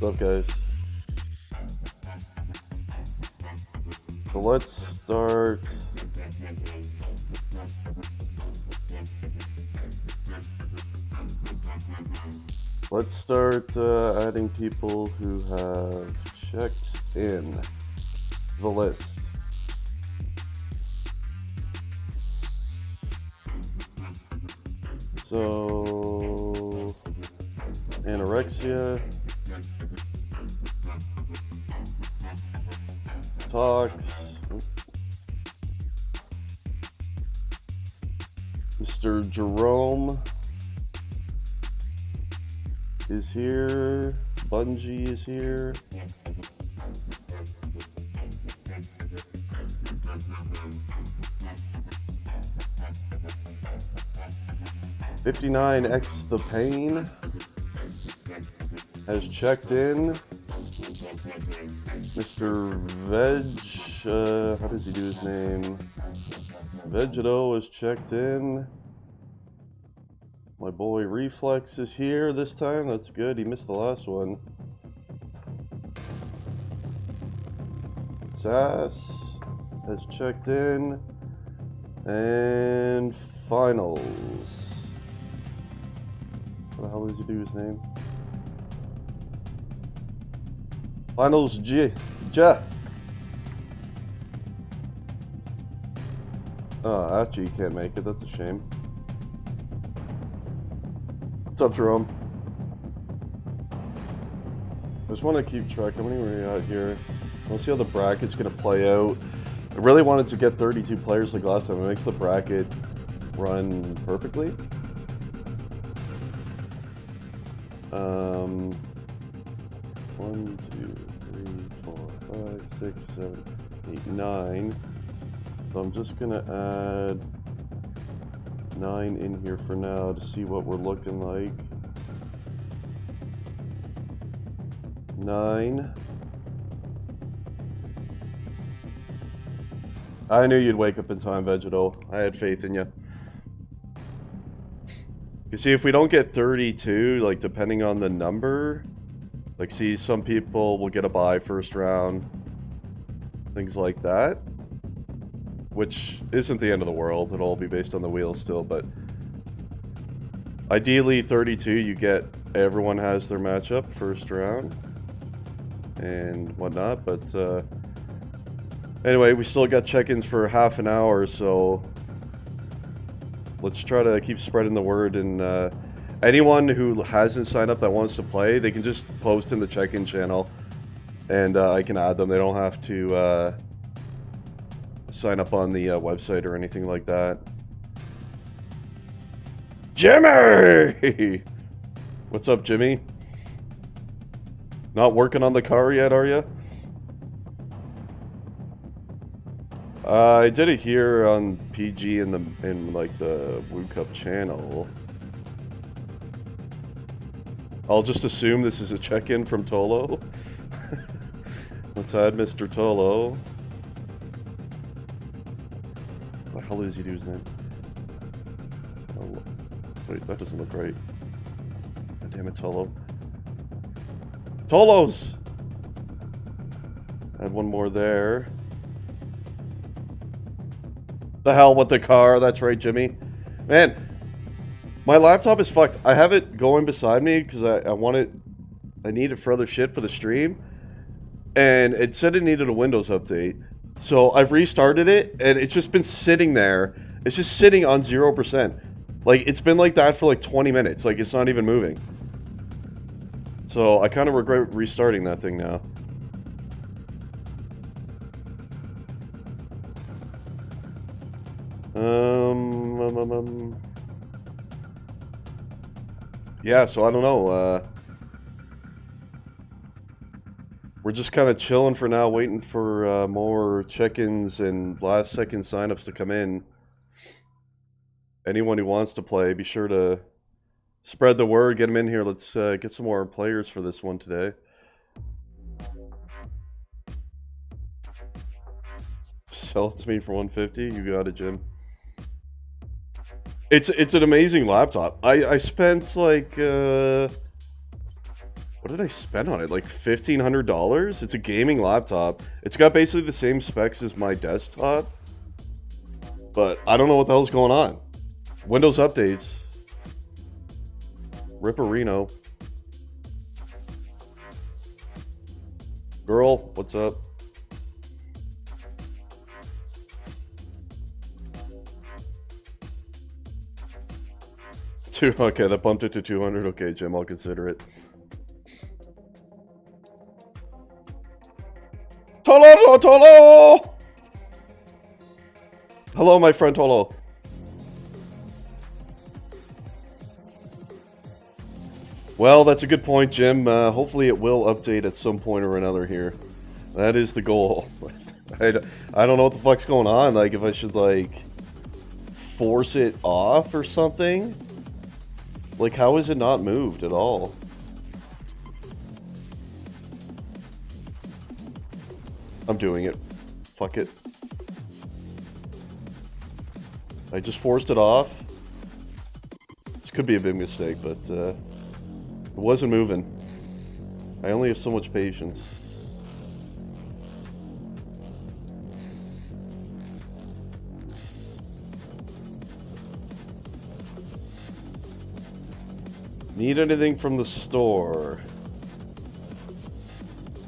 What's up, guys? So let's start. Let's start adding people who have checked in the list. So, anorexia, talks, Mr. Jerome is here, Bungie is here. $59X the Pain has checked in. Mr. Veg, how does he do his name? Vegeto has checked in. My boy Reflex is here this time. That's good. He missed the last one. Sass has checked in. And finals. What the hell does he do his name? Finals J. Oh, actually, you can't make it. That's a shame. What's up, Jerome? I just want to keep track. How many were we at here? Let's see how the bracket's going to play out. I really wanted to get 32 players like last time. It makes the bracket run perfectly. 1, 2, 3, 4, 5, 6, 7, 8, 9. So I'm just gonna add 9 in here for now to see what we're looking like. 9. I knew you'd wake up in time, Vegetal. I had faith in you. You see, if we don't get 32, like, depending on the number, like, see, some people will get a bye first round, things like that, which isn't the end of the world. It'll all be based on the wheel still, but ideally, 32, you get, everyone has their matchup first round and whatnot, but, anyway, we still got check-ins for half an hour, so let's try to keep spreading the word, and anyone who hasn't signed up that wants to play, they can just post in the check-in channel, and I can add them. They don't have to sign up on the website or anything like that. Jimmy! What's up, Jimmy? Not working on the car yet, are you? I did it here on PG in like the Woo Cup channel. I'll just assume this is a check-in from Tolo. Let's add Mr. Tolo. What the hell does he do his name? Oh, wait, that doesn't look right. God damn it, Tolo. Tolos! Add one more there. The hell with the car, that's right, Jimmy. Man, my laptop is fucked. I have it going beside me because I need it for other shit for the stream. And it said it needed a Windows update. So I've restarted it and it's just been sitting there. It's just sitting on 0%. Like, it's been like that for like 20 minutes. Like, it's not even moving. So I kind of regret restarting that thing now. Yeah, so I don't know, we're just kind of chilling for now, waiting for, more check-ins and last-second signups to come in. Anyone who wants to play, be sure to spread the word, get them in here. Let's, get some more players for this one today. Sell it to me for $150. You got it, Jim. It's an amazing laptop. I spent like What did I spend on it? Like $1,500? It's a gaming laptop. It's got basically the same specs as my desktop. But I don't know what the hell's going on. Windows updates. Ripperino. Girl, what's up? Okay, that bumped it to 200. Okay, Jim, I'll consider it. Tolo! Hello, my friend Tolo. Well, that's a good point, Jim. Hopefully it will update at some point or another here. That is the goal. I don't know what the fuck's going on. Like, if I should, like, force it off or something? Like, how is it not moved at all? I'm doing it. Fuck it. I just forced it off. This could be a big mistake, but it wasn't moving. I only have so much patience. Need anything from the store?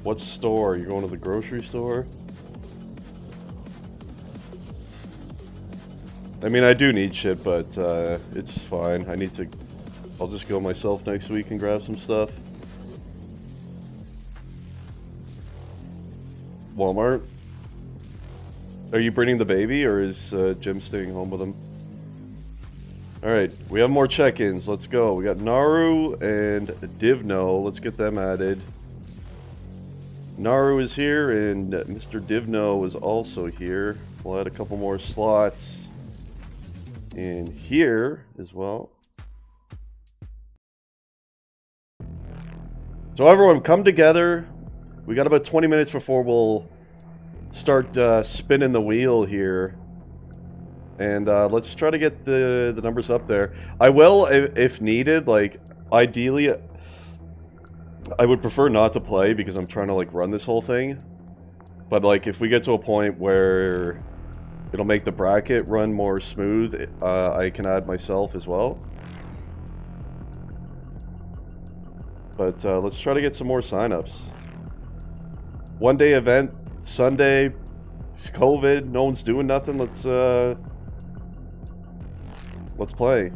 What store? You're going to the grocery store? I mean, I do need shit, but it's fine. I'll just go myself next week and grab some stuff. Walmart? Are you bringing the baby, or is Jim staying home with him? Alright, we have more check-ins. Let's go. We got Naru and Divno. Let's get them added. Naru is here, and Mr. Divno is also here. We'll add a couple more slots in here as well. So everyone, come together. We got about 20 minutes before we'll start spinning the wheel here. And let's try to get the numbers up there. I will, if needed, like, ideally, I would prefer not to play because I'm trying to, like, run this whole thing. But, like, if we get to a point where it'll make the bracket run more smooth, I can add myself as well. But let's try to get some more signups. One day event, Sunday, it's COVID, no one's doing nothing, let's play.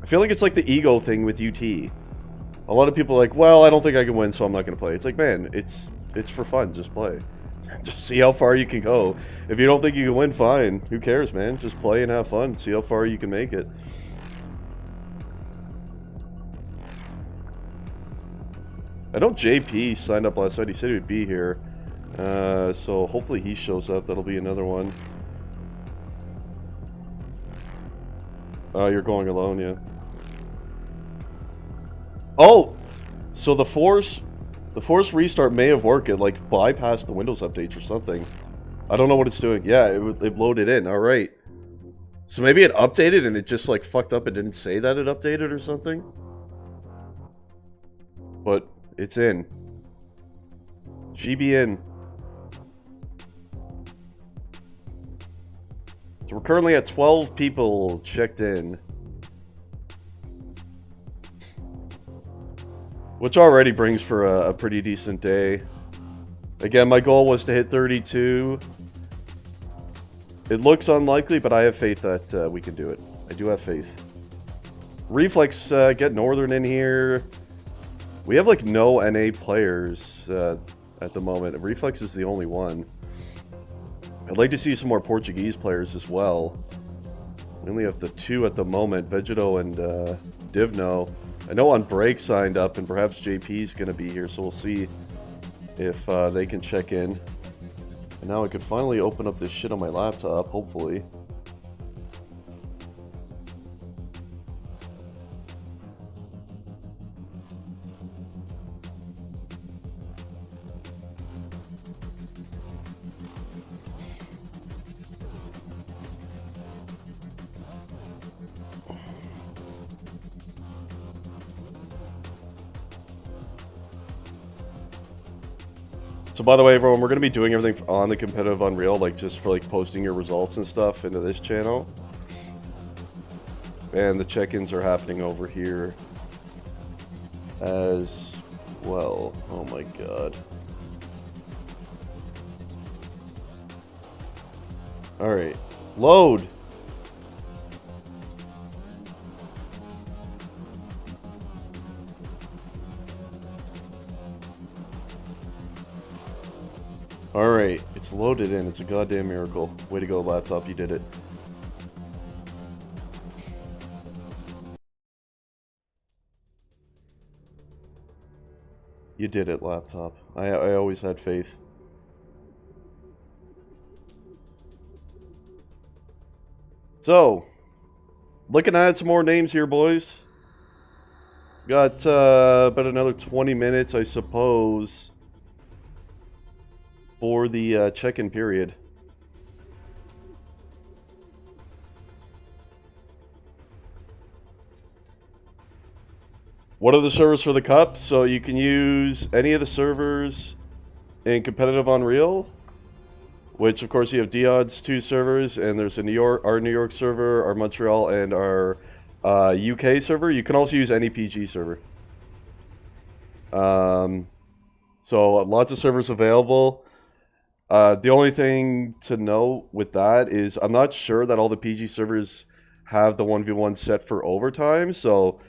I feel like it's like the ego thing with UT. A lot of people are like, well, I don't think I can win, so I'm not going to play. It's like, man, it's for fun. Just play. Just see how far you can go. If you don't think you can win, fine. Who cares, man? Just play and have fun. See how far you can make it. I know JP signed up last night. He said he would be here. So hopefully he shows up. That'll be another one. Oh, you're going alone, yeah. Oh! So the force restart may have worked. It, like, bypassed the Windows updates or something. I don't know what it's doing. Yeah, it loaded in. Alright. So maybe it updated and it just, like, fucked up. It didn't say that it updated or something. But it's in. She be in. So we're currently at 12 people checked in. Which already brings for a pretty decent day. Again, my goal was to hit 32. It looks unlikely, but I have faith that we can do it. I do have faith. Reflex, get Northern in here. We have, like, no NA players at the moment. Reflex is the only one. I'd like to see some more Portuguese players as well. We only have the two at the moment, Vegeto and Divno. I know on break signed up, and perhaps JP's going to be here, so we'll see if they can check in. And now I can finally open up this shit on my laptop, hopefully. So by the way, everyone, we're going to be doing everything on the competitive Unreal, like just for like posting your results and stuff into this channel. And the check-ins are happening over here as well. Oh my god. Alright. Load! Alright, it's loaded in. It's a goddamn miracle. Way to go, laptop. You did it. You did it, laptop. I always had faith. So, looking at some more names here, boys. Got about another 20 minutes, I suppose, for the check-in period. What are the servers for the cup? So you can use any of the servers in competitive Unreal, which of course you have Diod's 2 servers, and there's a our New York server, our Montreal, and our UK server. You can also use any PG server. So lots of servers available. The only thing to note with that is I'm not sure that all the PG servers have the 1v1 set for overtime, so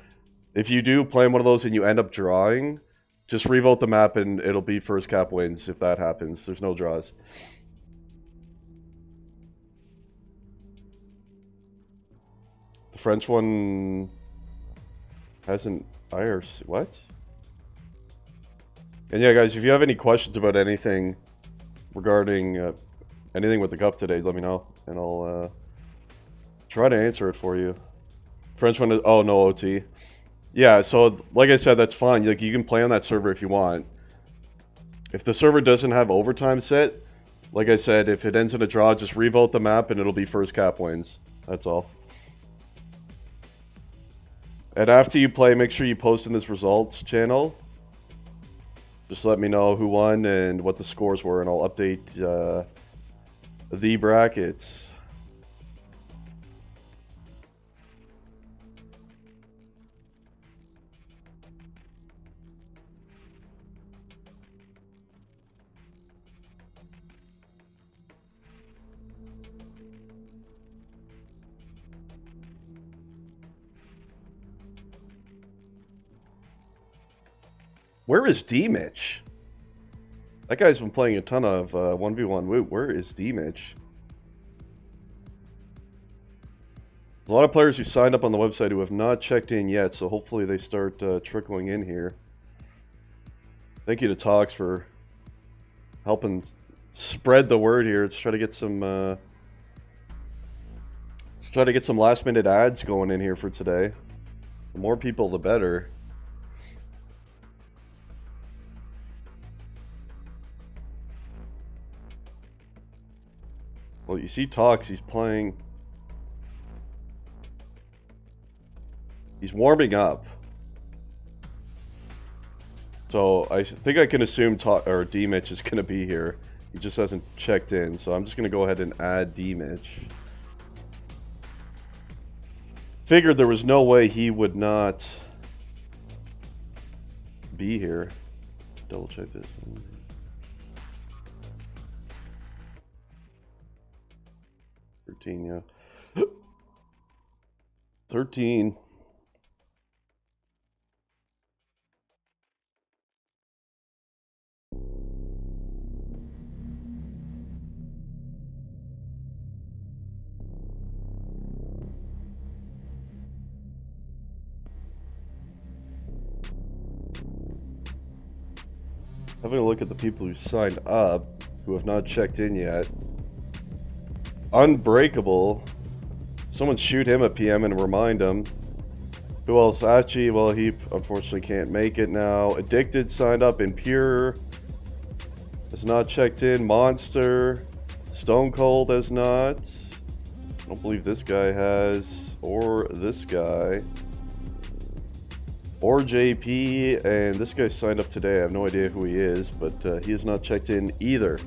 if you do play in one of those and you end up drawing, just revote the map and it'll be first cap wins if that happens. There's no draws. The French one hasn't IRC. What? And yeah, guys, if you have any questions about anything regarding anything with the cup today, let me know and I'll try to answer it for you. French one is, oh, no OT. Yeah, so like I said, that's fine. Like, you can play on that server if you want. If the server doesn't have overtime set, like I said, if it ends in a draw, just revote the map and it'll be first cap wins. That's all. And after you play, make sure you post in this results channel. Just let me know who won and what the scores were, and I'll update the brackets. Where is D-Mitch? That guy's been playing a ton of 1v1 Woot. Where is D-Mitch? There's a lot of players who signed up on the website who have not checked in yet, so hopefully they start trickling in here. Thank you to Tox for helping spread the word here. Let's try to get some last minute ads going in here for today. The more people, the better. Well, you see Tox, he's playing. He's warming up. So I think I can assume D-Mitch is going to be here. He just hasn't checked in, so I'm just going to go ahead and add D-Mitch. Figured there was no way he would not be here. Double check this one. Yeah. 13. Having a look at the people who signed up, who have not checked in yet. Unbreakable. Someone shoot him a PM and remind him. Who else? Achi, well, he unfortunately can't make it now. Addicted signed up. Impure has not checked in. Monster. Stone Cold has not. I don't believe this guy has. Or this guy. Or JP, and this guy signed up today. I have no idea who he is, but he has not checked in either.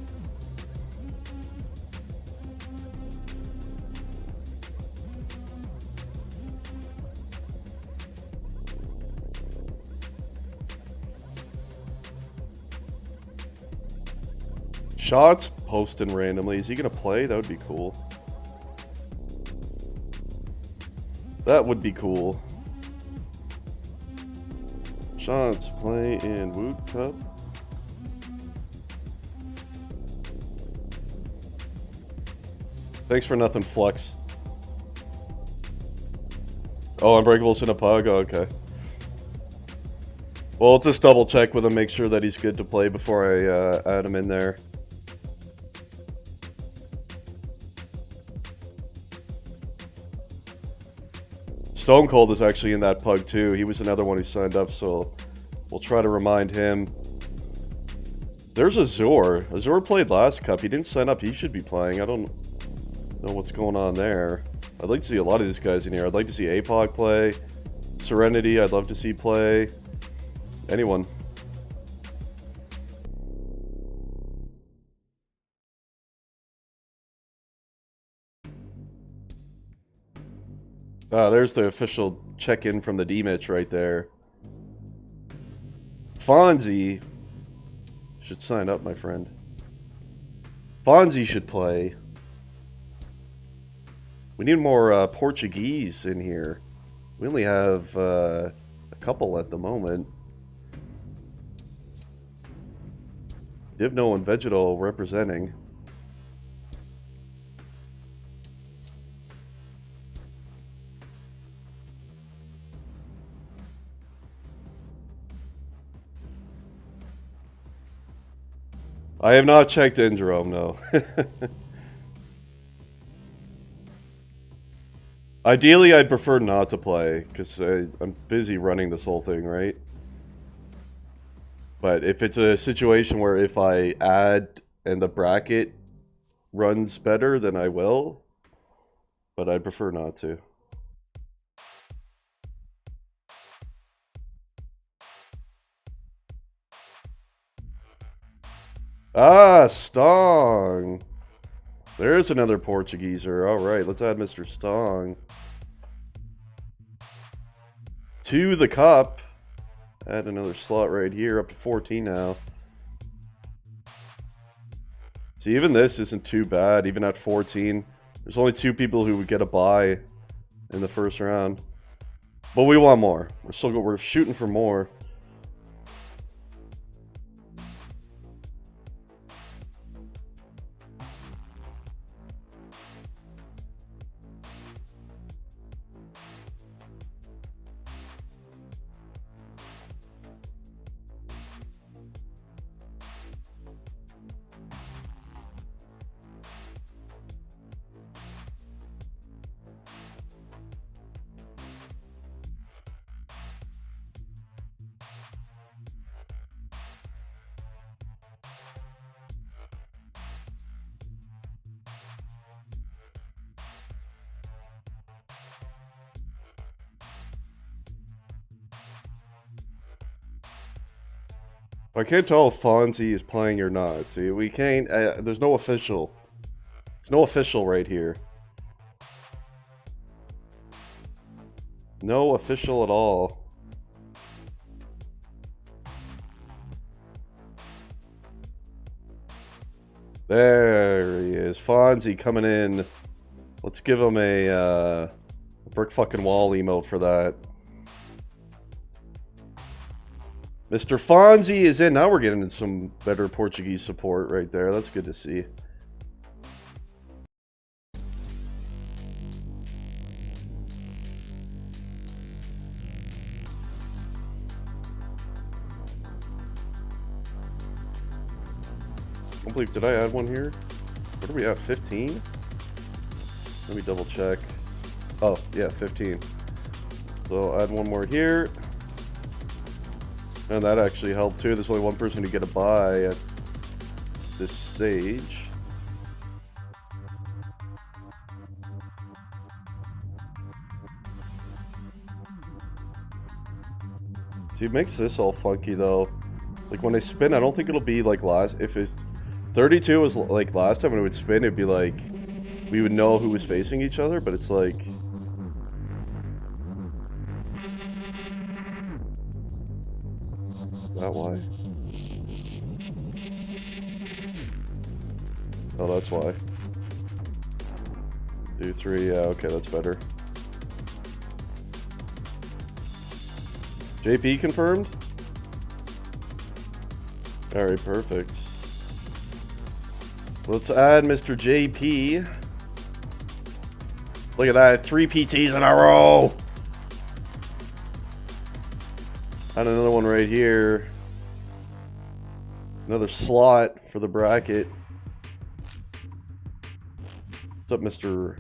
Shots posting randomly. Is he gonna play? That would be cool. That would be cool. Shots play in w00t Cup. Thanks for nothing, Flux. Oh, Unbreakable's in a pug? Oh, okay. Well, I'll just double check with him, make sure that he's good to play before I add him in there. Stone Cold is actually in that pug too. He was another one who signed up, so we'll try to remind him. There's Azure. Azure played last cup. He didn't sign up. He should be playing. I don't know what's going on there. I'd like to see a lot of these guys in here. I'd like to see APOC play. Serenity, I'd love to see play. Anyone. Ah, there's the official check-in from the D-Mitch right there. Fonzie should sign up, my friend. Fonzie should play. We need more Portuguese in here. We only have a couple at the moment. Divno and Vegetal representing. I have not checked in, Jerome, no. Ideally, I'd prefer not to play, because I'm busy running this whole thing, right? But if it's a situation where if I add and the bracket runs better, then I will. But I'd prefer not to. Ah, Stong. There's another Portugueser. All right, let's add Mr. Stong to the cup. Add another slot right here, up to 14 now. See, even this isn't too bad, even at 14. There's only 2 people who would get a bye in the first round. But we want more. We're shooting for more. I can't tell if Fonzie is playing or not. See, we can't. There's no official. There's no official right here. No official at all. There he is. Fonzie coming in. Let's give him a brick fucking wall emote for that. Mr. Fonzie is in. Now we're getting some better Portuguese support right there. That's good to see. I believe, did I add one here? What do we have, 15? Let me double check. Oh, yeah, 15. So I'll add one more here. And that actually helped too. There's only one person to get a bye at this stage. See, it makes this all funky though. Like when I spin, I don't think it'll be like last. If it's 32 was like last time when it would spin, it'd be like we would know who was facing each other. But it's like that why? Oh, that's why. 2, 3. Yeah, okay, that's better. JP confirmed? Alright, perfect. Let's add Mr. JP. Look at that, 3 PTs in a row! And another one right here. Another slot for the bracket. What's up, Mr.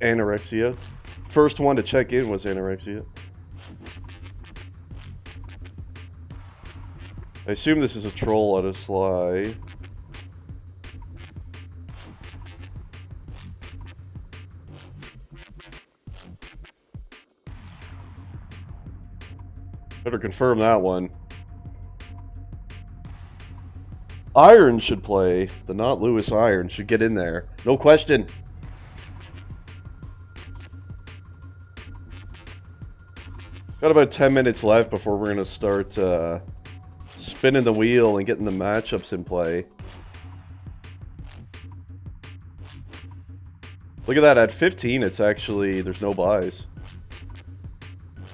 Anorexia? First one to check in was Anorexia. I assume this is a troll out of Sly. Better confirm that one. Iron should play. The Not Lewis Iron should get in there. No question. Got about 10 minutes left before we're going to start spinning the wheel and getting the matchups in play. Look at that. At 15, it's actually... There's no buys.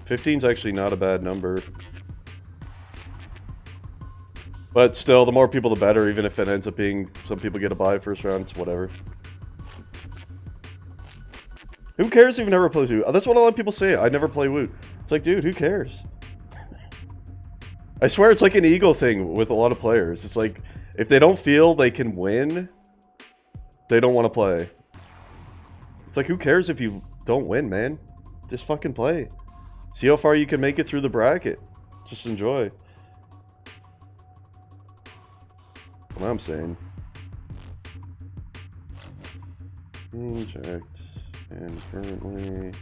15's actually not a bad number. But still, the more people, the better. Even if it ends up being... Some people get a buy first round, it's whatever. Who cares if you never play Woot? That's what a lot of people say. I never play Woot. It's like, dude, who cares? I swear it's like an ego thing with a lot of players. It's like, if they don't feel they can win, they don't want to play. It's like, who cares if you don't win, man? Just fucking play. See how far you can make it through the bracket. Just enjoy. What I'm saying. Checked. And currently...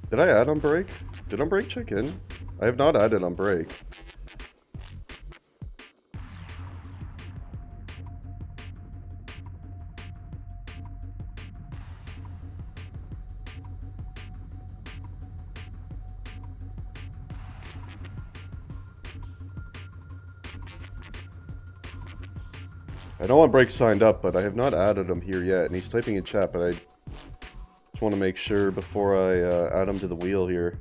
Did I add on break? Did on break check in? I have not added on break. I know on break signed up, but I have not added him here yet, and he's typing in chat, but I just want to make sure before I add him to the wheel here.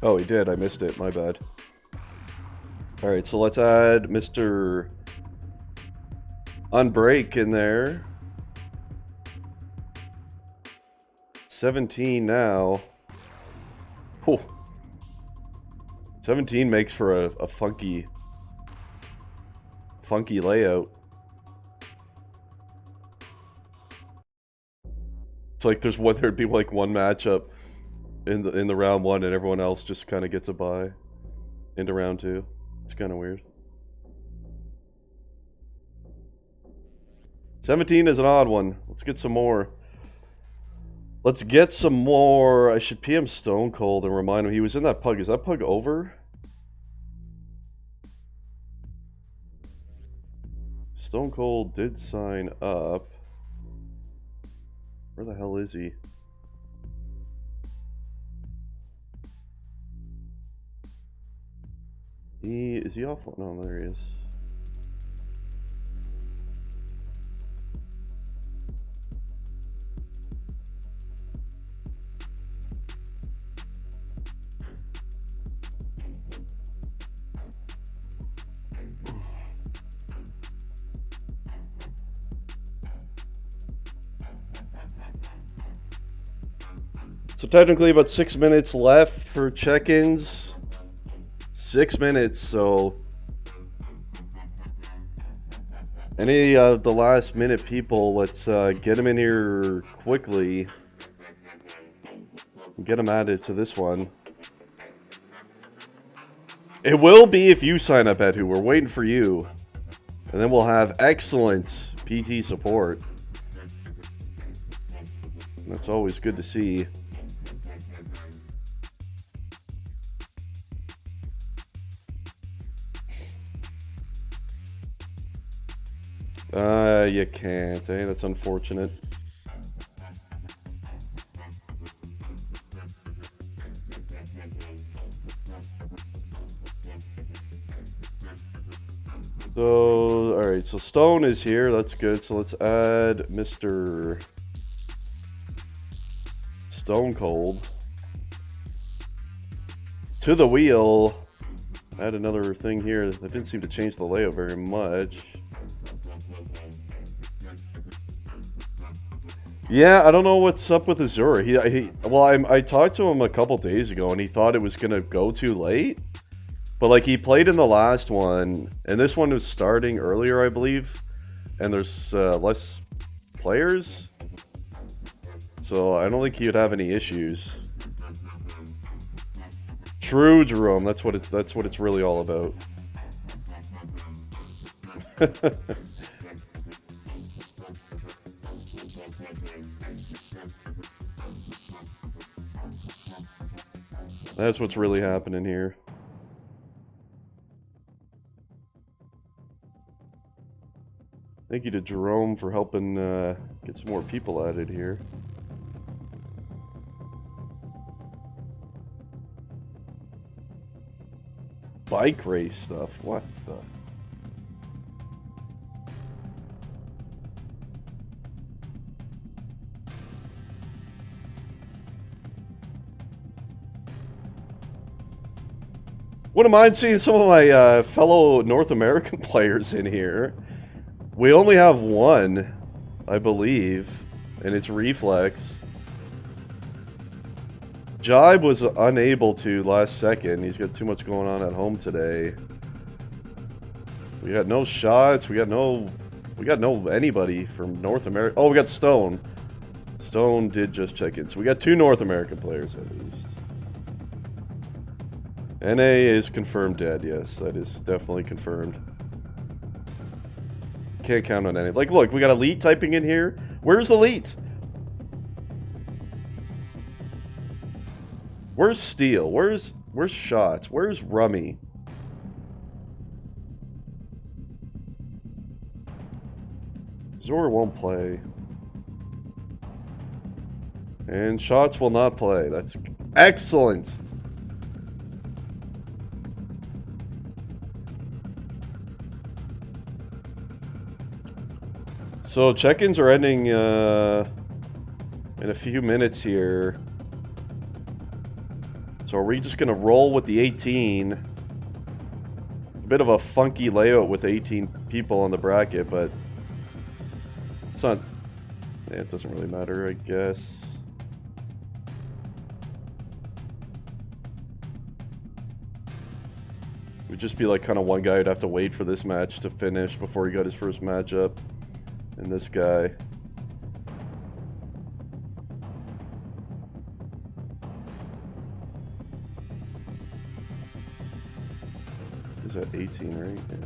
Oh, he did. I missed it. My bad. Alright, so let's add Mr. Unbreak in there. 17 now. Whew. 17 makes for a funky layout. It's like there'd be like one matchup in the round one and everyone else just kind of gets a bye into round two. It's kind of weird. 17 is an odd one. Let's get some more. Let's get some more. I should PM Stone Cold and remind him he was in that pug. Is that pug over? Stone Cold did sign up. Where the hell is he? Is he off? No, there he is. So technically about 6 minutes left for check-ins. 6 minutes, so Any of the last minute people, let's get them in here quickly. Get them added to this one. It will be if you sign up, Ed, who we're waiting for you. And then we'll have excellent PT support. That's always good to see. You can't, eh? That's unfortunate. So, alright, so Stone is here, that's good. So let's add Mr. Stone Cold to the wheel. Add another thing here. That didn't seem to change the layout very much. Yeah, I don't know what's up with Azura. I talked to him a couple days ago, and he thought it was gonna go too late. But like he played in the last one, and this one was starting earlier, I believe, and there's less players, so I don't think he would have any issues. True, Jerome. That's what it's really all about. That's what's really happening here. Thank you to Jerome for helping get some more people added here. Bike race stuff. What the? Wouldn't mind seeing some of my fellow North American players in here. We only have one, I believe, and it's Reflex. Jibe was unable to last second. He's got too much going on at home today. We got no shots. We got no anybody from North America. Oh, we got Stone. Stone did just check in. So we got 2 North American players at least. NA is confirmed dead. Yes, that is definitely confirmed. Can't count on any. Like, look, we got Elite typing in here. Where's Elite? Where's Steel? Where's Shots? Where's Rummy? Zor won't play. And Shots will not play. That's excellent. So check-ins are ending in a few minutes here. So are we just gonna roll with the 18? A bit of a funky layout with 18 people on the bracket, but it's not. Yeah, it doesn't really matter, I guess. It would just be like kind of one guy who'd have to wait for this match to finish before he got his first matchup. And this guy. Is that 18, right? Yeah.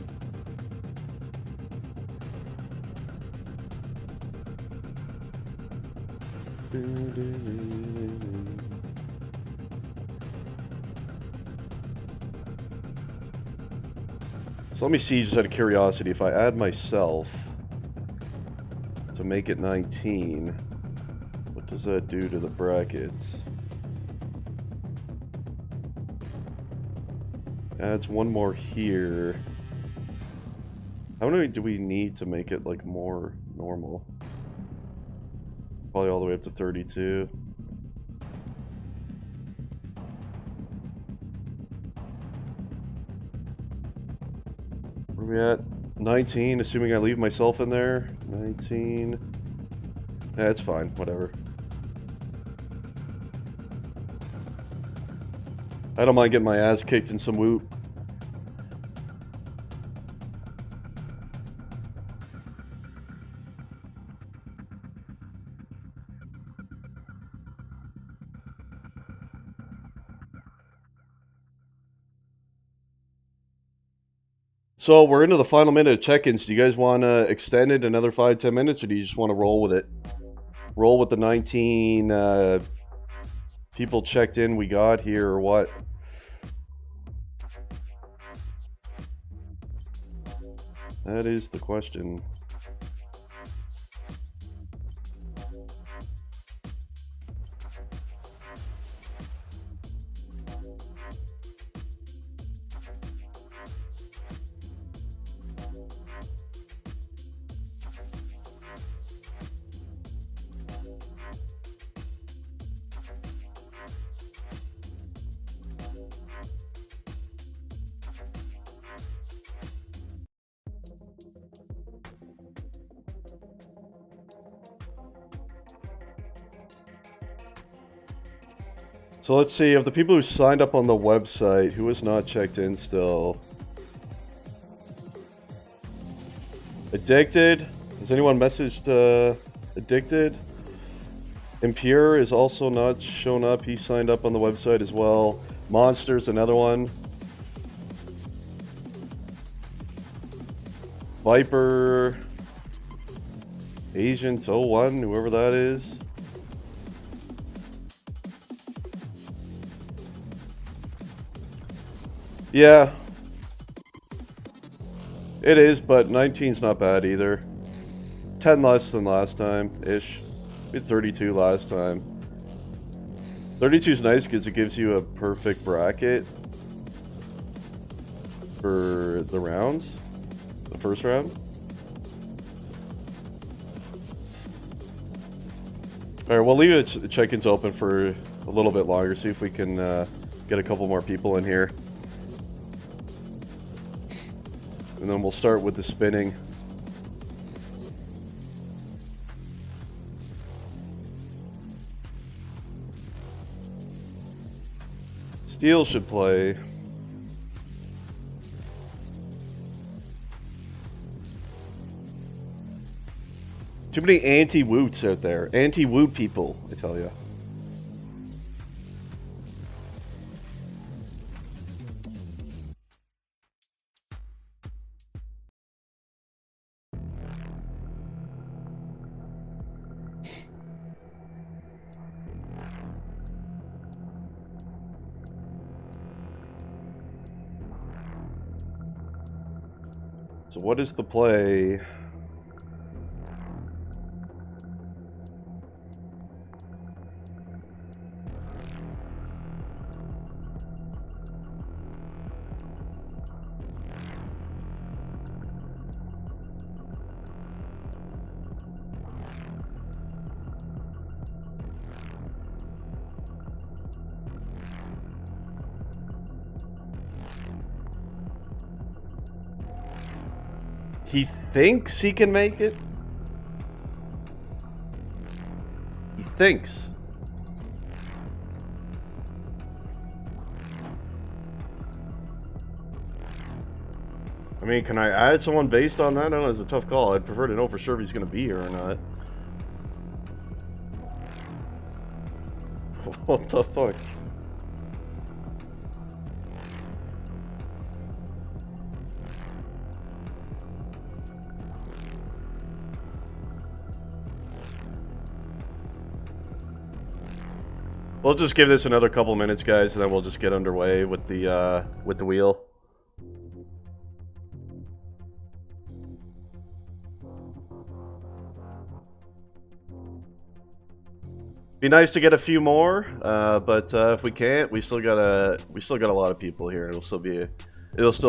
So let me see, just out of curiosity, if I add myself to make it 19, what does that do to the brackets? Adds one more here. How many do we need to make it like more normal? Probably all the way up to 32. Where are we at? 19, assuming I leave myself in there. 19. Yeah, it's fine, whatever. I don't mind getting my ass kicked in some Woot. So we're into the final minute of check-ins. Do you guys want to extend it another 5-10 minutes, or do you just want to roll with it? Roll with the 19 people checked in we got here, or what? That is the question. So let's see, of the people who signed up on the website, who has not checked in still? Addicted? Has anyone messaged Addicted? Impure is also not shown up. He signed up on the website as well. Monster's another one. Viper. Agent 01, whoever that is. Yeah. It is, but 19's not bad either. 10 less than last time-ish. We had 32 last time. 32's nice because it gives you a perfect bracket for the rounds. The first round. Alright, we'll leave it check-ins open for a little bit longer. See if we can get a couple more people in here. And then we'll start with the spinning. Steel should play. Too many anti-woots out there. Anti-woot people, I tell you. So what is the play? He thinks he can make it? He thinks. I mean, can I add someone based on that? I don't know, it's a tough call. I'd prefer to know for sure if he's going to be here or not. What the fuck? We'll just give this another couple minutes, guys, and then we'll just get underway with the wheel. Be nice to get a few more, but if we can't, we still got a lot of people here. It'll still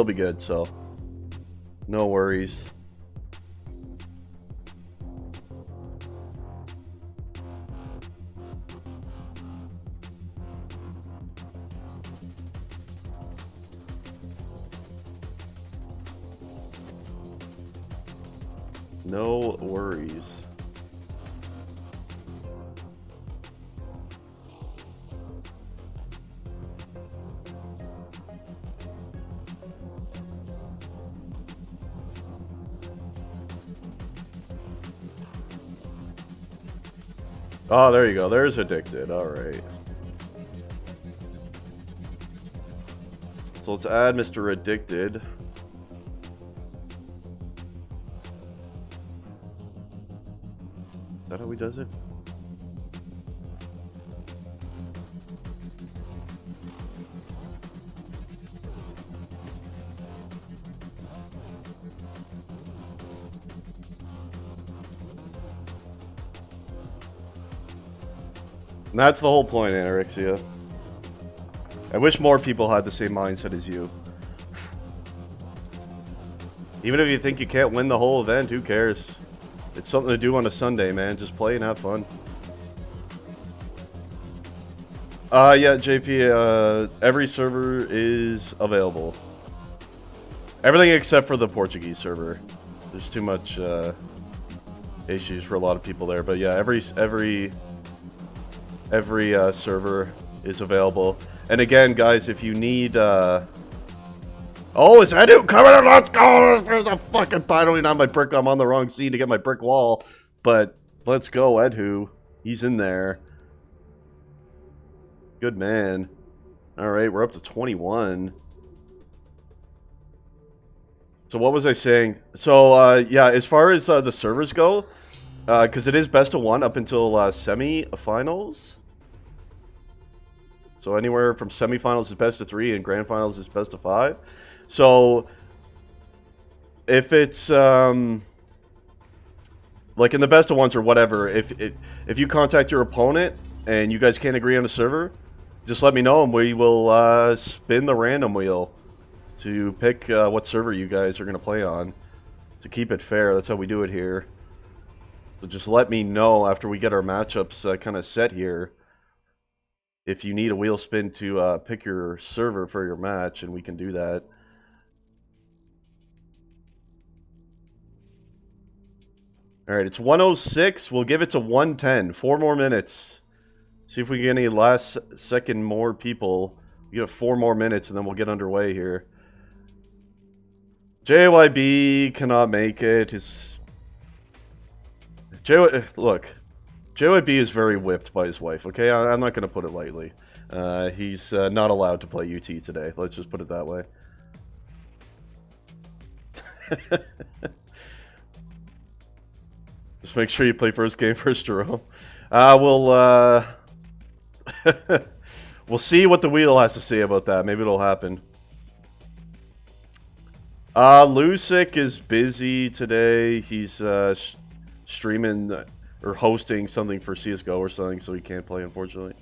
be good. So no worries. No worries. Oh, there you go. There's Addicted. All right. So let's add Mr. Addicted. that how he does it? And that's the whole point, Anorexia. I wish more people had the same mindset as you. Even if you think you can't win the whole event, who cares? It's something to do on a Sunday, man. Just play and have fun. Yeah, JP, every server is available. Everything except for the Portuguese server. There's too much issues for a lot of people there. But yeah, every server is available. And again, guys, if you need... Oh, is Edu coming in? Let's go! There's a fucking... I don't even have my brick. I'm on the wrong scene to get my brick wall. But let's go, Edu. He's in there. Good man. Alright, we're up to 21. So what was I saying? So, yeah, as far as the servers go, because it is best of 1 up until semi-finals. So anywhere from semi-finals is best of 3 and grand finals is best of 5. So if it's like in the best of 1s or whatever, if you contact your opponent and you guys can't agree on a server, just let me know and we will spin the random wheel to pick what server you guys are going to play on. To keep it fair, that's how we do it here. So just let me know after we get our matchups kind of set here if you need a wheel spin to pick your server for your match, and we can do that. Alright, it's 106. We'll give it to 110. 4 more minutes. See if we get any last second more people. We have 4 more minutes and then we'll get underway here. JYB cannot make it. Look, JYB is very whipped by his wife, okay? I'm not going to put it lightly. He's not allowed to play UT today. Let's just put it that way. Just make sure you play first game first, Jerome. We'll see what the wheel has to say about that. Maybe it'll happen. Lusick is busy today. He's streaming or hosting something for CSGO or something, so he can't play, unfortunately.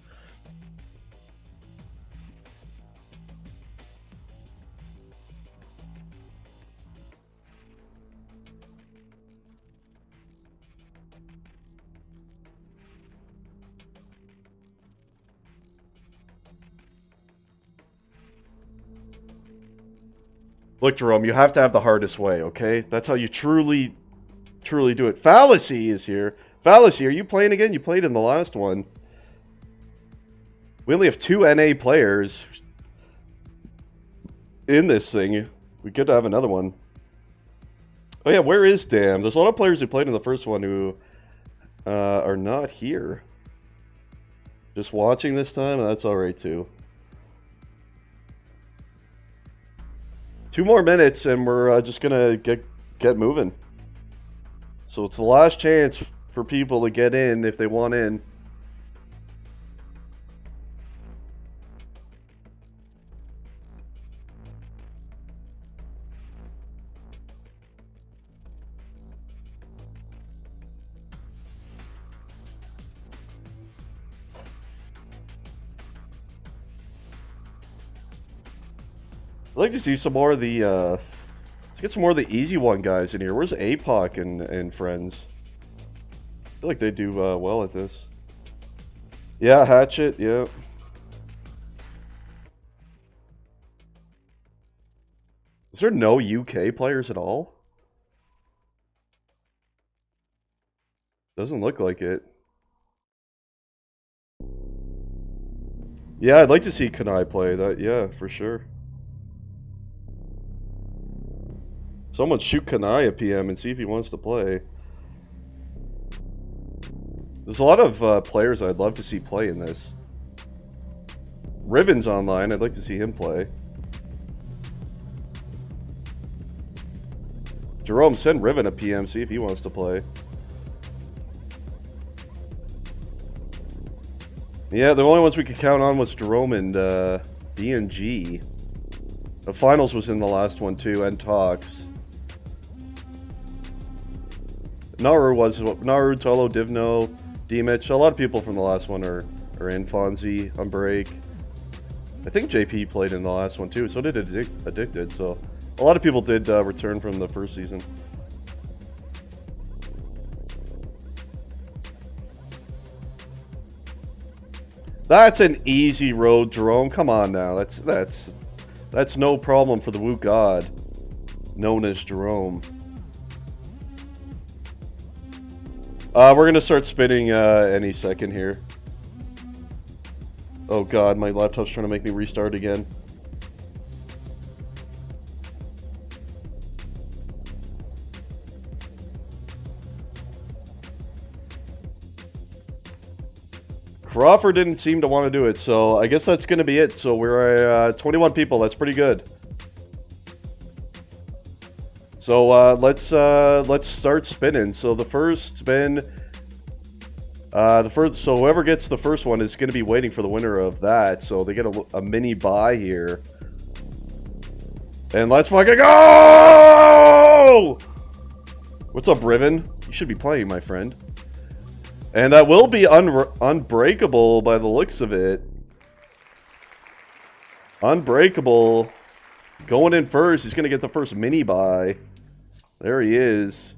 Look, Jerome, you have to have the hardest way, okay? That's how you truly do it. Fallacy is here. Fallacy, are you playing again? You played in the last one. We only have 2 NA players in this thing. We could have another one. Oh yeah, where is Dam? There's a lot of players who played in the first one who are not here. Just watching this time, that's alright too. 2 more minutes and we're just gonna get moving. So it's the last chance for people to get in if they want in. I'd like to see some more of the, let's get some more of the easy one guys in here. Where's APOC and friends? I feel like they do well at this. Yeah, Hatchet, yeah. Is there no UK players at all? Doesn't look like it. Yeah, I'd like to see Kanai play that, yeah, for sure. Someone shoot Kanai a PM and see if he wants to play. There's a lot of players I'd love to see play in this. Riven's online, I'd like to see him play. Jerome, send Riven a PM, see if he wants to play. Yeah, the only ones we could count on was Jerome and BNG. The finals was in the last one too, and Tox. Naru, Tolo, Divno, D-Mitch. A lot of people from the last one are in. Fonzie, Unbreak. I think JP played in the last one too, so did Addicted. So a lot of people did return from the first season. That's an easy road, Jerome. Come on now. That's no problem for the Woot God, known as Jerome. We're gonna start spinning any second here. Oh god, my laptop's trying to make me restart again. Crawford didn't seem to want to do it, so I guess that's gonna be it. So we're at 21 people. That's pretty good. So let's start spinning. So the first spin, so whoever gets the first one is going to be waiting for the winner of that. So they get a mini buy here, and let's fucking go! What's up, Riven? You should be playing, my friend. And that will be unbreakable by the looks of it. Unbreakable going in first. He's going to get the first mini buy. There he is.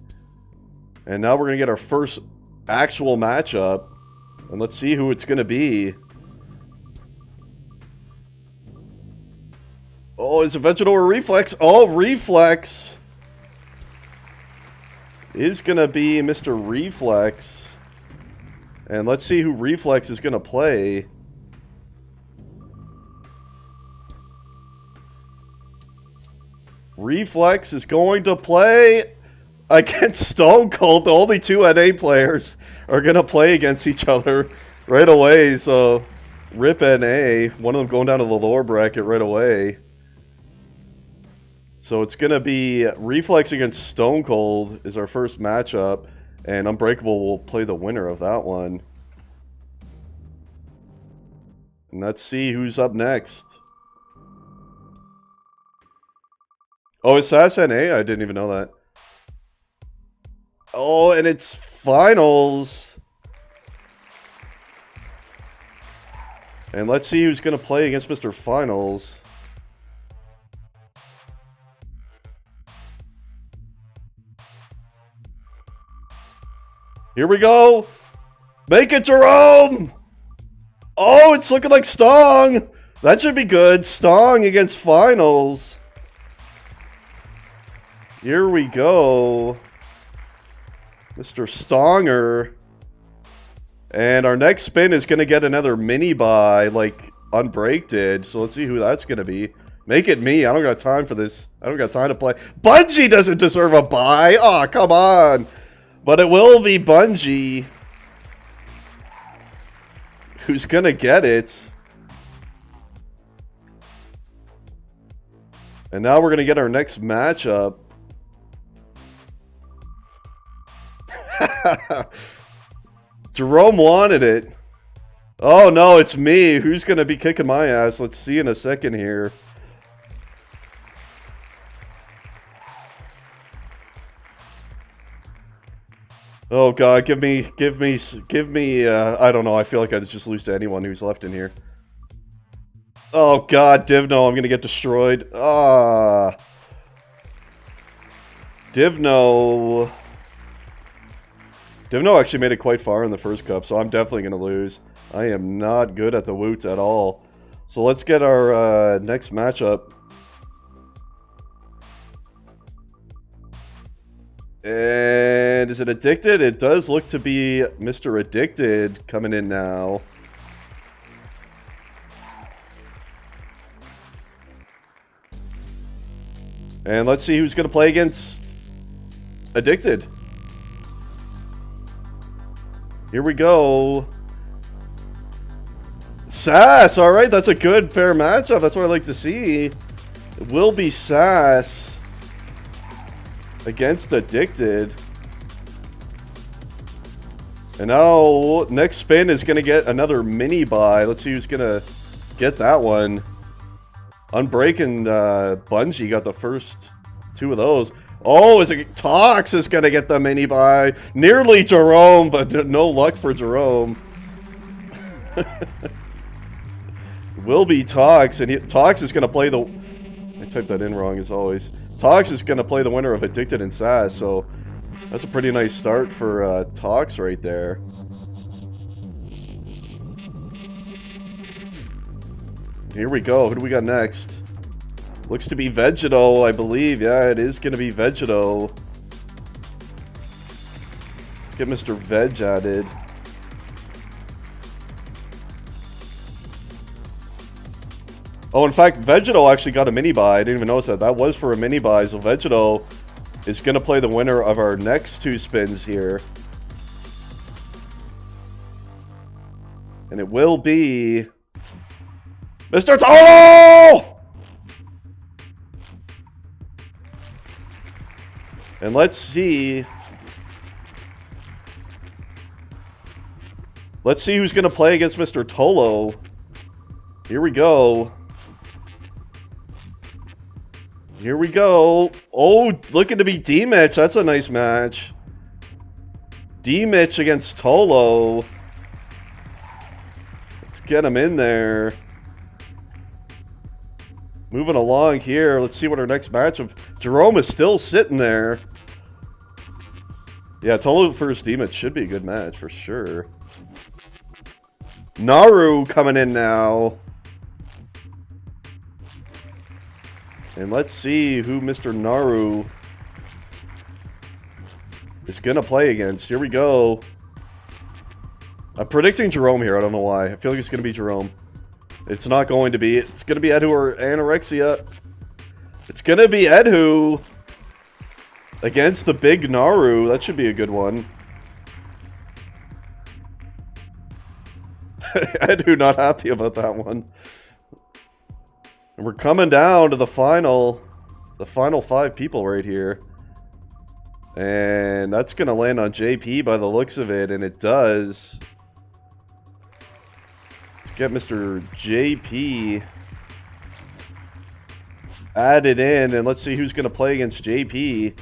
And now we're going to get our first actual matchup. And let's see who it's going to be. Oh, is it Vegetal or Reflex? Oh, Reflex is going to be Mr. Reflex. And let's see who Reflex is going to play. Reflex is going to play against Stone Cold. The only two NA players are going to play against each other right away. So, rip NA. One of them going down to the lower bracket right away. So, it's going to be Reflex against Stone Cold is our first matchup. And Unbreakable will play the winner of that one. And let's see who's up next. Oh, it's SAS NA? I didn't even know that. Oh, and it's finals. And let's see who's going to play against Mr. Finals. Here we go. Make it, Jerome. Oh, it's looking like Stong. That should be good. Stong against Finals. Here we go. Mr. Stonger. And our next spin is going to get another mini buy like Unbreak did. So let's see who that's going to be. Make it me. I don't got time for this. I don't got time to play. Bungie doesn't deserve a buy. Oh, come on. But it will be Bungie who's going to get it. And now we're going to get our next matchup. Jerome wanted it. Oh no, it's me. Who's gonna be kicking my ass? Let's see in a second here. Oh god, give me, I don't know, I feel like I'd just lose to anyone who's left in here. Oh god, Divno, I'm gonna get destroyed. Ah. Divno actually made it quite far in the first cup, so I'm definitely going to lose. I am not good at the woots at all. So let's get our next matchup. And is it Addicted? It does look to be Mr. Addicted coming in now. And let's see who's going to play against Addicted. Here we go. SAS, alright, that's a good, fair matchup. That's what I like to see. It will be SAS against Addicted. And now, next spin is going to get another mini buy. Let's see who's going to get that one. Unbreaking Bungie got the first two of those. Oh, is it Tox is going to get the mini buy? Nearly Jerome, but no luck for Jerome. Will be Tox, and Tox is going to play the... I typed that in wrong as always. Tox is going to play the winner of Addicted and Sass, so that's a pretty nice start for Tox right there. Here we go. Who do we got next? Looks to be Vegeto, I believe. Yeah, it is going to be Vegeto. Let's get Mr. Veg added. Oh, in fact, Vegeto actually got a mini buy. I didn't even notice that. That was for a mini buy. So Vegeto is going to play the winner of our next two spins here. And it will be Mr. Tolo! And let's see. Let's see who's going to play against Mr. Tolo. Here we go. Here we go. Oh, looking to be D-Mitch. That's a nice match. D-Mitch against Tolo. Let's get him in there. Moving along here. Let's see what our next matchup. Jerome is still sitting there. Yeah, Tolo versus D-Mitch should be a good match for sure. Naru coming in now. And let's see who Mr. Naru is going to play against. Here we go. I'm predicting Jerome here. I don't know why. I feel like it's going to be Jerome. It's not going to be. It's going to be Edhu or Anorexia. It's going to be Edhu against the big Naru. That should be a good one. Edhu not happy about that one. And we're coming down to the final 5 people right here. And that's going to land on JP by the looks of it, and it does. Let's get Mr. JP added in, and let's see who's going to play against JP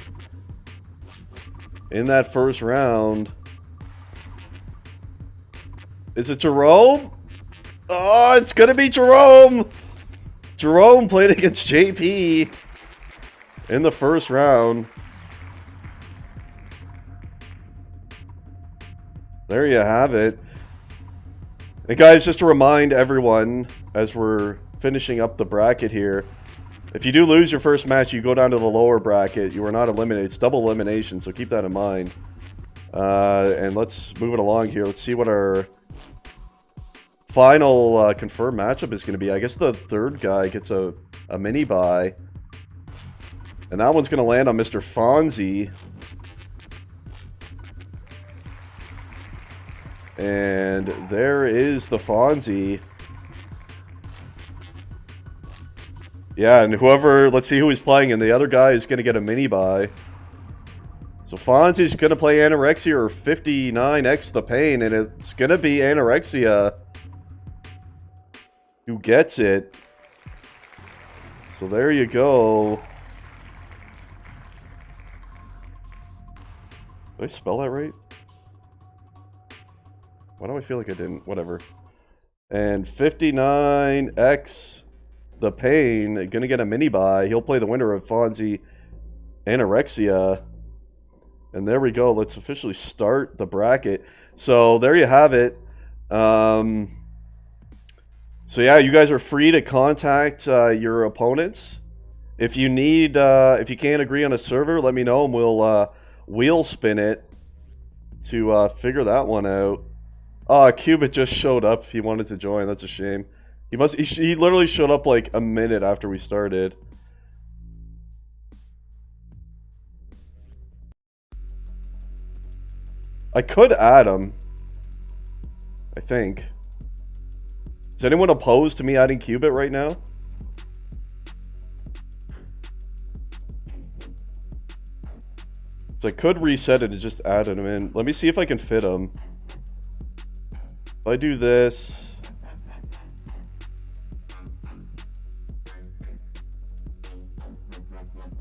in that first round. Is it Jerome? Oh, it's going to be Jerome! Jerome played against JP in the first round. There you have it. And guys, just to remind everyone, as we're finishing up the bracket here, if you do lose your first match, you go down to the lower bracket. You are not eliminated. It's double elimination, so keep that in mind. And let's move it along here. Let's see what our final confirmed matchup is going to be. I guess the third guy gets a mini buy. And that one's going to land on Mr. Fonzie. And there is the Fonzie. Yeah, and whoever, let's see who he's playing, and the other guy is going to get a mini buy. So Fonzie's going to play Anorexia or 59X the Pain, and it's going to be Anorexia who gets it. So there you go. Did I spell that right? Why do I feel like I didn't? Whatever. And 59X the Pain, gonna get a mini buy. He'll play the winner of Fonzie Anorexia. And there we go. Let's officially start the bracket. So there you have it. So yeah, you guys are free to contact your opponents. If you need, if you can't agree on a server, let me know and we'll wheel spin it to figure that one out. Cubit just showed up. He wanted to join. That's a shame. He literally showed up like a minute after we started. I could add him, I think. Is anyone opposed to me adding Cubit right now? So I could reset it and just add him in. Let me see if I can fit him. If I do this...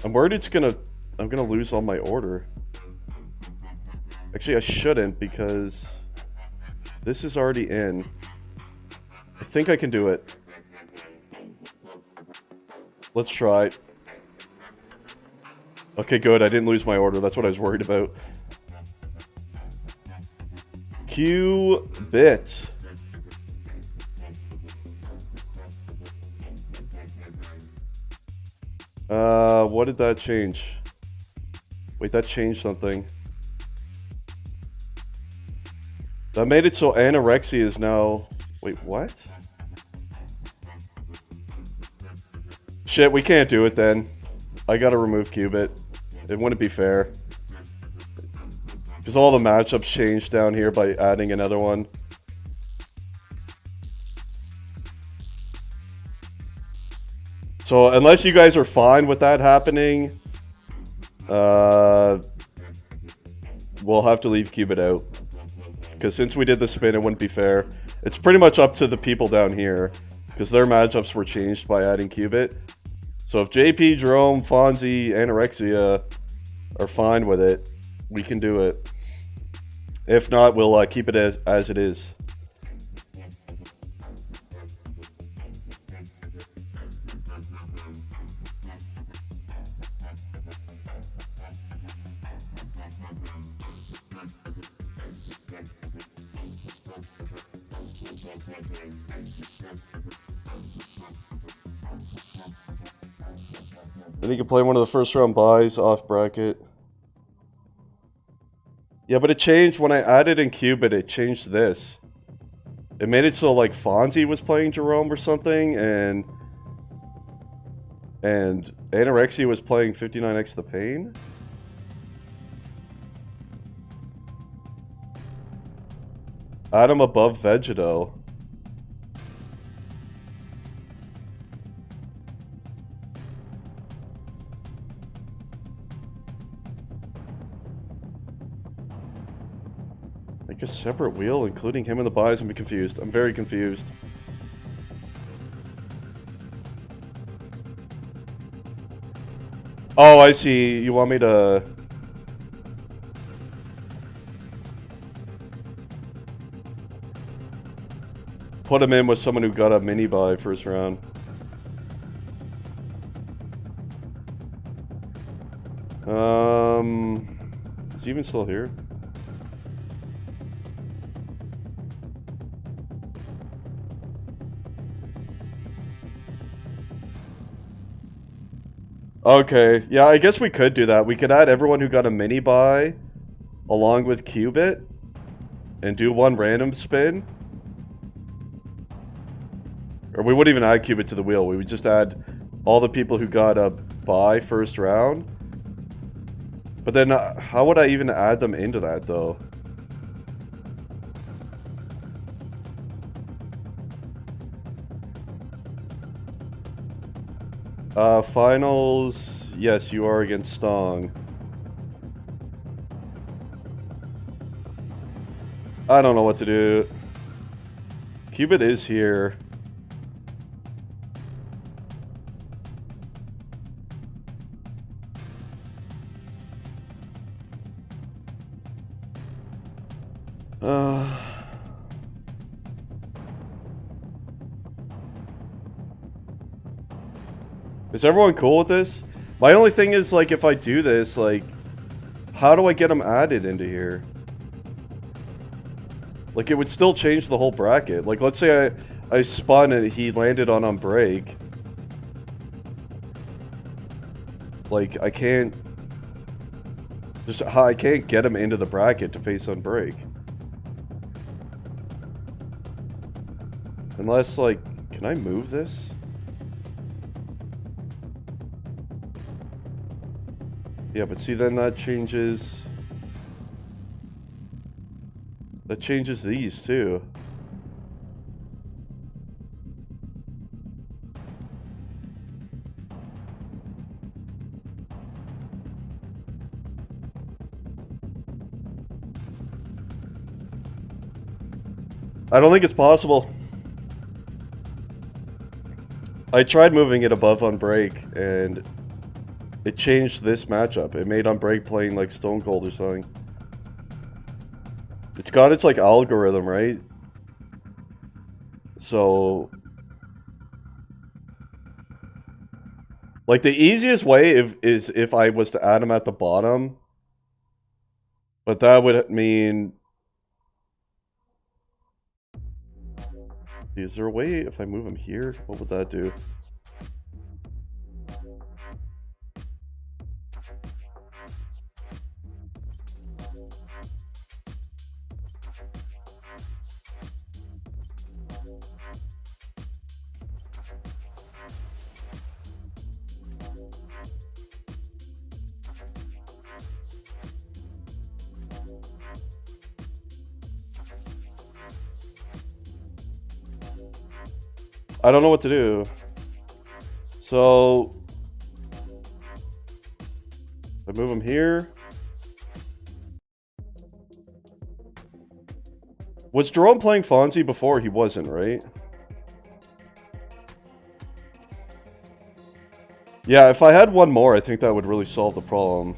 I'm worried I'm gonna lose all my order. Actually, I shouldn't, because this is already in. I think I can do it. Let's try. Okay, good. I didn't lose my order. That's what I was worried about. Q-bit. What did that change? Wait, that changed something. That made it so anorexia is now... Wait, what? Shit, we can't do it then. I gotta remove Qubit. It wouldn't be fair. Because all the matchups changed down here by adding another one. So, unless you guys are fine with that happening, we'll have to leave Qubit out. Because since we did the spin, it wouldn't be fair. It's pretty much up to the people down here. Because their matchups were changed by adding Qubit. So if JP, Jerome, Fonzie, Anorexia are fine with it, we can do it. If not, we'll keep it as it is. Then you can play one of the first round buys off bracket. Yeah, but it changed when I added in Qubit, it changed this. It made it so like Fonzie was playing Jerome or something, and Anorexia was playing 59x the Pain. Adam above Vegeto. Make a separate wheel, including him in the buys. I'm confused. I'm very confused. Oh, I see. You want me to... put him in with someone who got a mini buy first round. Is he even still here? Okay, yeah, I guess we could do that. We could add everyone who got a mini buy along with Qubit and do one random spin. Or we wouldn't even add Qubit to the wheel. We would just add all the people who got a buy first round. But then how would I even add them into that though? Finals, yes, you are against Stong. I don't know what to do. Qubit is here. Is everyone cool with this? My only thing is, like, if I do this, like, how do I get them added into here? Like, it would still change the whole bracket. Like, let's say I spun and he landed on break. Like, I can't get him into the bracket to face on break. Unless, like, can I move this? Yeah, but see, then that changes... that changes these, too. I don't think it's possible. I tried moving it above on break, and it changed this matchup. It made on break playing like Stone Cold or something. It's got its like algorithm, right? So, like the easiest way is if I was to add him at the bottom, but that would mean. Is there a way if I move him here? What would that do? I don't know what to do. So I move him here. Was Jerome playing Fonzie before? He wasn't, right? Yeah, if I had one more, I think that would really solve the problem.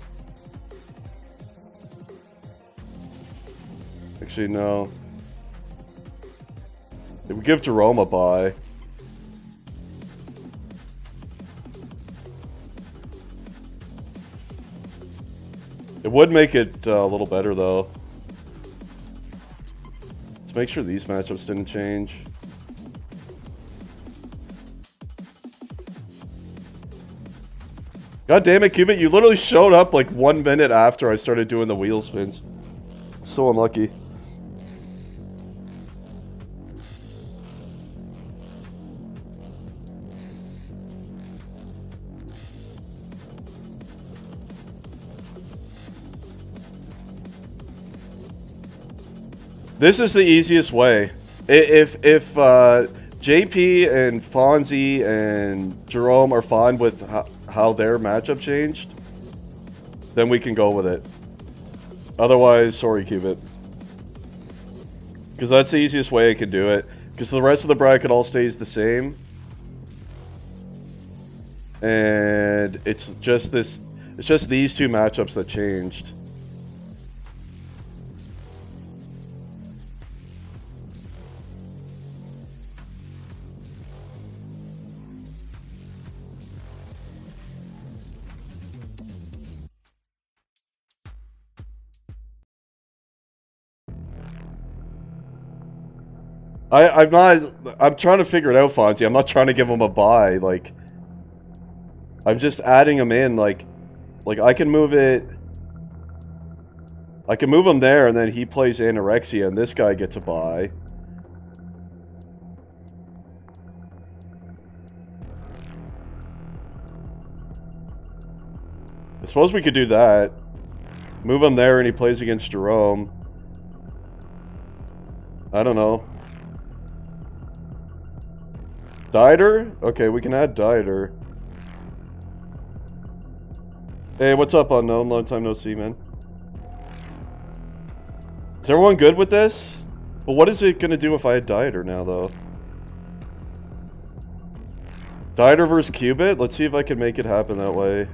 Actually, no. It would give Jerome a bye. It would make it a little better, though. Let's make sure these matchups didn't change. God damn it, Cubit, you literally showed up like 1 minute after I started doing the wheel spins. So unlucky. This is the easiest way. If JP and Fonzie and Jerome are fine with how their matchup changed, then we can go with it. Otherwise, sorry, Cubit. Because that's the easiest way I can do it. Because the rest of the bracket all stays the same. And it's just these two matchups that changed. I'm trying to figure it out, Fonzie. I'm not trying to give him a bye. Like, I'm just adding him in. Like I can move it. I can move him there, and then he plays Anorexia, and this guy gets a bye. I suppose we could do that. Move him there, and he plays against Jerome. I don't know. Dieter? Okay, we can add Dieter. Hey, what's up, Unknown? Long time no see, man. Is everyone good with this? But what is it going to do if I had Dieter now, though? Dieter versus Qubit? Let's see if I can make it happen that way.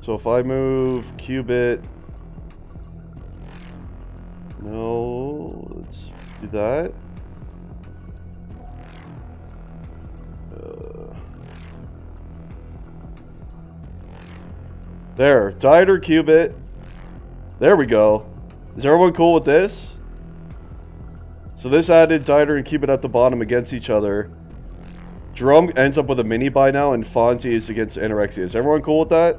So if I move Qubit... No, let's do that. There, Dieter, Qubit. There we go. Is everyone cool with this? So this added Dieter and Qubit at the bottom against each other. Jerome ends up with a mini bye now, and Fonzie is against Anorexia. Is everyone cool with that?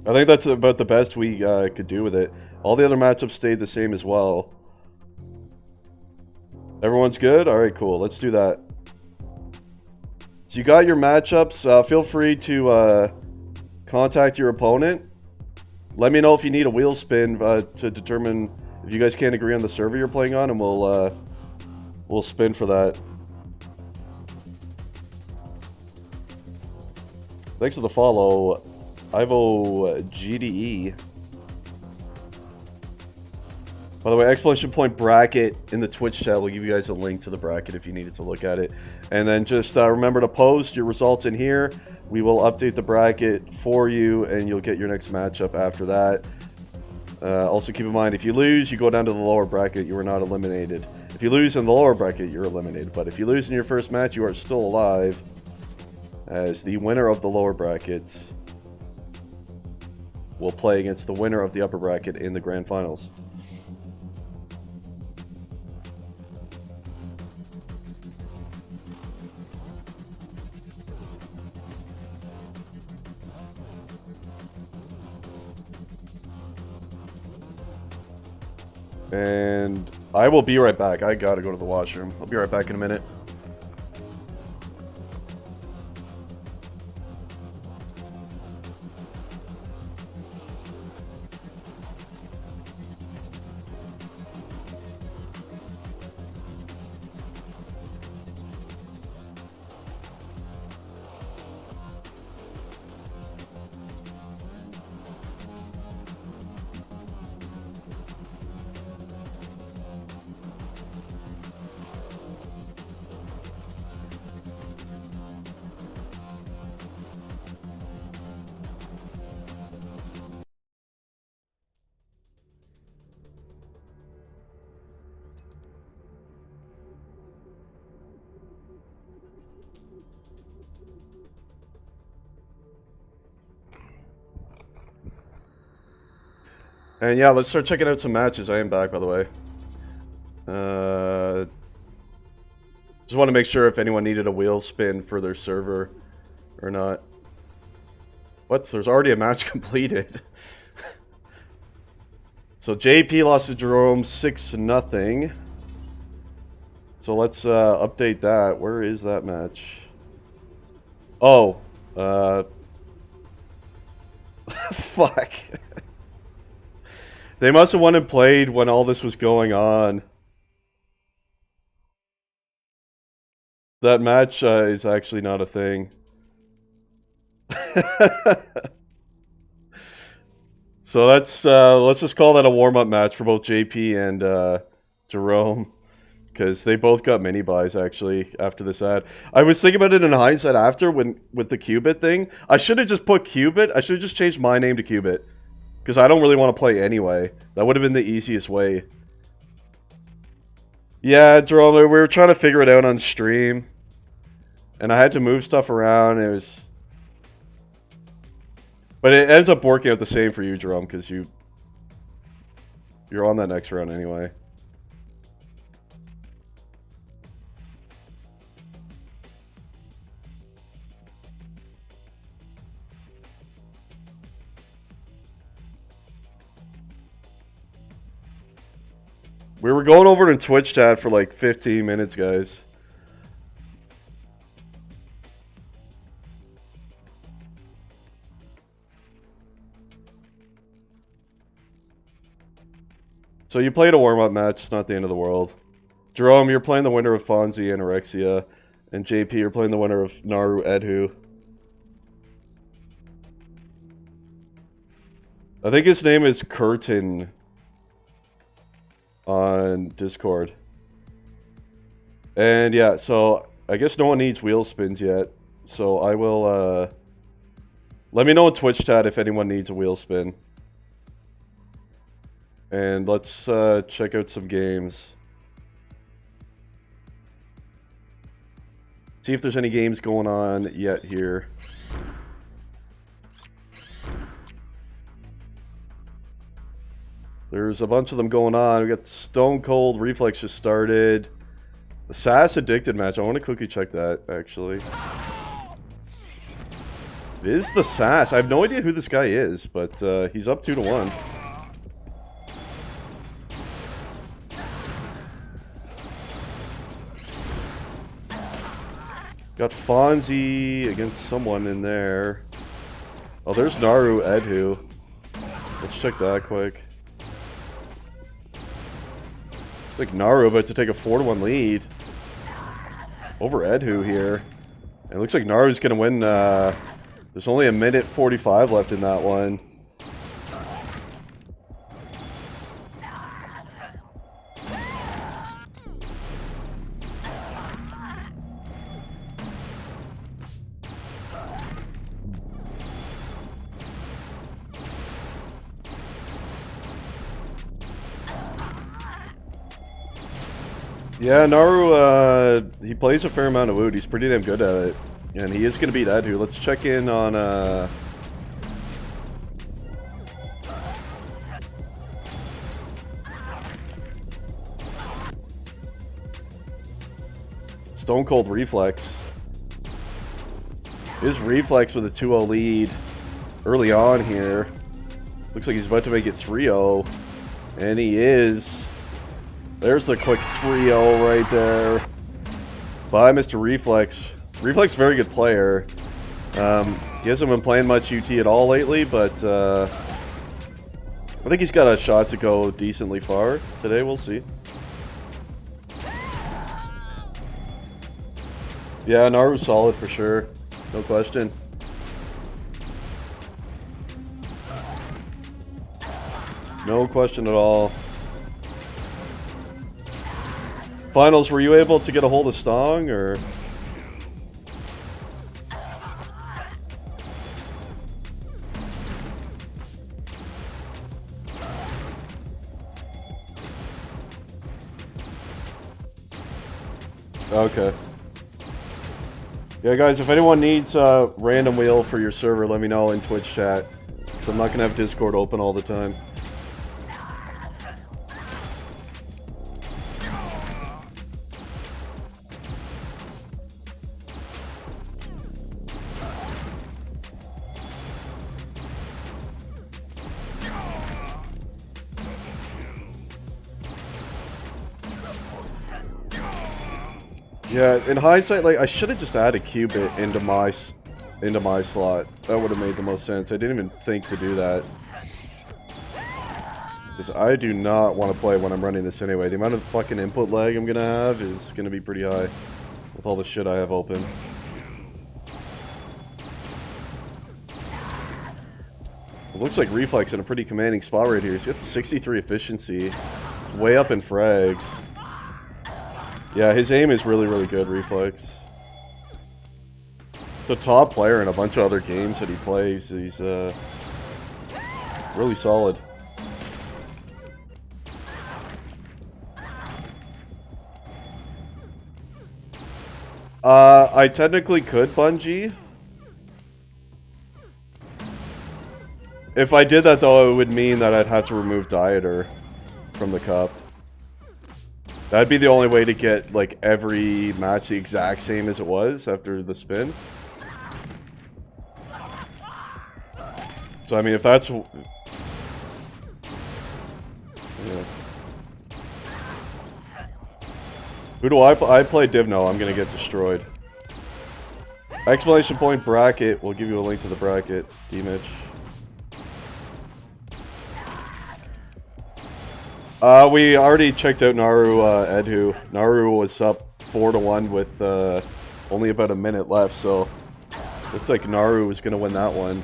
I think that's about the best we could do with it. All the other matchups stayed the same as well. Everyone's good? Alright, cool. Let's do that. So you got your matchups. Feel free to contact your opponent. Let me know if you need a wheel spin to determine if you guys can't agree on the server you're playing on, and we'll spin for that. Thanks for the follow, Ivo GDE. By the way, exclamation point bracket in the Twitch chat will give you guys a link to the bracket if you needed to look at it. And then just remember to post your results in here. We will update the bracket for you, and you'll get your next matchup after that. Also keep in mind, if you lose, you go down to the lower bracket. You are not eliminated. If you lose in the lower bracket, you're eliminated. But if you lose in your first match, you are still alive as the winner of the lower bracket will play against the winner of the upper bracket in the grand finals. And I will be right back. I gotta go to the washroom. I'll be right back in a minute. And yeah, let's start checking out some matches. I am back, by the way. Just want to make sure if anyone needed a wheel spin for their server or not. What? There's already a match completed. So JP lost to Jerome 6-0. So let's update that. Where is that match? Oh. Fuck. They must have won and played when all this was going on. That match is actually not a thing. So let's just call that a warm-up match for both JP and Jerome, because they both got mini buys actually after this ad. I was thinking about it in hindsight after with the Qubit thing. I should have just put Qubit. I should have just changed my name to Qubit. Because I don't really want to play anyway. That would have been the easiest way. Yeah, Jerome, we were trying to figure it out on stream. And I had to move stuff around. It was... But it ends up working out the same for you, Jerome, because you're on that next round anyway. We were going over to Twitch chat for like 15 minutes, guys. So you played a warm-up match. It's not the end of the world. Jerome, you're playing the winner of Fonzie Anorexia. And JP, you're playing the winner of Naru Edhu. I think his name is Curtin on Discord. And yeah, so I guess no one needs wheel spins yet. So I will, let me know in Twitch chat if anyone needs a wheel spin. And let's check out some games. See if there's any games going on yet here. There's a bunch of them going on. We got Stone Cold Reflex just started. The SAS Addicted match. I want to quickly check that, actually. It is the SAS. I have no idea who this guy is, but he's up 2-1. Got Fonzie against someone in there. Oh, there's Naru Edhu. Let's check that quick. It's like Naru about to take a 4-1 lead over Edhu here. And it looks like Naru's going to win. There's only a minute 45 left in that one. Yeah, Naru, he plays a fair amount of wood. He's pretty damn good at it. And he is going to beat Edhu. Let's check in on, Stone Cold Reflex. His Reflex with a 2-0 lead early on here. Looks like he's about to make it 3-0. And he is. There's the quick 3-0 right there. By Mr. Reflex. Reflex, very good player. He hasn't been playing much UT at all lately, but I think he's got a shot to go decently far today. We'll see. Yeah, Naru's solid for sure. No question. No question at all. Finals, were you able to get a hold of Stong, or? Okay. Yeah, guys, if anyone needs a random wheel for your server, let me know in Twitch chat. So I'm not going to have Discord open all the time. Yeah, in hindsight, like, I should have just added Qubit into my slot. That would have made the most sense. I didn't even think to do that. Because I do not want to play when I'm running this anyway. The amount of fucking input lag I'm going to have is going to be pretty high. With all the shit I have open. It looks like Reflex in a pretty commanding spot right here. He's got 63 efficiency. Way up in frags. Yeah, his aim is really, really good, Reflex. The top player in a bunch of other games that he plays. He's really solid. I technically could bungee. If I did that, though, it would mean that I'd have to remove Dieter from the cup. That'd be the only way to get, like, every match the exact same as it was after the spin. So, I mean, if that's... Yeah. Who do I play Divno. I'm gonna get destroyed. Exclamation point bracket. We'll give you a link to the bracket, D-Mitch. We already checked out Naru, Edhu. Naru was up 4-1 with only about a minute left, so looks like Naru was going to win that one.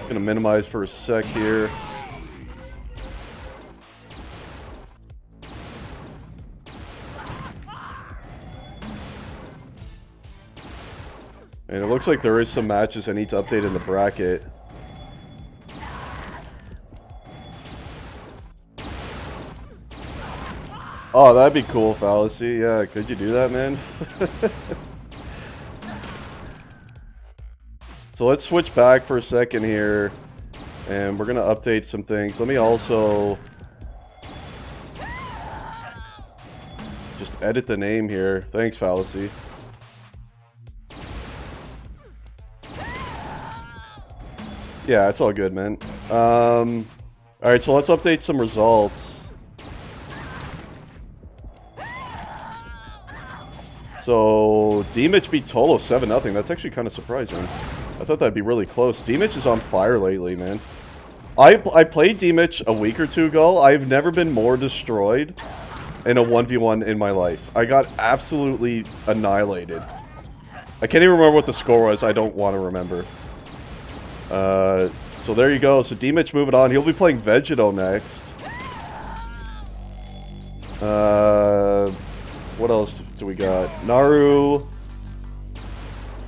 Gonna minimize for a sec here. And it looks like there is some matches I need to update in the bracket. Oh, that'd be cool, Fallacy. Yeah, could you do that, man? So let's switch back for a second here. And we're going to update some things. Let me also just edit the name here. Thanks, Fallacy. Yeah, it's all good, man. Alright, so let's update some results. So, D-Mitch beat Tolo 7-0. That's actually kind of surprising. I thought that'd be really close. D-Mitch is on fire lately, man. I played D-Mitch a week or two ago. I've never been more destroyed in a 1v1 in my life. I got absolutely annihilated. I can't even remember what the score was. I don't want to remember. So there you go. So D-Mitch moving on. He'll be playing Vegito next. What else do we got? Naru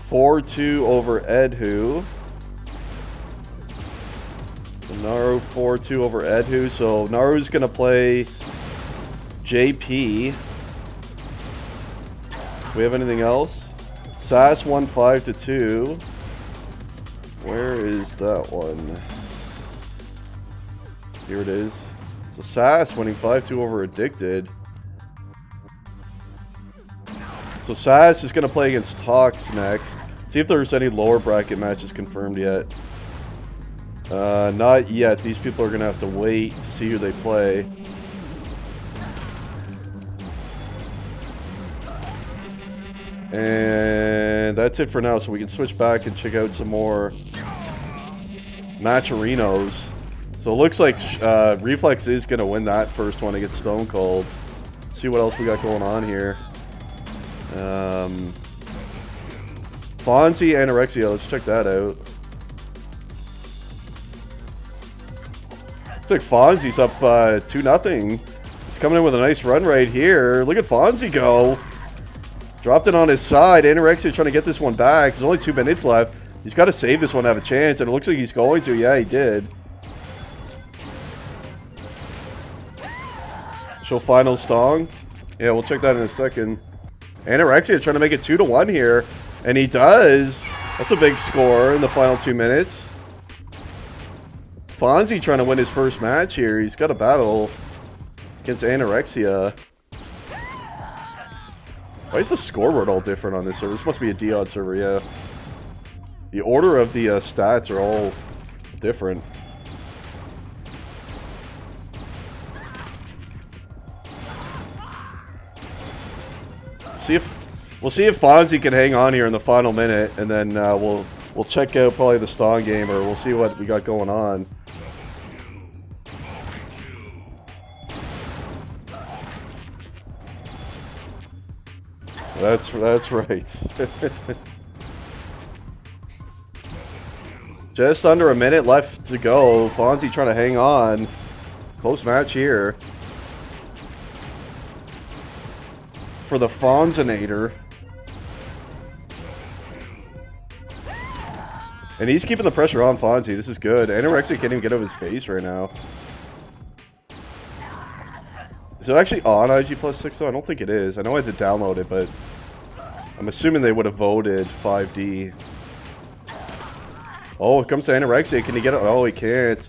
4-2 over Edhu. Naru 4-2 over Edhu. So Naru's going to play JP. Do we have anything else? Sass won 5-2. Where is that one? Here it is. So Sass winning 5-2 over Addicted. So Sass is going to play against Tox next. See if there's any lower bracket matches confirmed yet. Not yet. These people are going to have to wait to see who they play. And that's it for now, so we can switch back and check out some more Matcherinos. So it looks like Reflex is going to win that first one against Stone Cold. See what else we got going on here. Fonzie Anorexia, let's check that out. Looks like Fonzie's up 2-0. He's coming in with a nice run right here. Look at Fonzie go. Dropped it on his side. Anorexia trying to get this one back. There's only 2 minutes left. He's got to save this one to have a chance, and it looks like he's going to. Yeah, he did. Show final Stong. Yeah, we'll check that in a second. Anorexia trying to make it 2-1 here, and he does. That's a big score in the final 2 minutes. Fonzie trying to win his first match here. He's got a battle against Anorexia. Why is the scoreboard all different on this server? This must be a D-odd server, yeah. The order of the stats are all different. We'll see if Fonzie can hang on here in the final minute, and then we'll check out probably the Stong game, or we'll see what we got going on. That's right. Just under a minute left to go. Fonzie trying to hang on. Close match here. For the Fonzinator. And he's keeping the pressure on Fonzie. This is good. Anorexia can't even get over his base right now. Is it actually on IG plus 6 though? I don't think it is. I know I had to download it, but I'm assuming they would have voted 5D. Oh, it comes to Anorexia. Can he get it? Oh, he can't.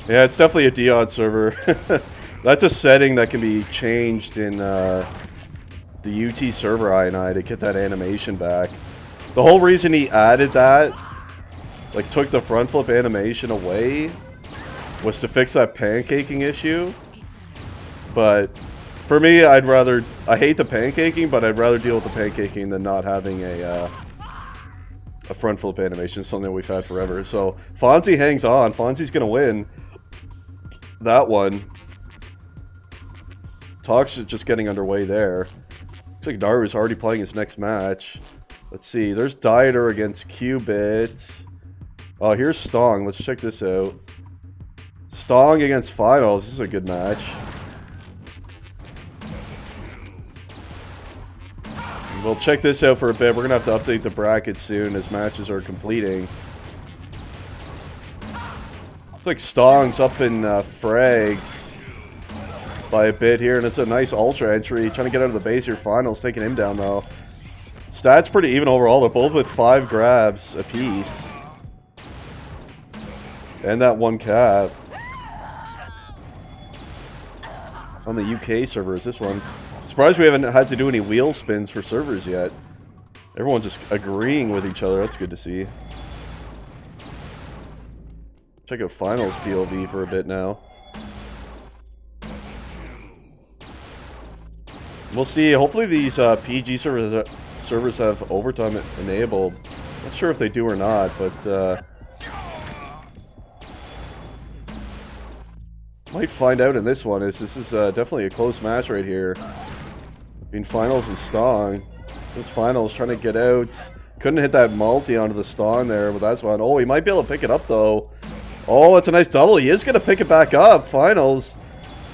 Yeah, it's definitely a D-odd server. That's a setting that can be changed in the UT server INI to get that animation back. The whole reason he added that, like took the front flip animation away, was to fix that pancaking issue. But for me, I hate the pancaking, but I'd rather deal with the pancaking than not having a front flip animation, something we've had forever. So Fonzie hangs on. Fonzie's gonna win that one. Talks is just getting underway there. Looks like Naru's already playing his next match. Let's see. There's Dieter against Qubit. Oh, here's Stong. Let's check this out. Stong against Finals. This is a good match. We'll check this out for a bit. We're going to have to update the bracket soon as matches are completing. Looks like Stong's up in frags by a bit here, and it's a nice ultra entry. Trying to get out of the base here. Finals taking him down, though. Stats pretty even overall. They're both with 5 grabs apiece. And that 1 cap. On the UK server is this one. Surprised we haven't had to do any wheel spins for servers yet. Everyone's just agreeing with each other. That's good to see. Check out Finals POV for a bit now. We'll see. Hopefully these PG servers have overtime enabled. Not sure if they do or not, but might find out in this one. This is definitely a close match right here between Finals and Stong. This Finals trying to get out. Couldn't hit that multi onto the Stong there, but that's fine. Oh, he might be able to pick it up though. Oh, it's a nice double. He is going to pick it back up. Finals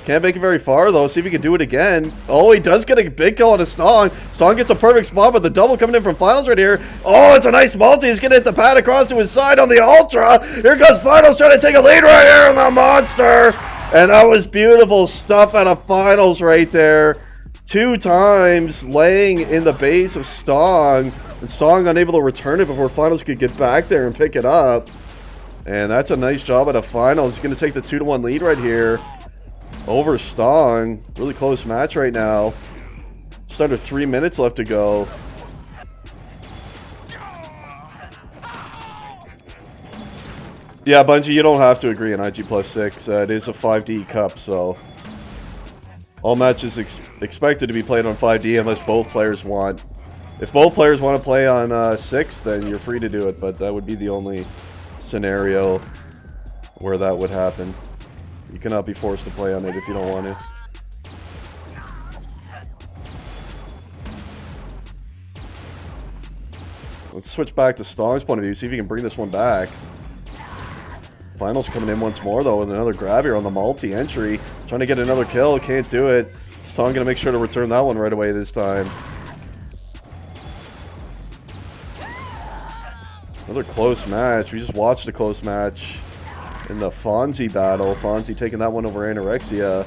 Can't make it very far, though. See if he can do it again. Oh, he does get a big kill on a Stong. Stong gets a perfect spot, but the double coming in from Finals right here. Oh, it's a nice multi. He's going to hit the pad across to his side on the Ultra. Here goes Finals trying to take a lead right here on the Monster. And that was beautiful stuff out of Finals right there. 2 times laying in the base of Stong. And Stong unable to return it before Finals could get back there and pick it up. And that's a nice job out of Finals. He's going to take the 2-1 lead right here over Stong. Really close match right now. Just under 3 minutes left to go. Yeah, Bungie, you don't have to agree on IG +6. It is a 5D cup, so all matches expected to be played on 5D unless both players want. If both players want to play on 6, then you're free to do it, but that would be the only scenario where that would happen. You cannot be forced to play on it if you don't want to. Let's switch back to Stong's point of view, see if he can bring this one back. Finals coming in once more, though, with another grab here on the multi-entry. Trying to get another kill, can't do it. Stong going to make sure to return that one right away this time. Another close match. We just watched a close match in the Fonzie battle. Fonzie taking that one over Anorexia.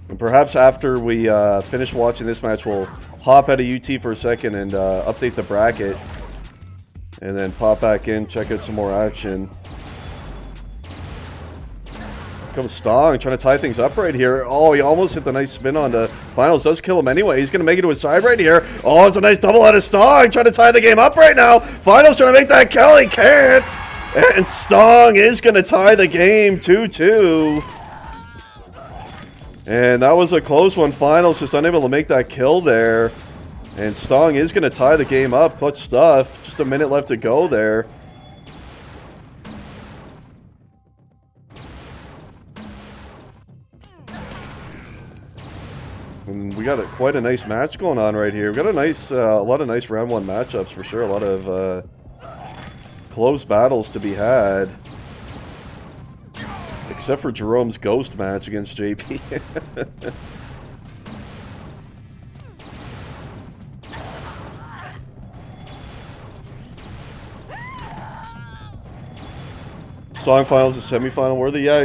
And perhaps after we finish watching this match, we'll hop out of UT for a second and update the bracket. And then pop back in, check out some more action. Comes Stong, trying to tie things up right here. Oh, he almost hit the nice spin on the Finals. Does kill him anyway. He's going to make it to his side right here. Oh, it's a nice double out of Stong. Trying to tie the game up right now. Finals trying to make that kill. He can't. And Stong is going to tie the game 2-2. And that was a close one. Finals just unable to make that kill there. And Stong is going to tie the game up. Clutch stuff. Just a minute left to go there. And we got quite a nice match going on right here. We got a lot of nice round 1 matchups for sure. A lot of close battles to be had. Except for Jerome's ghost match against JP. Stong Finals is semi-final worthy. Yeah,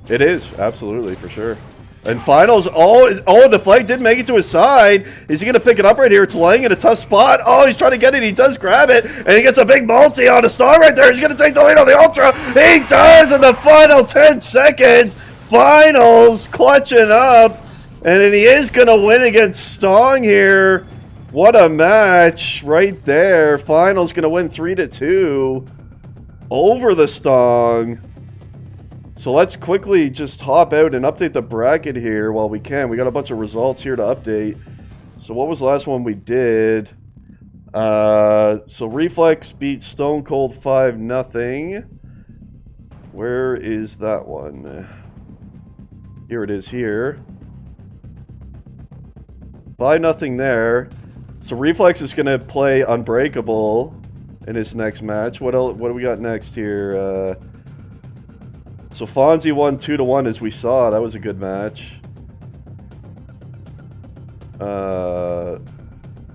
it is absolutely for sure. And Finals, oh, the flag did make it to his side. Is he going to pick it up right here? It's laying in a tough spot. Oh, he's trying to get it. He does grab it. And he gets a big multi on a Star right there. He's going to take the lead on the Ultra. He does in the final 10 seconds. Finals clutching up. And then he is going to win against Stong here. What a match right there. Finals going to win 3-2 over the Stong. So let's quickly just hop out and update the bracket here while we can. We got a bunch of results here to update. So what was the last one we did? So Reflex beat Stone Cold 5-0. Where is that one? Here it is here. 5-0 there. So Reflex is going to play Unbreakable in his next match. What else? What do we got next here? So Fonzie won 2-1 as we saw. That was a good match.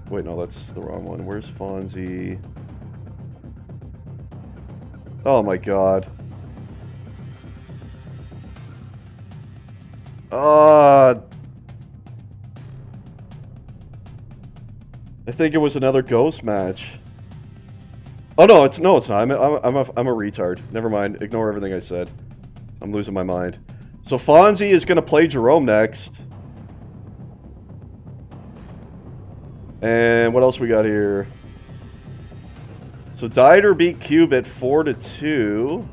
Wait, no, that's the wrong one. Where's Fonzie? Oh my god. I think it was another ghost match. Oh no, it's not. I'm a retard. Never mind. Ignore everything I said. I'm losing my mind. So Fonzie is going to play Jerome next. And what else we got here? So Dieter beat Cubit 4-2.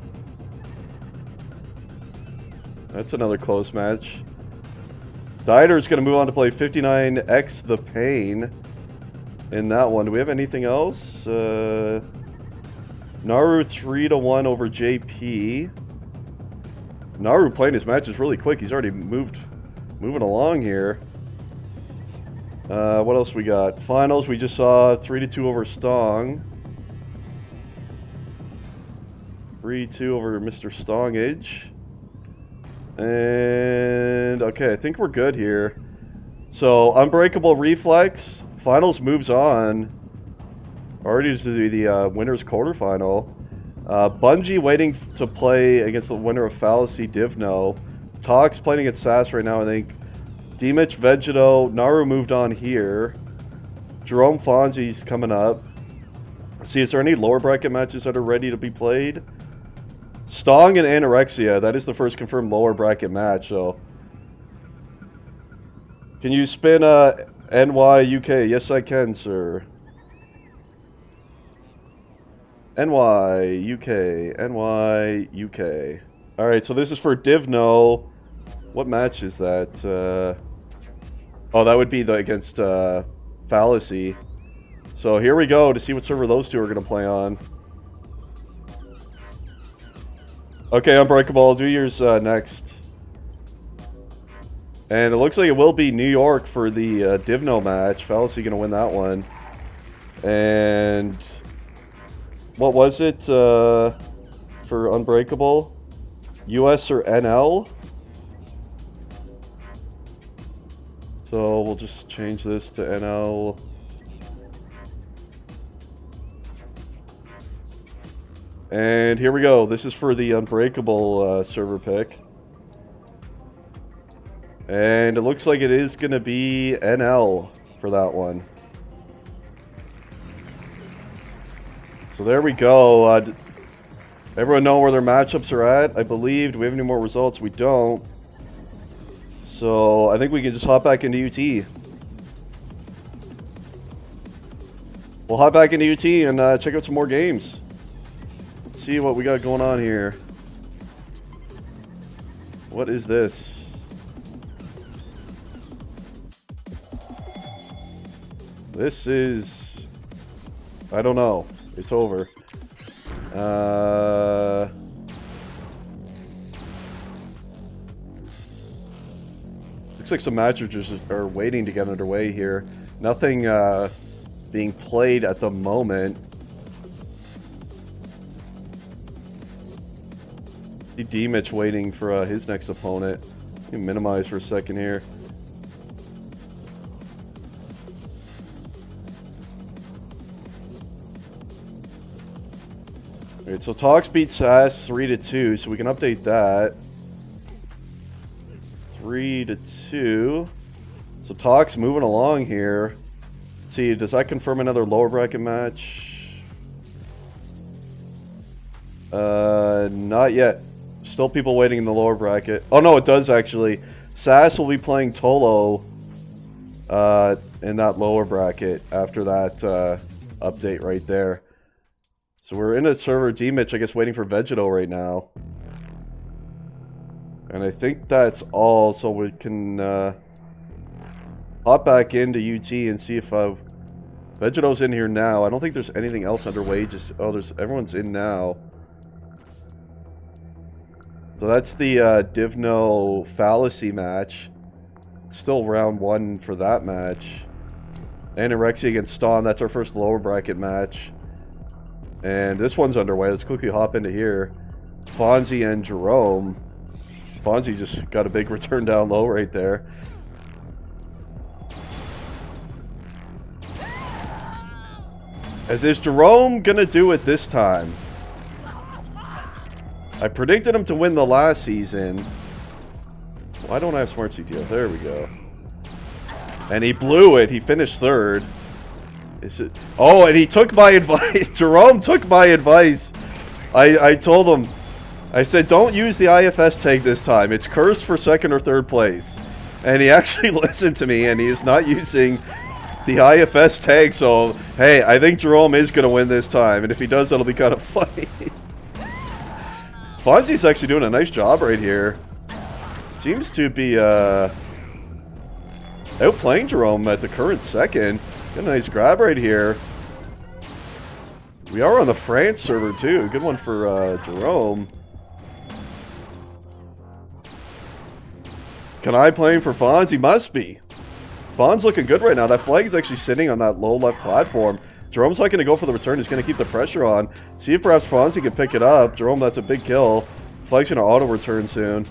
That's another close match. Dieter is going to move on to play 59X The Pain in that one. Do we have anything else? Naru 3-1 over JP. Naru playing his matches really quick. He's already moving along here. What else we got? Finals, we just saw 3-2 over Stong. 3-2 over Mr. Stongage. And okay, I think we're good here. So Unbreakable Reflex finals moves on already to the winners quarterfinal. Bungie waiting to play against the winner of Fallacy Divno. Tox playing against Sass right now, I think. Demich, Vegeto, Naru moved on here. Jerome Fonzie's coming up. See, is there any lower bracket matches that are ready to be played? Stong and Anorexia, that is the first confirmed lower bracket match, so. Can you spin NY UK? Yes, I can, sir. NY UK, NY UK. Alright, so this is for Divno. What match is that? Oh, that would be the against Fallacy. So here we go to see what server those two are going to play on. Okay, Unbreakable, I'll do yours next. And it looks like it will be New York for the Divno match. Fallacy going to win that one. And what was it for Unbreakable? US or NL? So we'll just change this to NL. And here we go. This is for the Unbreakable server pick. And it looks like it is going to be NL for that one. So there we go. Everyone know where their matchups are at, I believe. Do we have any more results? We don't. So I think we can just hop back into UT. We'll hop back into UT and check out some more games. Let's see what we got going on here. What is this? This is... I don't know. It's over. Looks like some matches just are waiting to get underway here. Nothing being played at the moment. See D-Mitch waiting for his next opponent. Let me minimize for a second here. Alright, so Tox beat Sass 3-2, so we can update that. 3-2. So Tox moving along here. Let's see, does that confirm another lower bracket match? Not yet. Still people waiting in the lower bracket. Oh no, it does actually. Sass will be playing Tolo in that lower bracket after that update right there. So we're in a server D-Mitch, I guess, waiting for Vegeto right now. And I think that's all, so we can hop back into UT and see if Vegeto's in here now. I don't think there's anything else underway, just... Oh, everyone's in now. So that's the Divno Fallacy match. Still round one for that match. Anorexia against Ston, that's our first lower bracket match. And this one's underway. Let's quickly hop into here. Fonzie and Jerome. Fonzie just got a big return down low right there. As is Jerome gonna do it this time? I predicted him to win the last season. Why don't I have Smart CTO? There we go. And he blew it. He finished third. Oh, and he took my advice. Jerome took my advice. I told him, I said, don't use the IFS tag this time. It's cursed for second or third place. And he actually listened to me, and he is not using the IFS tag. So, hey, I think Jerome is going to win this time. And if he does, that'll be kind of funny. Fonzie's actually doing a nice job right here. Seems to be outplaying Jerome at the current second. Got a nice grab right here. We are on the France server too. Good one for Jerome. Can I playing for Fonz? He must be. Fonz looking good right now. That flag is actually sitting on that low left platform. Jerome's not going to go for the return. He's going to keep the pressure on. See if perhaps Fonzie can pick it up. Jerome, that's a big kill. Flag's going to auto-return soon.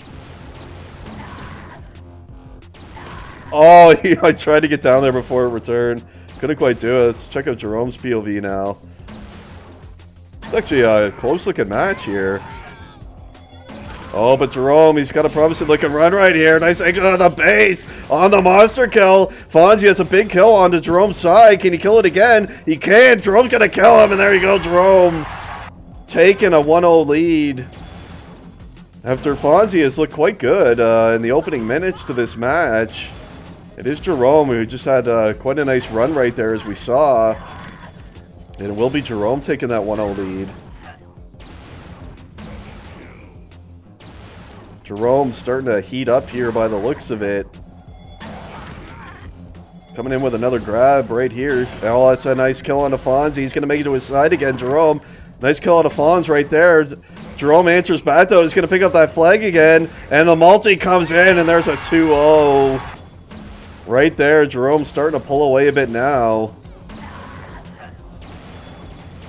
Oh, I tried to get down there before it returned. Couldn't quite do it. Let's check out Jerome's POV now. It's actually a close-looking match here. Oh, but Jerome, he's got a promising-looking run right here. Nice exit out of the base on the monster kill. Fonzie has a big kill onto Jerome's side. Can he kill it again? He can. Jerome's going to kill him, and there you go, Jerome. Taking a 1-0 lead. After Fonzie has looked quite good in the opening minutes to this match. It is Jerome who just had quite a nice run right there, as we saw. And it will be Jerome taking that 1-0 lead. Jerome starting to heat up here by the looks of it. Coming in with another grab right here. Oh, that's a nice kill on Fonzie. He's going to make it to his side again, Jerome. Nice kill on Fonz right there. Jerome answers back, though. He's going to pick up that flag again. And the multi comes in, and there's a 2-0. Right there, Jerome starting to pull away a bit now.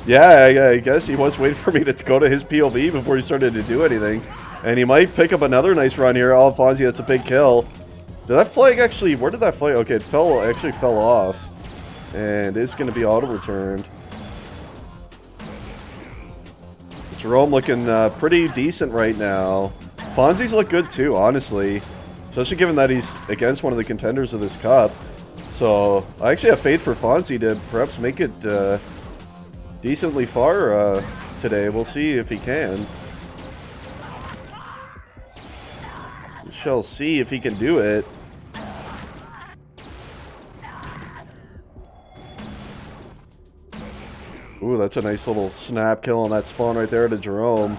Yeah, I guess he was waiting for me to go to his POV before he started to do anything. And he might pick up another nice run here. Oh, Fonzie, that's a big kill. Did that flag actually... Where did that flag... Okay, it actually fell off. And it's going to be auto-returned. Jerome looking pretty decent right now. Fonzie's look good too, honestly. Especially given that he's against one of the contenders of this cup. So, I actually have faith for Fonzie to perhaps make it decently far today. We'll see if he can. We shall see if he can do it. Ooh, that's a nice little snap kill on that spawn right there to Jerome.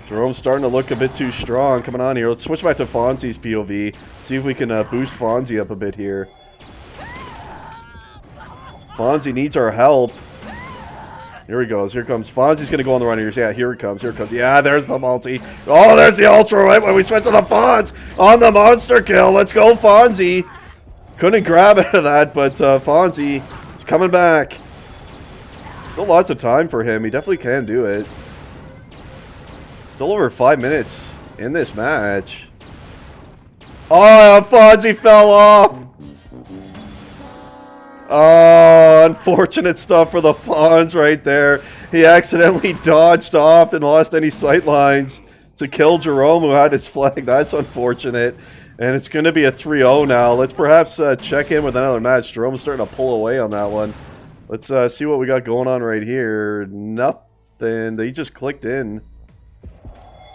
Jerome's starting to look a bit too strong coming on here. Let's switch back to Fonzie's POV. See if we can boost Fonzie up a bit here. Fonzie needs our help. Here he goes. Here comes. Fonzie's going to go on the run here. Yeah, here it comes. Here it comes. Yeah, there's the multi. Oh, there's the ultra right when we switch to the Fonz on the monster kill. Let's go, Fonzie. Couldn't grab out of that, but Fonzie is coming back. Still lots of time for him. He definitely can do it. Still over 5 minutes in this match. Oh, Fonzie fell off. Oh, unfortunate stuff for the Fonz right there. He accidentally dodged off and lost any sight lines to kill Jerome, who had his flag. That's unfortunate. And it's going to be a 3-0 now. Let's perhaps check in with another match. Jerome's starting to pull away on that one. Let's see what we got going on right here. Nothing. They just clicked in.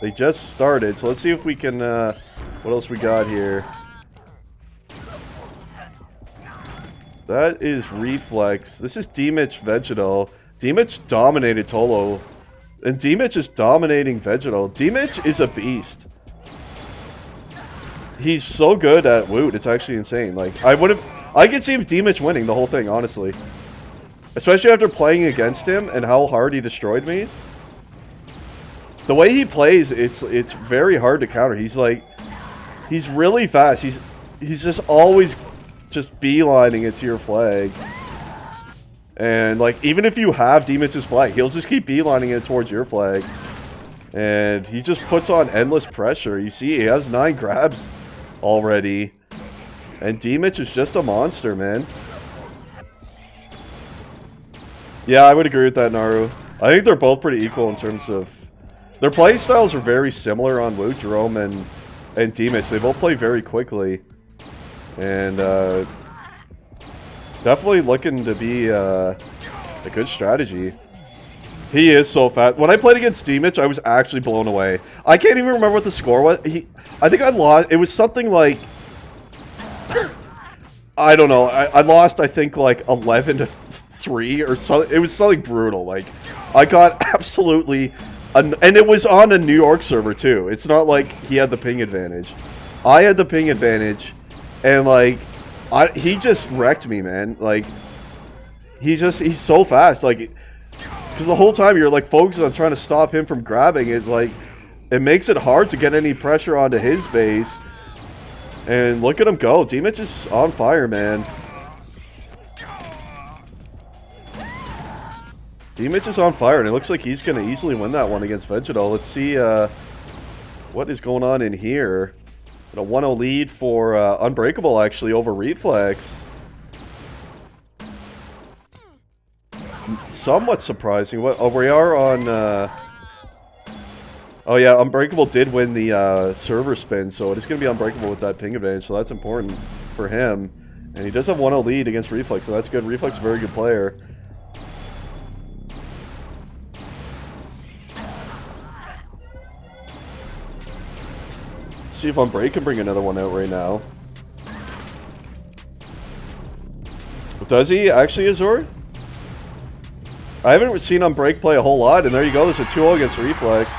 They just started. So let's see if we can... what else we got here? That is Reflex. This is D-Mitch Vegetal. D-Mitch dominated Tolo. And D-Mitch is dominating Vegetal. D-Mitch is a beast. He's so good at Woot. It's actually insane. Like, I could see D-Mitch winning the whole thing, honestly. Especially after playing against him and how hard he destroyed me. The way he plays, it's very hard to counter. He's like... He's really fast. He's just always... just beelining it to your flag. And, like, even if you have D-Mitch's flag, he'll just keep beelining it towards your flag. And he just puts on endless pressure. You see, he has 9 grabs already. And D-Mitch is just a monster, man. Yeah, I would agree with that, Naru. I think they're both pretty equal in terms of... Their play styles are very similar on Woot, Jerome, and D-Mitch. They both play very quickly. And definitely looking to be a good strategy. He is so fast. When I played against D-Mitch, I was actually blown away. I can't even remember what the score was. I think I lost. It was something like... I don't know. I lost, I think, like 11-3 or something. It was something brutal. Like, I got absolutely... And it was on a New York server, too. It's not like he had the ping advantage. I had the ping advantage. And, like, he just wrecked me, man. Like, he's so fast. Like, because the whole time you're, like, focused on trying to stop him from grabbing it. Like, it makes it hard to get any pressure onto his base. And look at him go. D-Mitch is on fire, man. D-Mitch is on fire, and it looks like he's going to easily win that one against Vegetal. Let's see what is going on in here. A 1-0 lead for Unbreakable, actually, over Reflex. Somewhat surprising. What? Oh, we are on... Oh, yeah, Unbreakable did win the server spin, so it is going to be Unbreakable with that ping advantage, so that's important for him. And he does have 1-0 lead against Reflex, so that's good. Reflex is a very good player. See if Unbreak can bring another one out right now. Does he actually, Azor? I haven't seen Unbreak play a whole lot, and there you go. There's a 2-0 against Reflex.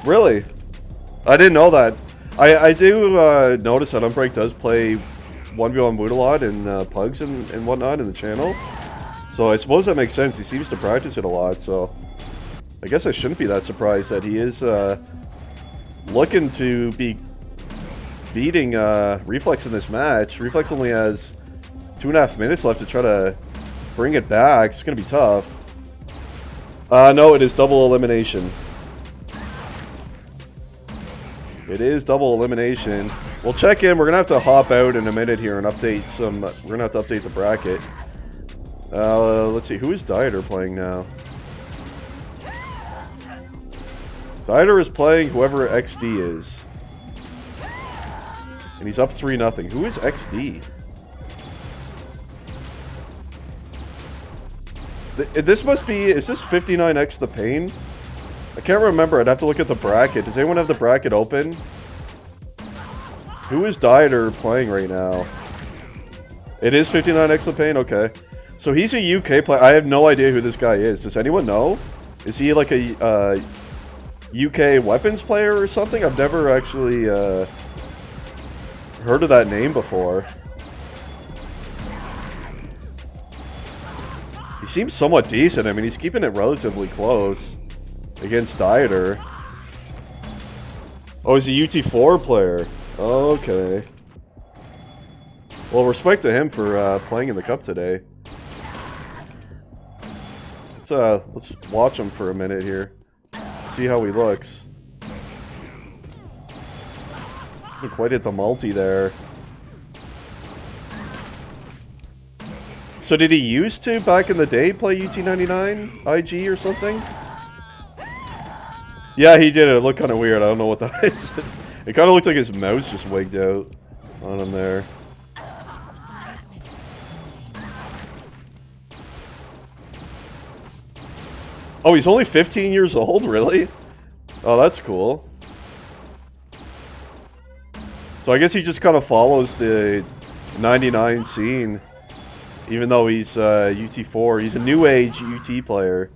Really? I didn't know that. I do notice that Unbreak does play 1v1 Wood a lot and Pugs and whatnot in the channel. So I suppose that makes sense. He seems to practice it a lot, so I guess I shouldn't be that surprised that he is looking to be beating Reflex in this match. Reflex only has 2.5 minutes left to try to bring it back. It's going to be tough. No, it is double elimination. It is double elimination. We'll check in. We're going to have to hop out in a minute here and update some... We're going to have to update the bracket. Let's see. Who is Dieter playing now? Dieter is playing whoever XD is. And he's up 3-0. Who is XD? This must be... Is this 59X the Pain? I can't remember. I'd have to look at the bracket. Does anyone have the bracket open? Who is Dieter playing right now? It is 59X the Pain? Okay. So he's a UK player. I have no idea who this guy is. Does anyone know? Is he like a... UK weapons player or something? I've never actually heard of that name before. He seems somewhat decent. I mean, he's keeping it relatively close against Dieter. Oh, he's a UT4 player. Okay. Well, respect to him for playing in the cup today. Let's watch him for a minute here. See how he looks. Didn't quite hit the multi there. So did he used to, back in the day, play UT99 IG or something? Yeah, he did. It looked kind of weird. I don't know what that is. It kind of looked like his mouse just wigged out on him there. Oh, he's only 15 years old? Really? Oh, that's cool. So I guess he just kind of follows the 99 scene. Even though he's UT4. He's a new age UT player.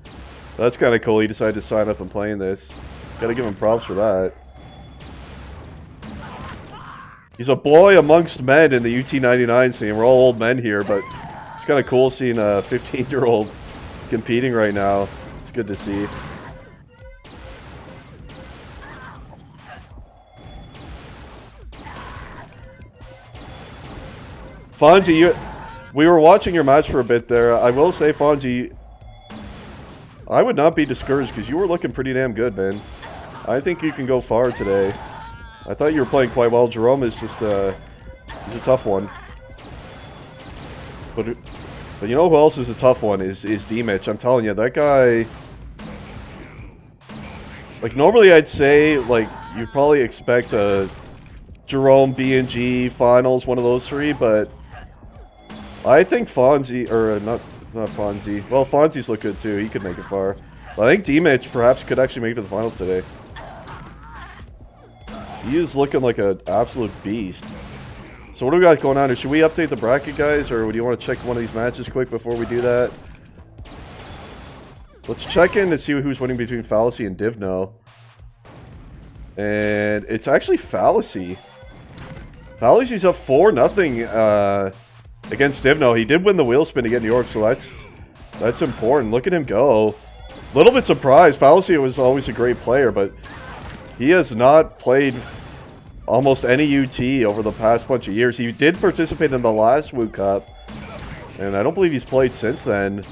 That's kind of cool. He decided to sign up and play in this. Gotta give him props for that. He's a boy amongst men in the UT99 scene. We're all old men here, but it's kind of cool seeing a 15-year-old competing right now. It's good to see. Fonzie, we were watching your match for a bit there. I will say, Fonzie, I would not be discouraged because you were looking pretty damn good, man. I think you can go far today. I thought you were playing quite well. Jerome is just he's a tough one. But you know who else is a tough one is D-Mitch. I'm telling you, that guy... Like, normally I'd say, like, you'd probably expect a Jerome, B&G, Finals, one of those three, but I think Fonzie, or not Fonzie. Well, Fonzie's look good too. He could make it far. But I think D-Mitch perhaps could actually make it to the finals today. He is looking like an absolute beast. So what do we got going on here? Should we update the bracket, guys? Or do you want to check one of these matches quick before we do that? Let's check in to see who's winning between Fallacy and Divno. And it's actually Fallacy. Fallacy's up 4-0 against Divno. He did win the wheel spin to get New York, so that's important. Look at him go. A little bit surprised. Fallacy was always a great player, but he has not played almost any UT over the past bunch of years. He did participate in the last Woo Cup, And I don't believe he's played since then.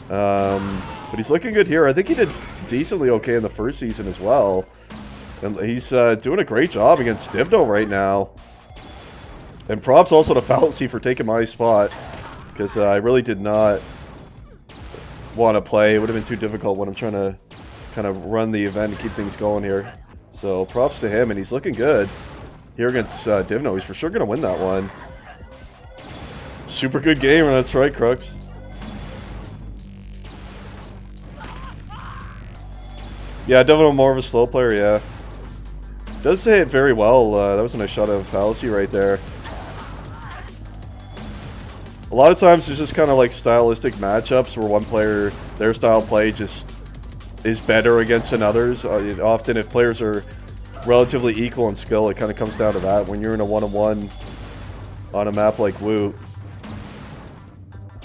But he's looking good here. I think he did decently okay in the first season as well. And he's doing a great job against Divno right now. And props also to Fallacy for taking my spot. Because I really did not want to play. It would have been too difficult when I'm trying to kind of run the event and keep things going here. So props to him, and he's looking good here against Divno. He's for sure going to win that one. Super good game, that's right, Crux. Yeah, Divno more of a slow player, yeah. Does say it very well. That was a nice shot of Fallacy right there. A lot of times there's just kind of like stylistic matchups where one player, their style play just is better against another's. Often if players are relatively equal in skill, it kind of comes down to that. When you're in a one-on-one on a map like Woot.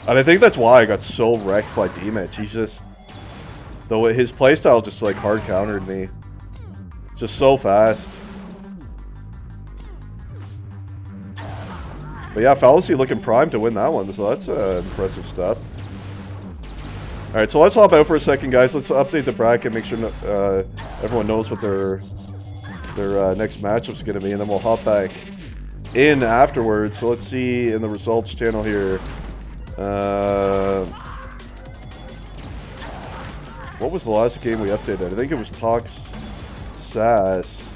And I think that's why I got so wrecked by D-Mitch. He's just... though his playstyle just like hard countered me. It's just so fast. But yeah, Fallacy looking primed to win that one, so that's impressive stuff. Alright, so let's hop out for a second, guys. Let's update the bracket, make sure everyone knows what their next matchup's going to be, and then we'll hop back in afterwards. So let's see in the results channel here. What was the last game we updated? I think it was Tox Sass.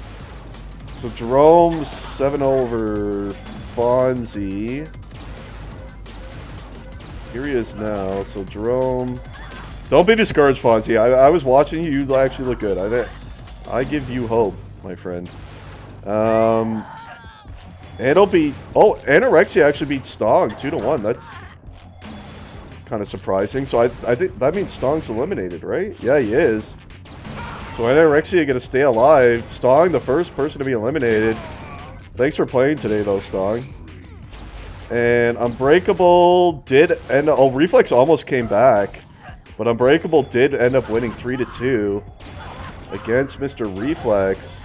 So Jerome's 7-0 over Fonzie. Here he is now. So Jerome... don't be discouraged, Fonzie. I was watching you. You actually look good. I give you hope, my friend. And it'll be... oh, Anorexia actually beat Stong 2-1. That's kind of surprising. So I think that means Stong's eliminated, right? Yeah, he is. So Anorexia gonna stay alive. Stong, the first person to be eliminated. Thanks for playing today, though, Stong. And Unbreakable did end up... oh, Reflex almost came back. But Unbreakable did end up winning 3-2 against Mr. Reflex.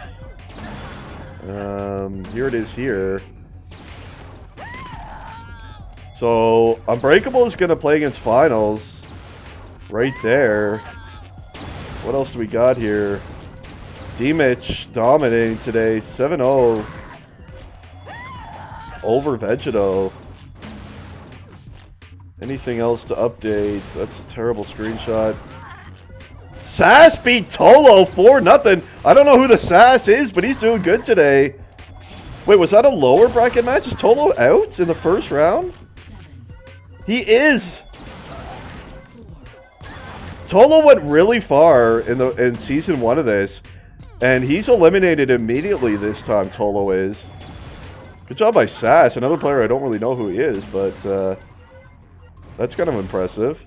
Here it is here. So, Unbreakable is going to play against Finals. Right there. What else do we got here? D-Mitch dominating today. 7-0 over Vegeto. Anything else to update? That's a terrible screenshot. Sass beat Tolo 4-0. I don't know who the Sass is, but he's doing good today. Wait, was that a lower bracket match? Is Tolo out in the first round? He is. Tolo went really far in season 1 of this, and he's eliminated immediately this time. Tolo is. Good job by Sass. Another player I don't really know who he is, but that's kind of impressive.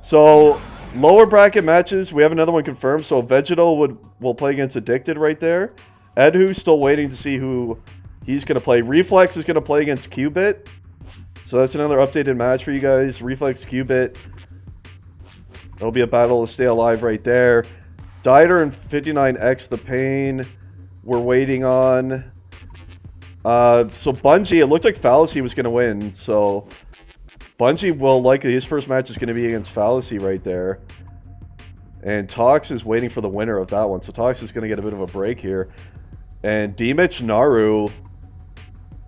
So, lower bracket matches, we have another one confirmed. So, Vegetal will play against Addicted right there. Edhu's still waiting to see who he's going to play. Reflex is going to play against Qubit. So, that's another updated match for you guys. Reflex, Qubit. That'll be a battle to stay alive right there. Dieter and 59X The Pain we're waiting on. So Bungie, it looked like Fallacy was going to win. So Bungie will likely, his first match is going to be against Fallacy right there. And Tox is waiting for the winner of that one. So Tox is going to get a bit of a break here. And D-Mitch Naru,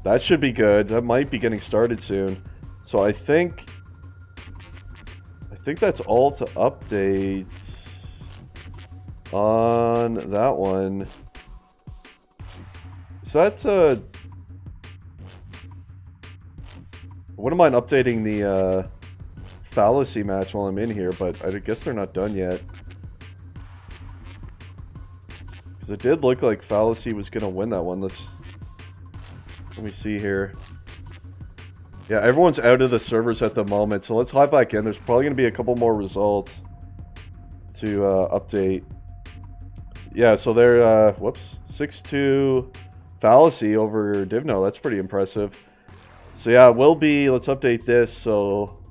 that should be good. That might be getting started soon. So I think that's all to update on that one. Is that I wouldn't mind updating the Fallacy match while I'm in here, but I guess they're not done yet. Because it did look like Fallacy was going to win that one. Let me see here. Yeah, everyone's out of the servers at the moment, so let's hop back in. There's probably going to be a couple more results to update. Yeah, so they're, whoops, 6-2 Fallacy over Divno. That's pretty impressive. So yeah, it will be, let's update this. So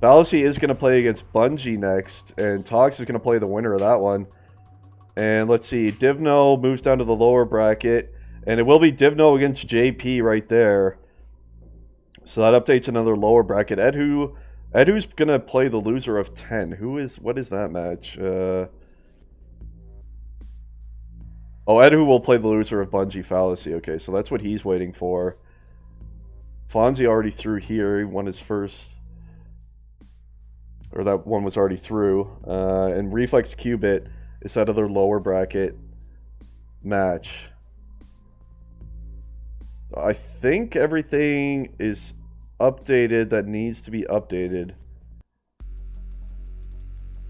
Fallacy is going to play against Bungie next, and Tox is going to play the winner of that one. And let's see, Divno moves down to the lower bracket, and it will be Divno against JP right there. So that updates another lower bracket. Edhu's gonna play the loser of 10. What is that match? Oh, Edhu will play the loser of Bungee Fallacy. Okay, so that's what he's waiting for. Fonzie already threw here. He won his first. Or that one was already through. And Reflex Qubit is that other lower bracket match. I think everything is updated that needs to be updated.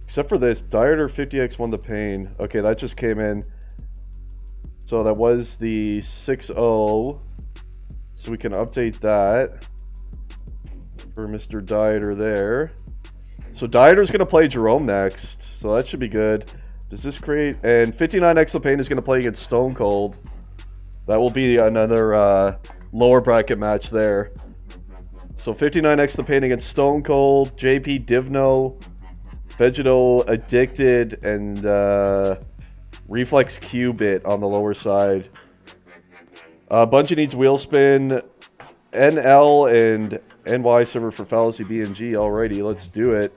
Except for this. Dieter 50x won the pain. Okay, that just came in. So that was the 6-0. So we can update that for Mr. Dieter there. So Dieter's going to play Jerome next. So that should be good. Does this create... And 59x the pain is going to play against Stone Cold. That will be another lower bracket match there. So 59x the pain against Stone Cold, JP Divno, Vegeto Addicted, and Reflex Qubit on the lower side. Bungie needs wheel spin, NL and NY server for Fallacy BNG. Alrighty, let's do it.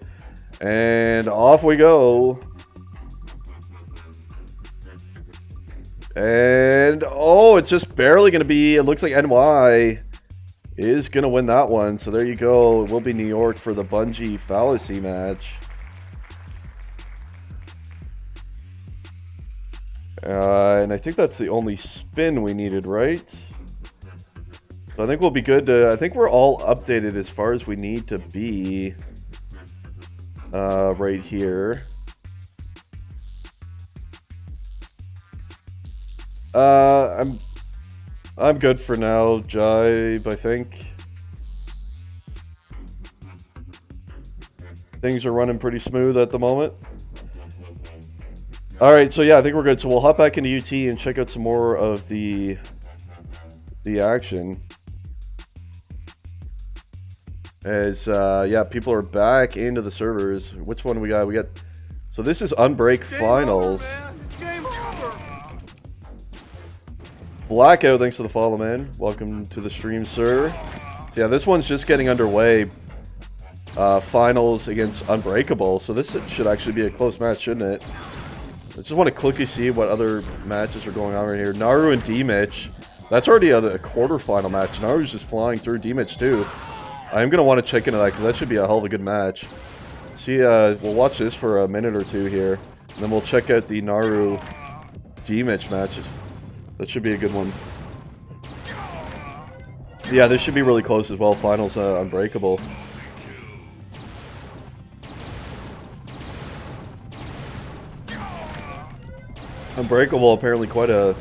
And off we go. And oh, it's just barely going to be, it looks like NY is going to win that one. So there you go. It will be New York for the Bungie Fallacy match. And I think that's the only spin we needed, right? So I think we'll be good to, I think we're all updated as far as we need to be right here. I'm good for now, Jibe, I think. Things are running pretty smooth at the moment. Alright, so yeah, I think we're good. So we'll hop back into UT and check out some more of the action. As, yeah, people are back into the servers. Which one we got? We got... So this is Unbreak Finals. Game over. Blackout, thanks for the follow, man. Welcome to the stream, sir. So yeah, this one's just getting underway. Finals against Unbreakable. So this should actually be a close match, shouldn't it? I just want to quickly see what other matches are going on right here. Naru and D-Mitch. That's already a quarterfinal match. Naru's just flying through. D-Mitch too. I'm going to want to check into that because that should be a hell of a good match. See, we'll watch this for a minute or two here. And then we'll check out the Naru D-Mitch matches. That should be a good one. Yeah, this should be really close as well. Finals Unbreakable. Unbreakable, apparently quite a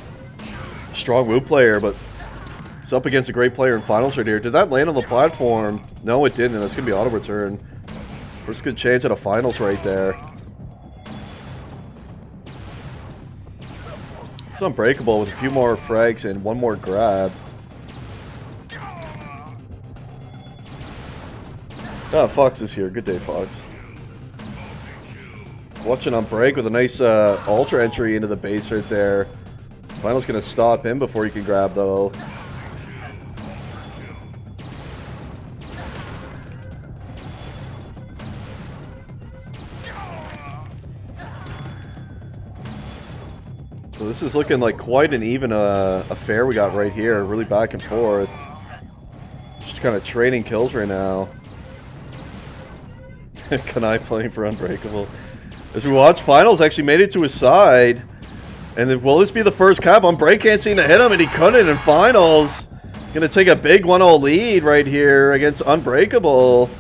strong move player, but it's up against a great player in finals right here. Did that land on the platform? No, it didn't. That's going to be auto return. First good chance at a finals right there. It's Unbreakable with a few more frags and one more grab. Ah, Fox is here. Good day, Fox. Watching Unbreak with a nice ultra entry into the base right there. Final's going to stop him before he can grab, though. So this is looking like quite an even affair we got right here. Really back and forth. Just kind of trading kills right now. Kanai playing for Unbreakable. As we watch, Finals actually made it to his side. And then, will this be the first cap? Unbreak can't seem to hit him, and he couldn't in Finals. Gonna take a big 1-0 lead right here against Unbreakable.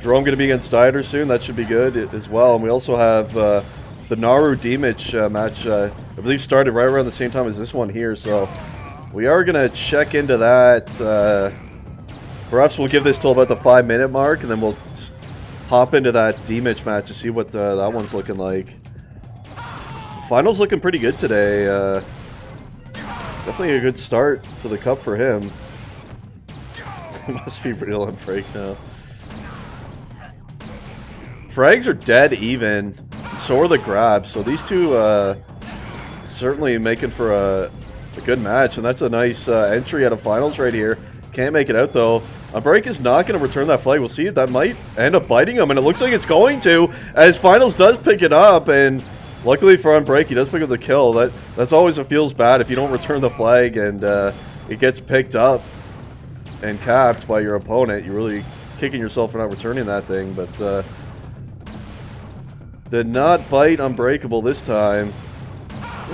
Jerome gonna be against Dieter soon. That should be good as well. And we also have the Naru D-Mitch match, I believe started right around the same time as this one here. So we are gonna check into that. Perhaps we'll give this till about the 5-minute mark, and then we'll hop into that D-Mitch match to see what that one's looking like. Finals looking pretty good today. Definitely a good start to the cup for him. Must be real on break now. Frags are dead even. So are the grabs. So these two certainly making for a good match, and that's a nice entry out of finals right here. Can't make it out, though. Unbreak is not going to return that flag. We'll see. That might end up biting him, and it looks like it's going to, as finals does pick it up, and luckily for Unbreak, he does pick up the kill. That's always what feels bad if you don't return the flag and it gets picked up and capped by your opponent. You're really kicking yourself for not returning that thing, but did not bite Unbreakable this time.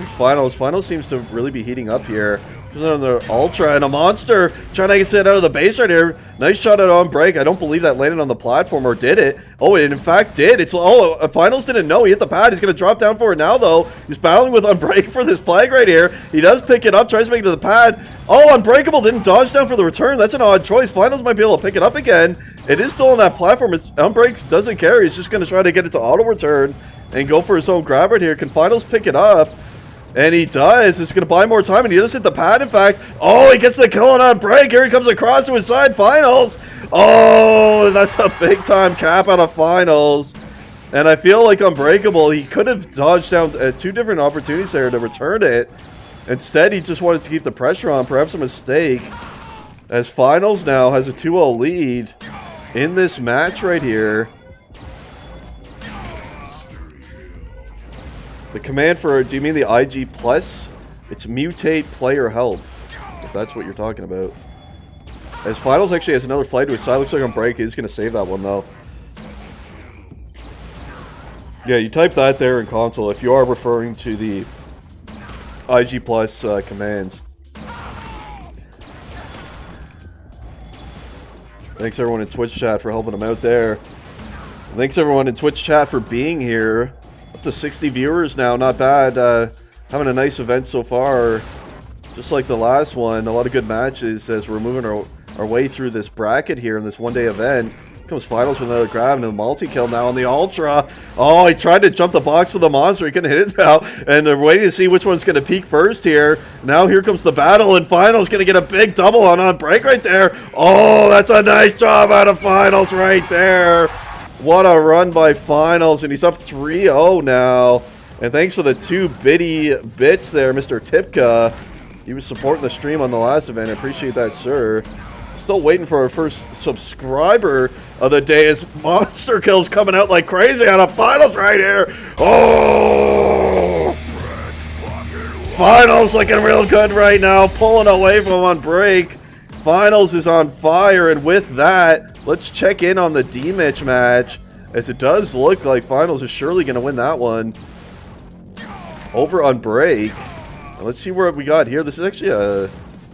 Finals seems to really be heating up here. On the Ultra, and a monster trying to get out of the base right here. Nice shot out on break. I don't believe that landed on the platform, or did it? Oh, it in fact did. It's finals didn't know. He hit the pad. He's going to drop down for it now, though. He's battling with Unbreak for this flag right here. He does pick it up, tries to make it to the pad. Oh, Unbreakable didn't dodge down for the return. That's an odd choice. Finals might be able to pick it up again. It is still on that platform. Unbreak doesn't care. He's just going to try to get it to auto return and go for his own grab right here. Can Finals pick it up? And he does. It's going to buy more time, and he does hit the pad, in fact. Oh, he gets the kill on break. Here he comes across to his side. Finals. Oh, that's a big-time cap out of Finals. And I feel like Unbreakable, he could have dodged down 2 different opportunities there to return it. Instead, he just wanted to keep the pressure on. Perhaps a mistake. As Finals now has a 2-0 lead in this match right here. The command for, do you mean the IG plus? It's mutate player help, if that's what you're talking about. As Finals actually has another flight to his side. Looks like Unbreak is going to save that one, though. Yeah, you type that there in console if you are referring to the IG plus commands. Thanks everyone in Twitch chat for helping him out there. Thanks everyone in Twitch chat for being here. Up to 60 viewers now, not bad. Having a nice event so far. Just like the last one, a lot of good matches as we're moving our way through this bracket here in this one-day event. Comes Finals with another grab and a multi-kill now on the Ultra. Oh, he tried to jump the box with the monster. He couldn't hit it now. And they're waiting to see which one's going to peak first here. Now here comes the battle, and Finals going to get a big double on break right there. Oh, that's a nice job out of Finals right there. What a run by Finals, and he's up 3-0 now. And thanks for the 2 bitty bits there, Mr. Tipka. He was supporting the stream on the last event. I appreciate that, sir. Still waiting for our first subscriber of the day as monster kills coming out like crazy out of Finals right here. Oh! Finals looking real good right now, pulling away from Unbreak. Finals is on fire, and with that, let's check in on the D-Mitch match, as it does look like Finals is surely going to win that one over Unbreak. Let's see what we got here. This is actually a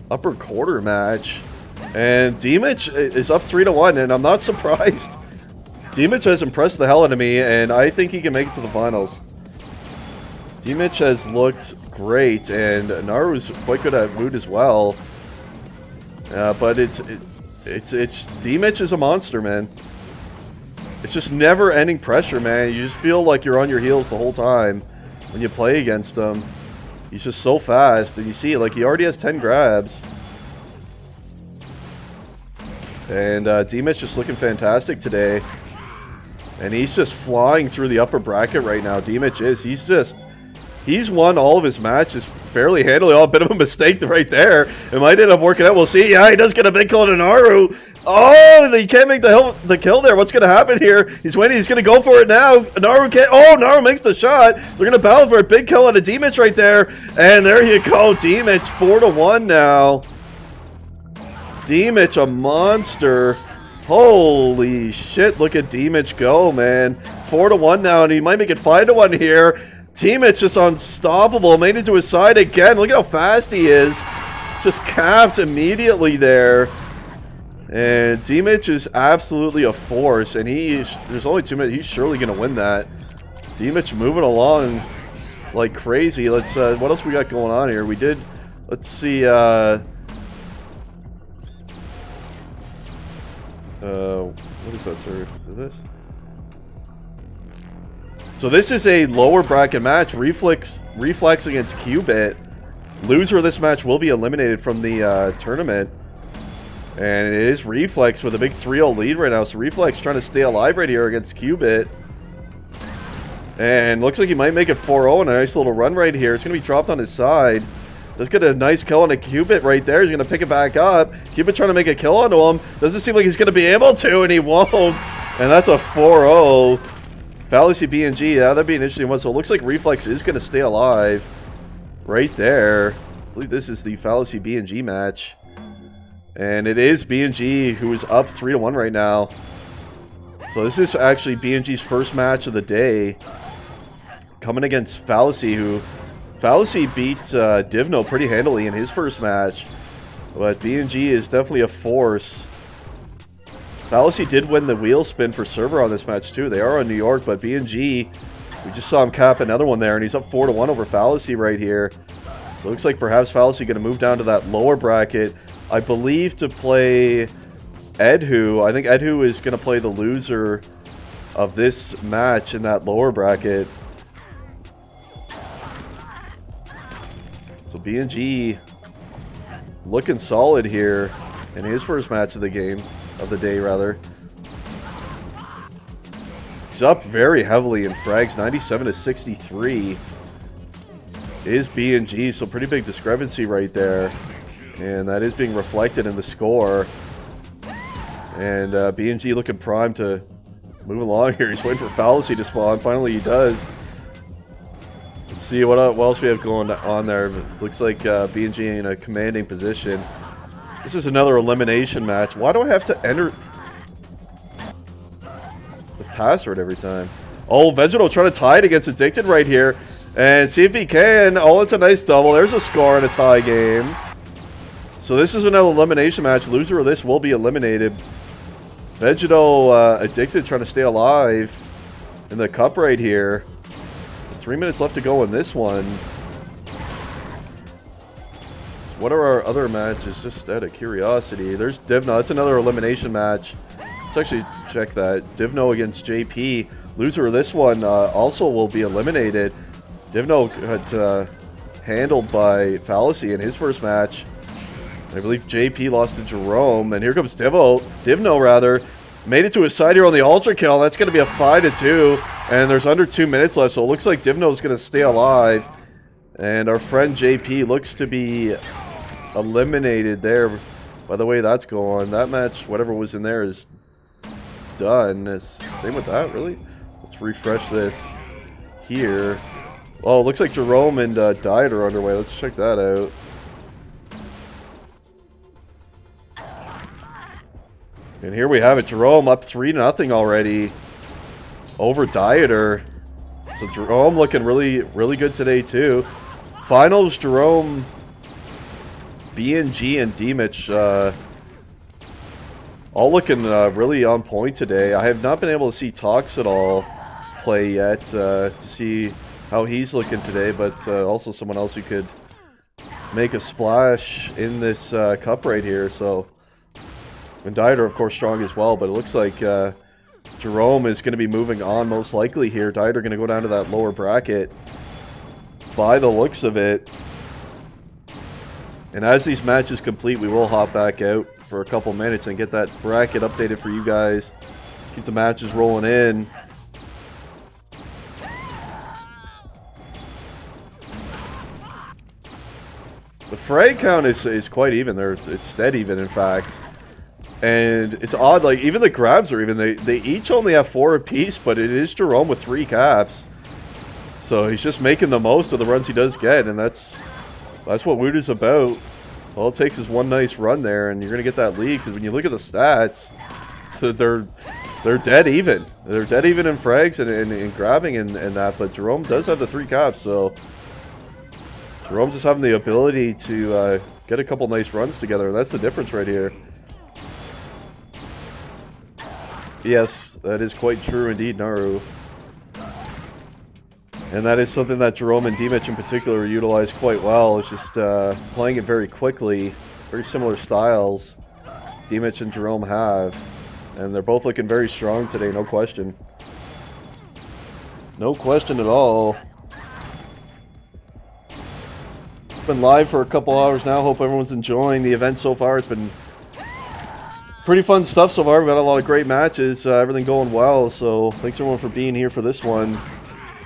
upper quarter match, and D-Mitch is up 3-1, and I'm not surprised. D-Mitch has impressed the hell out of me, and I think he can make it to the finals. D-Mitch has looked great, and Naru's quite good at Wood as well. But it's D-Mitch is a monster, man. It's just never-ending pressure, man. You just feel like you're on your heels the whole time when you play against him. He's just so fast, and you see, like, he already has 10 grabs. And D-Mitch just looking fantastic today. And he's just flying through the upper bracket right now. D-Mitch is. He's won all of his matches fairly handily. Oh, a bit of a mistake right there. It might end up working out. We'll see. Yeah, he does get a big kill to Naru. Oh, he can't make the kill there. What's going to happen here? He's waiting. He's going to go for it now. Naru can't. Oh, Naru makes the shot. They're going to battle for a big kill on a D-Mitch right there. And there you go. D-Mitch 4-1 now. D-Mitch a monster. Holy shit. Look at D-Mitch go, man. 4-1 now, and he might make it 5-1 here. D-Mitch just unstoppable. Made it to his side again. Look at how fast he is. Just capped immediately there. And D-Mitch is absolutely a force. And there's only 2 minutes. He's surely going to win that. D-Mitch moving along like crazy. Let's, what else we got going on here? Let's see, what is that, sir? Is it this? So this is a lower bracket match. Reflex against Qubit. Loser of this match will be eliminated from the tournament. And it is Reflex with a big 3-0 lead right now. So Reflex trying to stay alive right here against Qubit. And looks like he might make it 4-0 in a nice little run right here. It's going to be dropped on his side. Does get a nice kill on a Cupid right there. He's going to pick it back up. Cupid trying to make a kill onto him. Doesn't seem like he's going to be able to, and he won't. And that's a 4-0. Fallacy BNG. Yeah, that'd be an interesting one. So it looks like Reflex is going to stay alive right there. I believe this is the Fallacy BNG match. And it is BNG who is up 3-1 right now. So this is actually BNG's first match of the day. Coming against Fallacy, who... Fallacy beat Divno pretty handily in his first match. But BNG is definitely a force. Fallacy did win the wheel spin for server on this match too. They are on New York, but BNG... We just saw him cap another one there, and he's up 4-1 over Fallacy right here. So it looks like perhaps Fallacy going to move down to that lower bracket. I believe to play Edhu. I think Edhu is going to play the loser of this match in that lower bracket. So BNG looking solid here in his first match of the game, of the day rather. He's up very heavily in frags, 97 to 63 is BNG, so pretty big discrepancy right there. And that is being reflected in the score. And BNG looking primed to move along here. He's waiting for Fallacy to spawn. Finally he does. Let's see what else we have going on there. Looks like BNG in a commanding position. This is another elimination match. Why do I have to enter the password every time? Oh, Vegetal trying to tie it against Addicted right here. And see if he can. Oh, it's a nice double. There's a score in a tie game. So this is another elimination match. Loser of this will be eliminated. Vegetal Addicted trying to stay alive in the cup right here. 3 minutes left to go in this one. So what are our other matches? Just out of curiosity. There's Divno. That's another elimination match. Let's actually check that. Divno against JP. Loser of this one also will be eliminated. Divno got handled by Fallacy in his first match. I believe JP lost to Jerome, and here comes Divno rather. Made it to his side here on the Ultra Kill. That's going to be a 5-2, and there's under 2 minutes left, so it looks like Divno's going to stay alive. And our friend JP looks to be eliminated there. By the way that's going, that match, whatever was in there, is done. Same with that, really? Let's refresh this here. Oh, it looks like Jerome and Diet are underway. Let's check that out. And here we have it. Jerome up 3-0 already over Dieter. So Jerome looking really, really good today too. Finals, Jerome, BNG, and D-Mitch all looking really on point today. I have not been able to see Tox at all play yet to see how he's looking today, but also someone else who could make a splash in this cup right here. So, and Dieter, of course, strong as well, but it looks like Jerome is going to be moving on most likely here. Dieter going to go down to that lower bracket by the looks of it. And as these matches complete, we will hop back out for a couple minutes and get that bracket updated for you guys. Keep the matches rolling in. The frag count is quite even. It's dead even, in fact. And it's odd, like, even the grabs are even. They each only have 4 apiece, but it is Jerome with 3 caps. So he's just making the most of the runs he does get, and that's what Wooda's about. All it takes is one nice run there, and you're going to get that lead, because when you look at the stats, they're dead even. They're dead even in frags and grabbing and that, but Jerome does have the 3 caps, so Jerome just having the ability to get a couple nice runs together, and that's the difference right here. Yes, that is quite true indeed, Naru. And that is something that Jerome and D-Mitch in particular utilize quite well. It's just playing it very quickly. Very similar styles D-Mitch and Jerome have. And they're both looking very strong today, no question. No question at all. Been live for a couple hours now. Hope everyone's enjoying the event so far. It's been pretty fun stuff so far. We've got a lot of great matches. Everything going well. So thanks everyone for being here for this one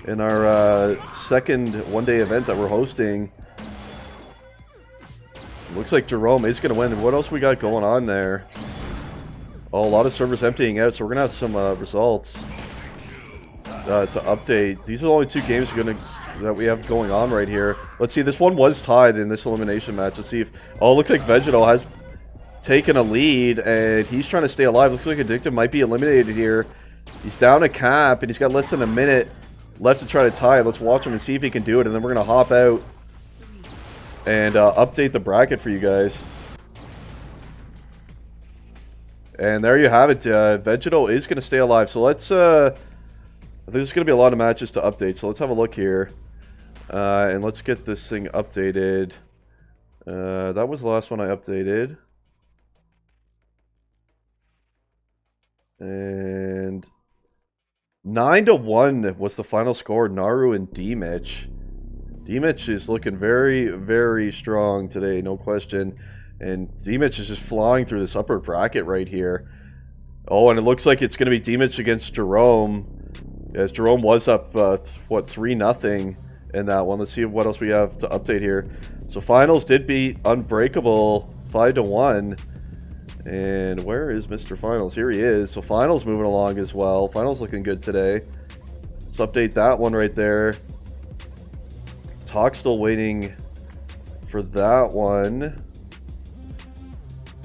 in our second one-day event that we're hosting. Looks like Jerome is going to win. And what else we got going on there? Oh, a lot of servers emptying out, so we're going to have some results to update. These are the only two games that we have going on right here. Let's see, this one was tied in this elimination match. Let's see if... Oh, it looks like Vegetal has taken a lead, and he's trying to stay alive. Looks like Addictive might be eliminated here. He's down a cap, and he's got less than a minute left to try to tie. Let's watch him and see if he can do it, and then we're going to hop out and update the bracket for you guys. And there you have it. Vegetal is going to stay alive. So let's... I think there's going to be a lot of matches to update. So let's have a look here. And let's get this thing updated. That was the last one I updated. And 9-1 was the final score. Naru and D-Mitch. D-Mitch is looking very, very strong today. No question. And D-Mitch is just flying through this upper bracket right here. Oh, and it looks like it's going to be D-Mitch against Jerome. As Jerome was up, what, 3-0 in that one. Let's see what else we have to update here. So Finals did beat Unbreakable 5-1. And where is Mr. Finals? Here he is. So Finals moving along as well. Finals looking good today. Let's update that one right there. Talk still waiting for that one.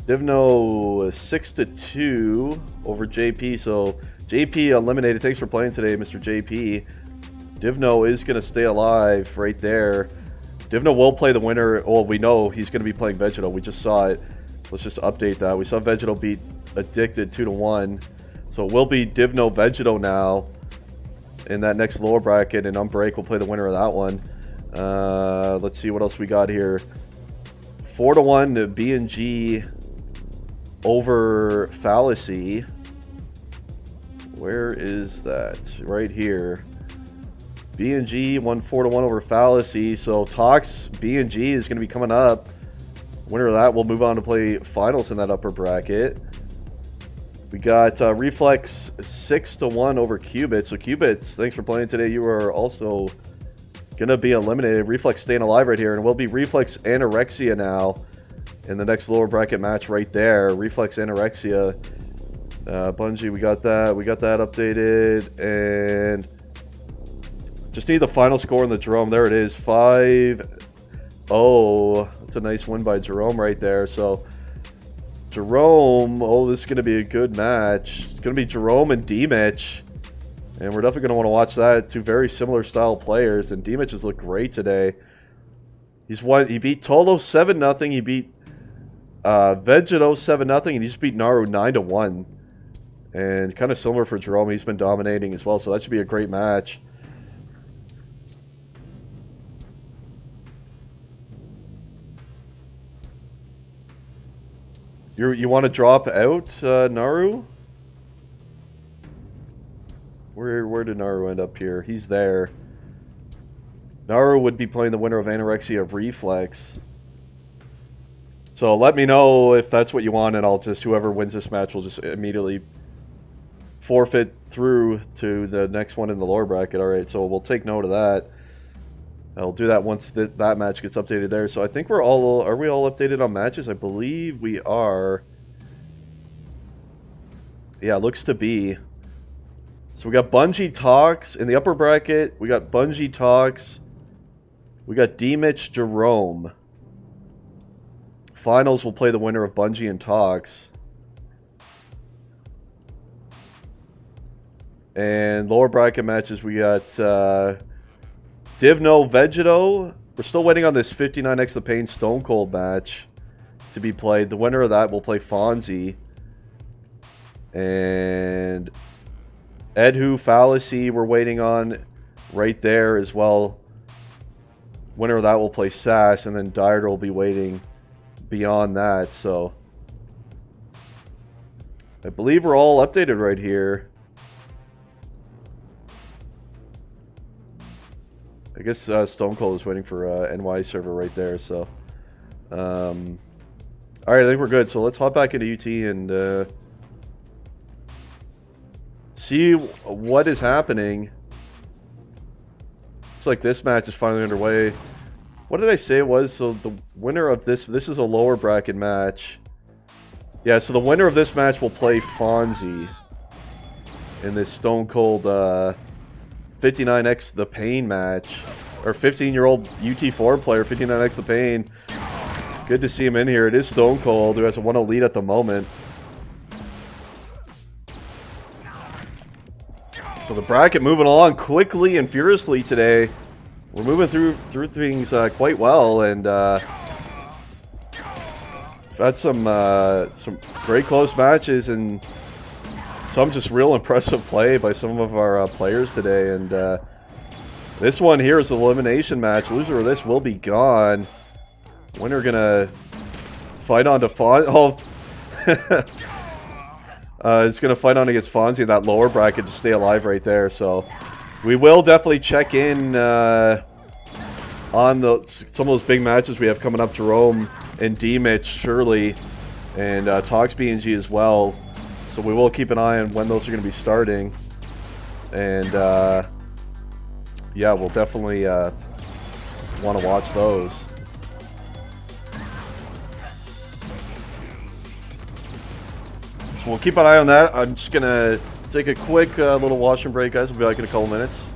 Divno 6-2 over JP. So JP eliminated. Thanks for playing today, Mr. JP. Divno is going to stay alive right there. Divno will play the winner. Well, we know he's going to be playing Vegetal. We just saw it. Let's just update that. We saw Vegetal beat Addicted 2-1. So it will be Divno Vegetal now in that next lower bracket. And Unbreak will play the winner of that one. Let's see what else we got here. 4-1 to B&G over Fallacy. Where is that? Right here. B&G won 4-1 over Fallacy. So Tox B&G is going to be coming up. Winner of that will move on to play Finals in that upper bracket. We got Reflex 6-1 over Qubits. So Qubits, thanks for playing today. You are also going to be eliminated. Reflex staying alive right here. And it will be Reflex Anorexia now in the next lower bracket match right there. Reflex Anorexia. Bungie, we got that. We got that updated. And just need the final score in the Jerome. There it is. 5-0. It's a nice win by Jerome right there. So Jerome, oh, this is going to be a good match. It's going to be Jerome and D-Mitch. And we're definitely going to want to watch that. Two very similar style players. And D-Mitch has looked great today. He's won. He beat Tolo 7-0. He beat Vegeto 7-0. And he just beat Naru 9-1. And kind of similar for Jerome. He's been dominating as well. So that should be a great match. You want to drop out Naru? Where did Naru end up here? He's there. Naru would be playing the winner of Anorexia of Reflex. So let me know if that's what you want, and I'll just, whoever wins this match will just immediately forfeit through to the next one in the lower bracket. Alright, so we'll take note of that. I'll do that once that match gets updated there. So I think we're all... Are we all updated on matches? I believe we are. Yeah, looks to be. So we got Bungie Talks in the upper bracket. We got Bungie Talks. We got D-Mitch Jerome. Finals will play the winner of Bungie and Talks. And lower bracket matches, we got... Divno Vegeto. We're still waiting on this 59x the Pain Stone Cold match to be played. The winner of that will play Fonzie. And Edhu Fallacy we're waiting on right there as well. Winner of that will play Sass. And then Dieter will be waiting beyond that. So I believe we're all updated right here. I guess Stone Cold is waiting for NY server right there, so... Alright, I think we're good. So let's hop back into UT and see what is happening. Looks like this match is finally underway. What did I say it was? So the winner of this is a lower bracket match. Yeah, so the winner of this match will play Fonzie in this Stone Cold 59x The Pain match. Or 15-year-old UT4 player, 59x The Pain. Good to see him in here. It is Stone Cold, who has a 1-0 lead at the moment. So the bracket moving along quickly and furiously today. We're moving through things quite well, and we've had some great close matches and some just real impressive play by some of our players today. And this one here is an elimination match. Loser of this will be gone. Winner gonna fight on to Fonzie. It's gonna fight on against Fonzie in that lower bracket to stay alive right there. So we will definitely check in on some of those big matches we have coming up. Jerome and D-Mitch, Shirley, and Tox BNG as well. So we will keep an eye on when those are going to be starting. And yeah, we'll definitely want to watch those. So we'll keep an eye on that. I'm just going to take a quick little washroom break, guys. We'll be back in a couple minutes.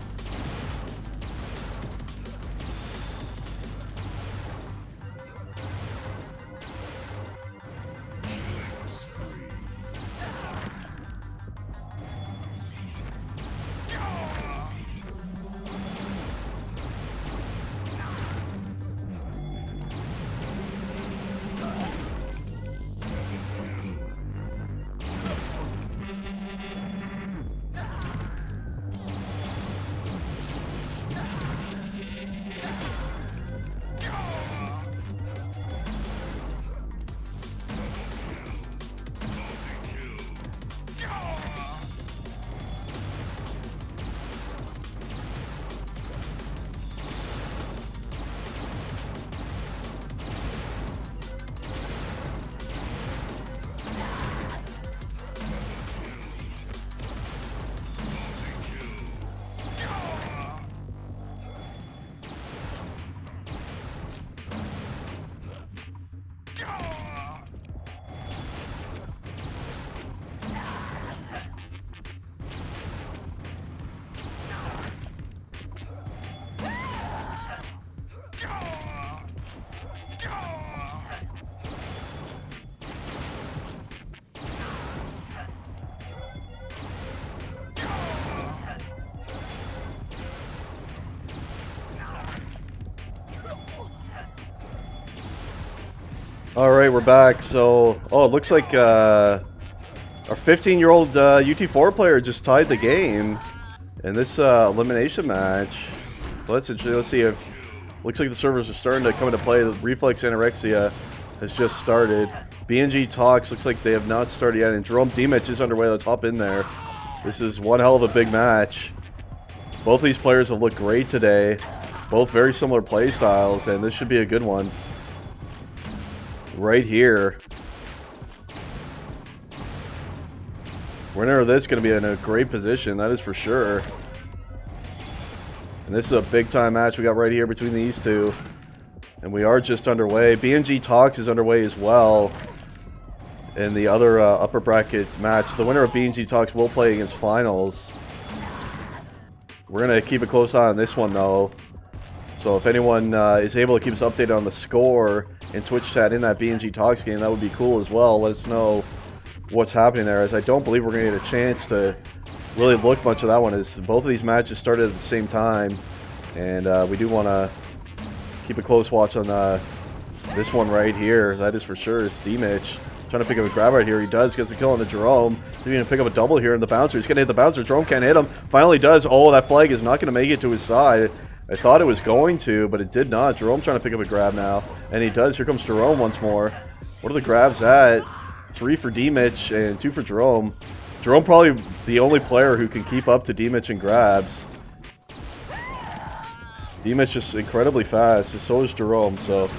Alright, we're back. So, oh, it looks like our 15-year-old UT4 player just tied the game in this elimination match. Let's see if... Looks like the servers are starting to come into play. The Reflex Anorexia has just started. BNG Talks looks like they have not started yet. And Jerome D-Mitch is underway. Let's hop in there. This is one hell of a big match. Both of these players have looked great today. Both very similar play styles, and this should be a good one. Right here. Winner of this is going to be in a great position, that is for sure. And this is a big time match we got right here between these two. And we are just underway. BNG Talks is underway as well in the other upper bracket match. The winner of BNG Talks will play against finals. We're going to keep a close eye on this one though. So if anyone is able to keep us updated on the score in Twitch chat in that BNG Talks game, that would be cool as well. Let us know what's happening there, as I don't believe we're going to get a chance to really look much of that one, as both of these matches started at the same time. And we do want to keep a close watch on this one right here. That is for sure. It's D-Mitch trying to pick up a grab right here. He does, gets a kill on the Jerome. He's going to pick up a double here in the bouncer. He's going to hit the bouncer. Jerome can't hit him. Finally does. Oh, that flag is not going to make it to his side. I thought it was going to, but it did not. Jerome trying to pick up a grab now. And he does. Here comes Jerome once more. What are the grabs at? 3 for D-Mitch and 2 for Jerome. Jerome probably the only player who can keep up to D-Mitch in grabs. D-Mitch just incredibly fast. So is Jerome. So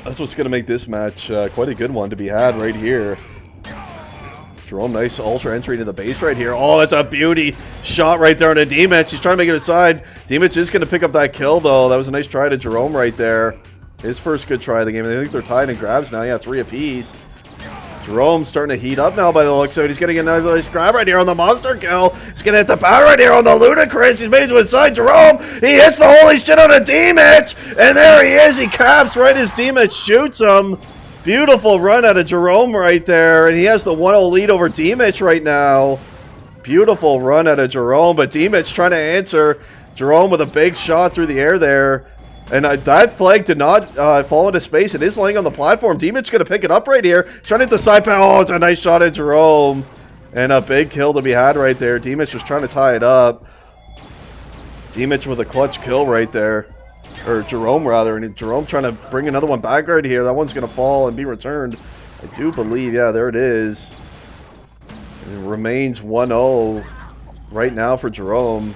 that's what's going to make this match quite a good one to be had right here. Jerome, nice ultra entry into the base right here. Oh, that's a beauty shot right there on a D-Mitch. He's trying to make it aside. D-Mitch is going to pick up that kill, though. That was a nice try to Jerome right there. His first good try of the game. I think they're tied in grabs now. Yeah, 3 apiece. Jerome's starting to heat up now by the looks of it. He's going to get another nice grab right here on the monster kill. He's going to hit the power right here on the ludicrous. He's made it to his side. Jerome, he hits the holy shit on a D-Mitch. And there he is. He caps right as D-Mitch shoots him. Beautiful run out of Jerome right there. And he has the 1-0 lead over D-Mitch right now. Beautiful run out of Jerome. But D-Mitch trying to answer. Jerome with a big shot through the air there. And that flag did not fall into space. It is laying on the platform. D-Mitch going to pick it up right here. Trying to hit the side panel. Oh, it's a nice shot at Jerome. And a big kill to be had right there. D-Mitch was trying to tie it up. D-Mitch with a clutch kill right there. Or Jerome, rather. And Jerome trying to bring another one back right here. That one's going to fall and be returned. I do believe. Yeah, there it is. It remains 1-0 right now for Jerome.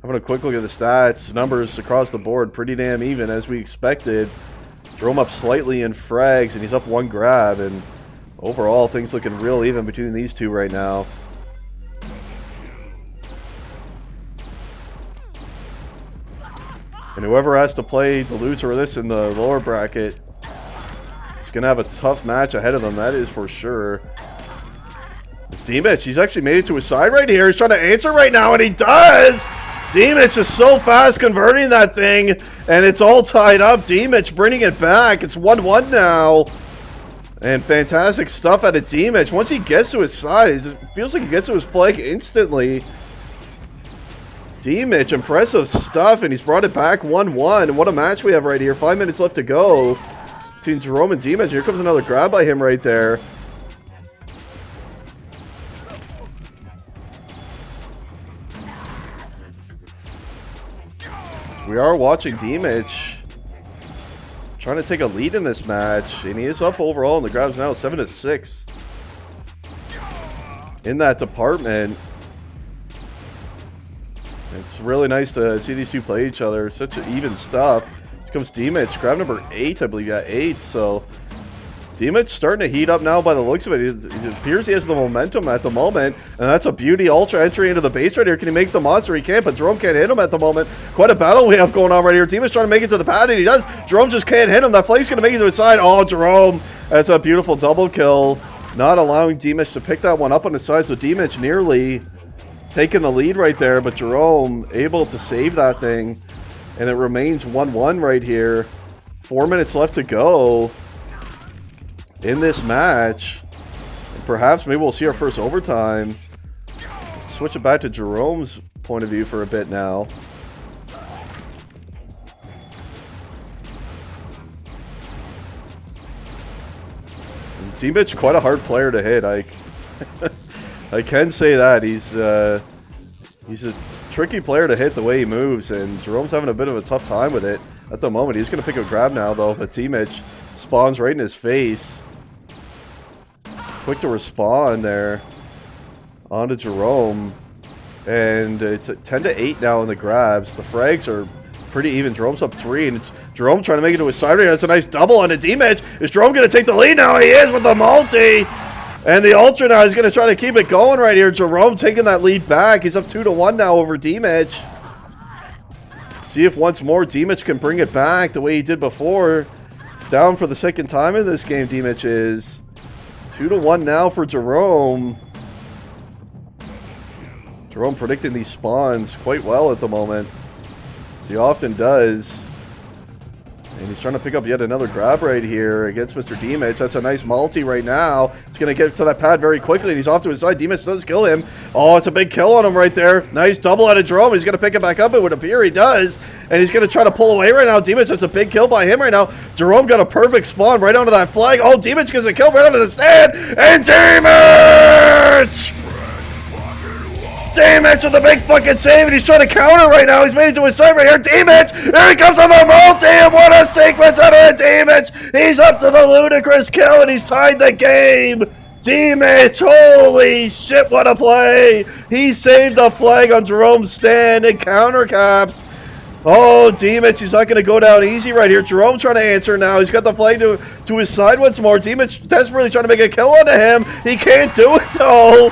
Having a quick look at the stats. Numbers across the board pretty damn even as we expected. Jerome up slightly in frags, and he's up 1 grab. And overall, things looking real even between these two right now. And whoever has to play the loser of this in the lower bracket is going to have a tough match ahead of them. That is for sure. It's D-Mitch. He's actually made it to his side right here. He's trying to answer right now, and he does! D-Mitch is so fast converting that thing, and it's all tied up. D-Mitch bringing it back. It's 1-1 now. And fantastic stuff out of D-Mitch. Once he gets to his side, it just feels like he gets to his flag instantly. D-Mitch, impressive stuff, and he's brought it back 1-1. And what a match we have right here. 5 minutes left to go between Jerome and D-Mitch. Here comes another grab by him right there. We are watching D-Mitch trying to take a lead in this match, and he is up overall in the grabs now, 7-6 in that department. It's really nice to see these two play each other. Such even stuff. Here comes D-Mitch, grab number 8, I believe. Yeah, 8. So D-Mitch starting to heat up now by the looks of it. It appears he has the momentum at the moment. And that's a beauty ultra entry into the base right here. Can he make the monster? He can't, but Jerome can't hit him at the moment. Quite a battle we have going on right here. D-Mitch trying to make it to the pad, and he does. Jerome just can't hit him. That flag's going to make it to his side. Oh, Jerome. That's a beautiful double kill. Not allowing D-Mitch to pick that one up on his side. So D-Mitch nearly taking the lead right there, but Jerome able to save that thing. And it remains 1-1 right here. 4 minutes left to go in this match, and perhaps maybe we'll see our first overtime. Let's switch it back to Jerome's point of view for a bit now. D-Mitch, quite a hard player to hit. I can say that he's a tricky player to hit the way he moves, and Jerome's having a bit of a tough time with it at the moment. He's going to pick a grab now, though, but D-Mitch spawns right in his face. Quick to respond there onto Jerome, and it's 10-8 now in the grabs. The frags are pretty even. Jerome's up 3, and it's Jerome trying to make it to his side. That's a nice double on a D-Mitch. Is Jerome going to take the lead now? He is with the multi, and the ultra now is going to try to keep it going right here. Jerome taking that lead back. He's up 2-1 now over D-Mitch. See if once more D-Mitch can bring it back the way he did before. It's down for the second time in this game. D-Mitch is 2-1 now for Jerome. Jerome predicting these spawns quite well at the moment, as he often does. And he's trying to pick up yet another grab right here against Mr. D-Mitch. That's a nice multi right now. He's going to get to that pad very quickly, and he's off to his side. D-Mitch does kill him. Oh, it's a big kill on him right there. Nice double out of Jerome. He's going to pick it back up. It would appear he does. And he's going to try to pull away right now. D-Mitch, that's a big kill by him right now. Jerome got a perfect spawn right onto that flag. Oh, D-Mitch gets a kill right onto the stand. And D-Mitch! D-Mitch with a big fucking save, and he's trying to counter right now. He's made it to his side right here. D-Mitch! Here he comes on the multi, and what a sequence out of D-Mitch! He's up to the ludicrous kill, and he's tied the game! D-Mitch, holy shit, what a play! He saved the flag on Jerome's stand and counter caps. Oh, Demich, he's not going to go down easy right here. Jerome trying to answer now. He's got the flag to his side once more. Demich desperately trying to make a kill onto him. He can't do it, though.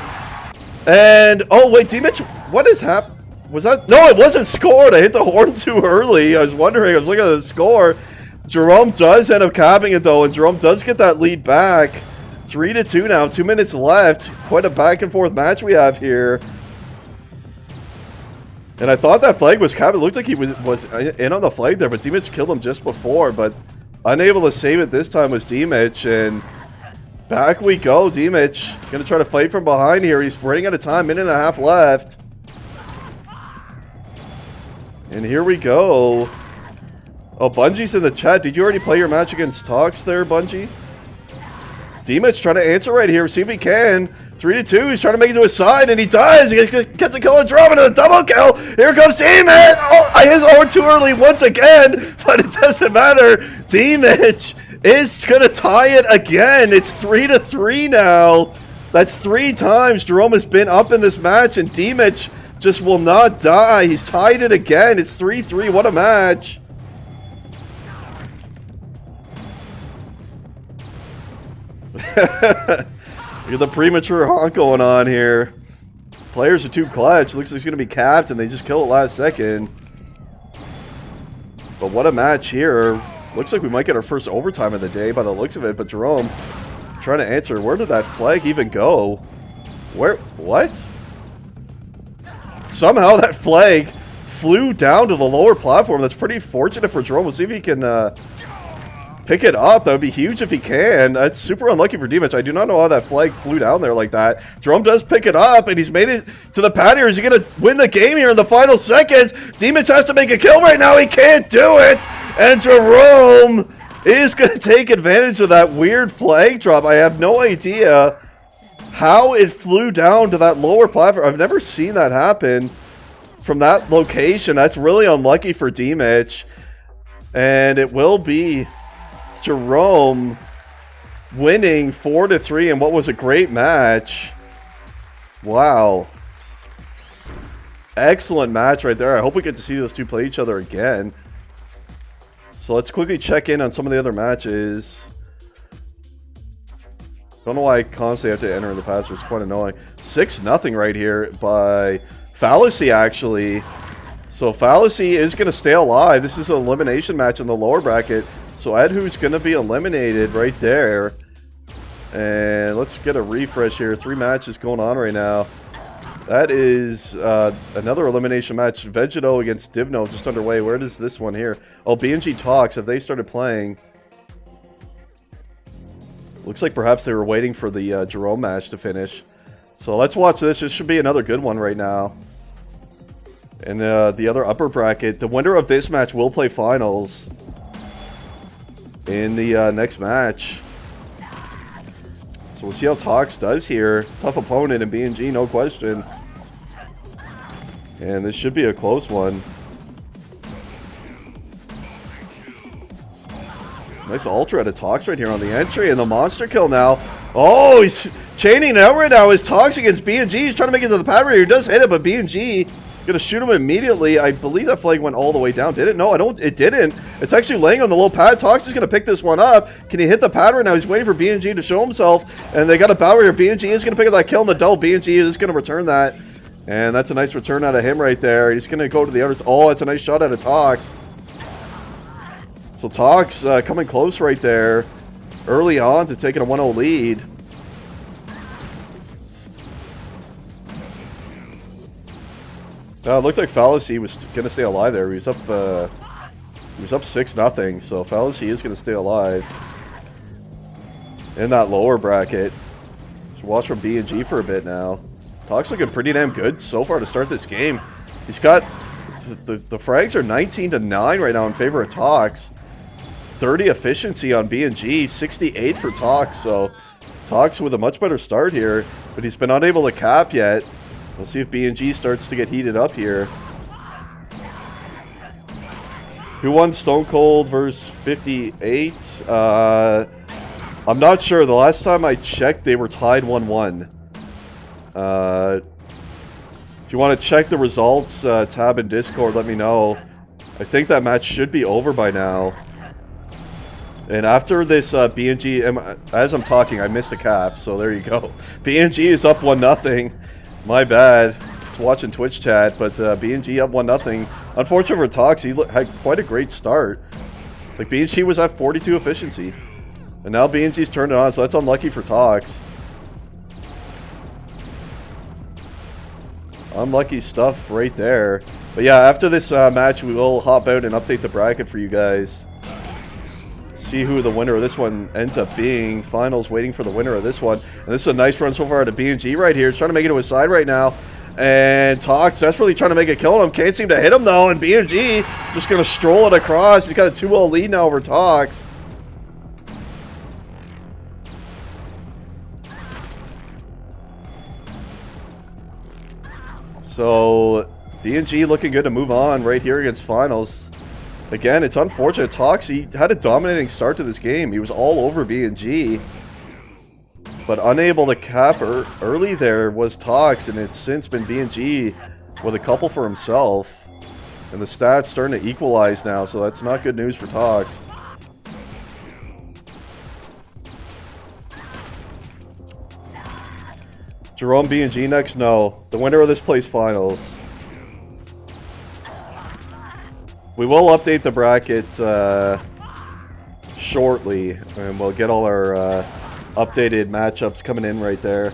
And, oh, wait, Demich, what is happening? Was that? No, it wasn't scored. I hit the horn too early. I was wondering. I was looking at the score. Jerome does end up capping it, though, and Jerome does get that lead back. 3-2 now. 2 minutes left. Quite a back-and-forth match we have here. And I thought that flag was capped. It looked like he was in on the flag there, but Demich killed him just before. But unable to save it this time was Demich, and back we go. Demich going to try to fight from behind here. He's running out of time. Minute and a half left. And here we go. Oh, Bungie's in the chat. Did you already play your match against Tox there, Bungie? Demich trying to answer right here. See if he can. 3-2. He's trying to make it to his side, and he does. He gets a kill and drop into a double kill. Here comes Demich. Oh, I hit horn too early once again, but it doesn't matter. Demich is going to tie it again. It's 3-3 now. That's 3 times Jerome has been up in this match, and Demich just will not die. He's tied it again. It's 3-3. What a match. Look at the premature honk going on here. Players are too clutch. Looks like he's going to be capped, and they just kill it last second. But what a match here. Looks like we might get our first overtime of the day by the looks of it. But Jerome trying to answer. Where did that flag even go? Where? What? Somehow that flag flew down to the lower platform. That's pretty fortunate for Jerome. We'll see if he can pick it up. That would be huge if he can. That's super unlucky for Demich. I do not know how that flag flew down there like that. Jerome does pick it up, and he's made it to the pad here. Is he going to win the game here in the final seconds? Demich has to make a kill right now. He can't do it. And Jerome is going to take advantage of that weird flag drop. I have no idea how it flew down to that lower platform. I've never seen that happen from that location. That's really unlucky for Demich. And it will be Jerome winning 4-3 in what was a great match. Wow. Excellent match right there. I hope we get to see those two play each other again. So let's quickly check in on some of the other matches. Don't know why I constantly have to enter in the password. It's quite annoying. 6-0 right here by Fallacy, actually. So Fallacy is going to stay alive. This is an elimination match in the lower bracket. So Edhu's going to be eliminated right there. And let's get a refresh here. 3 matches going on right now. That is another elimination match. Vegeto against Divno just underway. Where does this one here? Oh, BNG Talks. Have they started playing? Looks like perhaps they were waiting for the Jerome match to finish. So let's watch this. This should be another good one right now. And the other upper bracket. The winner of this match will play finals in the next match. So we'll see how Tox does here. Tough opponent in BNG, no question. And this should be a close one. Nice ultra out of Tox right here on the entry, and the monster kill now. Oh, he's chaining out right now. His Tox against BNG. He's trying to make it to the pad right here. He does hit it, but BNG gonna shoot him immediately. I believe that flag went all the way down. Did it? No, I don't. It didn't. It's actually laying on the low pad. Tox is gonna pick this one up. Can he hit the pad right now? He's waiting for BNG to show himself, and they got a battle here. BNG is gonna pick up that kill in the double. BNG is gonna return that, and that's a nice return out of him right there. He's gonna go to the others. Oh, that's a nice shot out of Tox. So Tox coming close right there early on to taking a 1-0 lead. It looked like Fallacy was going to stay alive there. He was up 6-0, so Fallacy is going to stay alive in that lower bracket. So watch from B&G for a bit now. Tox looking pretty damn good so far to start this game. He's got the frags are 19-9 right now in favor of Tox. 30 efficiency on B&G, 68 for Tox. So Tox with a much better start here, but he's been unable to cap yet. We'll see if B&G starts to get heated up here. Who won Stone Cold versus 58? I'm not sure. The last time I checked, they were tied 1-1. If you want to check the results, tab in Discord, let me know. I think that match should be over by now. And after this B&G, as I'm talking, I missed a cap, so there you go. B&G is up 1-0. My bad. Just watching Twitch chat, but B&G up 1-0. Unfortunate for Tox, he had quite a great start. Like, B&G was at 42 efficiency. And now B&G's turned it on, so that's unlucky for Tox. Unlucky stuff right there. But yeah, after this match, we will hop out and update the bracket for you guys. See who the winner of this one ends up being. Finals waiting for the winner of this one. And this is a nice run so far out of B&G right here. He's trying to make it to his side right now. And Tox desperately trying to make a kill on him. Can't seem to hit him though. And B&G just going to stroll it across. He's got a 2-0 lead now over Tox. So B&G looking good to move on right here against finals. Again, it's unfortunate. Tox, he had a dominating start to this game. He was all over B&G. But unable to cap early there was Tox, and it's since been B&G with a couple for himself. And the stats starting to equalize now, so that's not good news for Tox. Jerome B&G next? No. The winner of this plays finals. We will update the bracket shortly, and we'll get all our updated matchups coming in right there.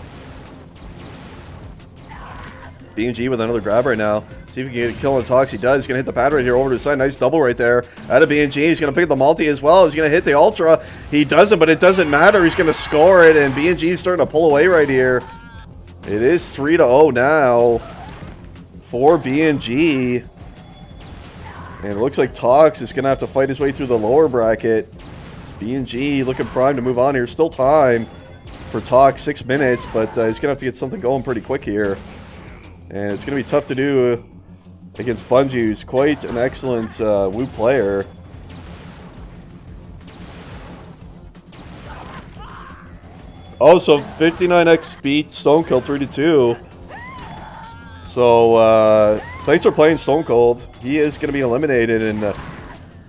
B&G with another grab right now. See if he can get a kill on Tox. He does. He's going to hit the pad right here over to the side. Nice double right there. Out of B&G. He's going to pick up the multi as well. He's going to hit the ultra. He doesn't, but it doesn't matter. He's going to score it, and B&G is starting to pull away right here. It is 3-0 now for B&G. And it looks like Tox is going to have to fight his way through the lower bracket. B&G looking primed to move on here. Still time for Tox, 6 minutes, but he's going to have to get something going pretty quick here. And it's going to be tough to do against Bungie, who's quite an excellent WoO player. Oh, so 59x beat Stonecold 3-2. So, thanks for playing Stone Cold. He is going to be eliminated, and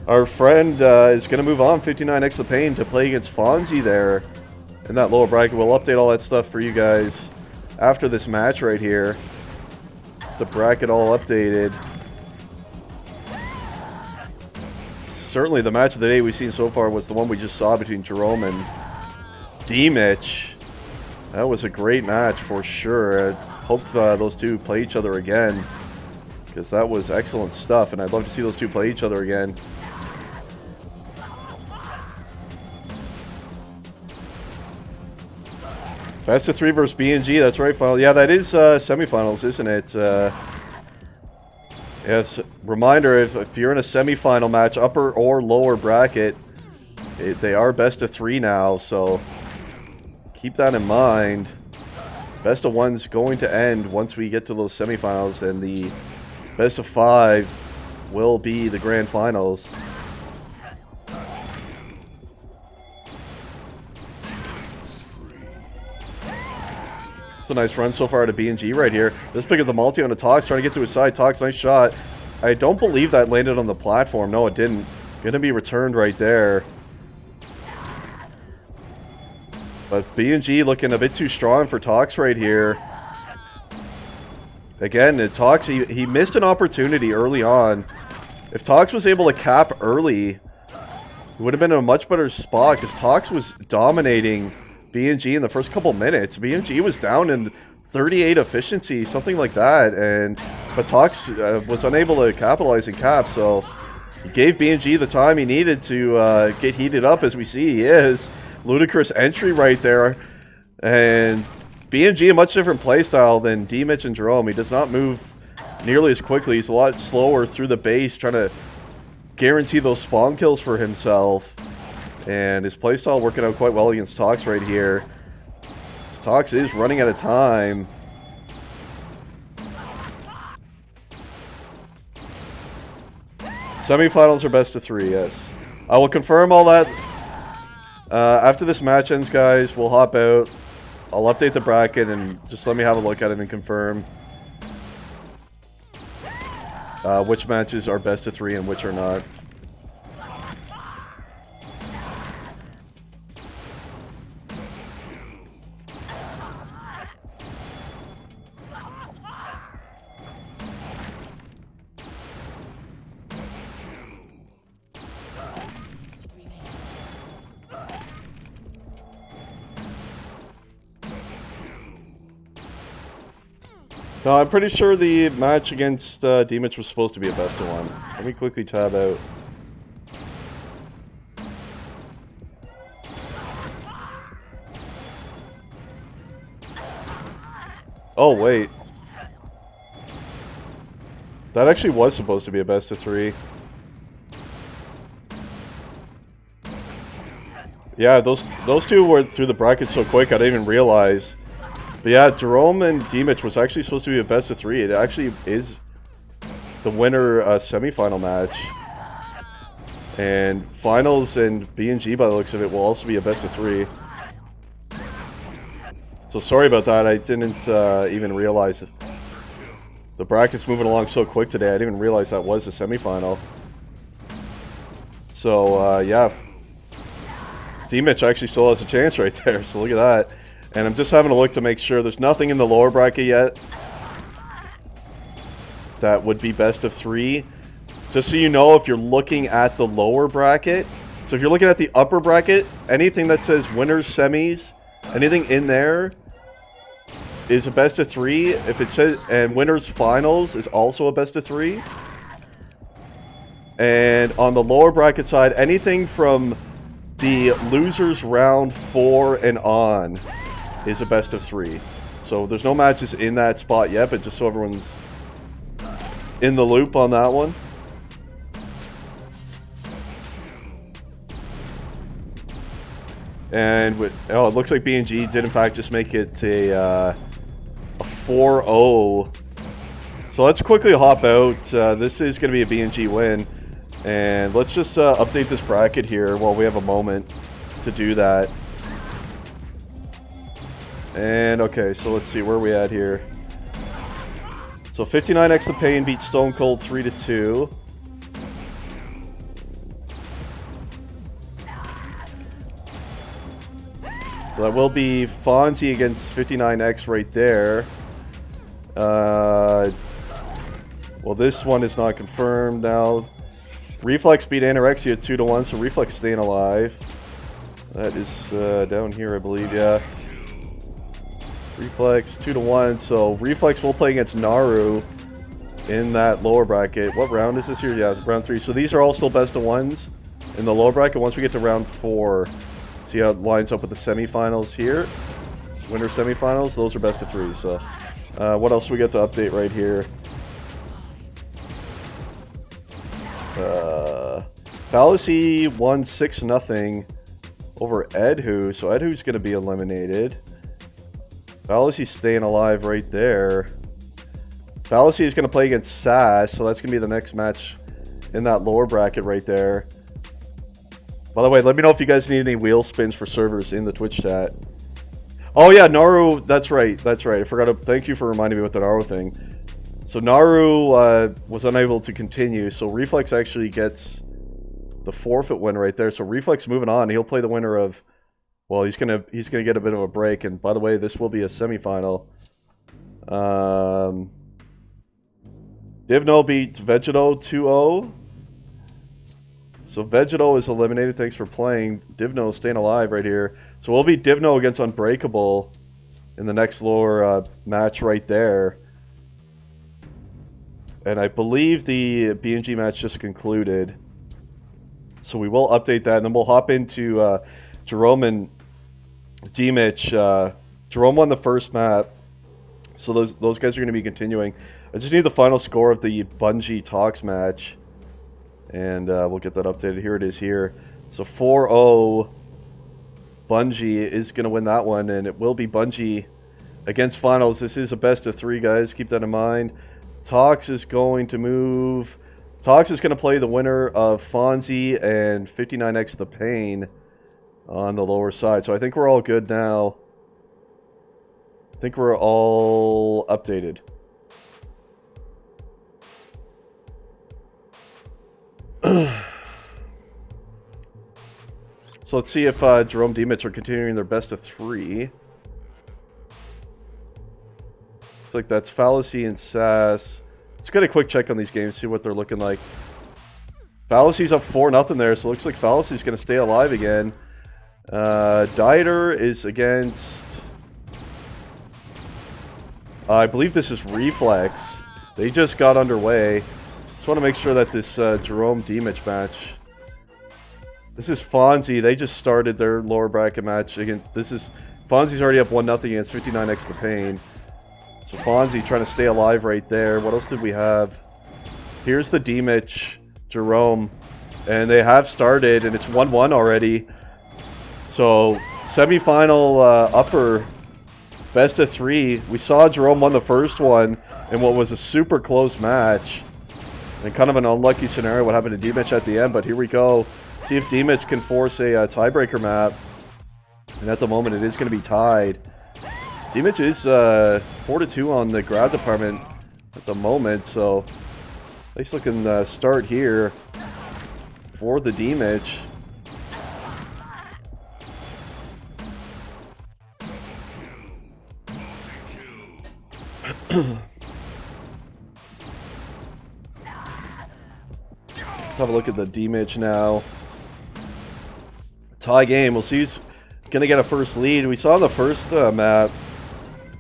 our friend is going to move on 59x the Pain to play against Fonzie there in that lower bracket. We'll update all that stuff for you guys after this match right here. The bracket all updated. Certainly the match of the day we've seen so far was the one we just saw between Jerome and D-Mitch. That was a great match for sure. I hope those two play each other again, because that was excellent stuff, and I'd love to see those two play each other again. Best of 3 versus B&G, that's right, final. Yeah, that is semifinals, isn't it? Yes, reminder, if you're in a semifinal match, upper or lower bracket, they are best of 3 now, so keep that in mind. Best of 1's going to end once we get to those semifinals, and the best of 5 will be the grand finals. It's a nice run so far to B&G right here. Let's pick up the multi on the Tox, trying to get to his side. Tox, nice shot. I don't believe that landed on the platform. No, it didn't. Gonna be returned right there. But B&G looking a bit too strong for Tox right here. Again, Tox, he missed an opportunity early on. If Tox was able to cap early, he would have been in a much better spot, because Tox was dominating B&G in the first couple minutes. B&G was down in 38 efficiency, something like that, but Tox was unable to capitalize and cap, so he gave B&G the time he needed to get heated up, as we see he is. Ludicrous entry right there, and B&G a much different playstyle than D-Mitch and Jerome. He does not move nearly as quickly. He's a lot slower through the base, trying to guarantee those spawn kills for himself. And his playstyle working out quite well against Tox right here. Tox is running out of time. Semifinals are best of 3, yes. I will confirm all that. After this match ends, guys, we'll hop out. I'll update the bracket and just let me have a look at it and confirm. which matches are best of 3 and which are not. No, I'm pretty sure the match against Demich was supposed to be a best of 1. Let me quickly tab out. Oh, wait. That actually was supposed to be a best of 3. Yeah, those two were through the bracket so quick I didn't even realize. But yeah, Jerome and Demich was actually supposed to be a best of 3. It actually is the winner semifinal match. And finals and BNG, by the looks of it, will also be a best of 3. So sorry about that. I didn't even realize that the bracket's moving along so quick today. I didn't even realize that was a semifinal. So yeah, Demich actually still has a chance right there. So look at that. And I'm just having a look to make sure there's nothing in the lower bracket yet that would be best of 3. Just so you know, if you're looking at the lower bracket, so if you're looking at the upper bracket, anything that says winners, semis, anything in there is a best of 3. If it says, and winners, finals is also a best of 3. And on the lower bracket side, anything from the losers round 4 and on is a best of 3. So there's no matches in that spot yet, but just so everyone's in the loop on that one. And with, oh, it looks like BNG did in fact just make it a 4-0. So let's quickly hop out. This is going to be a BNG win. And let's just update this bracket here while we have a moment to do that. And okay, so let's see where we at here. So 59X The Pain beat Stone Cold 3-2. So that will be Fonzie against 59X right there. Well, this one is not confirmed now. Reflex beat Anorexia 2-1, so Reflex staying alive. That is down here, I believe, yeah. Reflex 2-1, so Reflex will play against Naru in that lower bracket. What round is this here? Yeah, round 3. So these are all still best of 1s in the lower bracket. Once we get to round 4, see how it lines up with the semifinals here. Winner semifinals, those are best of 3. So what else do we get to update right here? Fallacy won 6-0 over Edhu, so Edhu's going to be eliminated. Fallacy's staying alive right there. Fallacy is going to play against Sass, so that's going to be the next match in that lower bracket right there. By the way, let me know if you guys need any wheel spins for servers in the Twitch chat. Oh yeah, Naru, that's right, that's right. I forgot to, thank you for reminding me with the Naru thing. So Naru was unable to continue, so Reflex actually gets the forfeit win right there. So Reflex moving on, he'll play the winner of, well, he's gonna get a bit of a break. And by the way, this will be a semifinal. Divno beats Vegeto 2-0. So Vegeto is eliminated. Thanks for playing. Divno staying alive right here. So we'll be Divno against Unbreakable in the next lower match right there. And I believe the BNG match just concluded. So we will update that, and then we'll hop into Jerome and Demich. Jerome won the first map, so those guys are going to be continuing. I just need the final score of the Bungie Talks match, and we'll get that updated. Here it is here. So 4-0, Bungie is going to win that one, and it will be Bungie against finals. This is a best of 3, guys. Keep that in mind. Talks is going to move. Talks is going to play the winner of Fonzie and 59X The Pain on the lower side. So I think we're all good now. I think we're all updated. So let's see if Jerome Dimich are continuing their best of 3. Looks like that's Fallacy and Sass. Let's get a quick check on these games, see what they're looking like. Fallacy's up 4-0 there, so it looks like Fallacy's going to stay alive again. Dieter is against... I believe this is Reflex. They just got underway. Just want to make sure that this Jerome Dimich match... This is Fonzie. They just started their lower bracket match. Again, this is... Fonzie's already up 1-0 against 59x the Pain. So Fonzie trying to stay alive right there. What else did we have? Here's the Dimich, Jerome. And they have started, and it's 1-1 already. So, semifinal upper, best of 3. We saw Jerome won the first one in what was a super close match. And kind of an unlucky scenario what happened to Dimich at the end, but here we go. See if Dimich can force a tiebreaker map. And at the moment, it is going to be tied. Dimich is 4-2 on the grab department at the moment, so nice looking start here for the Dimich. Let's have a look at the Dimich now. Tie game. We'll see who's going to get a first lead. We saw in the first map,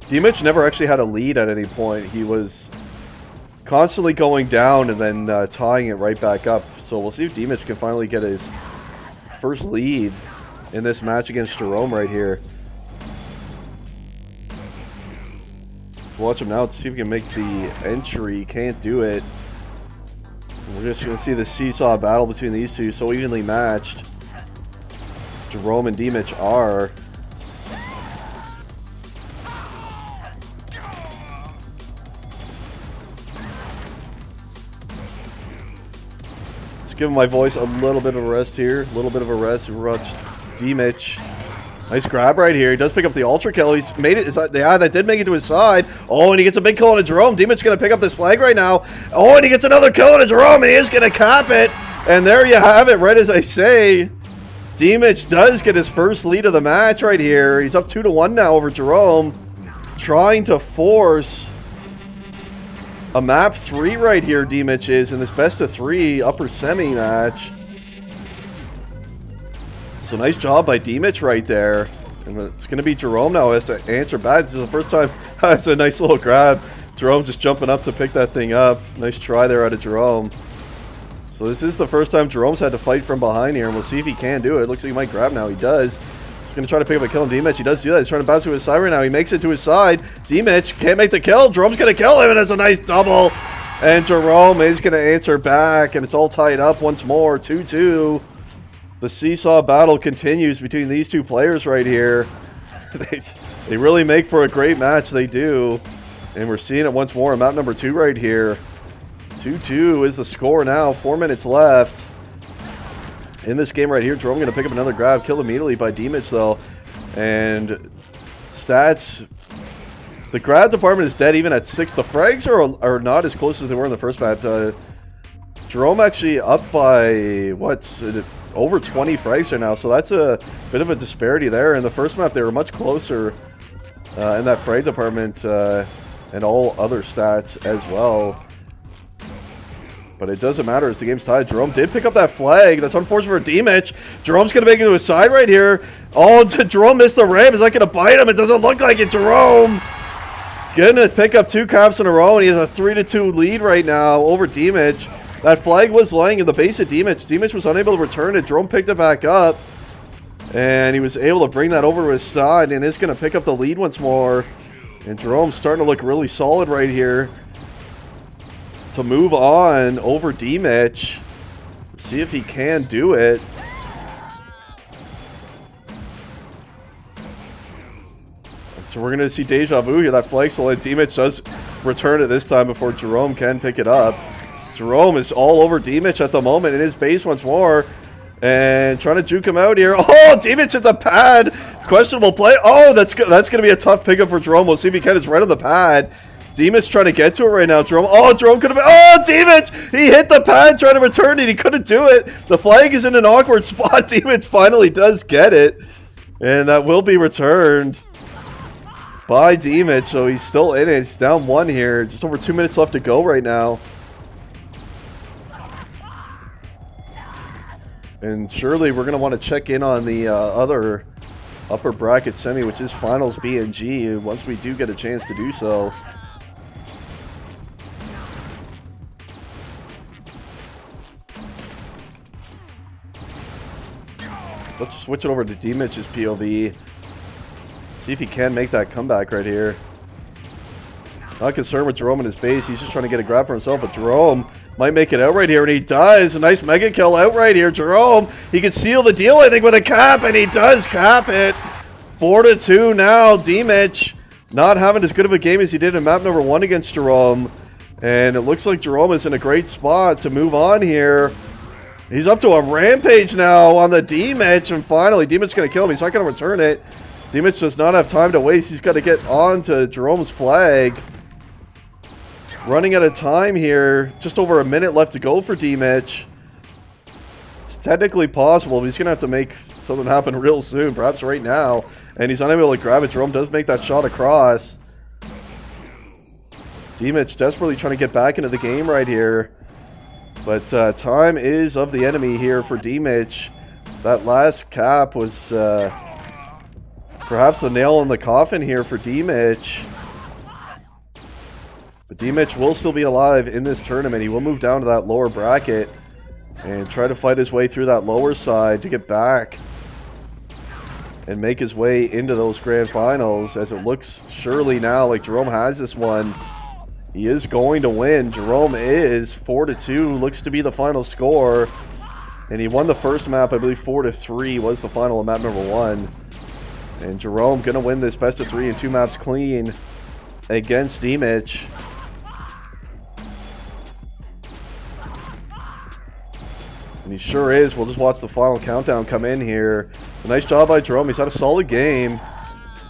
Dimich never actually had a lead at any point. He was constantly going down and then tying it right back up. So we'll see if Dimich can finally get his first lead in this match against Jerome right here. Watch him now to see if he can make the entry. Can't do it. We're just going to see the seesaw battle between these two, so evenly matched. Jerome and Dimich are. Let's give my voice a little bit of a rest here. A little bit of a rest. We watched Dimich. Nice grab right here. He does pick up the ultra kill. He's made it. Yeah, that did make it to his side. Oh, and he gets a big kill on a Jerome. Dimich going to pick up this flag right now. Oh, and he gets another kill on a Jerome, and he is going to cap it. And there you have it, right as I say. Dimich does get his first lead of the match right here. He's up 2-1 now over Jerome. Trying to force a map 3 right here, Dimich is, in this best of 3 upper semi match. So nice job by Dimich right there. And it's going to be Jerome now who has to answer back. This is the first time. That's a nice little grab. Jerome just jumping up to pick that thing up. Nice try there out of Jerome. So this is the first time Jerome's had to fight from behind here, and we'll see if he can do it. Looks like he might grab now. He does. He's going to try to pick up a kill on Dimich. He does do that. He's trying to bounce to his side right now. He makes it to his side. Dimich can't make the kill. Jerome's going to kill him, and it's a nice double. And Jerome is going to answer back, and it's all tied up once more. 2-2. The seesaw battle continues between these two players right here. They really make for a great match. They do. And we're seeing it once more on map number 2 right here. 2-2 is the score now. 4 minutes left in this game right here. Jerome going to pick up another grab. Killed immediately by Dimich, though. And stats... The grab department is dead even at 6. The frags are not as close as they were in the first map. Jerome actually up by, what's it, over 20 frags right now. So that's a bit of a disparity there. In the first map, they were much closer in that frag department and all other stats as well. But it doesn't matter as the game's tied. Jerome did pick up that flag. That's unfortunate for Dimich. Jerome's going to make it to his side right here. Oh, Jerome missed the ramp. Is that going to bite him? It doesn't look like it. Jerome going to pick up 2 caps in a row, and he has a 3-2 lead right now over Dimich. That flag was laying in the base of Dimich. Dimich was unable to return it. Jerome picked it back up, and he was able to bring that over to his side, and is going to pick up the lead once more. And Jerome's starting to look really solid right here to move on over Dimich. See if he can do it. So we're going to see deja vu here. That flag still in. Dimich does return it this time before Jerome can pick it up. Jerome is all over Dimich at the moment in his base once more. And trying to juke him out here. Oh, Dimich at the pad. Questionable play. Oh, that's going to be a tough pickup for Jerome. We'll see if he can. It's right on the pad. Demon's trying to get to it right now. Jerome. Oh, Jerome could have been. Oh, Demon! He hit the pad trying to return it. He couldn't do it. The flag is in an awkward spot. Demon finally does get it. And that will be returned by Demon. So he's still in it. He's down 1 here. Just over 2 minutes left to go right now. And surely we're going to want to check in on the other upper bracket semi, which is Finals B and G, once we do get a chance to do so. Let's switch it over to D-Mitch's POV. See if he can make that comeback right here. Not concerned with Jerome in his base. He's just trying to get a grab for himself, but Jerome might make it out right here, and he does. A nice mega kill out right here. Jerome, he can seal the deal, I think, with a cap, and he does cap it. 4-2 now. D-Mitch not having as good of a game as he did in map number 1 against Jerome. And it looks like Jerome is in a great spot to move on here. He's up to a rampage now on the D-Mitch, and finally, D-Mitch's going to kill him. He's not going to return it. D-Mitch does not have time to waste. He's got to get on to Jerome's flag. Running out of time here. Just over a minute left to go for D-Mitch. It's technically possible, but he's going to have to make something happen real soon, perhaps right now. And he's unable to grab it. Jerome does make that shot across. D-Mitch desperately trying to get back into the game right here. But time is of the enemy here for D-Mitch. That last cap was perhaps the nail in the coffin here for D-Mitch. But D-Mitch will still be alive in this tournament. He will move down to that lower bracket and try to fight his way through that lower side to get back and make his way into those grand finals, as it looks surely now like Jerome has this one. He is going to win. Jerome is 4-2, looks to be the final score. And he won the first map, I believe 4-3 was the final of map number 1. And Jerome going to win this best of 3 and 2 maps clean against D-Mitch. And he sure is. We'll just watch the final countdown come in here. A nice job by Jerome. He's had a solid game.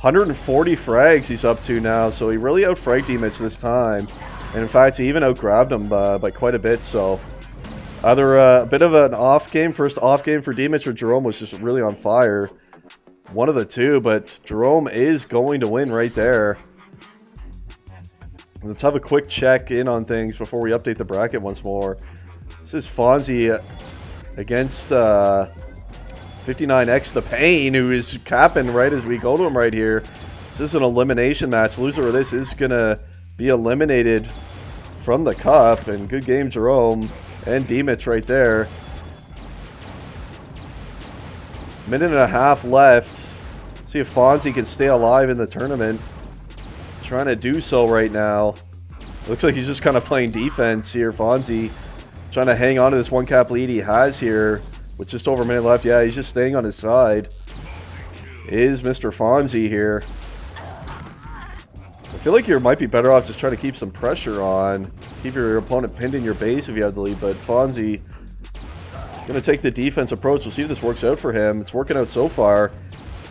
140 frags he's up to now, so he really out-fragged D-Mitch this time. And in fact, he even out-grabbed him by quite a bit, so either a bit of an off game, first off game for D-Mitch, or Jerome was just really on fire. One of the two, but Jerome is going to win right there. Let's have a quick check in on things before we update the bracket once more. This is Fonzie against 59X the Pain, who is capping right as we go to him right here. This is an elimination match. Loser of this is going to be eliminated from the cup. And good game, Jerome and D-Mitch right there. Minute and a half left. See if Fonzie can stay alive in the tournament. Trying to do so right now. Looks like he's just kind of playing defense here. Fonzie trying to hang on to this one cap lead he has here with just over a minute left. Yeah, he's just staying on his side. Is Mr. Fonzie here. I feel like you might be better off just trying to keep some pressure on. Keep your opponent pinned in your base if you have the lead. But Fonzie going to take the defense approach. We'll see if this works out for him. It's working out so far.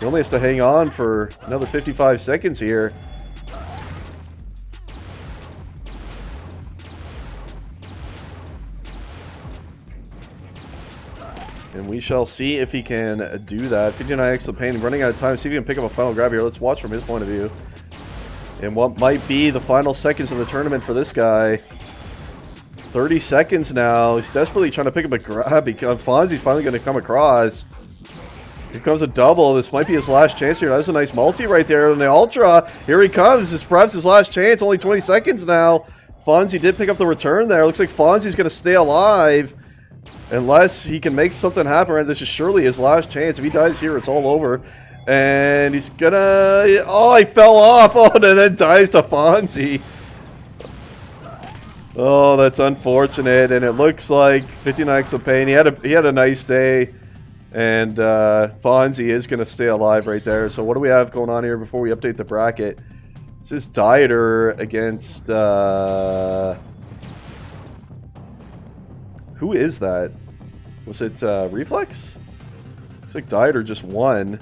He only has to hang on for another 55 seconds here. And we shall see if he can do that. 59X the Pain running out of time. See if he can pick up a final grab here. Let's watch from his point of view. And what might be the final seconds of the tournament for this guy. 30 seconds now. He's desperately trying to pick up a grab because Fonzie's finally going to come across. Here comes a double. This might be his last chance here. That's a nice multi right there on the Ultra. Here he comes. This is perhaps his last chance. Only 20 seconds now. Fonzie did pick up the return there. Looks like Fonzie's going to stay alive. Unless he can make something happen, right? This is surely his last chance. If he dies here, it's all over. And he's gonna... Oh, he fell off. Oh, and then dies to Fonzie. Oh, that's unfortunate. And it looks like 59X of Pain. He had a nice day. And Fonzie is going to stay alive right there. So what do we have going on here before we update the bracket? This is Dieter against... Who is that? Was it Reflex? Looks like Dieter just won.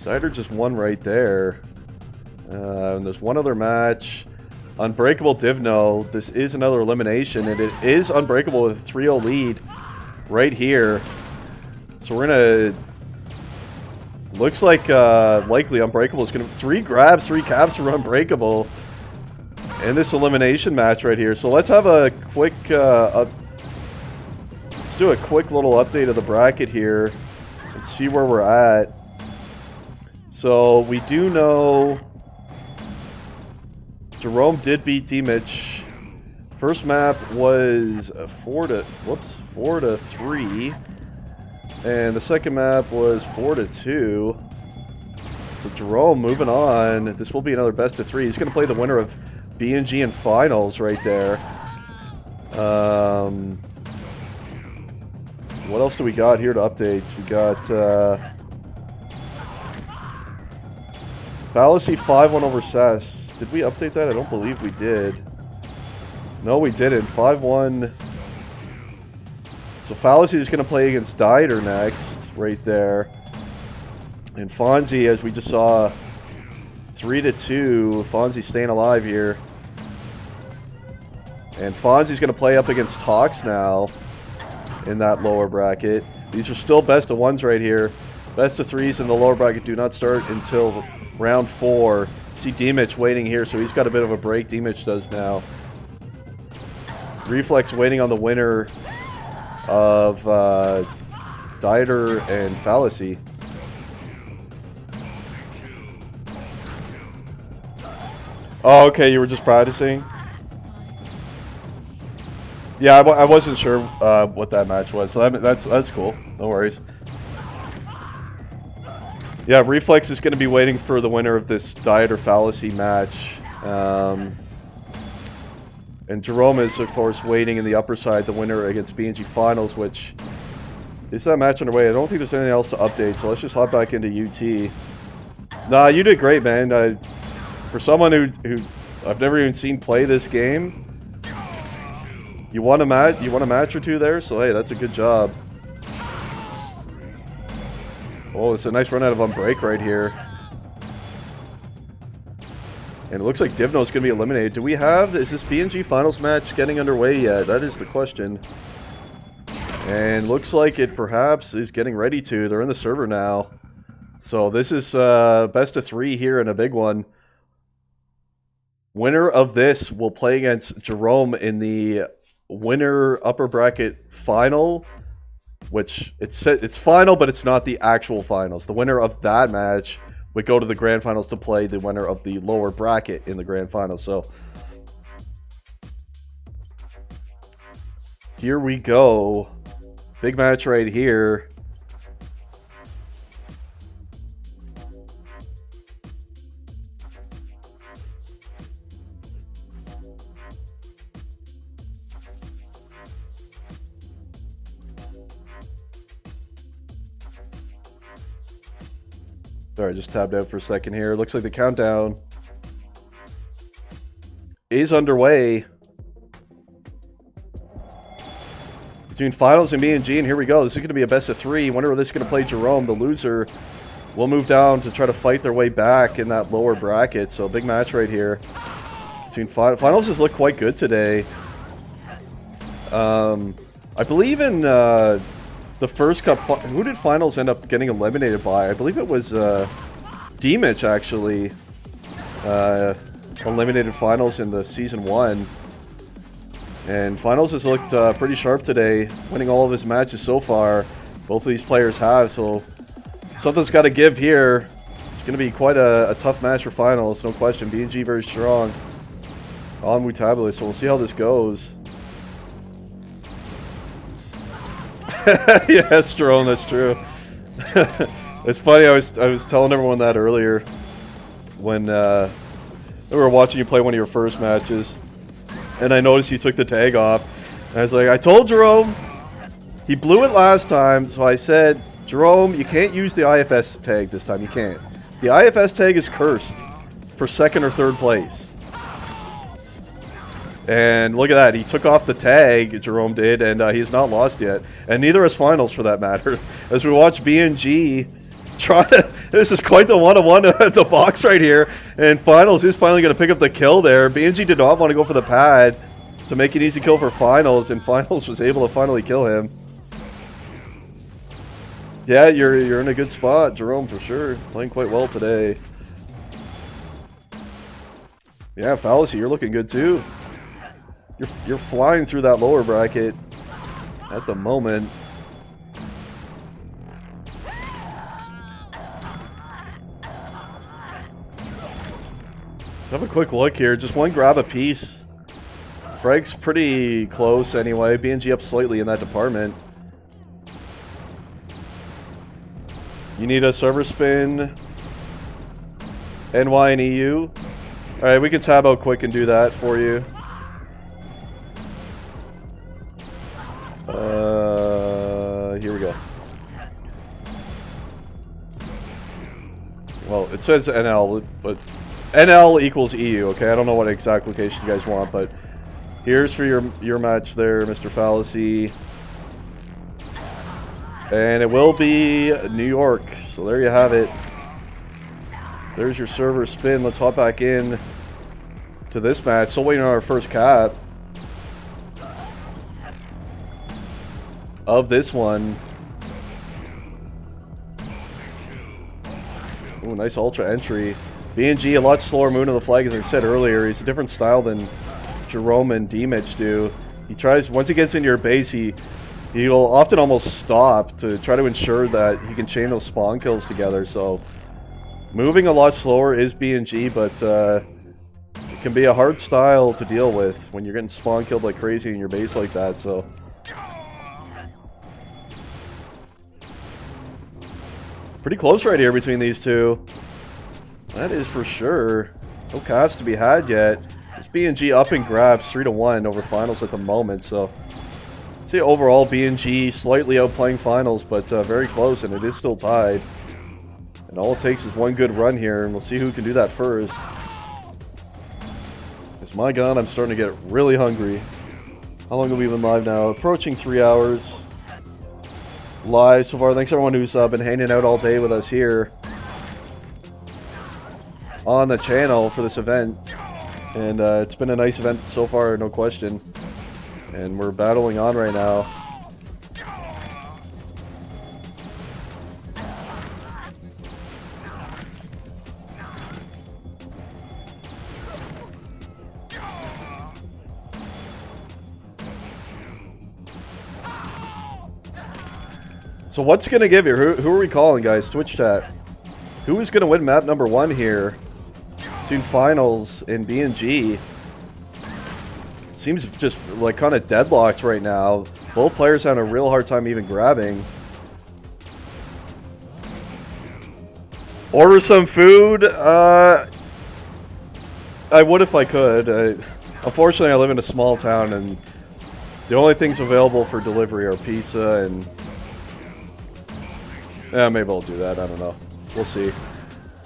Dieter just won right there. And there's one other match. Unbreakable Divno. This is another elimination, and it is Unbreakable with a 3-0 lead right here. So we're gonna... Looks like likely Unbreakable is gonna... 3 grabs, 3 caps for Unbreakable in this elimination match right here. So let's have a quick... let's do a quick little update of the bracket here and see where we're at. So we do know... Jerome did beat D-Mitch. First map was 4-3. And the second map was 4-2. So Jerome moving on. This will be another best of 3. He's going to play the winner of B&G in finals right there. What else do we got here to update? We got Fallacy 5-1 over Sess. Did we update that? I don't believe we did. No, we didn't. 5-1. So Fallacy is going to play against Dieter next, right there. And Fonzie, as we just saw, 3-2. Fonzie staying alive here. And Fonzie's going to play up against Tox now in that lower bracket. These are still best of 1s right here. Best of 3s in the lower bracket do not start until round 4. See D-Mitch waiting here, so he's got a bit of a break. D-Mitch does now. Reflex waiting on the winner of Dieter and Fallacy. Oh, okay, you were just practicing? Yeah, I wasn't sure what that match was, so that's cool. No worries. Yeah, Reflex is going to be waiting for the winner of this Dieter Fallacy match. And Jerome is, of course, waiting in the upper side, the winner against B&G Finals, which is that match underway. I don't think there's anything else to update, so let's just hop back into UT. Nah, you did great, man. For someone who I've never even seen play this game, you won a match or two there, so hey, that's a good job. Oh, it's a nice run out of Unbreak right here. And it looks like Divno's going to be eliminated. Do we have... Is this B&G Finals match getting underway yet? That is the question. And looks like it perhaps is getting ready to. They're in the server now. So this is best of 3 here and a big one. Winner of this will play against Jerome in the winner upper bracket final. Which, it's final, but it's not the actual finals. The winner of that match would go to the grand finals to play the winner of the lower bracket in the grand finals. So, here we go. Big match right here. Sorry, just tabbed out for a second here. Looks like the countdown is underway between finals and B&G, and here we go. This is going to be a best of 3. Winner of this is going to play Jerome. The loser will move down to try to fight their way back in that lower bracket. So big match right here between finals. Has looked quite good today. I believe in the first cup, who did finals end up getting eliminated by? I believe it was D-Mitch, actually. Eliminated finals in the season 1. And finals has looked pretty sharp today, winning all of his matches so far. Both of these players have, so something's got to give here. It's going to be quite a tough match for finals, no question. B&G very strong on Mutabulous, so we'll see how this goes. Yes, Jerome, that's true. It's funny, I was telling everyone that earlier when we were watching you play one of your first matches, and I noticed you took the tag off. And I was like, I told Jerome, he blew it last time, so I said, Jerome, you can't use the IFS tag this time, you can't. The IFS tag is cursed for 2nd or 3rd place. And look at that, he took off the tag, Jerome did, and he has not lost yet. And neither has finals, for that matter. As we watch B&G trying to... This is quite the one-on-one at the box right here. And Finals is finally going to pick up the kill there. BNG did not want to go for the pad to make an easy kill for Finals, and Finals was able to finally kill him. Yeah, you're in a good spot, Jerome, for sure. Playing quite well today. Yeah, Fallacy, you're looking good too. You're flying through that lower bracket at the moment. Let's have a quick look here. Just one grab a piece. Frag's pretty close anyway. BNG up slightly in that department. You need a server spin. NY and EU. Alright, we can tab out quick and do that for you. Here we go. Well, it says NL, but NL equals EU, okay? I don't know what exact location you guys want, but here's for your match there, Mr. Fallacy. And it will be New York, so there you have it. There's your server spin. Let's hop back in to this match. Still waiting on our first cap of this one. Ooh, nice ultra entry. BNG, a lot slower moving of the flag, as I said earlier. He's a different style than Jerome and D-Mitch do. He tries, once he gets into your base, he'll often almost stop to try to ensure that he can chain those spawn kills together. So moving a lot slower is BNG, but it can be a hard style to deal with when you're getting spawn killed like crazy in your base like that. So pretty close right here between these two. That is for sure. No caps to be had yet. It's BNG up in grabs 3-1 over Finals at the moment. So I'd say overall BNG slightly outplaying Finals, but very close, and it is still tied. And all it takes is one good run here, and we'll see who can do that first. It's my gun. I'm starting to get really hungry. How long have we been live now? Approaching 3 hours. Live so far. Thanks everyone who's been hanging out all day with us here on the channel for this event. And it's been a nice event so far, no question. And we're battling on right now. So what's going to give you? Who are we calling, guys? Twitch chat. Who is going to win map number 1 here? Between Finals and BNG. Seems just like kind of deadlocked right now. Both players having a real hard time even grabbing. Order some food? I would if I could. Unfortunately, I live in a small town and the only things available for delivery are pizza and... Yeah, maybe I'll do that. I don't know. We'll see.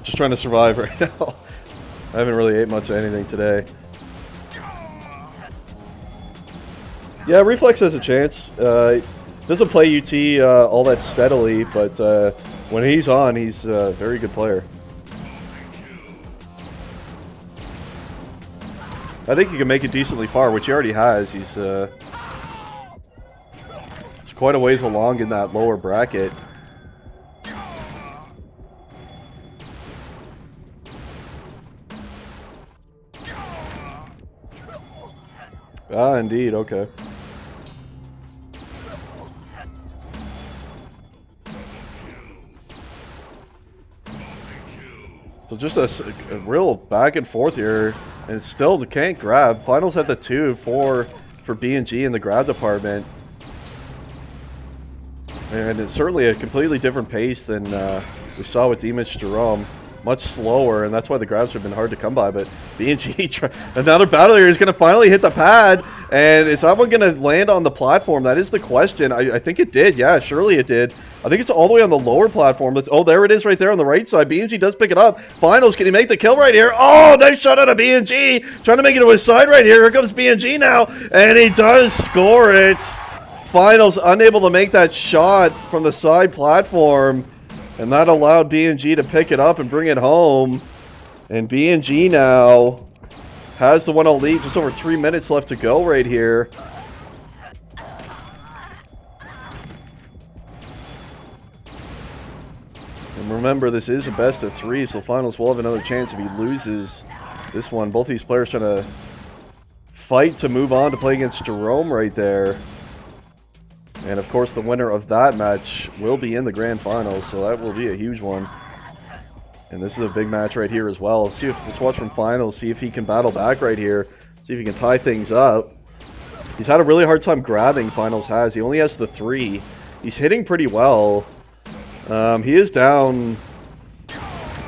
Just trying to survive right now. I haven't really ate much of anything today. Yeah, Reflex has a chance. Doesn't play UT all that steadily, but when he's on, he's a very good player. I think he can make it decently far, which he already has. He's quite a ways along in that lower bracket. Ah, indeed. Okay. So just a real back and forth here, and still can't grab. Finals at the 2-4 for BNG in the grab department, and it's certainly a completely different pace than we saw with D-Mitch Jerome. Much slower, and that's why the grabs have been hard to come by. But BNG, another battle here, is going to finally hit the pad, and is that one going to land on the platform? That is the question. I think it did. Yeah, surely it did. I think it's all the way on the lower platform. Oh, there it is right there on the right side. BNG does pick it up. Finals, can he make the kill right here? Oh, nice shot out of BNG. Trying to make it to his side right here. Here comes BNG now, and he does score it. Finals unable to make that shot from the side platform. And that allowed B&G to pick it up and bring it home. And B&G now has the 1-0 lead. Just over 3 minutes left to go right here. And remember, this is a best of 3, so finals will have another chance if he loses this one. Both these players trying to fight to move on to play against Jerome right there. And of course, the winner of that match will be in the grand finals, so that will be a huge one. And this is a big match right here as well. Let's watch from finals, see if he can battle back right here, see if he can tie things up. He's had a really hard time grabbing, finals has. He only has the 3. He's hitting pretty well. He is down.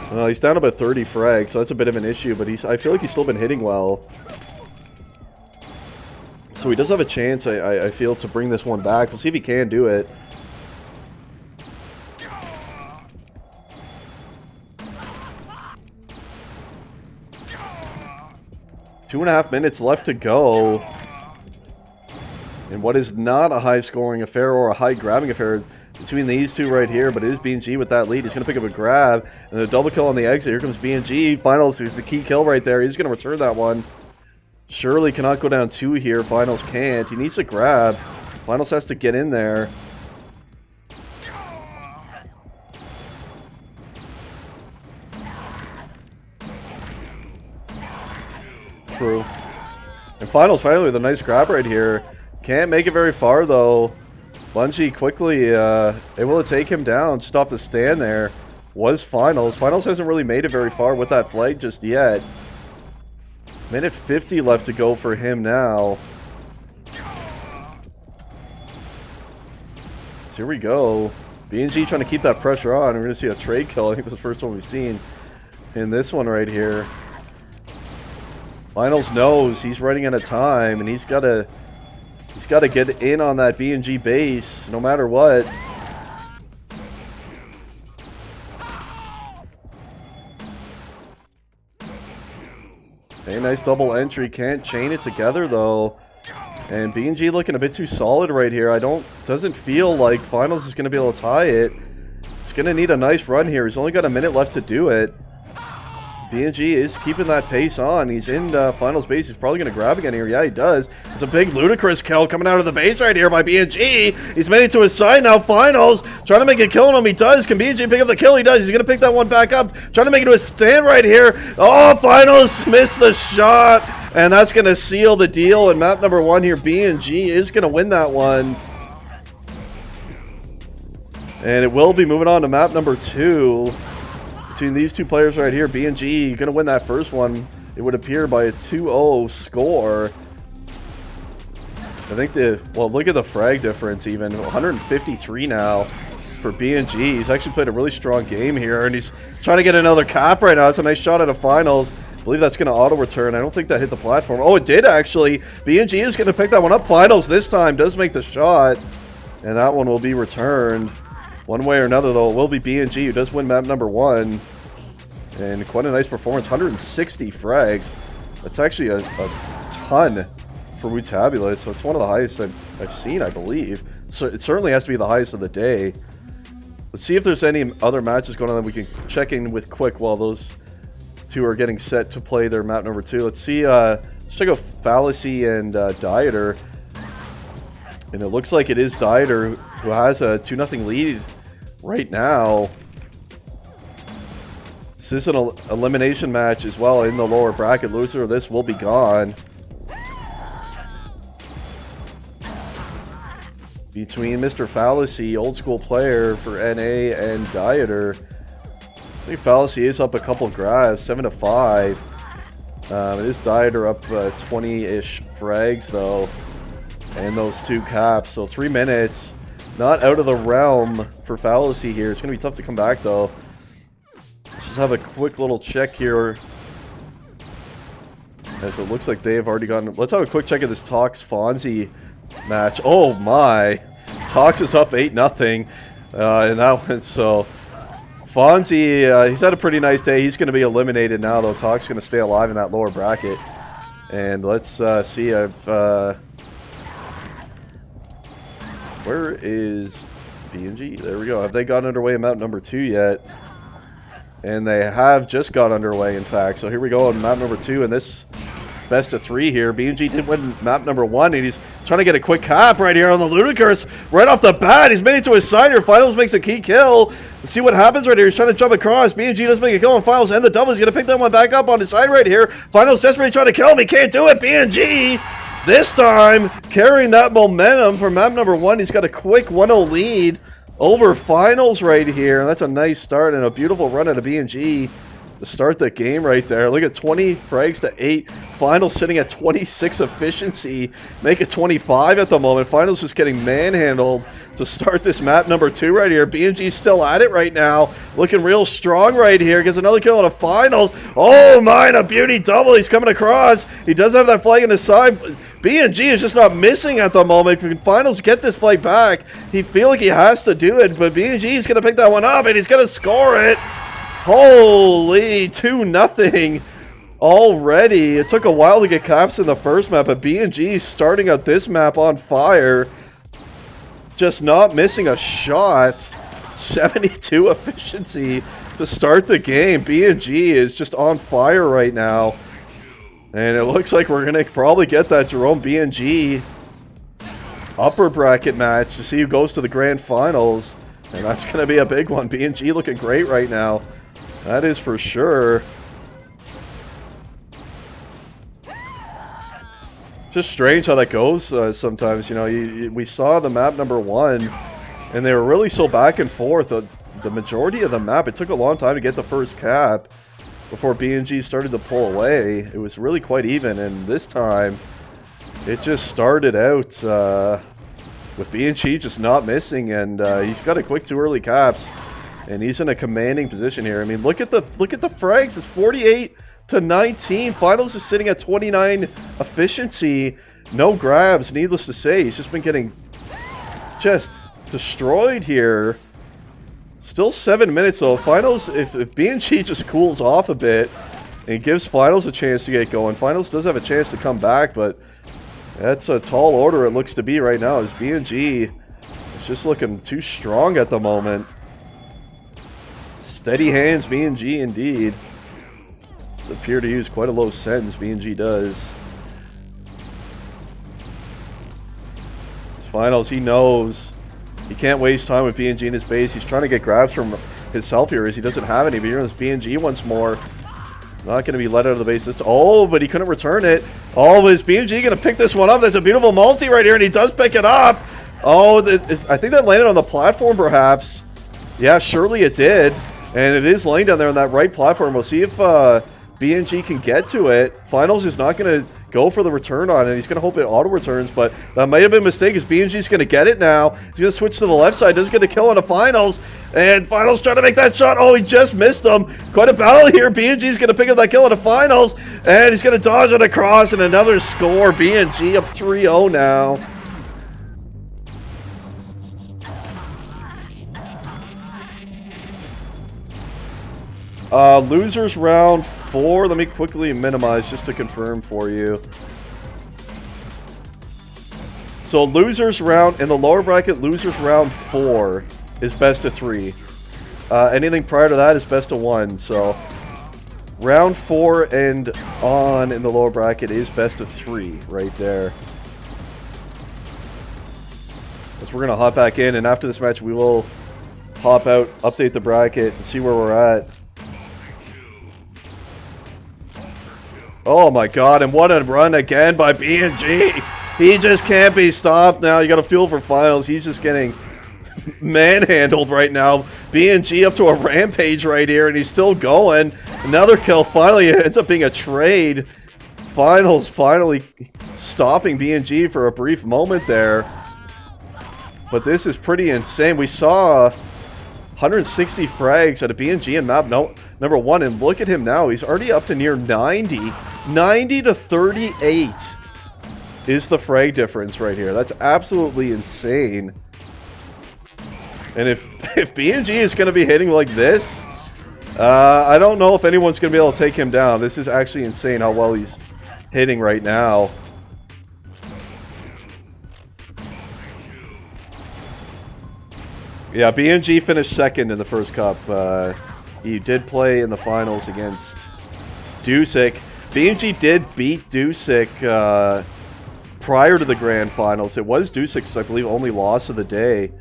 He's down about 30 frags, so that's a bit of an issue. But I feel like he's still been hitting well. So he does have a chance, I feel, to bring this one back. We'll see if he can do it. Two and a half minutes left to go. And what is not a high-scoring affair or a high-grabbing affair between these two right here, but it is B&G with that lead. He's going to pick up a grab, and a double kill on the exit. Here comes B&G. Finals is the key kill right there. He's going to return that one. Surely cannot go down 2 here. Finals can't. He needs to grab. Finals has to get in there. True. And Finals finally with a nice grab right here. Can't make it very far though. Bungie quickly able to take him down. Just off the stand there was Finals. Finals hasn't really made it very far with that flag just yet. Minute 50 left to go for him now. So here we go. B&G trying to keep that pressure on. We're going to see a trade kill. I think that's the first one we've seen in this one right here. Finals knows he's running out of time, and he's got to get in on that B&G base no matter what. A nice double entry. Can't chain it together though. And B&G looking a bit too solid right here. Doesn't feel like Finals is going to be able to tie it. He's going to need a nice run here. He's only got a minute left to do it. B&G is keeping that pace on. He's in Finals base. He's probably going to grab again here. Yeah, he does. It's a big ludicrous kill coming out of the base right here by B&G. He's made it to his side now. Finals trying to make a kill on him. He does. Can B&G pick up the kill? He does. He's going to pick that one back up. Trying to make it to his stand right here. Oh, Finals missed the shot. And that's going to seal the deal. And map number 1 here, B&G is going to win that one. And it will be moving on to map number 2. Between these two players right here, B&G going to win that first one, it would appear, by a 2-0 score. I think look at the frag difference even. 153 now for B&G. He's actually played a really strong game here, and he's trying to get another cap right now. It's a nice shot at a Finals. I believe that's going to auto-return. I don't think that hit the platform. Oh, it did actually. B&G is going to pick that one up. Finals this time does make the shot, and that one will be returned. One way or another, though, it will be B&G who does win map number 1. And quite a nice performance. 160 frags. That's actually a ton for Wutabulous. So it's one of the highest I've seen, I believe. So it certainly has to be the highest of the day. Let's see if there's any other matches going on that we can check in with quick while those two are getting set to play their map number 2. Let's see. Let's check out Fallacy and Dieter. And it looks like it is Dieter who has a 2-0 lead right now. This is an elimination match as well in the lower bracket. Loser of this will be gone. Between Mr. Fallacy, old school player for NA, and Dieter. I think Fallacy is up a couple grabs, 7-5. It is Dieter up 20-ish frags though. And those 2 caps. So 3 minutes. Not out of the realm for Fallacy here. It's going to be tough to come back though. Let's just have a quick little check here. As it looks like they have already gotten... Let's have a quick check of this Tox Fonzie match. Oh my! Tox is up 8-0 in that one. So Fonzie, he's had a pretty nice day. He's going to be eliminated now though. Tox is going to stay alive in that lower bracket. And let's see. Where is B&G, there we go. Have they got underway in map number 2 yet? And they have just got underway, in fact. So here we go on map number 2, and this best of 3 here. B&G did win map number 1, and he's trying to get a quick cap right here on the Ludicrous. Right off the bat, he's made it to his side here. Finals makes a key kill. Let's see what happens right here. He's trying to jump across. B&G does make a kill on Finals, and the double. He's going to pick that one back up on his side right here. Finals desperately trying to kill him. He can't do it. B&G this time carrying that momentum for map number 1. He's got a quick 1-0 lead over Finals right here. That's a nice start and a beautiful run out of B&G to start the game right there. Look at 20 frags to 8. Finals sitting at 26 efficiency. Make it 25 at the moment. Finals just getting manhandled to start this map number 2 right here. B&G still at it right now. Looking real strong right here. Gets another kill on a Finals. Oh my, a beauty double. He's coming across. He does have that flag on his side. B&G is just not missing at the moment. If Finals get this flag back, he feel like he has to do it. But B&G is going to pick that one up, and he's going to score it. Holy, 2-0 already. It took a while to get caps in the first map, but B&G starting out this map on fire. Just not missing a shot. 72 efficiency to start the game. B&G is just on fire right now. And it looks like we're going to probably get that Jerome B&G upper bracket match to see who goes to the grand finals. And that's going to be a big one. B&G looking great right now. That is for sure. Just strange how that goes sometimes. You know, we saw the map number 1, and they were really so back and forth. The majority of the map, it took a long time to get the first cap before B&G started to pull away. It was really quite even, and this time, it just started out with B&G just not missing, and he's got a quick 2 early caps. And he's in a commanding position here. I mean, look at the frags. It's 48 to 19. Finals is sitting at 29 efficiency. No grabs, needless to say. He's just been getting just destroyed here. Still 7 minutes though. Finals, if B&G just cools off a bit and gives Finals a chance to get going, Finals does have a chance to come back, but that's a tall order it looks to be right now, as B&G is just looking too strong at the moment. Steady hands, B&G indeed. Does appear to use quite a low sentence, B&G does. It's Finals, he knows. He can't waste time with B&G in his base. He's trying to get grabs from himself here as he doesn't have any. But here is B&G once more. Not going to be let out of the base this time. Oh, but he couldn't return it. Oh, is B&G going to pick this one up? That's a beautiful multi right here, and he does pick it up. Oh, I think that landed on the platform perhaps. Yeah, surely it did. And it is laying down there on that right platform. We'll see if B&G can get to it. Finals is not going to go for the return on it. He's going to hope it auto-returns, but that might have been a mistake as B&G's going to get it now. He's going to switch to the left side. Does get a kill on the Finals. And Finals trying to make that shot. Oh, he just missed him. Quite a battle here. B&G's going to pick up that kill on the Finals. And he's going to dodge it across and another score. B&G up 3-0 now. Losers round 4. Let me quickly minimize just to confirm for you. So losers round, in the lower bracket, losers round 4 is best of 3. Anything prior to that is best of 1. So round 4 and on in the lower bracket is best of 3 right there. So we're going to hop back in, and after this match we will hop out, update the bracket, and see where we're at. Oh my god, and what a run again by B&G. He just can't be stopped now. You got to feel for Finals. He's just getting manhandled right now. B&G up to a rampage right here, and he's still going. Another kill. Finally, it ends up being a trade. Finals finally stopping B&G for a brief moment there. But this is pretty insane. We saw 160 frags out of B&G in map number 1, and look at him now. He's already up to near 90. 90 to 38 is the frag difference right here. That's absolutely insane. And if B&G is going to be hitting like this, I don't know if anyone's going to be able to take him down. This is actually insane how well he's hitting right now. Yeah, BNG finished second in the first cup. He did play in the finals against Dusik. BNG did beat Dusik prior to the grand finals. It was Dusik's, I believe, only loss of the day.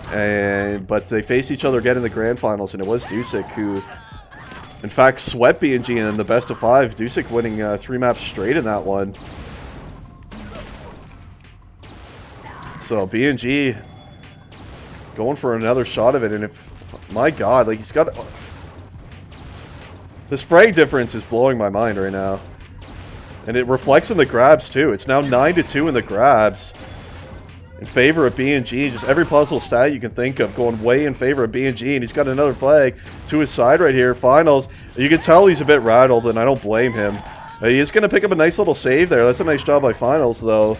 But they faced each other again in the grand finals, and it was Dusik who, in fact, swept BNG in the best of 5. Dusik winning 3 maps straight in that one. So BNG going for another shot of it, and if, my god, like, he's got, this frag difference is blowing my mind right now, and it reflects in the grabs too. It's now 9-2 in the grabs in favor of BNG. Just every possible stat you can think of going way in favor of BNG, and he's got another flag to his side right here. Finals, you can tell he's a bit rattled, and I don't blame him. He is going to pick up a nice little save there. That's a nice job by Finals though,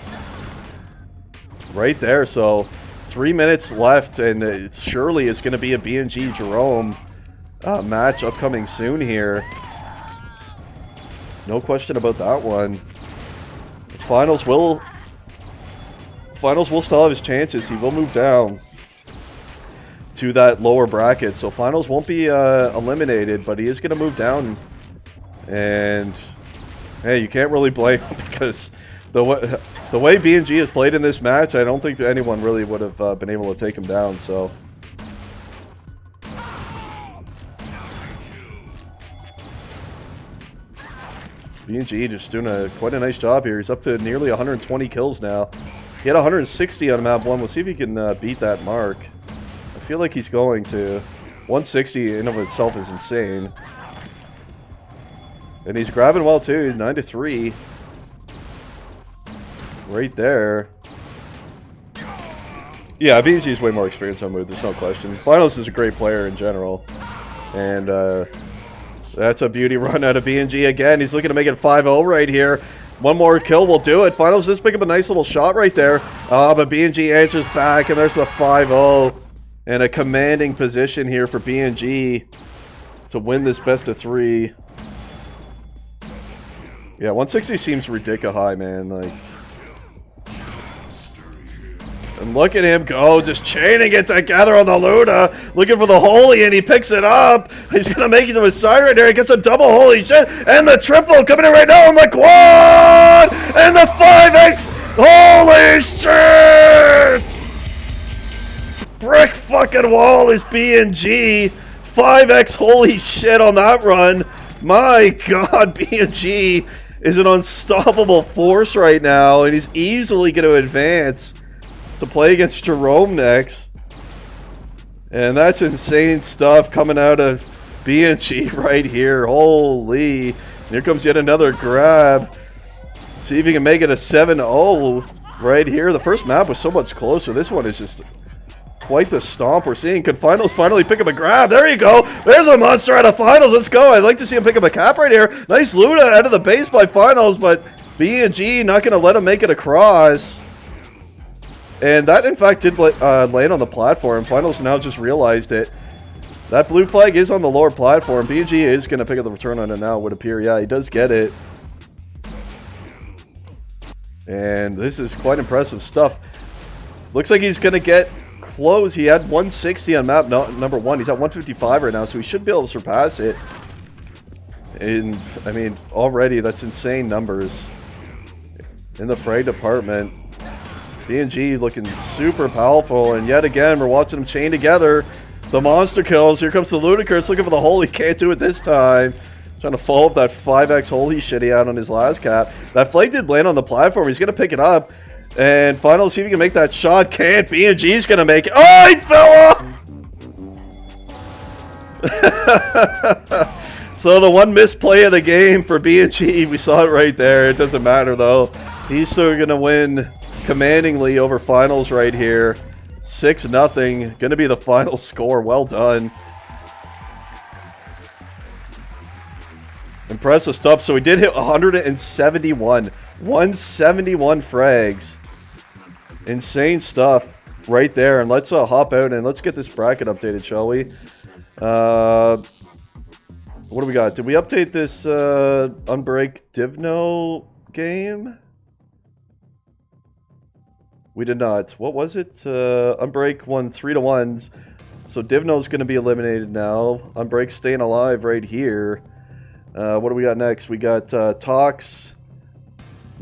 right there. So 3 minutes left, and surely it's going to be a BNG Jerome match upcoming soon here. No question about that one. Finals will still have his chances. He will move down to that lower bracket, so Finals won't be eliminated, but he is going to move down. And hey, you can't really blame him, because the way BNG has played in this match, I don't think that anyone really would have been able to take him down, so. BNG just doing quite a nice job here. He's up to nearly 120 kills now. He had 160 on map 1. We'll see if he can beat that mark. I feel like he's going to. 160 in of itself is insane. And he's grabbing well too. 9-3. Right there. Yeah, BNG is way more experienced on move, there's no question. Finals is a great player in general. And that's a beauty run out of BNG again. He's looking to make it 5-0 right here. One more kill will do it. Finals just pick up a nice little shot right there. But BNG answers back, and there's the 5-0. And a commanding position here for BNG to win this best of 3. Yeah, 160 seems ridiculous high, man. Like, and look at him go, just chaining it together on the Luna, looking for the holy, and he picks it up. He's gonna make it to his side right there. He gets a double holy shit, and the triple coming in right now on the quad, and the 5x. Holy shit! Brick fucking wall is BNG. 5x holy shit on that run. My god, BNG is an unstoppable force right now, and he's easily going to advance to play against Jerome next. And that's insane stuff coming out of BNG right here. Holy. And here comes yet another grab. See if he can make it a 7-0 right here. The first map was so much closer. This one is just quite the stomp we're seeing. Can Finals finally pick up a grab? There you go. There's a monster out of Finals. Let's go. I'd like to see him pick up a cap right here. Nice Luna out of the base by Finals, but BNG not going to let him make it across. And that, in fact, did land on the platform. Finals now just realized it. That blue flag is on the lower platform. BNG is going to pick up the return on it now, would appear. Yeah, he does get it. And this is quite impressive stuff. Looks like he's going to get close. He had 160 on map number 1. He's at 155 right now, so he should be able to surpass it. And, I mean, already that's insane numbers in the frag department. BNG looking super powerful, and yet again, we're watching them chain together. The monster kills. Here comes the Ludicrous looking for the hole. He can't do it this time. Trying to follow up that 5x hole he shit he had on his last cap. That flag did land on the platform. He's going to pick it up. And Finals, see if he can make that shot. Can't. BNG's going to make it. Oh, he fell off! So the one misplay of the game for BNG, we saw it right there. It doesn't matter, though. He's still going to win commandingly over Finals right here. 6-0. Going to be the final score. Well done. Impressive stuff. So we did hit 171. 171 frags. Insane stuff right there. And let's hop out and let's get this bracket updated, shall we? What do we got? Did we update this Unbreak Divno game? We did not. What was it? Unbreak won 3-1. So Divno's going to be eliminated now. Unbreak staying alive right here. What do we got next? We got Tox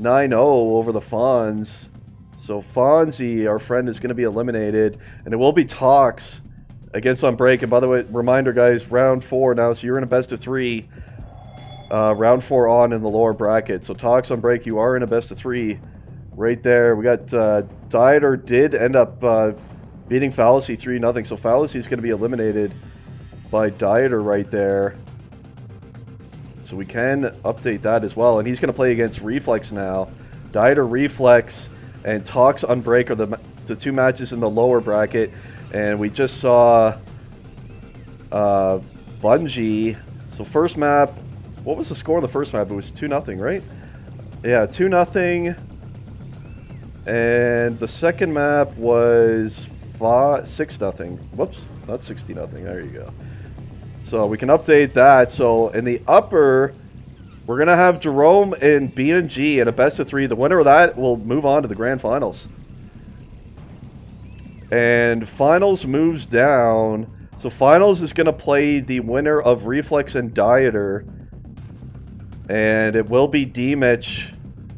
9-0 over the Fonz. So Fonzie, our friend, is going to be eliminated. And it will be Tox against Unbreak. And by the way, reminder, guys, round 4 now. So you're in a best of 3. Round 4 on in the lower bracket. So Tox, Unbreak, you are in a best of 3 right there. We got Dieter did end up beating Fallacy 3-0. So Fallacy is going to be eliminated by Dieter right there. So we can update that as well. And he's going to play against Reflex now. Dieter, Reflex, and Tox, Unbreak are the 2 matches in the lower bracket. And we just saw Bungie. So first map, what was the score on the first map? It was 2-0, right? Yeah, 2-0. And the second map was 6-0. Whoops, not 60-0. There you go. So we can update that. So in the upper, we're going to have Jerome and B&G in a best of 3. The winner of that will move on to the grand finals. And finals moves down. So finals is going to play the winner of Reflex and Dieter. And it will be D-Mitch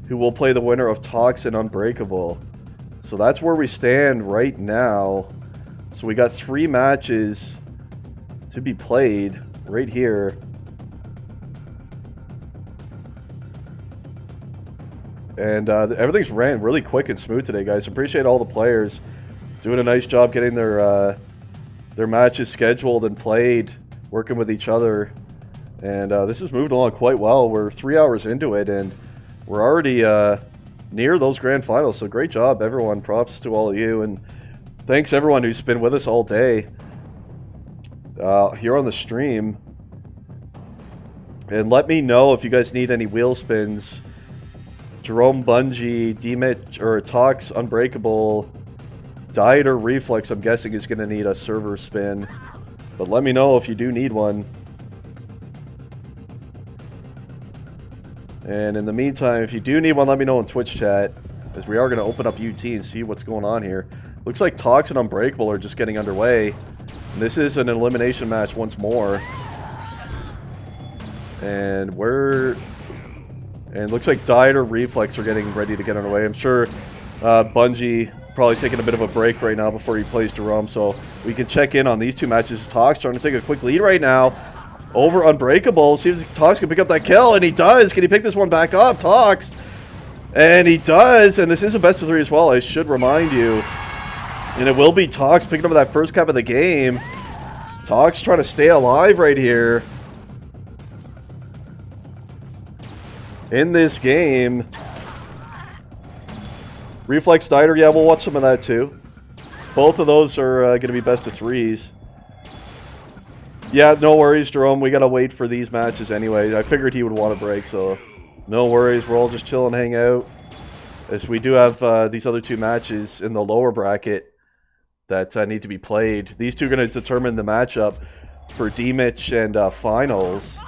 who will play the winner of Tox and Unbreakable. So that's where we stand right now. So we got 3 matches to be played right here. And everything's ran really quick and smooth today, guys. Appreciate all the players doing a nice job getting their matches scheduled and played, working with each other. And this has moved along quite well. We're 3 hours into it, and we're already near those grand finals. So great job, everyone. Props to all of you. And thanks, everyone who's been with us all day here on the stream. And let me know if you guys need any wheel spins. Jerome, Bungie, D-Mitch, or Tox, Unbreakable, Dieter, Reflex, I'm guessing is going to need a server spin. But let me know if you do need one. And in the meantime, if you do need one, let me know in Twitch chat, as we are going to open up UT and see what's going on here. Looks like Tox and Unbreakable are just getting underway. And this is an elimination match once more. And looks like Dieter, Reflex are getting ready to get underway. I'm sure Bungie probably taking a bit of a break right now before he plays Jerome. So we can check in on these 2 matches. Tox trying to take a quick lead right now over Unbreakable. See if Tox can pick up that kill, and he does. Can he pick this one back up? Tox. And he does, and this is a best of 3 as well, I should remind you. And it will be Tox picking up that first cap of the game. Tox trying to stay alive right here in this game. Reflex, Dieter, yeah, we'll watch some of that too. Both of those are going to be best of 3s. Yeah, no worries, Jerome. We got to wait for these matches anyway. I figured he would want a break, so no worries. We're all just chill and hang out. As we do have these other 2 matches in the lower bracket that need to be played. These 2 are going to determine the matchup for D-Mitch and finals.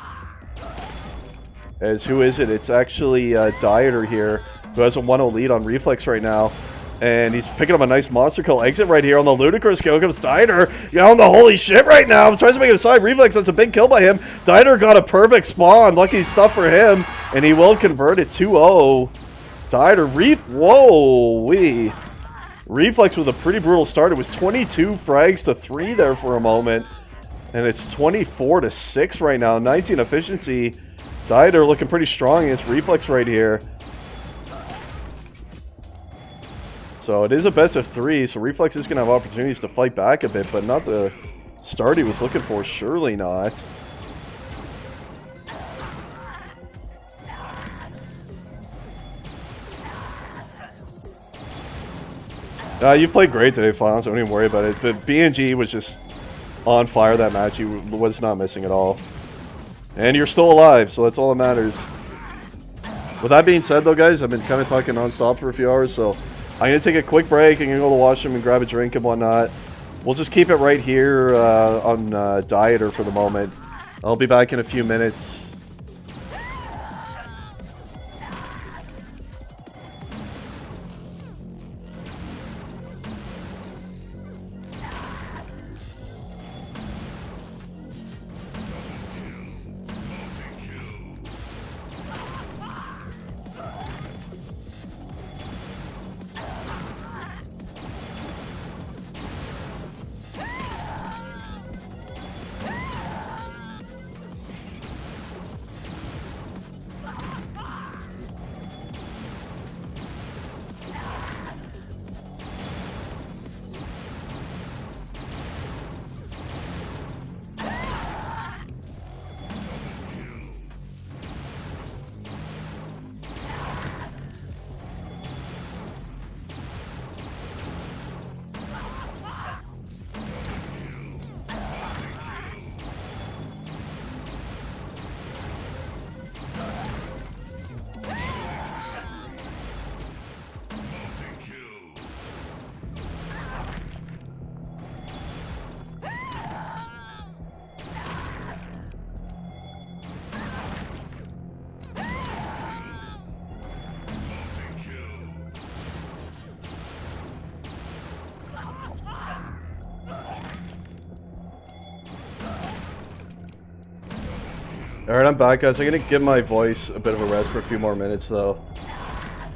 As who is it? It's actually Dieter here, who has a 1-0 lead on Reflex right now. And he's picking up a nice monster kill exit right here on the ludicrous kill. Comes Dieter. Yeah, on the holy shit right now. Tries to make it aside. Reflex, that's a big kill by him. Dieter got a perfect spawn. Lucky stuff for him. And he will convert it 2-0. Dieter, whoa-wee. Reflex with a pretty brutal start. It was 22 frags to 3 there for a moment. And it's 24 to 6 right now. 19 efficiency. Dieter looking pretty strong against Reflex right here. So it is a best of 3, so Reflex is going to have opportunities to fight back a bit, but not the start he was looking for. Surely not. You've played great today, Fonz. Don't even worry about it. The B&G was just on fire that match. You was not missing at all. And you're still alive, so that's all that matters. With that being said, though, guys, I've been kind of talking non-stop for a few hours, so I'm going to take a quick break. I'm going to go to the washroom and grab a drink and whatnot. We'll just keep it right here on Dieter for the moment. I'll be back in a few minutes. Alright, I'm back, guys. I'm gonna give my voice a bit of a rest for a few more minutes, though.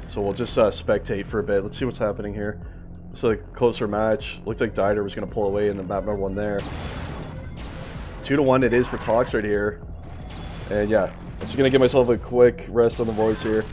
So we'll just spectate for a bit. Let's see what's happening here. It's a closer match. Looked like Dieter was gonna pull away in the map number 1 there. 2-1 it is for Tox right here. And yeah, I'm just gonna give myself a quick rest on the voice here.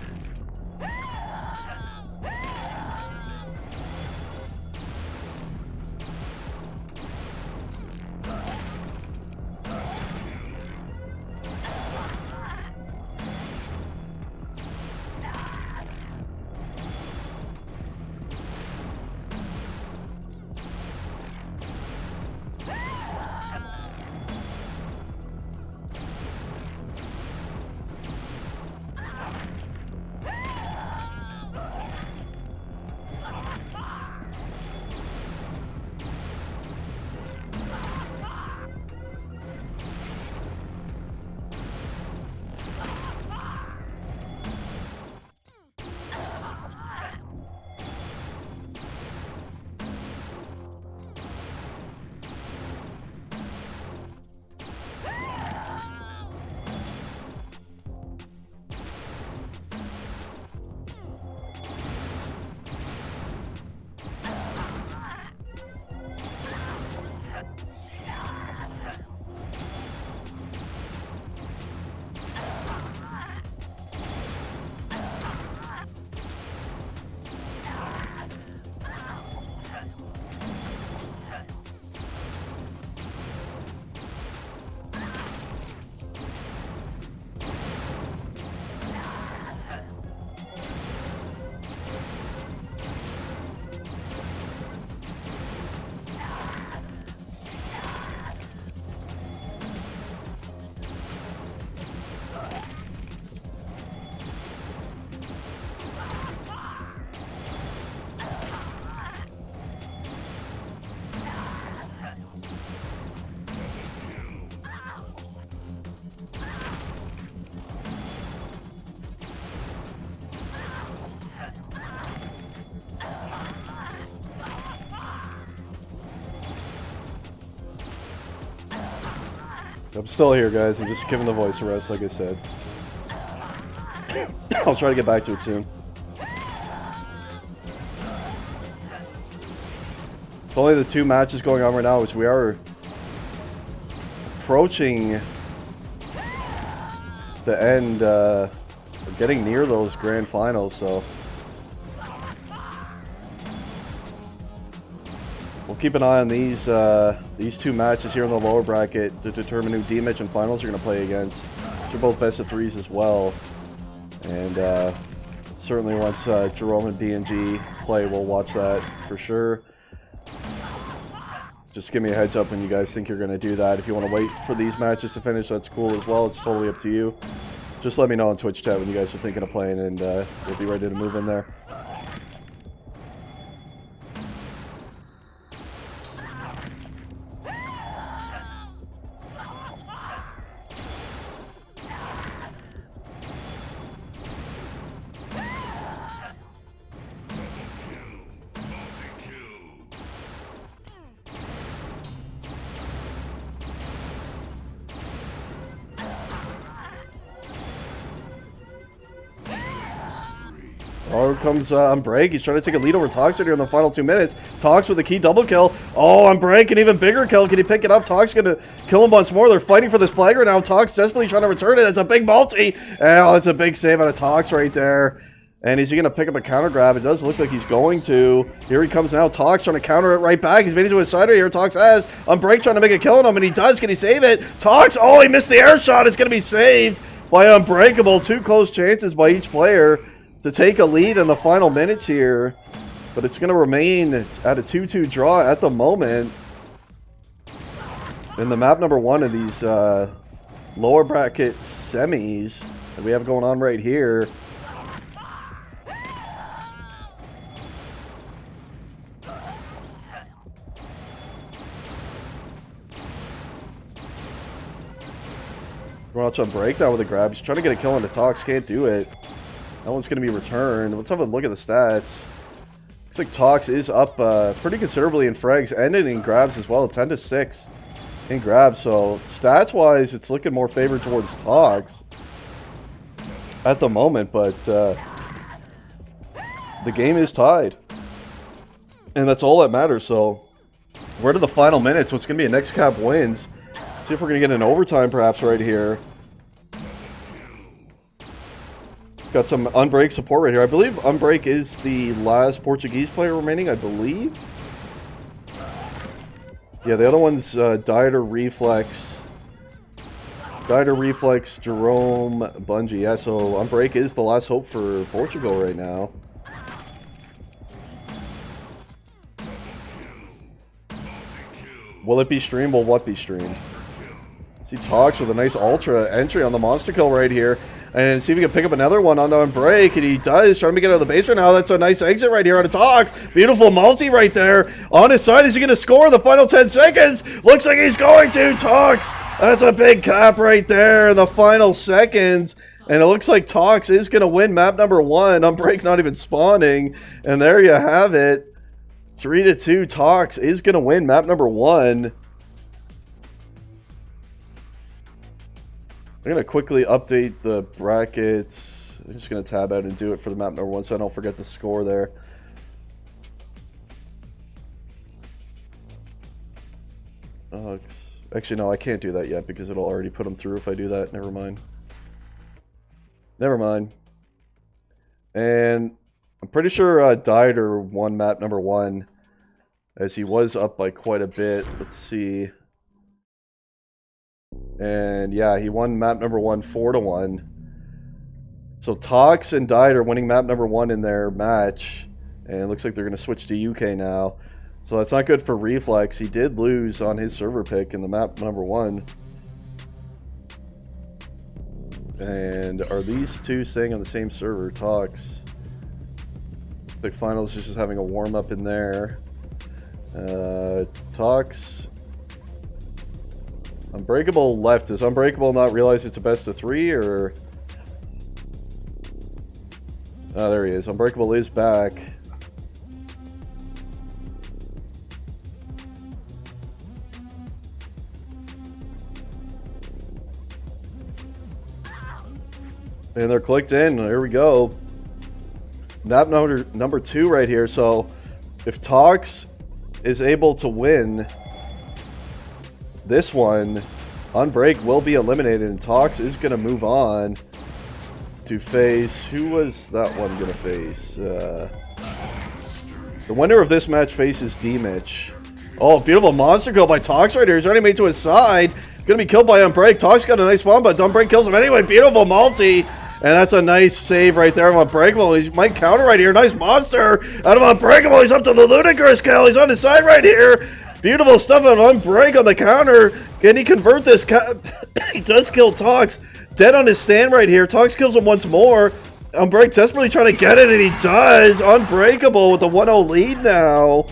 I'm still here, guys. I'm just giving the voice a rest, like I said. I'll try to get back to it soon. It's only the 2 matches going on right now, which we are approaching the end. We're getting near those grand finals, so we'll keep an eye on these 2 matches here in the lower bracket to determine who D-Mitch and finals are going to play against. These are both best of 3s as well, and certainly once Jerome and BNG play, we'll watch that for sure. Just give me a heads up when you guys think you're going to do that. If you want to wait for these matches to finish, that's cool as well. It's totally up to you. Just let me know on Twitch chat when you guys are thinking of playing, and we'll be ready to move in there. Oh, here comes Unbreak. He's trying to take a lead over Tox right here in the final 2 minutes. Tox with a key double kill. Oh, Unbreak, an even bigger kill. Can he pick it up? Tox going to kill him once more. They're fighting for this flag right now. Tox desperately trying to return it. It's a big multi. Oh, it's a big save out of Tox right there. And is he going to pick up a counter grab? It does look like he's going to. Here he comes now. Tox trying to counter it right back. He's made it to his side right here. Tox has Unbreak trying to make a kill on him, and he does. Can he save it? Tox, oh, he missed the air shot. It's going to be saved by Unbreakable. 2 close chances by each player to take a lead in the final minutes here, but it's going to remain at a 2-2 draw at the moment. In the map number 1 of these lower bracket semis that we have going on right here. Watch on breakdown with a grab. He's trying to get a kill into Tox, can't do it. That one's going to be returned. Let's have a look at the stats. Looks like Tox is up pretty considerably in frags and in grabs as well, 10-6. in grab. So stats-wise, it's looking more favored towards Tox at the moment, but the game is tied. And that's all that matters. So we're to the final minute, so it's going to be a next cap wins. See if we're going to get an overtime perhaps right here. Got some Unbreak support right here. I believe Unbreak is the last Portuguese player remaining, I believe. Yeah, the other one's Dieter, Reflex. Dieter, Reflex, Jerome, Bungie. Yeah, so Unbreak is the last hope for Portugal right now. Will it be streamed? Will what be streamed? See Tox with a nice Ultra entry on the Monster Kill right here. And see if he can pick up another one on the Unbreak. And he does. Trying to get out of the base right now. That's a nice exit right here on a Tox. Beautiful multi right there. On his side. Is he going to score the final 10 seconds? Looks like he's going to. Tox. That's a big cap right there in the final seconds. And it looks like Tox is going to win map number 1. Unbreak not even spawning. And there you have it. 3-2. Tox is going to win map number 1. I'm going to quickly update the brackets. I'm just going to tab out and do it for the map number 1 so I don't forget the score there. Actually, no, I can't do that yet because it'll already put them through if I do that. Never mind. Never mind. And I'm pretty sure Dieter won map number 1 as he was up by quite a bit. Let's see. And yeah, he won map number 1 4-1. So Tox and Dieter winning map number 1 in their match. And it looks like they're going to switch to UK now. So that's not good for Reflex. He did lose on his server pick in the map number 1. And are these two staying on the same server? Tox. Big Finals just having a warm-up in there. Tox. Unbreakable left. Does Unbreakable not realize it's a best of 3, or... Oh, there he is. Unbreakable is back. And they're clicked in. There we go. Map number 2 right here. So, if Tox is able to win this one, Unbreak will be eliminated, and Tox is going to move on to face... Who was that one going to face? The winner of this match faces D-Mitch. Oh, beautiful monster kill by Tox right here. He's already made to his side. Going to be killed by Unbreak. Tox got a nice bomb, but Unbreak kills him anyway. Beautiful multi. And that's a nice save right there of Unbreakable. He might counter right here. Nice monster out of Unbreakable. He's up to the ludicrous kill. He's on his side right here. Beautiful stuff of Unbreak on the counter. Can he convert this? He does kill Tox. Dead on his stand right here. Tox kills him once more. Unbreak desperately trying to get it, and he does. Unbreakable with a 1-0 lead now.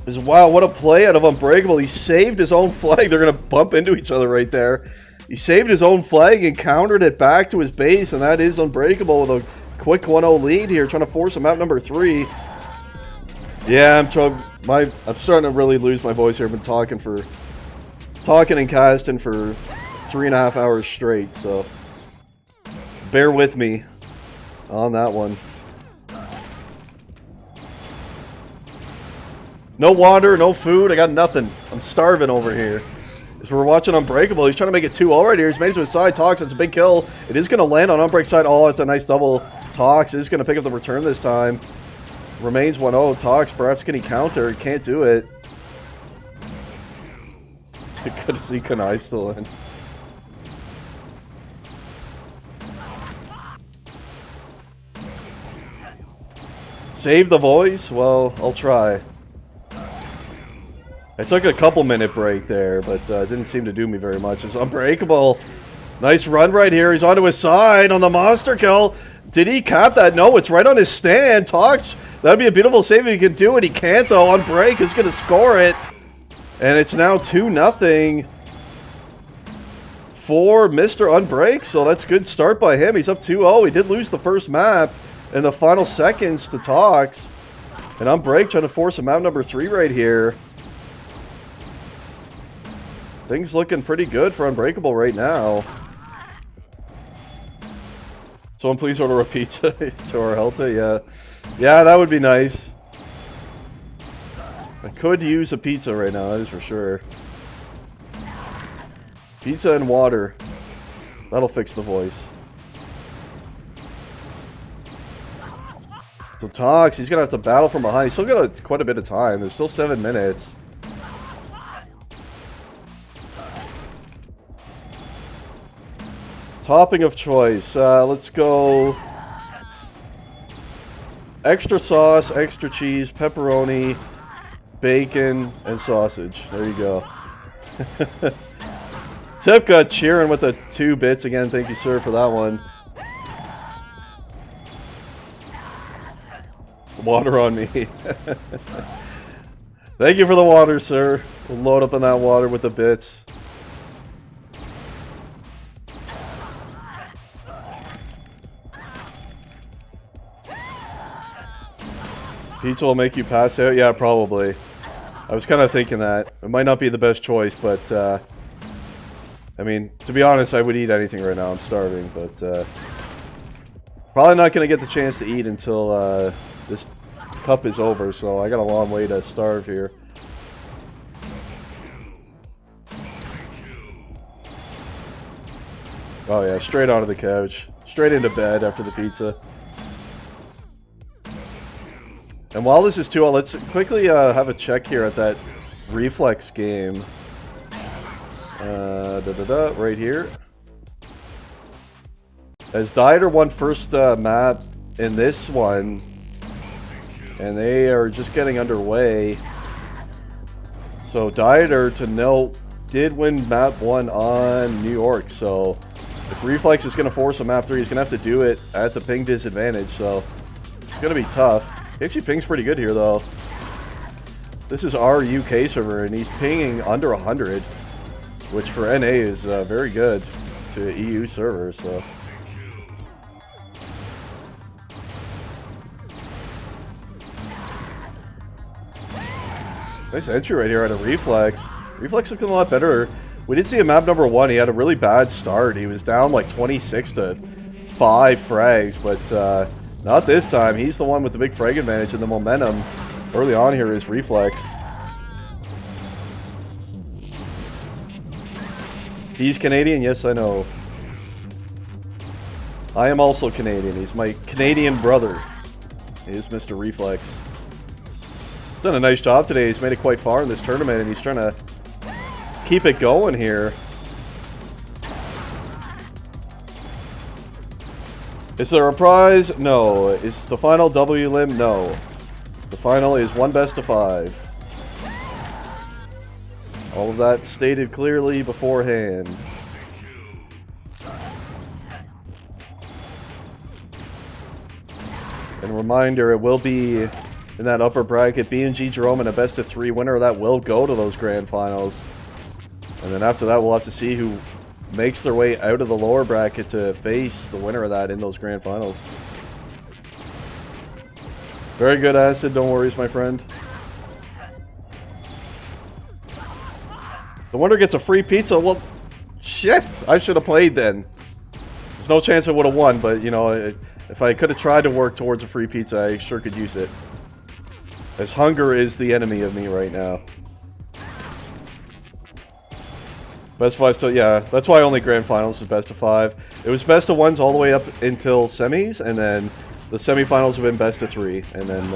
Wow, what a play out of Unbreakable. He saved his own flag. They're going to bump into each other right there. He saved his own flag and countered it back to his base, and that is Unbreakable with a quick 1-0 lead here, trying to force him out number 3. Yeah, I'm starting to really lose my voice here. I've been talking and casting for 3.5 hours straight, so bear with me on that one. No water, no food, I got nothing. I'm starving over here. As we're watching Unbreakable, he's trying to make it 2-0 right here. He's made it to his side. Tox, it's a big kill. It is going to land on Unbreak's side. Oh, it's a nice double. Tox is going to pick up the return this time. Remains 1-0. Tox, perhaps can he counter? Can't do it. Good to see Kanai still in. Save the voice? Well, I'll try. I took a couple-minute break there, but didn't seem to do me very much. It's Unbreakable. Nice run right here. He's onto his side on the monster kill. Did he cap that? No, it's right on his stand. Tox, that'd be a beautiful save if he could do it. He can't, though. Unbreak is going to score it. And it's now 2-0 for Mr. Unbreak. So that's a good start by him. He's up 2-0. He did lose the first map in the final seconds to Tox. And Unbreak trying to force him out number 3 right here. Things looking pretty good for Unbreakable right now. Someone please order a pizza to our Helta. Yeah. Yeah, that would be nice. I could use a pizza right now, that is for sure. Pizza and water. That'll fix the voice. So Tox, he's gonna have to battle from behind. He's still got quite a bit of time. There's still 7 minutes. Topping of choice. Let's go extra sauce, extra cheese, pepperoni, bacon, and sausage. There you go. Tipka cheering with the 2 bits again. Thank you, sir, for that one. Water on me. Thank you for the water, sir. We'll load up on that water with the bits. Pizza will make you pass out? Yeah, probably. I was kind of thinking that. It might not be the best choice, but I mean, to be honest, I would eat anything right now. I'm starving, but probably not going to get the chance to eat until this cup is over, so I got a long way to starve here. Oh yeah, straight onto the couch. Straight into bed after the pizza. And while this is 2-0, let's quickly have a check here at that reflex game. Right here. As Dieter won first map in this one, and they are just getting underway. So Dieter, to note, did win map 1 on New York, so if Reflex is going to force a map 3, he's going to have to do it at the ping disadvantage, so it's going to be tough. He actually pings pretty good here, though. This is our UK server, and he's pinging under 100, which for NA is very good to EU servers, so... Nice entry right here out of Reflex. Reflex looking a lot better. We did see him map number 1. He had a really bad start. He was down like 26 to 5 frags, but not this time. He's the one with the big frag advantage, and the momentum early on here is Reflex. He's Canadian? Yes, I know. I am also Canadian. He's my Canadian brother. He is Mr. Reflex. He's done a nice job today. He's made it quite far in this tournament, and he's trying to keep it going here. Is there a prize? No. Is the final W limb? No. The final is 1 best of 5. All of that stated clearly beforehand. And a reminder, it will be in that upper bracket, B&G Jerome and a best of 3 winner that will go to those grand finals. And then after that, we'll have to see who makes their way out of the lower bracket to face the winner of that in those grand finals. Very good, Acid. Don't worry, my friend. The winner gets a free pizza. Well, shit. I should have played then. There's no chance I would have won, but, you know, if I could have tried to work towards a free pizza, I sure could use it. As hunger is the enemy of me right now. Best of 5 still, yeah. That's why only grand finals is best of 5. It was best of 1s all the way up until semis, and then the semifinals have been best of 3, and then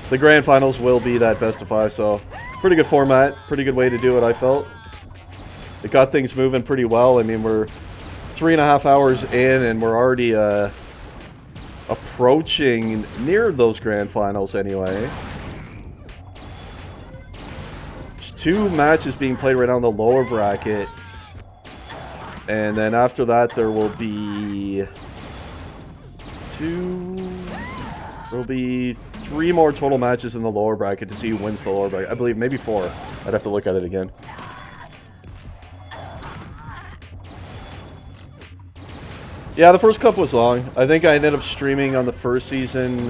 the grand finals will be that best of 5. So pretty good format, pretty good way to do it. I felt it got things moving pretty well. I mean, we're 3.5 hours in, and we're already approaching near those grand finals anyway. There's 2 matches being played right now in the lower bracket, and then after that there will be 3 more total matches in the lower bracket to see who wins the lower bracket. I believe maybe 4. I'd have to look at it again. Yeah, the first cup was long. I think I ended up streaming on the first season.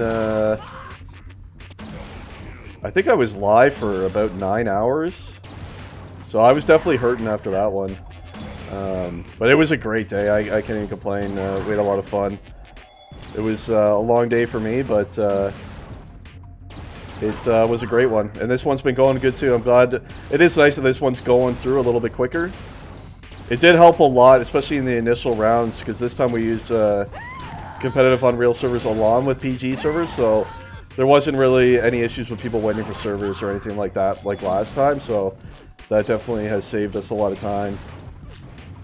I think I was live for about 9 hours. So I was definitely hurting after that one. But it was a great day. I can't even complain. We had a lot of fun. It was a long day for me, but it was a great one. And this one's been going good too. I'm glad. It is nice that this one's going through a little bit quicker. It did help a lot, especially in the initial rounds, because this time we used competitive Unreal servers along with PG servers, so there wasn't really any issues with people waiting for servers or anything like that like last time, so that definitely has saved us a lot of time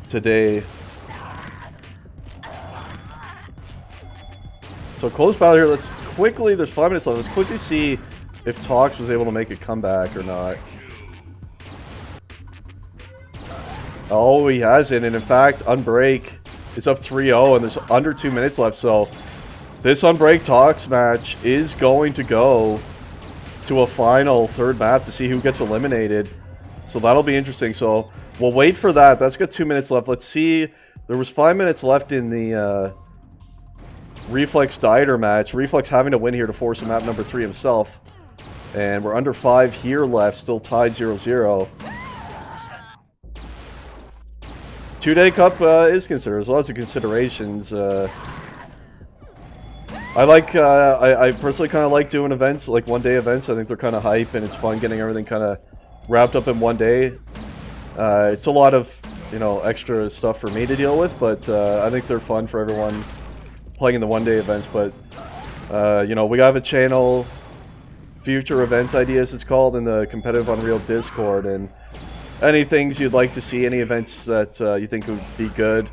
today. So close battle here. Let's quickly, there's 5 minutes left, let's quickly see if Tox was able to make a comeback or not. Oh, he hasn't, and in fact, Unbreak is up 3-0, and there's under 2 minutes left, so this Unbreak Tox match is going to go to a final third map to see who gets eliminated. So that'll be interesting. So we'll wait for that. That's got 2 minutes left. Let's see. There was 5 minutes left in the Reflex Dieter match. Reflex having to win here to force a map number 3 himself. And we're under 5 here left, still tied 0-0. 2-day cup is considered. There's lots of considerations. I personally kind of like doing events, like one-day events. I think they're kind of hype, and it's fun getting everything kind of wrapped up in one day. It's a lot of, you know, extra stuff for me to deal with, but I think they're fun for everyone playing in the one-day events. But, you know, we have a channel, Future Event Ideas it's called, in the Competitive Unreal Discord, and any things you'd like to see, any events that you think would be good,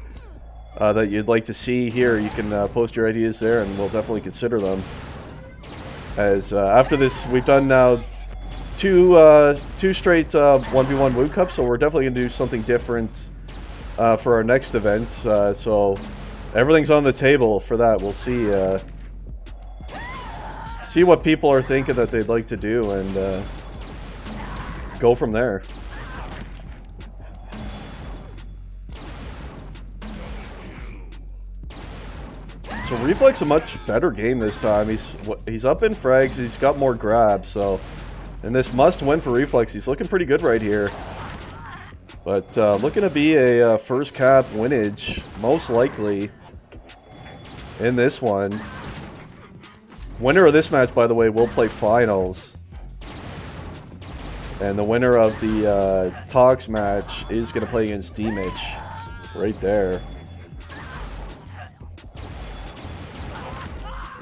that you'd like to see here, you can post your ideas there, and we'll definitely consider them. As after this, we've done now two straight 1v1 Woo Cups, so we're definitely going to do something different for our next event. So everything's on the table for that. We'll see what people are thinking that they'd like to do, and go from there. So Reflex a much better game this time. He's up in frags. He's got more grabs. So, and this must win for Reflex. He's looking pretty good right here. But looking to be a first cap winnage, most likely, in this one. Winner of this match, by the way, will play finals. And the winner of the Tox match is going to play against D-Mitch. Right there.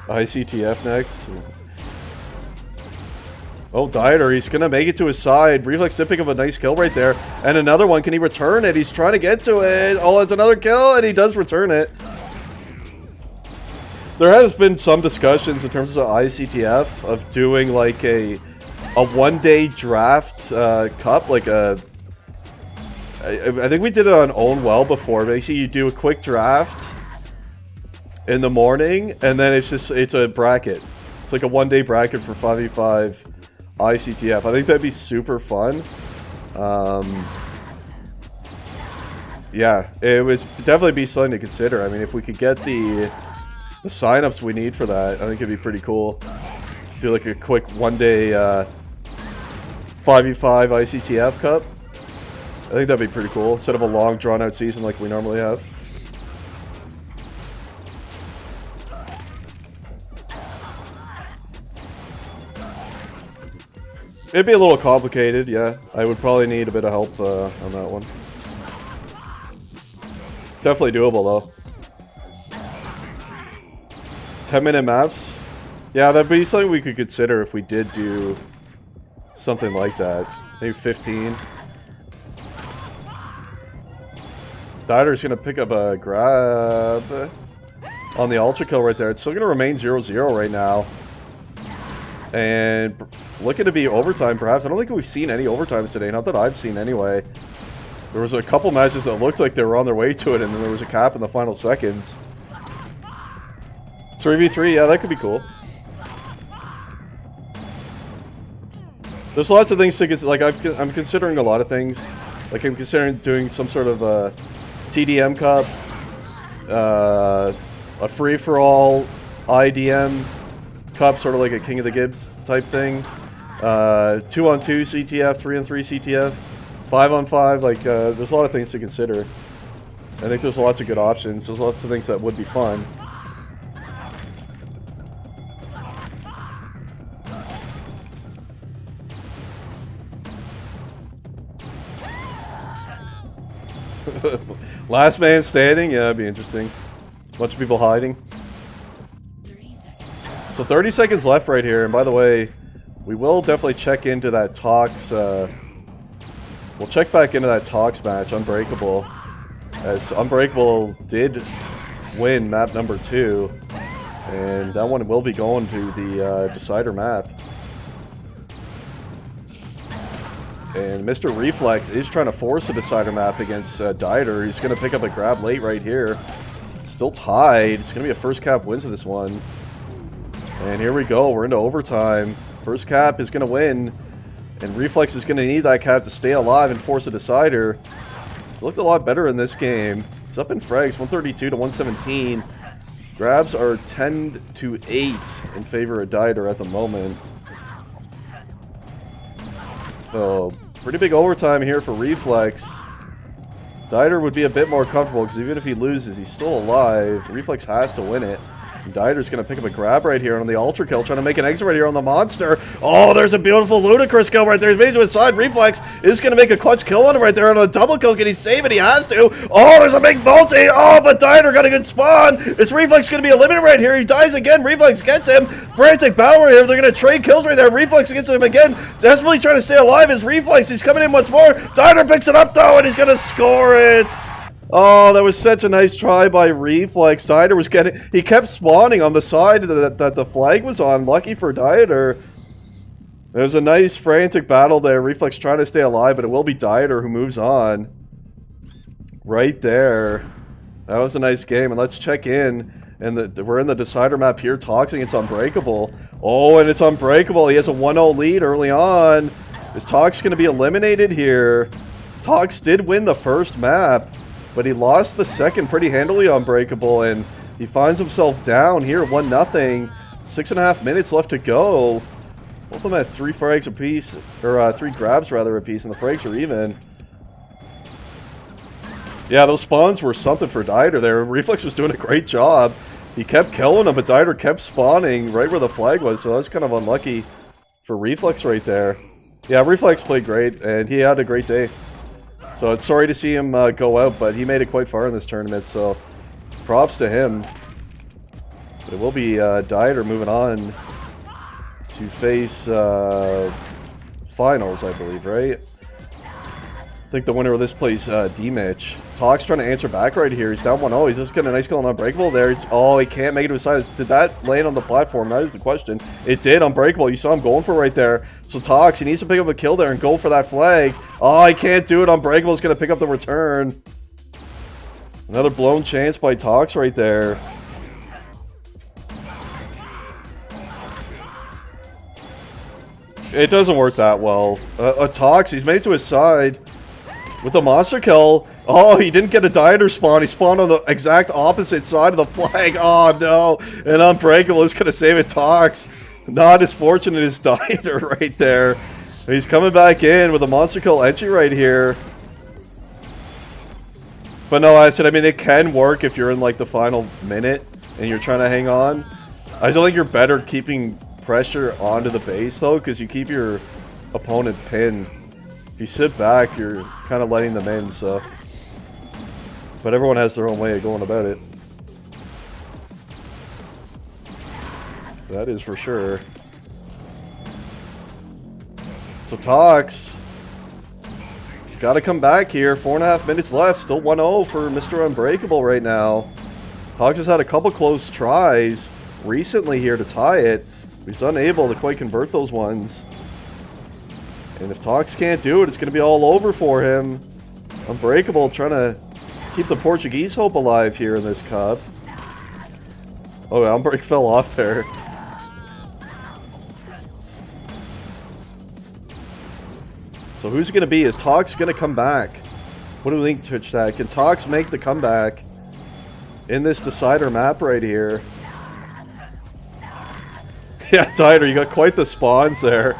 ICTF next. Oh, Dieter, he's going to make it to his side. Reflex did pick up a nice kill right there. And another one. Can he return it? He's trying to get to it. Oh, it's another kill, and he does return it. There has been some discussions in terms of ICTF of doing like a one-day draft cup. Like I think we did it on Own Well before. Basically, you do a quick draft in the morning, and then it's a bracket. It's like a one-day bracket for 5v5 ICTF. I think that'd be super fun. Yeah, it would definitely be something to consider. I mean, if we could get the signups we need for that, I think it'd be pretty cool. Do like a quick one-day 5v5 ICTF Cup. I think that'd be pretty cool, instead of a long, drawn-out season like we normally have. It'd be a little complicated, yeah. I would probably need a bit of help on that one. Definitely doable, though. 10-minute maps? Yeah, that'd be something we could consider if we did do something like that. Maybe 15. Dieter's going to pick up a grab on the ultra kill right there. It's still going to remain 0-0 right now. And looking to be overtime, perhaps. I don't think we've seen any overtimes today. Not that I've seen, anyway. There was a couple matches that looked like they were on their way to it, and then there was a cap in the final seconds. 3v3, yeah, that could be cool. There's lots of things to consider. Like, I'm considering a lot of things. Like, I'm considering doing some sort of a TDM Cup, a free-for-all IDM Cup, sort of like a King of the Gibbs type thing. 2-on-2 CTF, 3-on-3 CTF, 5-on-5, like, there's a lot of things to consider. I think there's lots of good options. There's lots of things that would be fun. Last man standing? Yeah, that'd be interesting. Bunch of people hiding. So 30 seconds left right here. And by the way, we will definitely check into that Tox. We'll check back into that Tox match, Unbreakable. As Unbreakable did win map number 2. And that one will be going to the Decider map. And Mr. Reflex is trying to force a Decider map against Dieter. He's going to pick up a grab late right here. Still tied. It's going to be a first cap win to this one. And here we go. We're into overtime. First cap is going to win. And Reflex is going to need that cap to stay alive and force a Decider. He's looked a lot better in this game. He's up in frags, 132 to 117. Grabs are 10 to 8 in favor of Dieter at the moment. So, pretty big overtime here for Reflex. Dieter would be a bit more comfortable because even if he loses, he's still alive. Reflex has to win it. And Dieter's going to pick up a grab right here on the Ultra Kill, trying to make an exit right here on the Monster. Oh, there's a beautiful Ludicrous kill right there. He's made it to his side. Reflex is going to make a clutch kill on him right there on a double kill. Can he save it? He has to. Oh, there's a big multi. Oh, but Dieter got a good spawn. Is Reflex going to be eliminated right here? He dies again. Reflex gets him. Frantic battle right here. They're going to trade kills right there. Reflex gets him again. Desperately trying to stay alive is Reflex. He's coming in once more. Dieter picks it up though, and he's going to score it. Oh, that was such a nice try by Reflex. Dieter was getting... He kept spawning on the side that the flag was on. Lucky for Dieter. There's a nice frantic battle there. Reflex trying to stay alive, but it will be Dieter who moves on. Right there. That was a nice game. And let's check in. And we're in the Decider map here. Toxing, it's Unbreakable. Oh, and it's Unbreakable. He has a 1-0 lead early on. Is Tox going to be eliminated here? Tox did win the first map. But he lost the second pretty handily on Unbreakable, and he finds himself down here 1-0. 6.5 minutes left to go. Both of them had 3 frags apiece, or 3 grabs rather apiece, and the frags are even. Yeah, those spawns were something for Dieter there. Reflex was doing a great job. He kept killing them, but Dieter kept spawning right where the flag was, so that was kind of unlucky for Reflex right there. Yeah, Reflex played great, and he had a great day. So it's sorry to see him go out, but he made it quite far in this tournament, so props to him. But it will be Dieter moving on to face finals, I believe, right? I think the winner of this plays D-Mitch. Tox trying to answer back right here. He's down 1-0. He's just getting a nice kill on Unbreakable there. Oh, he can't make it to his side. Did that land on the platform? That is the question. It did. Unbreakable. You saw him going for it right there. So Tox, he needs to pick up a kill there and go for that flag. Oh, he can't do it. Unbreakable is going to pick up the return. Another blown chance by Tox right there. It doesn't work that well. Tox, he's made it to his side with the monster kill. Oh, he didn't get a Dieter spawn. He spawned on the exact opposite side of the flag. Oh, no. And Unbreakable is going to save it. Tox. Not as fortunate as Dieter right there. He's coming back in with a monster kill entry right here. But no, I mean, it can work if you're in, like, the final minute and you're trying to hang on. I don't think you're better keeping pressure onto the base, though, because you keep your opponent pinned. If you sit back, you're kind of letting them in, so... But everyone has their own way of going about it. That is for sure. So Tox, he's got to come back here. 4.5 minutes left. Still 1-0 for Mr. Unbreakable right now. Tox has had a couple close tries recently here to tie it. He's unable to quite convert those ones. And if Tox can't do it, it's going to be all over for him. Unbreakable trying to keep the Portuguese hope alive here in this cup. Oh, Unbreak fell off there. So who's it going to be? Is Tox going to come back? What do we think, Twitch Chat? Can Tox make the comeback in this Decider map right here? Yeah, Dieter, you got quite the spawns there.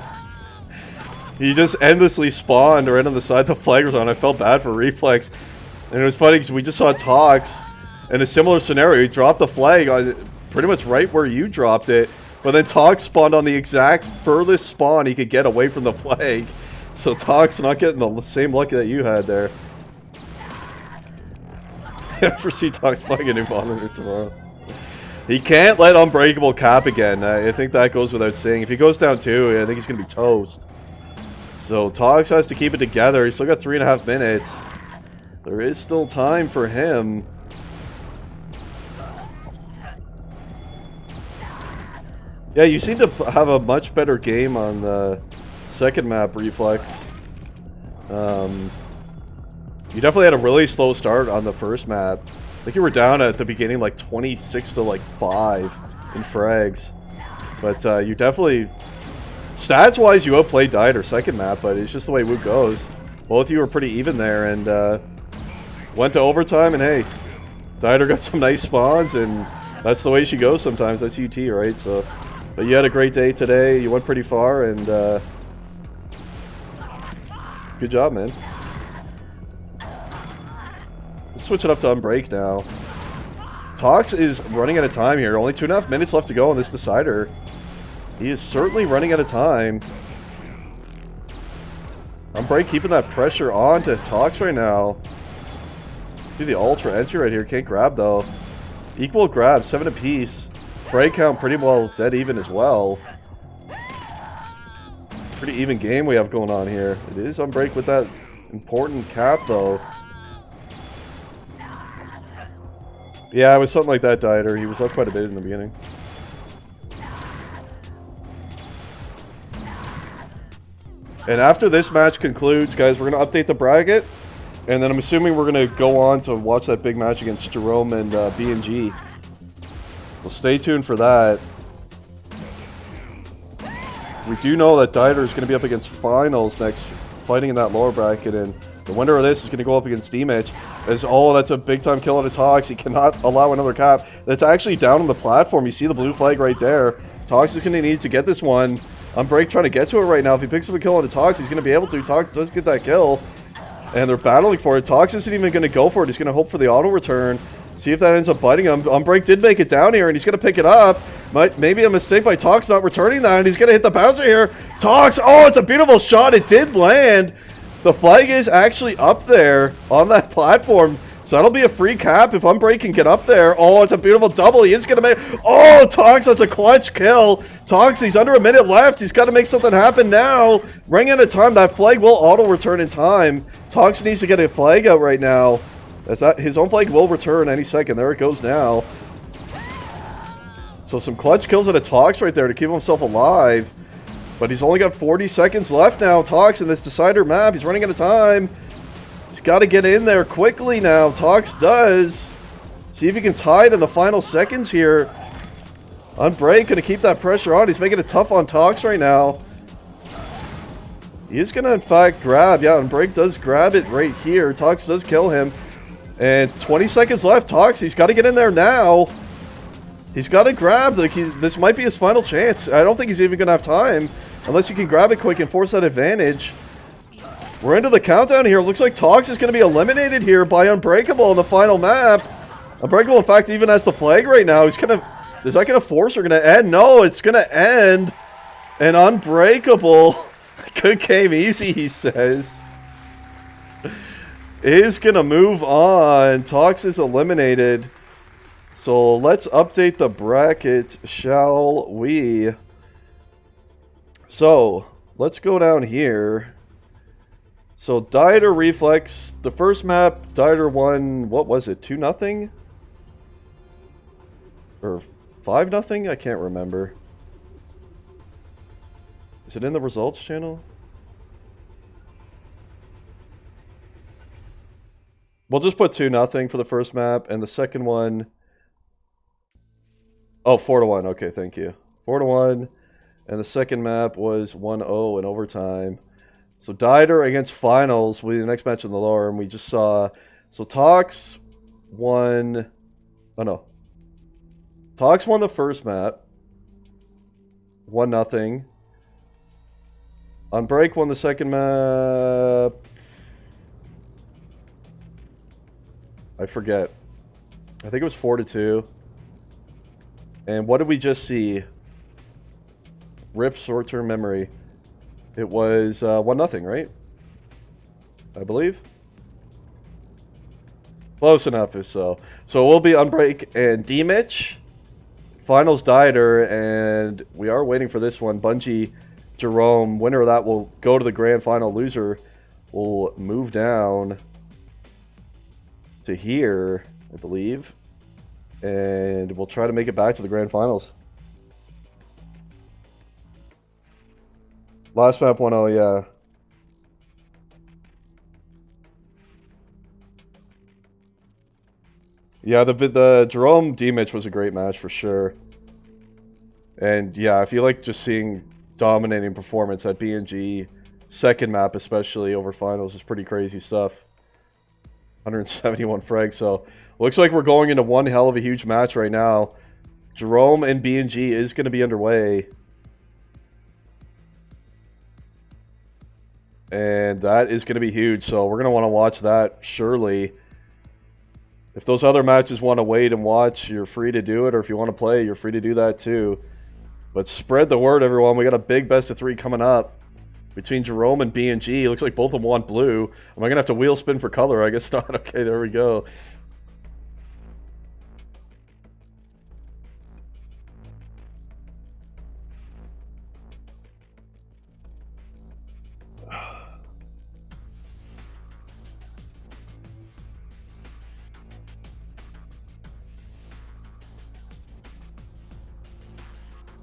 He just endlessly spawned right on the side the flag was on. I felt bad for Reflex. And it was funny because we just saw Tox in a similar scenario. He dropped the flag on pretty much right where you dropped it. But then Tox spawned on the exact furthest spawn he could get away from the flag. So Tox not getting the same luck that you had there. I foresee Tox buying a new monitor tomorrow. He can't let Unbreakable cap again. I think that goes without saying. If he goes down 2, I think he's going to be toast. So Tox has to keep it together. He's still got 3.5 minutes. There is still time for him. Yeah, you seem to have a much better game on the second map, Reflex. You definitely had a really slow start on the first map. I think you were down at the beginning like 26 to like 5 in frags. But you definitely... Stats-wise, you outplayed Dieter second map, but it's just the way WoO goes. Both of you were pretty even there, and went to overtime, and hey, Dieter got some nice spawns, and that's the way she goes sometimes. That's UT, right? So, but you had a great day today. You went pretty far, and good job, man. Let's switch it up to Unbreak now. Tox is running out of time here. Only 2.5 minutes left to go on this decider. He is certainly running out of time. Unbreak keeping that pressure on to Tox right now. See the ultra entry right here. Can't grab though. Equal grab, 7 apiece. Frag count pretty well dead even as well. Pretty even game we have going on here. It is Unbreak with that important cap though. Yeah, it was something like that, Dieter. He was up quite a bit in the beginning. And after this match concludes, guys, we're going to update the bracket. And then I'm assuming we're going to go on to watch that big match against Jerome and B&G. Well, stay tuned for that. We do know that Dieter is going to be up against Finals next, fighting in that lower bracket. And the winner of this is going to go up against D-Mitch. Oh, that's a big-time kill out of Tox. He cannot allow another cap. That's actually down on the platform. You see the blue flag right there. Tox is going to need to get this one. Unbreak trying to get to it right now. If he picks up a kill on the Tox, he's going to be able to. Tox does get that kill. And they're battling for it. Tox isn't even going to go for it. He's going to hope for the auto return. See if that ends up biting him. Unbreak did make it down here, and he's going to pick it up. Maybe a mistake by Tox not returning that, and he's going to hit the bouncer here. Tox, oh, it's a beautiful shot. It did land. The flag is actually up there on that platform. So that'll be a free cap if Unbreak can get up there. Oh, it's a beautiful double. He is going to make... Oh, Tox, that's a clutch kill. Tox, he's under a minute left. He's got to make something happen now. Running out of time. That flag will auto-return in time. Tox needs to get a flag out right now. His own flag will return any second. There it goes now. So some clutch kills at a Tox right there to keep himself alive. But he's only got 40 seconds left now. Tox in this decider map. He's running out of time. He's got to get in there quickly now. Tox does. See if he can tie it in the final seconds here. Unbreak going to keep that pressure on. He's making it tough on Tox right now. He is going to, in fact, grab. Yeah, Unbreak does grab it right here. Tox does kill him. And 20 seconds left. Tox, he's got to get in there now. He's got to grab. Like this might be his final chance. I don't think he's even going to have time. Unless he can grab it quick and force that advantage. We're into the countdown here. Looks like Tox is going to be eliminated here by Unbreakable in the final map. Unbreakable, in fact, even has the flag right now. He's going to... Is that going to force or going to end? No, it's going to end. And Unbreakable... Good game, easy, he says. Is going to move on. Tox is eliminated. So let's update the bracket, shall we? So, let's go down here. So, Dieter Reflex, the first map, Dieter won, what was it, 2-0? Or 5-0? I can't remember. Is it in the results channel? We'll just put 2-0 for the first map, and the second one... Oh, 4-1, okay, thank you. 4-1, and the second map was 1-0 in overtime. So Dieter against Finals will be the next match in the lower, and we just saw... So Tox won... Oh, no. Tox won the first map. 1-0. Unbreak won the second map. I forget. I think it was 4-2. And what did we just see? Rip short-term memory. It was 1-0, right? I believe. Close enough, if so. So we'll be Unbreak and D-Mitch. Finals Dieter, and we are waiting for this one. Bungie, Jerome. Winner of that will go to the grand final. Loser will move down to here, I believe. And we'll try to make it back to the grand finals. Last map 1-0, yeah. Yeah, the Jerome D-Mitch was a great match for sure. And yeah, I feel like just seeing dominating performance at BNG, second map especially over finals, is pretty crazy stuff. 171 frags, so looks like we're going into one hell of a huge match right now. Jerome and BNG is going to be underway. And that is going to be huge, so we're going to want to watch that surely. If those other matches want to wait and watch, you're free to do it. Or if you want to play, you're free to do that too. But spread the word, everyone. We got a big best of 3 coming up between Jerome and BNG. Looks like both of them want blue. Am I going to have to wheel spin for color? I guess not. Okay, there we go.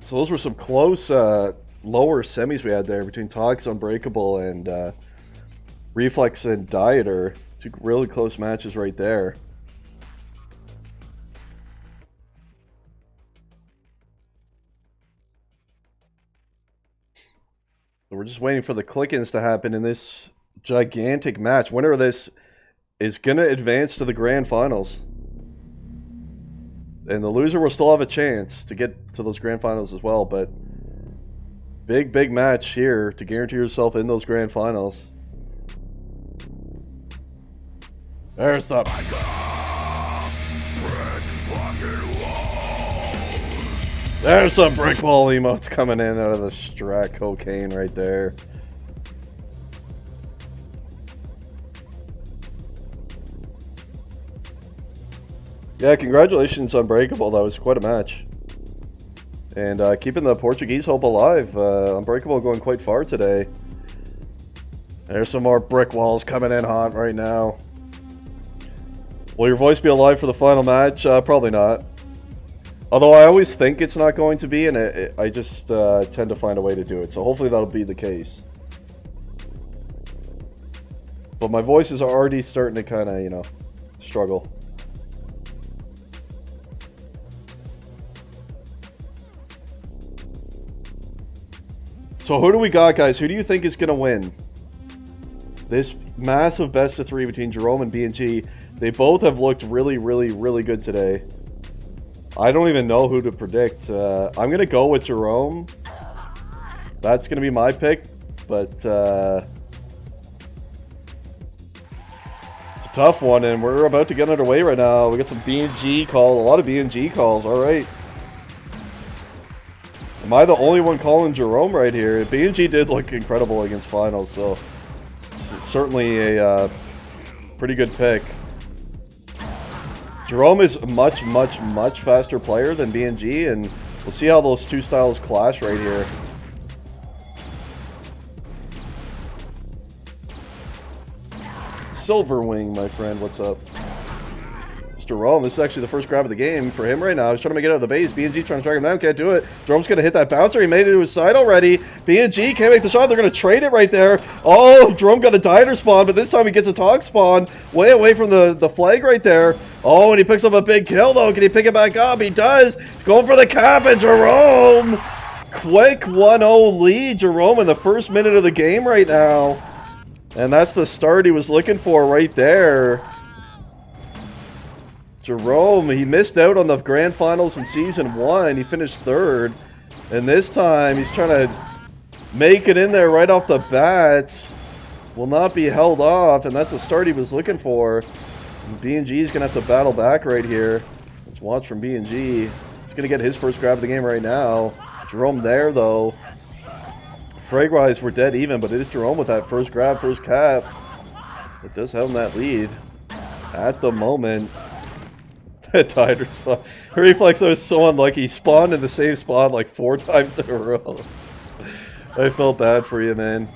So those were some close lower semis we had there between Tox, Unbreakable, and Reflex and Dieter. 2 really close matches right there. So we're just waiting for the click-ins to happen in this gigantic match. Winner of this is going to advance to the grand finals. And the loser will still have a chance to get to those grand finals as well, but big match here to guarantee yourself in those grand finals. There's the There's some brick wall emotes coming in out of the Strat cocaine right there. Yeah, congratulations, Unbreakable. That was quite a match. And keeping the Portuguese hope alive. Unbreakable going quite far today. There's some more brick walls coming in hot right now. Will your voice be alive for the final match? Probably not. Although I always think it's not going to be, and I just tend to find a way to do it. So hopefully that'll be the case. But my voice is already starting to kind of, you know, struggle. So who do we got, guys? Who do you think is going to win this massive best of 3 between Jerome and BNG? They both have looked really good today. I don't even know who to predict. I'm going to go with Jerome. That's going to be my pick, but it's a tough one, and we're about to get underway right now. We got some BNG calls, a lot of BNG calls. All right. Am I the only one calling Jerome right here? BNG did look incredible against finals, so it's certainly a pretty good pick. Jerome is a much faster player than BNG, and we'll see how those two styles clash right here. Silverwing, my friend, what's up? Jerome, this is actually the first grab of the game for him right now. He's trying to make it out of the base. BNG trying to track him down, can't do it. Jerome's going to hit that bouncer. He made it to his side already. BNG can't make the shot. They're going to trade it right there. Oh, Jerome got a Dieter spawn, but this time he gets a Tog spawn way away from the flag right there. Oh, and he picks up a big kill, though. Can he pick it back up? He does. He's going for the cap, and Jerome. Quick 1-0 lead. Jerome in the first minute of the game right now. And that's the start he was looking for right there. Jerome, he missed out on the grand finals in season 1. He finished 3rd. And this time, he's trying to make it in there right off the bat. Will not be held off, and that's the start he was looking for. B&G is going to have to battle back right here. Let's watch from B&G. He's going to get his first grab of the game right now. Jerome there, though. Frag-wise, we're dead even, but it is Jerome with that first grab, first cap. It does have him that lead at the moment. That Tider spot. Reflex, I was so unlucky. He spawned in the same spot like 4 times in a row. I felt bad for you, man.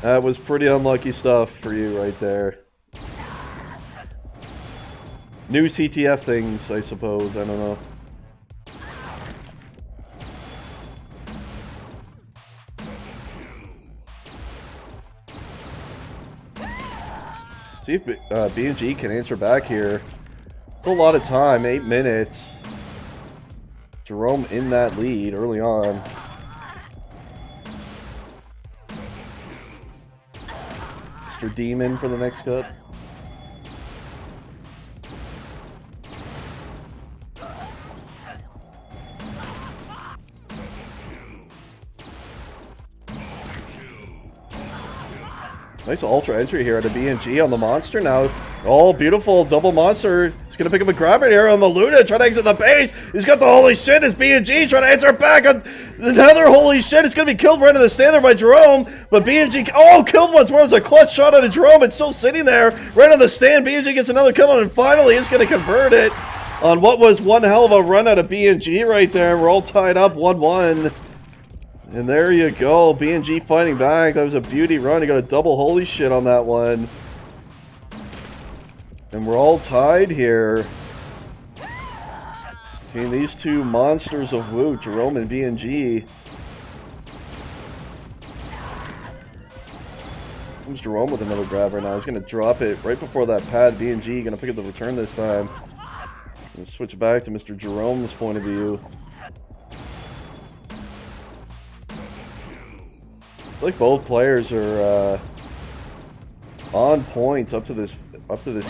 That was pretty unlucky stuff for you right there. New CTF things, I suppose. I don't know. See if B&G can answer back here. Still a lot of time, 8 minutes. Jerome in that lead early on. Mr. Demon for the next cut. Nice ultra entry here at a B&G on the monster now. Oh, beautiful double monster. He's going to pick up a grab right here on the Luna, trying to exit the base. He's got the holy shit. It's B&G trying to answer back on another holy shit. It's going to be killed right in the stand there by Jerome. But B&G, oh, killed once more. It's a clutch shot out of Jerome. It's still sitting there right on the stand. B&G gets another kill on it, and finally is going to convert it on what was one hell of a run out of B&G right there. We're all tied up 1-1. And there you go, B&G fighting back. That was a beauty run. He got a double holy shit on that one. And we're all tied here. Between these two monsters of WoT, Jerome and B&G. Comes Jerome with another grab right now. He's going to drop it right before that pad. B&G going to pick up the return this time. We'll switch back to Mr. Jerome's point of view. I feel like both players are on point up to this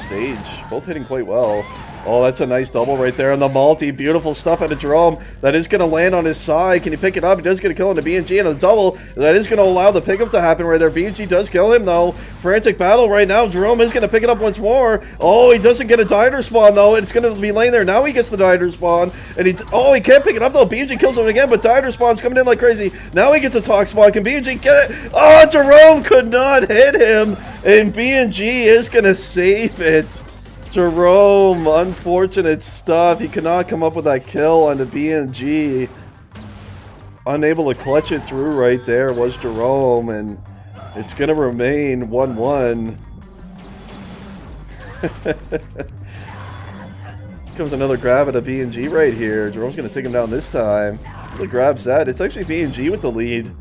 stage. Both hitting quite well. Oh, that's a nice double right there on the multi. Beautiful stuff out of Jerome. That is going to land on his side. Can he pick it up? He does get a kill on the B&G and a double. That is going to allow the pickup to happen right there. B&G does kill him, though. Frantic battle right now. Jerome is going to pick it up once more. Oh, he doesn't get a Diner spawn, though. It's going to be laying there. Now he gets the Diner spawn. And he can't pick it up, though. B&G kills him again, but Diner spawn's coming in like crazy. Now he gets a Talk spawn. Can B&G get it? Oh, Jerome could not hit him. And B&G is going to save it. Jerome, unfortunate stuff. He could not come up with that kill on the B&G. Unable to clutch it through right there was Jerome, and it's going to remain 1-1. Comes another grab at a B&G right here. Jerome's going to take him down this time. Really grabs that. It's actually B&G with the lead.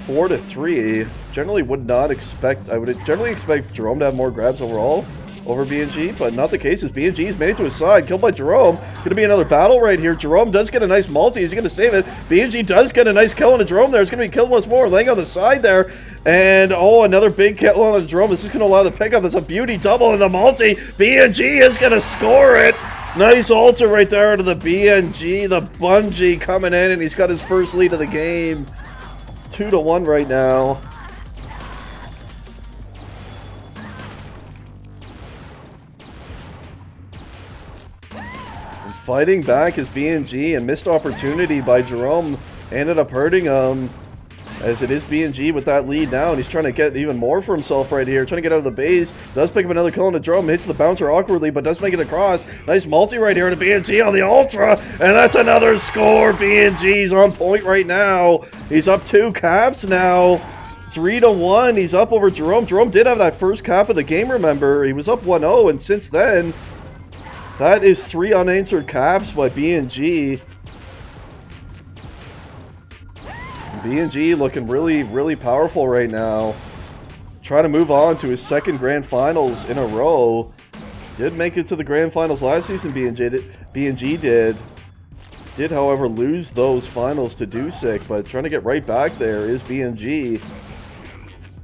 4-3. Generally would not expect... I would generally expect Jerome to have more grabs overall over B&G, but not the case. As B&G's made it to his side, killed by Jerome. Going to be another battle right here. Jerome does get a nice multi. Is he going to save it? B&G does get a nice kill on a Jerome there. It's going to be killed once more, laying on the side there. And, oh, another big kill on a Jerome. This is going to allow the pickup. That's a beauty double in the multi. B&G is going to score it. Nice ultra right there to the B&G. The Bungie coming in, and he's got his first lead of the game. 2-1 right now. And fighting back is B&G, and missed opportunity by Jerome ended up hurting him, as it is B&G with that lead now, and he's trying to get even more for himself right here, trying to get out of the base. Does pick up another kill on the Jerome, hits the bouncer awkwardly, but does make it across. Nice multi right here to B&G on the ultra, and that's another score. B&G's on point right now. He's up 2 caps now. 3-1. He's up over Jerome. Jerome did have that first cap of the game, remember. He was up 1-0, and since then, that is 3 unanswered caps by B&G. B&G looking really, really powerful right now. Trying to move on to his second grand finals in a row. Did make it to the grand finals last season, B&G did. Did, however, lose those finals to Dusik, but trying to get right back there is B&G.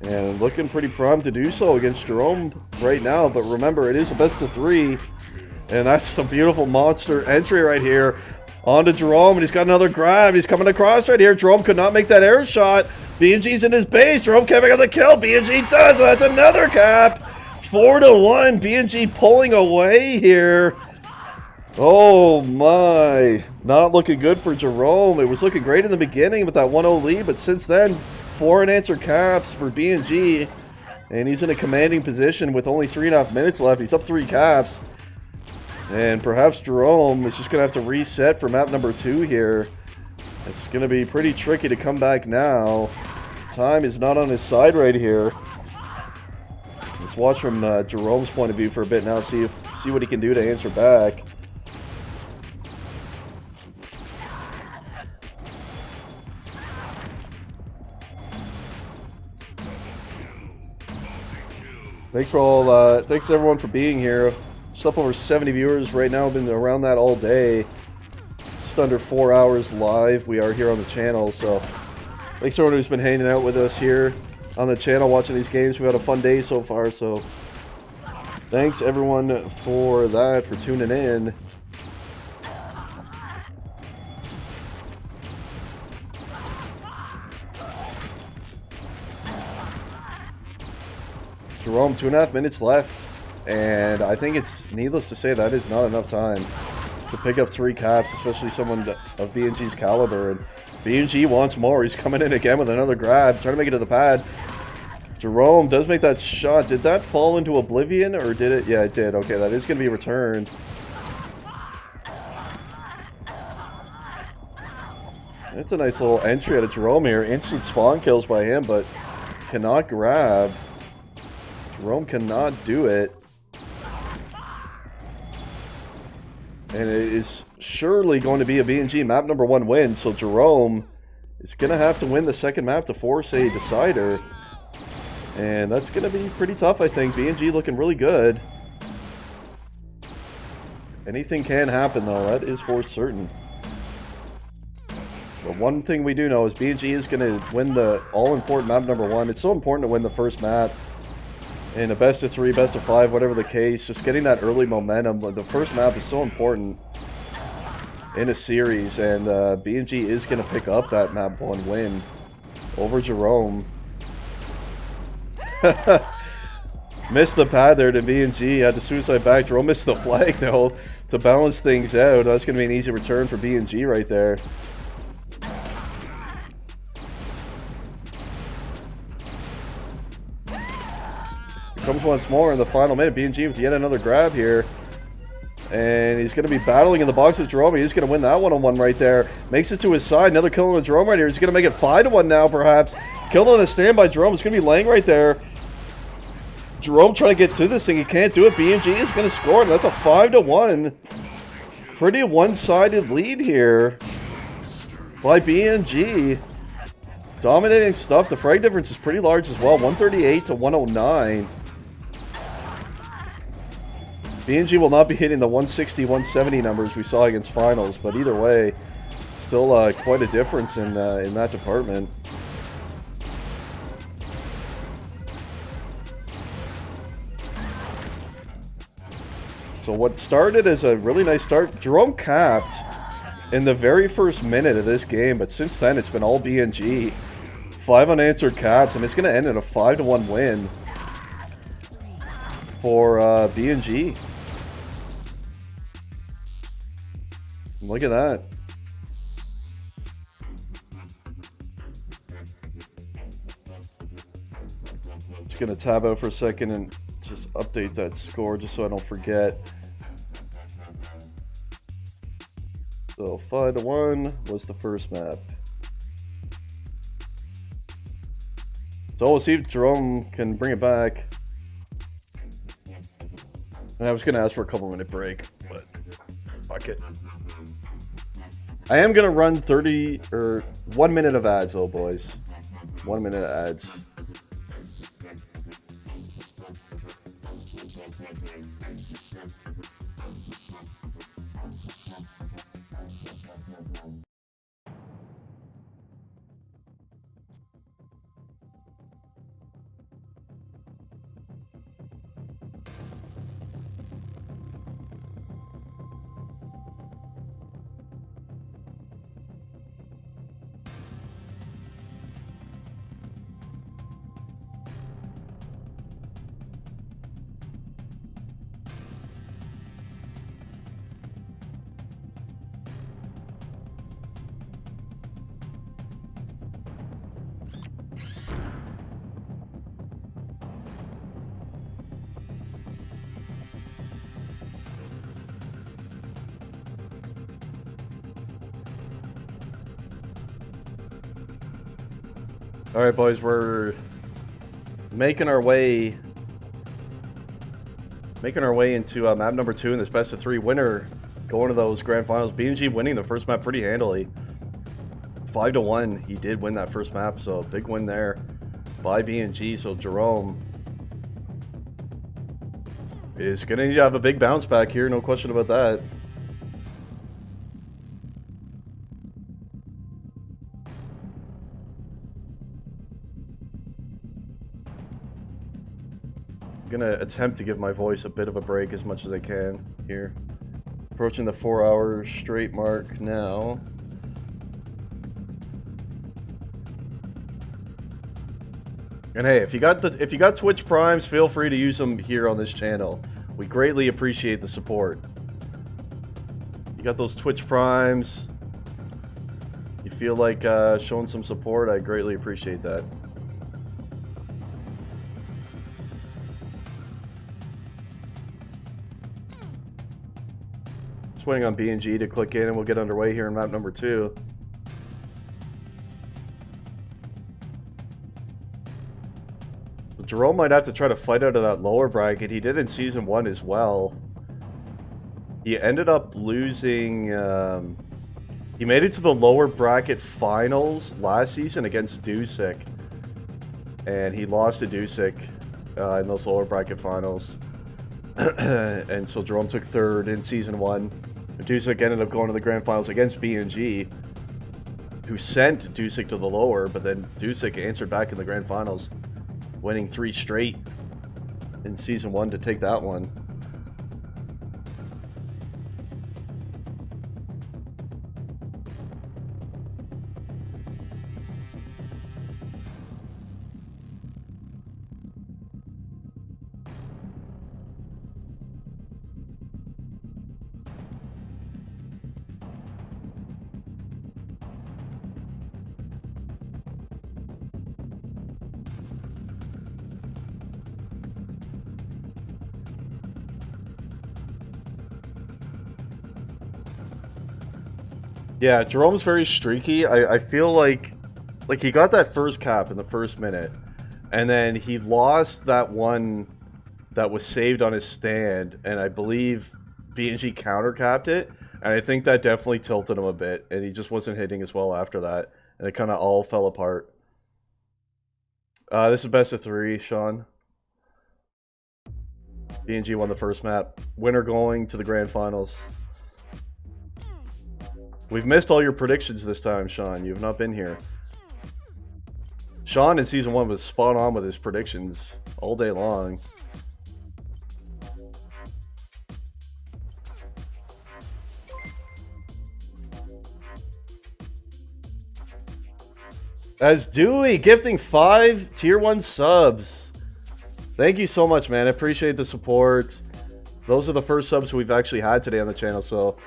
And looking pretty primed to do so against Jerome right now. But remember, it is a best of 3. And that's a beautiful monster entry right here. On to Jerome, and he's got another grab. He's coming across right here. Jerome could not make that air shot. BNG's in his base. Jerome can't make out the kill. BNG does. That's another cap. 4-1. BNG pulling away here. Oh my. Not looking good for Jerome. It was looking great in the beginning with that 1-0 lead, but since then, 4 unanswered caps for BNG. And he's in a commanding position with only 3.5 minutes left. He's up 3 caps. And perhaps Jerome is just going to have to reset for map number 2 here. It's going to be pretty tricky to come back now. Time is not on his side right here. Let's watch from Jerome's point of view for a bit now. See what he can do to answer back. Thanks everyone for being here. Just up over 70 viewers right now. Been around that all day. Just under 4 hours live. We are here on the channel, so thanks everyone who's been hanging out with us here on the channel, watching these games. We've had a fun day so far, so thanks everyone for that, for tuning in. Jerome, 2.5 minutes left, and I think it's needless to say that is not enough time to pick up 3 caps, especially someone of BNG's caliber. And BNG wants more. He's coming in again with another grab, trying to make it to the pad. Jerome does make that shot. Did that fall into oblivion, or did it? Yeah, it did. Okay, that is going to be returned. That's a nice little entry out of Jerome here. Instant spawn kills by him, but cannot grab. Jerome cannot do it. And it is surely going to be a BNG map number 1 win, so Jerome is going to have to win the second map to force a decider. And that's going to be pretty tough, I think. BNG looking really good. Anything can happen, though. That is for certain. But one thing we do know is BNG is going to win the all-important map number 1. It's so important to win the first map. In a best of 3, best of 5, whatever the case, just getting that early momentum. The first map is so important in a series, and BNG is going to pick up that map 1 win over Jerome. Missed the pad there to BNG, had to suicide back. Jerome missed the flag though to balance things out. That's going to be an easy return for BNG right there. Comes once more in the final minute. BNG with yet another grab here. And he's going to be battling in the box with Jerome. He's going to win that one-on-one right there. Makes it to his side. Another kill on Jerome right here. He's going to make it 5-1 now, perhaps. Kill on the stand by Jerome. It's going to be laying right there. Jerome trying to get to this thing. He can't do it. BNG is going to score. And that's a 5-1. Pretty one-sided lead here by BNG. Dominating stuff. The frag difference is pretty large as well. 138 to 109. BNG will not be hitting the 160, 170 numbers we saw against finals, but either way, still quite a difference in that department. So what started as a really nice start, Jerome capped in the very first minute of this game, but since then it's been all BNG. 5 unanswered caps, and it's going to end in a 5-1 win for BNG. Look at that. Just going to tab out for a second and just update that score just so I don't forget. So 5-1 was the first map. So we'll see if Jerome can bring it back. And I was going to ask for a couple-minute break, but fuck it. I am going to run 1 minute of ads, though, boys. 1 minute of ads. Alright, boys, we're making our way into map number 2 in this best of 3. Winner going to those grand finals. B&G winning the first map pretty handily. 5-1. He did win that first map, so big win there by B&G. So Jerome is going to need to have a big bounce back here, no question about that. I'm going to attempt to give my voice a bit of a break as much as I can here. Approaching the 4-hour straight mark now. And hey, if you got Twitch Primes, feel free to use them here on this channel. We greatly appreciate the support. You got those Twitch Primes. You feel like showing some support, I greatly appreciate that. Just waiting on B&G to click in and we'll get underway here in map number 2. Jerome might have to try to fight out of that lower bracket. He did in Season 1 as well. He ended up losing... he made it to the lower bracket finals last season against Dusick. And he lost to Dusick in those lower bracket finals. And so Jerome took 3rd in Season 1. Dusick ended up going to the grand finals against B&G, who sent Dusick to the lower, but then Dusick answered back in the grand finals, winning 3 straight in Season 1 to take that one. Yeah, Jerome's very streaky. I feel like he got that first cap in the first minute, and then he lost that one that was saved on his stand, and I believe B&G counter capped it, and I think that definitely tilted him a bit, and he just wasn't hitting as well after that, and it kind of all fell apart. This is best of 3, Sean. B&G won the first map. Winner going to the grand finals. We've missed all your predictions this time, Sean. You've not been here. Sean in Season 1 was spot on with his predictions all day long. As Dewey gifting 5 Tier 1 subs. Thank you so much, man. I appreciate the support. Those are the first subs we've actually had today on the channel, so...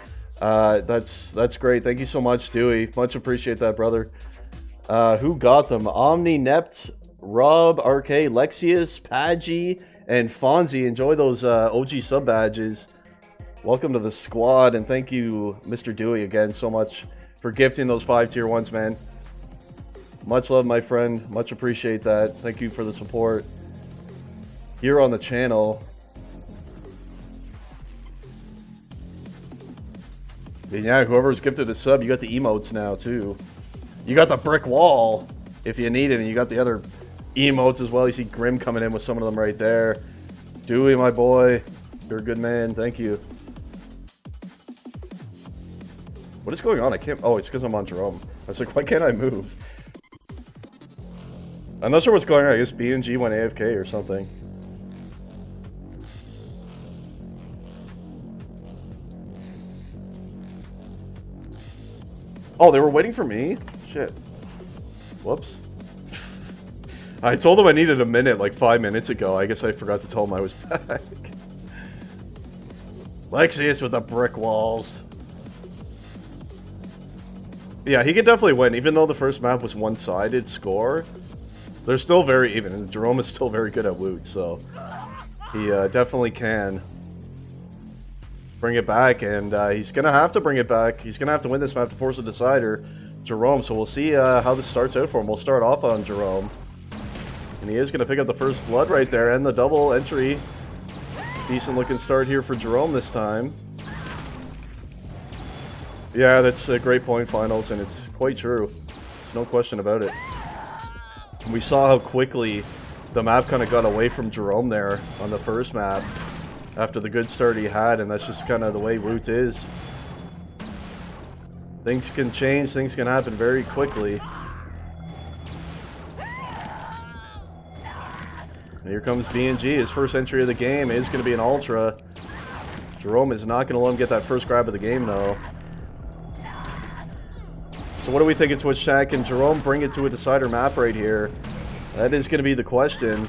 that's great. Thank you so much, Dewey. Much appreciate that, brother. Who got them? Omni, Nept, Rob, RK, Lexius, Paggy, and Fonzie. Enjoy those OG sub badges. Welcome to the squad, and thank you, Mr. Dewey, again so much for gifting those 5 Tier 1s, man. Much love, my friend. Much appreciate that. Thank you for the support here on the channel. And yeah, whoever's gifted a sub, you got the emotes now, too. You got the brick wall, if you need it, and you got the other emotes as well. You see Grim coming in with some of them right there. Dewey, my boy, you're a good man. Thank you. What is going on? I can't... Oh, it's because I'm on Jerome. I was like, why can't I move? I'm not sure what's going on. I guess B&G went AFK or something. Oh, they were waiting for me? Shit. Whoops. I told them I needed a minute like 5 minutes ago. I guess I forgot to tell them I was back. Lexius with the brick walls. Yeah, he could definitely win. Even though the first map was one-sided score, they're still very even. And Jerome is still very good at Woot, so he definitely can bring it back, and he's going to have to bring it back. He's going to have to win this map to force a decider. Jerome. So we'll see how this starts out for him. We'll start off on Jerome. And he is going to pick up the first blood right there, and the double entry. Decent looking start here for Jerome this time. Yeah, that's a great point, Finals, and it's quite true. There's no question about it. We saw how quickly the map kind of got away from Jerome there on the first map after the good start he had, and that's just kind of the way w00t is. Things can change, things can happen very quickly. And here comes B&G. His first entry of the game is going to be an Ultra. Jerome is not going to let him get that first grab of the game, though. So what do we think at Twitch Chat? Can Jerome bring it to a decider map right here? That is going to be the question.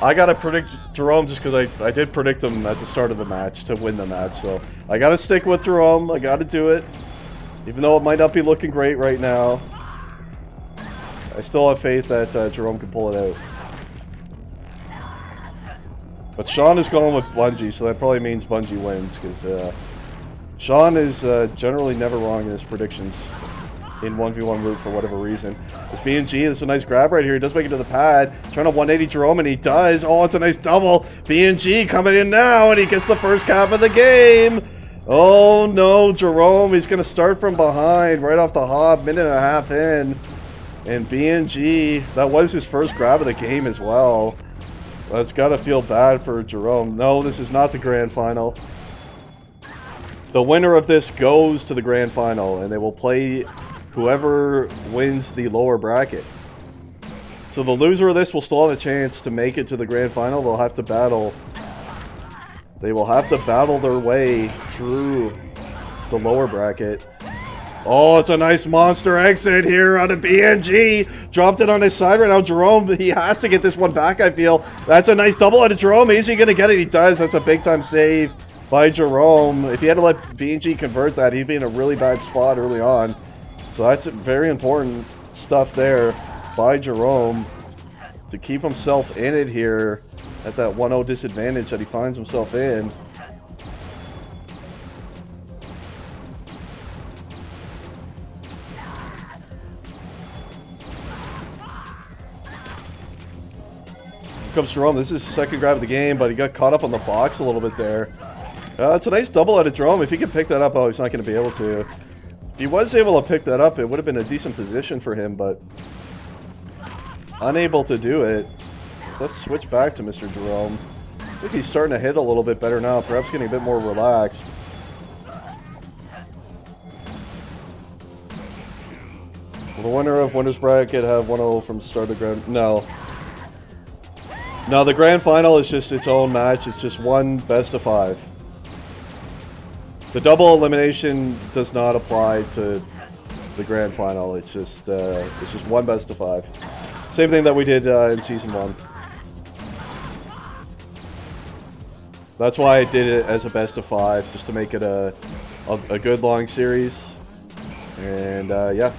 I gotta predict Jerome just because I did predict him at the start of the match to win the match. So I gotta stick with Jerome. I gotta do it. Even though it might not be looking great right now. I still have faith that Jerome can pull it out. But Sean is going with Bungie, so that probably means Bungie wins, because Sean is generally never wrong in his predictions in 1v1 route for whatever reason. This B&G, this is a nice grab right here. He does make it to the pad. Trying to 180 Jerome, and he does. Oh, it's a nice double. B&G coming in now, and he gets the first cap of the game. Oh, no, Jerome. He's going to start from behind right off the hop, minute and a half in. And B&G, that was his first grab of the game as well. That's got to feel bad for Jerome. No, this is not the grand final. The winner of this goes to the grand final, and they will play whoever wins the lower bracket. So the loser of this will still have a chance to make it to the grand final. They'll have to battle. They will have to battle their way through the lower bracket. Oh, it's a nice monster exit here on a B&G. Dropped it on his side right now. Jerome, he has to get this one back, I feel. That's a nice double out of Jerome. Is he going to get it? He does. That's a big-time save by Jerome. If he had to let B&G convert that, he'd be in a really bad spot early on. So that's very important stuff there by Jerome to keep himself in it here at that 1-0 disadvantage that he finds himself in. Here comes Jerome. This is his second grab of the game, but he got caught up on the box a little bit there. It's a nice double out of Jerome. If he could pick that up, oh, he's not going to be able to. If he was able to pick that up, it would have been a decent position for him, but unable to do it. So let's switch back to Mr. Jerome. Looks like he's starting to hit a little bit better now, perhaps getting a bit more relaxed. Will the winner of Winners Bracket have 1-0 from start to grand? No. No, the grand final is just its own match. It's just one best of 5. The double elimination does not apply to the grand final. It's just one best of 5. Same thing that we did in season 1. That's why I did it as a best of 5, just to make it a good long series. And yeah.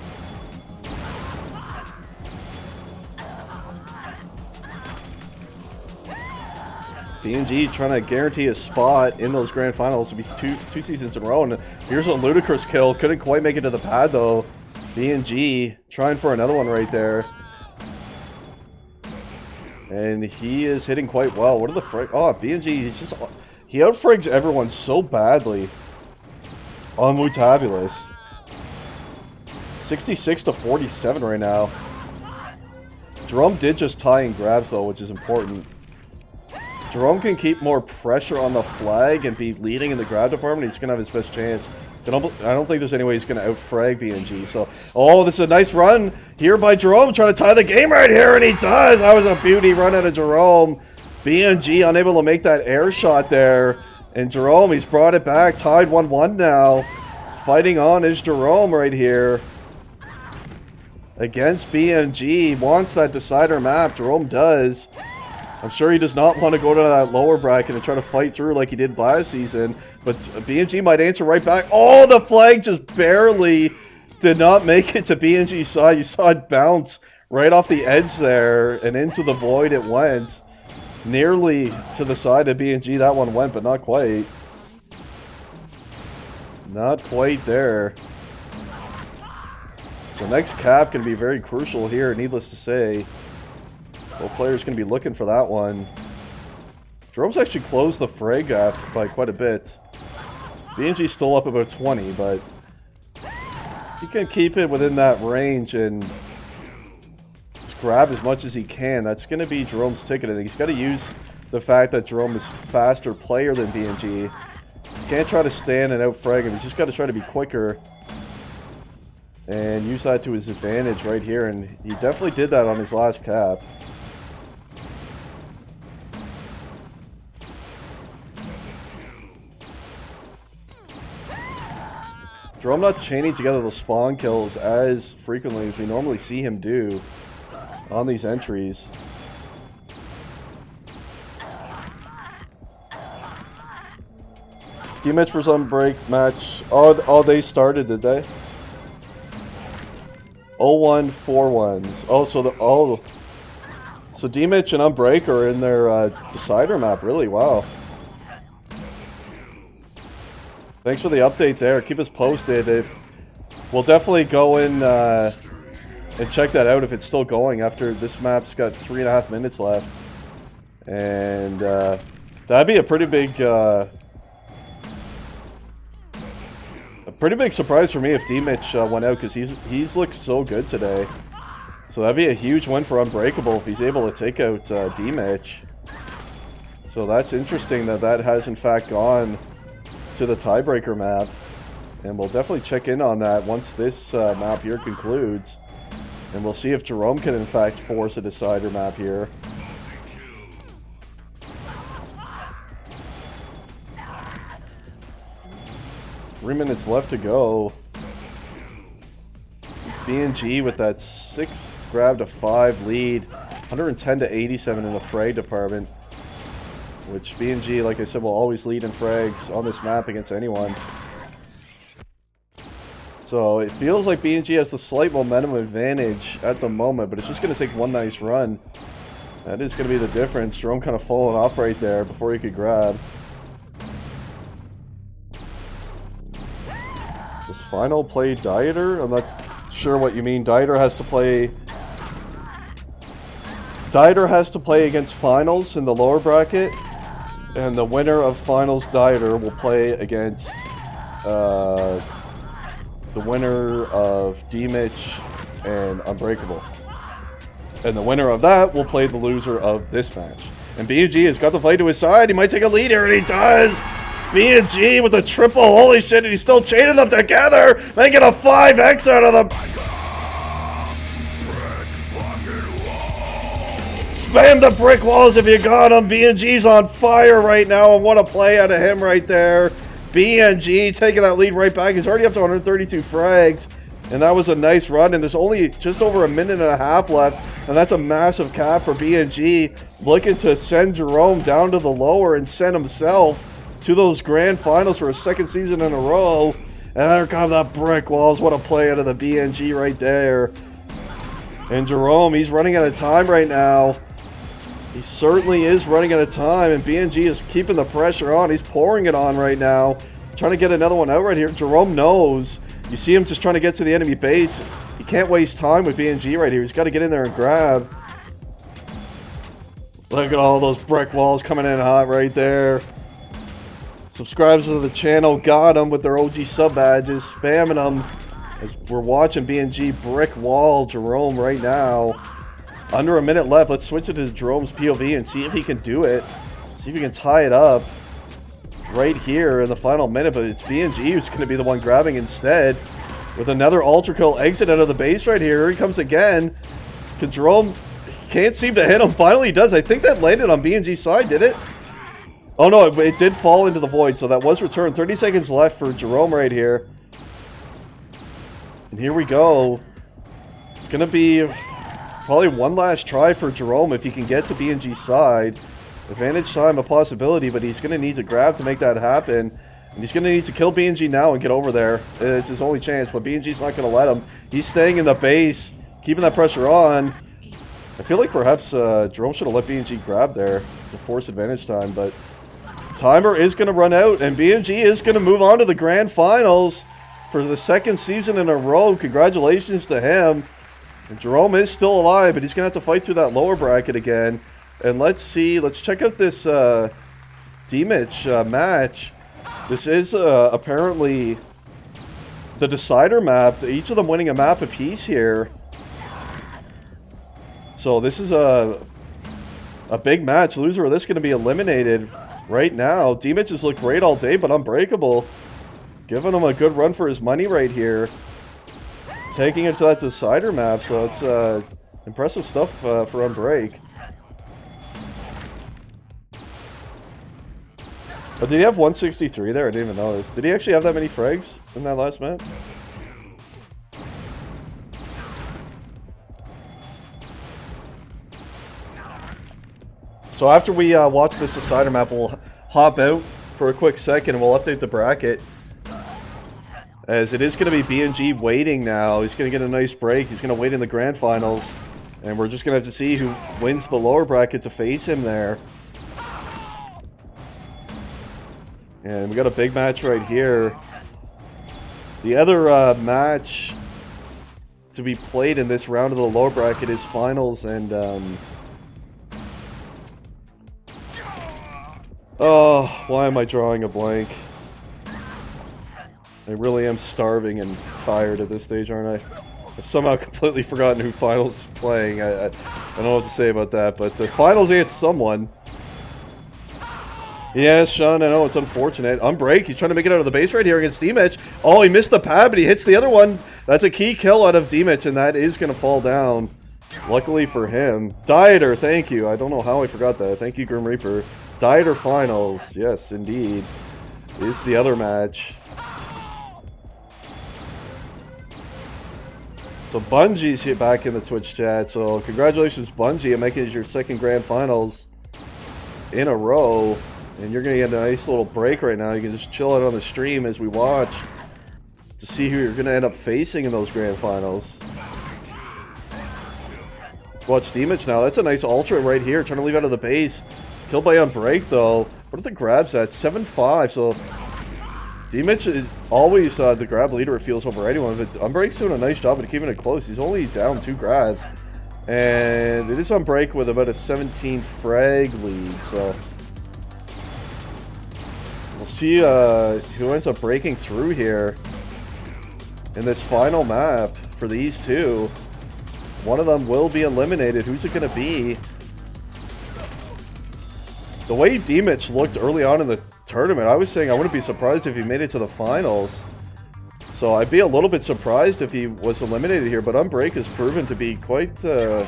B&G trying to guarantee a spot in those grand finals. It'll be two seasons in a row. And here's a ludicrous kill. Couldn't quite make it to the pad though. B&G trying for another one right there. And he is hitting quite well. What are the frig? Oh, B&G, he outfrigs everyone so badly on Mutabulous. 66 to 47 right now. Jerome did just tie in grabs though, which is important. Jerome can keep more pressure on the flag and be leading in the grab department. He's going to have his best chance. I don't think there's any way he's going to out-frag B&G. So, oh, this is a nice run here by Jerome. Trying to tie the game right here, and he does. That was a beauty run out of Jerome. B&G unable to make that air shot there. And Jerome, he's brought it back. Tied 1-1 now. Fighting on is Jerome right here. Against B&G. Wants that decider map. Jerome does. I'm sure he does not want to go to that lower bracket and try to fight through like he did last season. But B&G might answer right back. Oh, the flag just barely did not make it to B&G's side. You saw it bounce right off the edge there and into the void it went. Nearly to the side of B&G that one went, but not quite. Not quite there. So next cap can be very crucial here, needless to say. Both players going to be looking for that one. Jerome's actually closed the frag gap by quite a bit. BNG's still up about 20, but he can keep it within that range and just grab as much as he can. That's going to be Jerome's ticket. I think he's got to use the fact that Jerome is faster player than BNG. Can't try to stand and out-frag him. He's just got to try to be quicker and use that to his advantage right here. And he definitely did that on his last cap. Jerome not chaining together the spawn kills as frequently as we normally see him do on these entries. D-Mitch for some break match. Oh, they started, did they? 0-1-4-1s. Oh, so D-Mitch and Unbreak are in their decider map, really? Wow. Thanks for the update there. Keep us posted. We'll definitely go in and check that out if it's still going after this map's got 3.5 minutes left. And that'd be a pretty big surprise for me if D-Mitch went out, because he's looked so good today. So that'd be a huge win for Unbreakable if he's able to take out D-Mitch. So that's interesting that has in fact gone to the tiebreaker map, and we'll definitely check in on that once this map here concludes, and we'll see if Jerome can in fact force a decider map here. Three minutes left to go. BNG with that 6 grab to 5 lead, 110 to 87 in the frag department. Which BNG, like I said, will always lead in frags on this map against anyone. So it feels like BNG has the slight momentum advantage at the moment, but it's just going to take one nice run. That is going to be the difference. Jerome kind of falling off right there before he could grab. Does Final play Dieter? I'm not sure what you mean. Dieter has to play against Finals in the lower bracket. And the winner of Finals Dieter will play against the winner of D-Mitch and Unbreakable. And the winner of that will play the loser of this match. And BNG has got the fight to his side. He might take a lead here, and he does! BNG with a triple. Holy shit, and he's still chaining them together! Making a 5x out of them! Spam the brick walls if you got him. BNG's on fire right now, and what a play out of him right there. BNG taking that lead right back. He's already up to 132 frags, and that was a nice run, and there's only just over a minute and a half left, and that's a massive cap for BNG, looking to send Jerome down to the lower and send himself to those grand finals for a second season in a row. And there comes that brick walls. What a play out of the BNG right there. And Jerome, he's running out of time right now. He certainly is running out of time, and BNG is keeping the pressure on. He's pouring it on right now, trying to get another one out right here. Jerome knows. You see him just trying to get to the enemy base. He can't waste time with BNG right here. He's got to get in there and grab. Look at all those brick walls coming in hot right there. Subscribers to the channel got them with their OG sub badges, spamming them as we're watching BNG brick wall Jerome right now. Under a minute left. Let's switch it to Jerome's POV and see if he can do it. See if he can tie it up right here in the final minute. But it's BNG who's going to be the one grabbing instead with another ultra kill exit out of the base right here. Here he comes again. Jerome can't seem to hit him. Finally he does. I think that landed on BNG's side, did it? Oh no, it did fall into the void, so that was returned. 30 seconds left for Jerome right here. And here we go. It's going to be probably one last try for Jerome if he can get to BNG's side. Advantage time a possibility, but he's going to need to grab to make that happen. And he's going to need to kill BNG now and get over there. It's his only chance, but BNG's not going to let him. He's staying in the base, keeping that pressure on. I feel like perhaps Jerome should have let BNG grab there to force advantage time, but Timer is going to run out, and BNG is going to move on to the grand finals for the second season in a row. Congratulations to him. And Jerome is still alive, but he's going to have to fight through that lower bracket again. And let's see, let's check out this D-Mitch match. This is apparently the decider map, each of them winning a map apiece here. So this is a big match. Loser of this going to be eliminated right now. D-Mitch has looked great all day, but Unbreakable giving him a good run for his money right here. Taking it to that decider map, so it's impressive stuff for Unbreak. But did he have 163 there? I didn't even notice. Did he actually have that many frags in that last match? So after we watch this decider map, we'll hop out for a quick second and we'll update the bracket. As it is going to be BNG waiting now. He's going to get a nice break. He's going to wait in the grand finals. And we're just going to have to see who wins the lower bracket to face him there. And we got a big match right here. The other match to be played in this round of the lower bracket is finals, and oh, why am I drawing a blank? I really am starving and tired at this stage, aren't I? I've somehow completely forgotten who finals is playing. I don't know what to say about that, but the finals against someone. Yes, Sean, I know, it's unfortunate. Unbreak, he's trying to make it out of the base right here against D-Mitch. Oh, he missed the pad, but he hits the other one. That's a key kill out of D-Mitch, and that is going to fall down. Luckily for him. Dieter, thank you. I don't know how I forgot that. Thank you, Grim Reaper. Dieter finals. Yes, indeed. Is the other match. So Bungie's here back in the Twitch chat. So congratulations, Bungie, on making it your second grand finals in a row. And you're going to get a nice little break right now. You can just chill out on the stream as we watch to see who you're going to end up facing in those grand finals. Watch D-Mitch now. That's a nice ultra right here. Trying to leave out of the base. Killed by Unbreak, though. What are the grabs at? 7-5. So D-Mitch is always the grab leader, it feels, over anyone. But Unbreak's doing a nice job of keeping it close. He's only down 2 grabs. And it is Unbreak with about a 17 frag lead. So we'll see who ends up breaking through here in this final map for these two. One of them will be eliminated. Who's it going to be? The way D-Mitch looked early on in the tournament, I was saying I wouldn't be surprised if he made it to the finals. So I'd be a little bit surprised if he was eliminated here, but Unbreak has proven to be quite a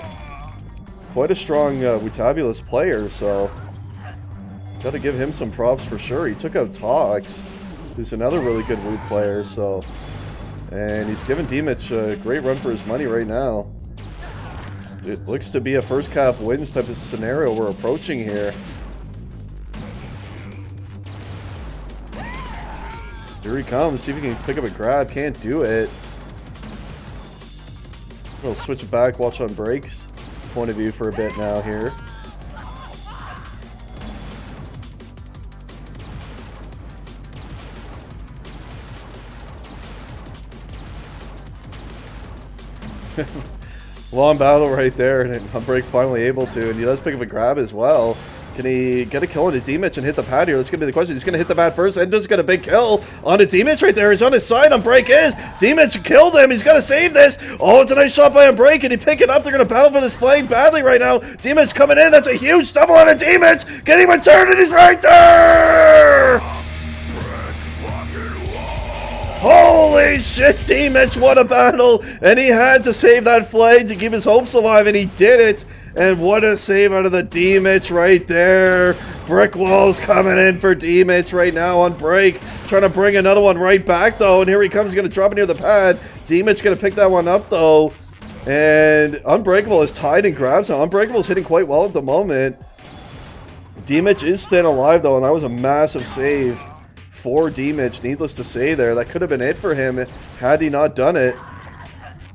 strong Wutabulous player, so got to give him some props for sure. He took out Tox, who's another really good Wu player, so, and he's giving D-Mitch a great run for his money right now. It looks to be a first cap wins type of scenario we're approaching here. Here he comes. See if he can pick up a grab. Can't do it. We'll switch it back. Watch on breaks. Point of view for a bit now here. Long battle right there, and Unbreak finally able to, and he does pick up a grab as well. Can he get a kill on a D-Mitch and hit the pad here? That's going to be the question. He's going to hit the pad first, and does get a big kill on a D-Mitch right there. He's on his side. Unbreak is. D-Mitch killed him. He's got to save this. Oh, it's a nice shot by Unbreak, and he pick it up. They're going to battle for this flag badly right now. D-Mitch coming in. That's a huge double on a D-Mitch. Getting returned, and he's right there. Holy shit, D-Mitch, what a battle. And he had to save that flag to keep his hopes alive, and he did it. And what a save out of the D-Mitch right there. Brick walls coming in for D-Mitch right now on break. Trying to bring another one right back, though. And here he comes. He's going to drop it near the pad. D-Mitch going to pick that one up, though. And Unbreakable is tied and grabs him. Unbreakable is hitting quite well at the moment. D-Mitch is staying alive, though. And that was a massive save for D-Mitch. Needless to say there. That could have been it for him had he not done it.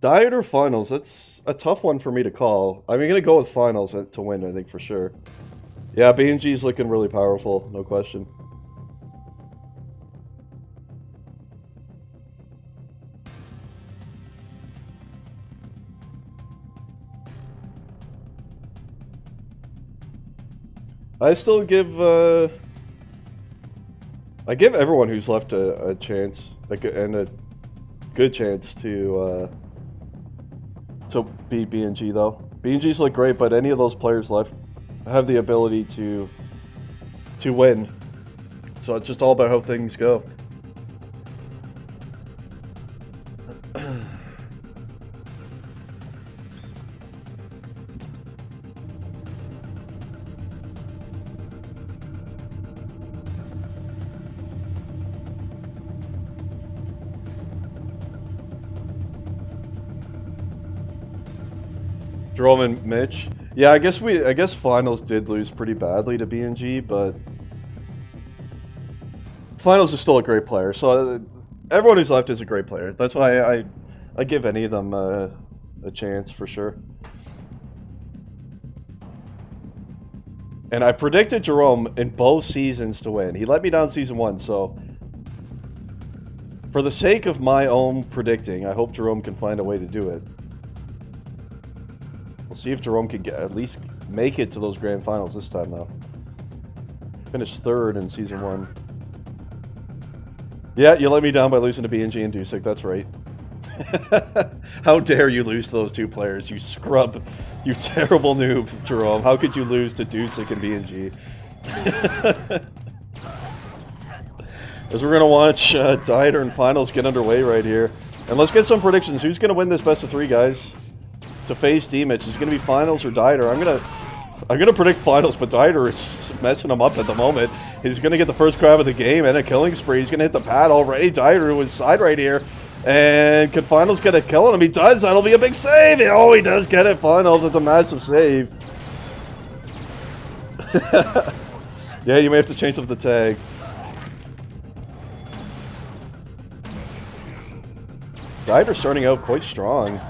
Diet or finals? That's a tough one for me to call. I'm gonna go with finals to win, I think, for sure. Yeah, B&G's looking really powerful, no question. I still give, I give everyone who's left a chance, and a good chance to beat B&G, though. B&G's look great, but any of those players left have the ability to win. So it's just all about how things go. Jerome and Mitch. Yeah, I guess finals did lose pretty badly to B&G, but finals is still a great player. So everyone who's left is a great player. That's why I give any of them a chance for sure. And I predicted Jerome in both seasons to win. He let me down season 1, so for the sake of my own predicting, I hope Jerome can find a way to do it. We'll see if Jerome can at least make it to those grand finals this time, though. Finished 3rd in season 1. Yeah, you let me down by losing to B&G and Dusik, that's right. How dare you lose to those two players, you scrub. You terrible noob, Jerome. How could you lose to Dusik and B&G? As we're going to watch Dieter and finals get underway right here. And let's get some predictions. Who's going to win this best of 3, guys? To face D-Mitch. Is it going to be finals or Dieter? I'm gonna predict finals, but Dieter is messing him up at the moment. He's gonna get the first grab of the game and a killing spree. He's gonna hit the pad already. Dieter was side right here. And can finals get a kill on him? He does. That'll be a big save. Oh, he does get it. Finals. It's a massive save. Yeah, you may have to change up the tag. Dieter's starting out quite strong.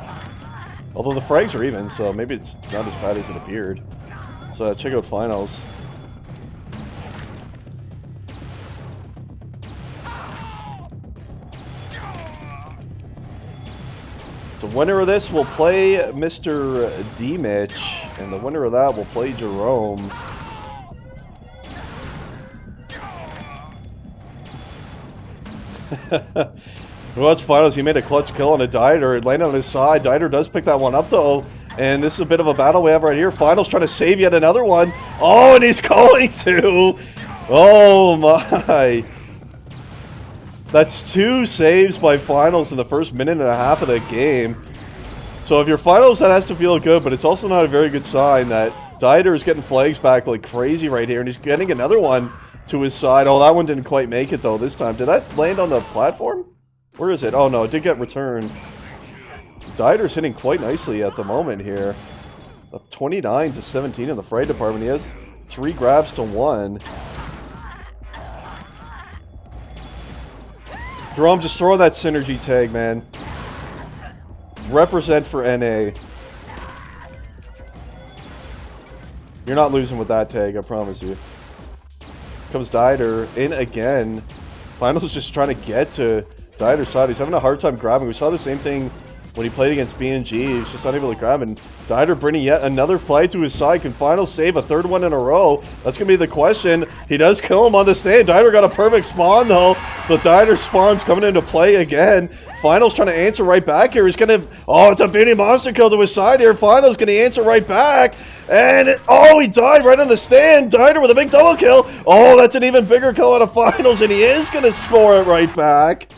Although the frags are even, so maybe it's not as bad as it appeared. So check out finals. So winner of this will play Mr. D-Mitch, and the winner of that will play Jerome. Watch finals. He made a clutch kill on a Dieter. It landed on his side. Dieter does pick that one up, though. And this is a bit of a battle we have right here. Finals trying to save yet another one. Oh, and he's going to. Oh, my. That's 2 saves by finals in the first minute and a half of the game. So if you're finals, that has to feel good, but it's also not a very good sign that Dieter is getting flags back like crazy right here, and he's getting another one to his side. Oh, that one didn't quite make it, though, this time. Did that land on the platform? Where is it? Oh, no, it did get returned. Dieter's hitting quite nicely at the moment here. Up 29 to 17 in the frag department. He has 3 grabs to 1. Jerome, just throw that synergy tag, man. Represent for NA. You're not losing with that tag, I promise you. Comes Dieter in again. Finals just trying to get to Dieter's side. He's having a hard time grabbing. We saw the same thing when he played against B&G. He was just unable to grab, and Dieter bringing yet another flag to his side. Can finals save a 3rd one in a row? That's going to be the question. He does kill him on the stand. Dieter got a perfect spawn, though. The Dieter spawn's coming into play again. Finals trying to answer right back here. He's going to... Oh, it's a beauty monster kill to his side here. Finals going to answer right back. And... Oh, he died right on the stand. Dieter with a big double kill. Oh, that's an even bigger kill out of finals, and he is going to score it right back.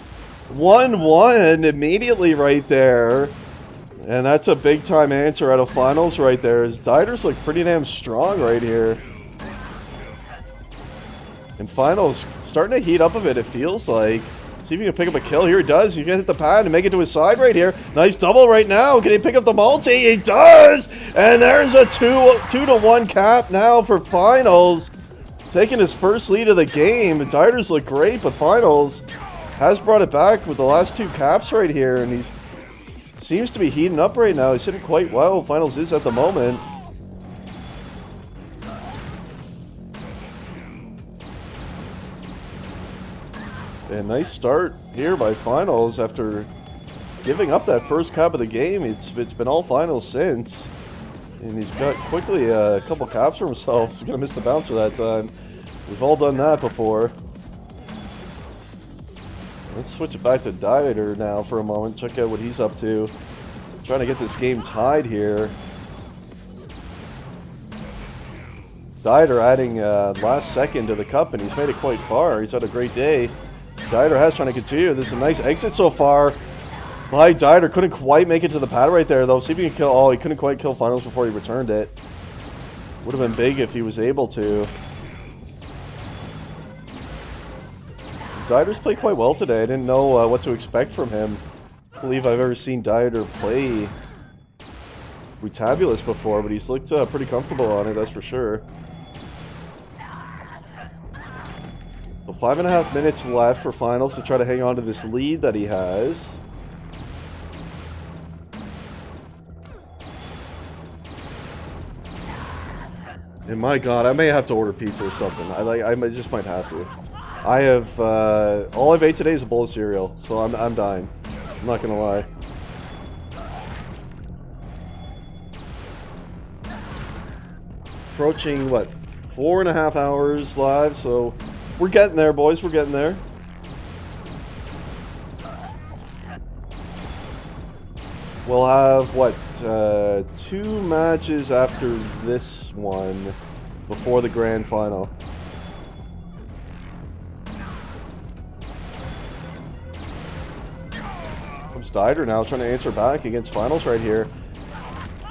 1-1 immediately right there. And that's a big-time answer out of finals right there. As Dieter's look pretty damn strong right here. And finals starting to heat up a bit, it feels like. See if he can pick up a kill. Here he does. He's going to hit the pad and make it to his side right here. Nice double right now. Can he pick up the multi? He does! And there's a 2-1 cap now for finals. Taking his first lead of the game. Dieter's look great, but finals has brought it back with the last 2 caps right here, and he's seems to be heating up right now. He's hitting quite well. Finals is at the moment. And nice start here by Finals after giving up that first cap of the game. It's been all Finals since. And he's got quickly a couple caps for himself. He's going to miss the bouncer that time. We've all done that before. Let's switch it back to Dieter now for a moment. Check out what he's up to. Trying to get this game tied here. Dieter adding last second to the cup, and he's made it quite far. He's had a great day. Dieter has trying to continue. This is a nice exit so far by Dieter. Couldn't quite make it to the pad right there, though. See if he can kill. Oh, he couldn't quite kill Finals before he returned it. Would have been big if he was able to. Dieter's played quite well today. I didn't know what to expect from him. I don't believe I've ever seen Dieter play Retabulous before, but he's looked pretty comfortable on it, that's for sure. So 5.5 minutes left for Finals to try to hang on to this lead that he has. And my god, I may have to order pizza or something. I just might have to. I have, all I've ate today is a bowl of cereal, so I'm dying. I'm not gonna lie. Approaching, what, 4.5 hours live, so we're getting there, boys, we're getting there. We'll have, what, 2 matches after this one before the grand final. Comes Dieter now, trying to answer back against Finals right here.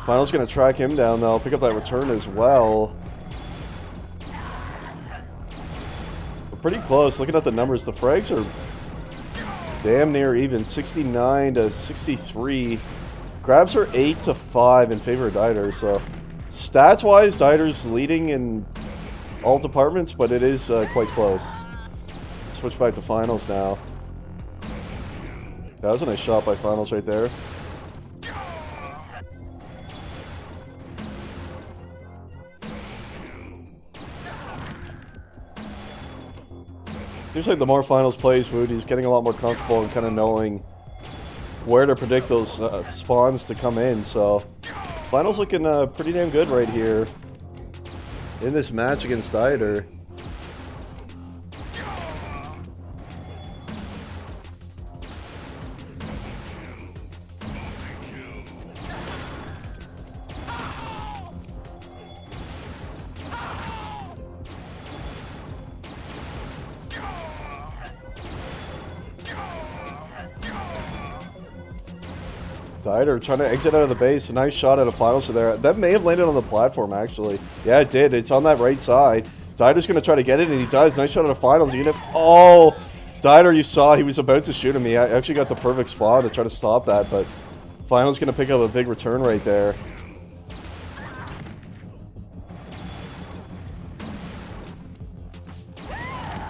Finals going to track him down, though. Pick up that return as well. We're pretty close. Looking at the numbers, the frags are damn near even. 69 to 63. Grabs are 8 to 5 in favor of Dieter. So, stats-wise, Dieter's leading in all departments, but it is quite close. Switch back to Finals now. That was a nice shot by Finals right there. Seems like the more Finals plays, Woody's getting a lot more comfortable and kind of knowing where to predict those spawns to come in. So, Finals looking pretty damn good right here in this match against Dieter. Dieter trying to exit out of the base. A nice shot out of Finals there. That may have landed on the platform, actually. Yeah, it did. It's on that right side. Dieter's going to try to get it, and he does. Nice shot out of Finals. Oh! Dieter, you saw he was about to shoot at me. I actually got the perfect spot to try to stop that, but Finals going to pick up a big return right there.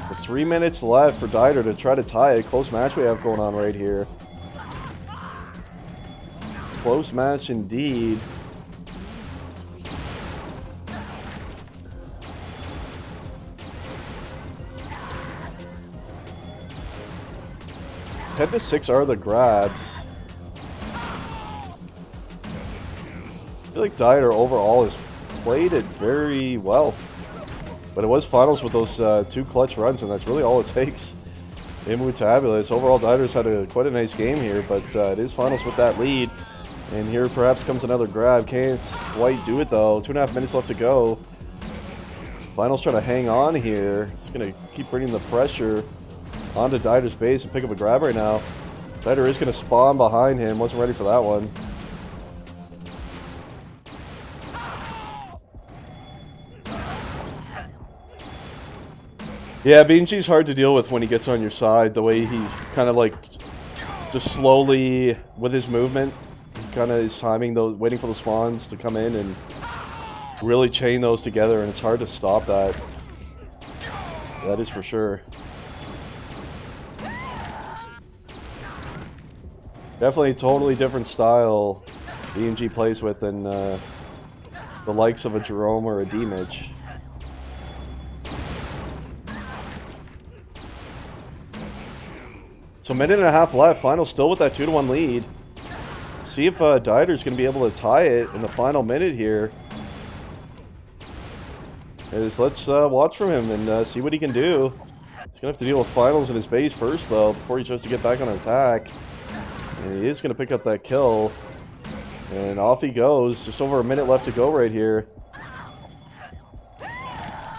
With 3 minutes left for Dieter to try to tie it. Close match we have going on right here. Close match indeed. Ten to 6 are the grabs. I feel like Dieter overall has played it very well. But it was Finals with those 2 clutch runs, and that's really all it takes. Immutabulous. Overall, Dieter's had quite a nice game here, but it is Finals with that lead. And here perhaps comes another grab. Can't quite do it though. 2.5 minutes left to go. Finals trying to hang on here. He's going to keep bringing the pressure onto Dieter's base and pick up a grab right now. Dieter is going to spawn behind him. Wasn't ready for that one. Yeah, BNG's hard to deal with when he gets on your side. The way he's kind of like just slowly with his movement. Kind of is timing those, waiting for the spawns to come in and really chain those together, and it's hard to stop that. That is for sure. Definitely a totally different style D&G plays with than the likes of a Jerome or a D-Mitch. So minute and a half left. Final still with that 2-1 lead. See if Dieter's going to be able to tie it in the final minute here. Let's watch from him and see what he can do. He's going to have to deal with finals in his base first, though, before he tries to get back on attack. And he is going to pick up that kill. And off he goes. Just over a minute left to go right here.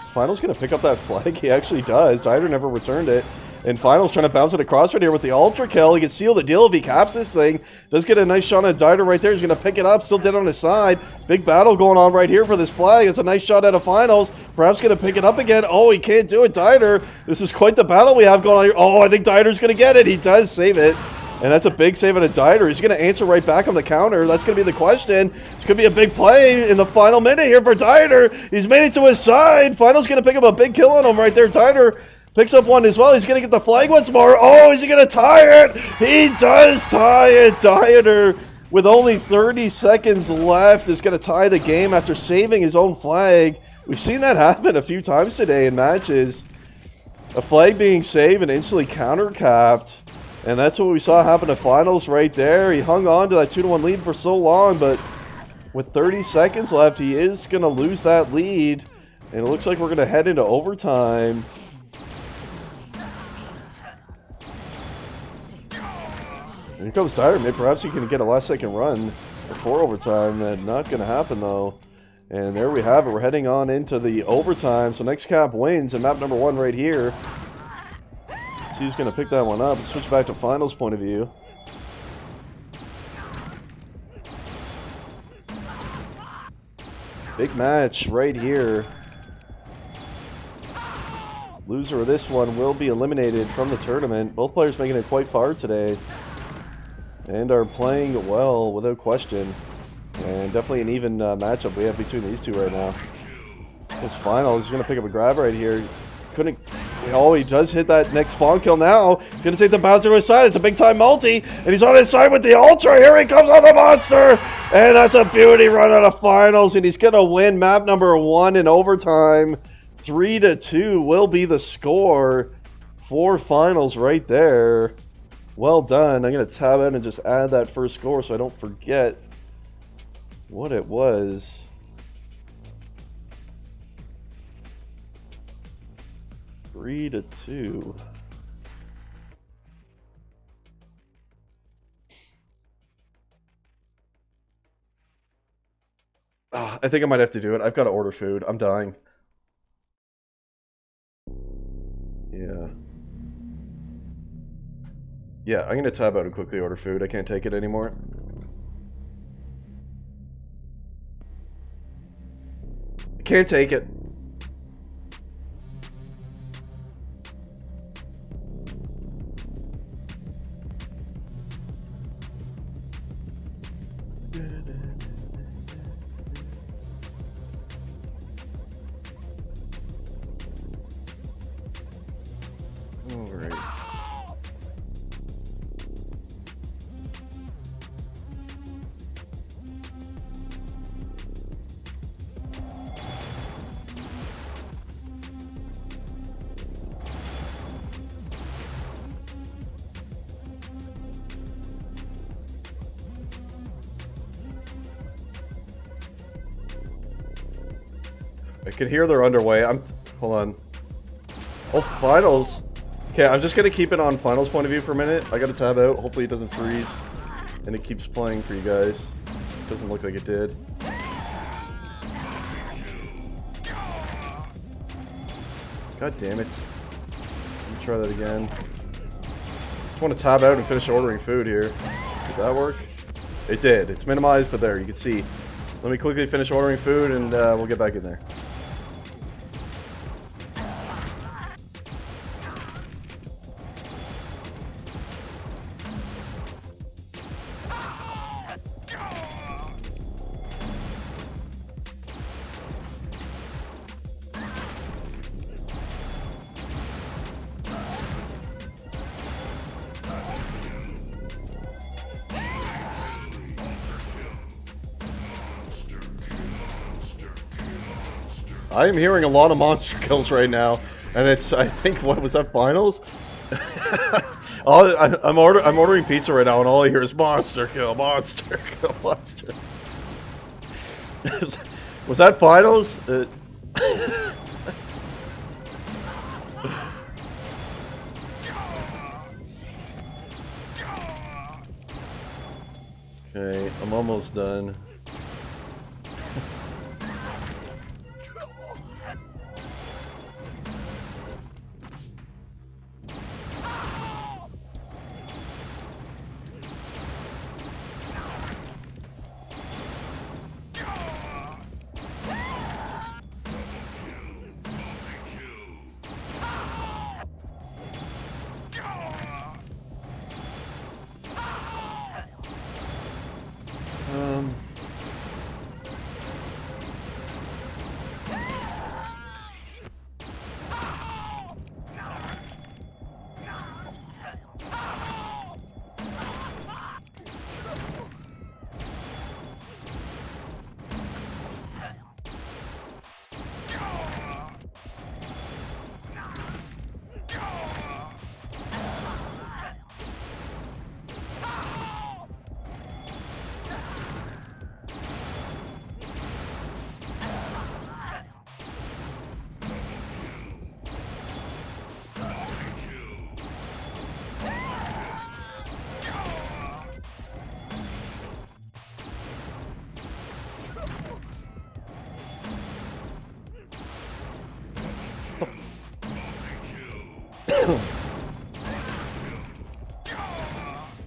Is Finals going to pick up that flag? He actually does. Dieter never returned it. And Finals trying to bounce it across right here with the Ultra kill. He can seal the deal if he caps this thing. Does get a nice shot on Dieter right there. He's going to pick it up. Still dead on his side. Big battle going on right here for this flag. It's a nice shot out of Finals. Perhaps going to pick it up again. Oh, he can't do it. Dieter. This is quite the battle we have going on here. Oh, I think Dieter's going to get it. He does save it. And that's a big save out of Dieter. He's going to answer right back on the counter. That's going to be the question. It's going to be a big play in the final minute here for Dieter. He's made it to his side. Finals going to pick up a big kill on him right there. Dieter picks up one as well. He's going to get the flag once more. Oh, is he going to tie it? He does tie it. Dieter, with only 30 seconds left, is going to tie the game after saving his own flag. We've seen that happen a few times today in matches. A flag being saved and instantly counter-capped. And that's what we saw happen to Finals right there. He hung on to that 2-1 lead for so long, but with 30 seconds left, he is going to lose that lead. And it looks like we're going to head into overtime. Here comes Dieter. Maybe perhaps he can get a last-second run before overtime. Not going to happen, though. And there we have it. We're heading on into the overtime. So next cap wins, and map number 1 right here. See who's going to pick that one up. Let's switch back to Finals point of view. Big match right here. Loser of this one will be eliminated from the tournament. Both players making it quite far today. And are playing well, without question. And definitely an even matchup we have between these two right now. This Finals, he's going to pick up a grab right here. Couldn't... Oh, he does hit that next spawn kill now. Gonna take the bouncer to his side. It's a big time multi. And he's on his side with the Ultra. Here he comes on the monster. And that's a beauty run out of Finals. And he's gonna win map number 1 in overtime. 3-2 will be the score for Finals right there. Well done. I'm gonna tab out and just add that first score so I don't forget what it was. 3-2. I think I might have to do it. I've got to order food. I'm dying. Yeah. Yeah, I'm going to tab out and quickly order food. I can't take it anymore. I can't take it. Alright. I can hear they're underway. Hold on. Oh, Finals. Okay, I'm just gonna keep it on Finals point of view for a minute. I gotta tab out. Hopefully it doesn't freeze. And it keeps playing for you guys. Doesn't look like it did. God damn it. Let me try that again. Just want to tab out and finish ordering food here. Did that work? It did. It's minimized, but there, you can see. Let me quickly finish ordering food and we'll get back in there. I am hearing a lot of monster kills right now, and it's, I think, what was that, finals? I'm ordering pizza right now, and all I hear is monster kill, monster kill, monster. Was that finals? Okay, I'm almost done.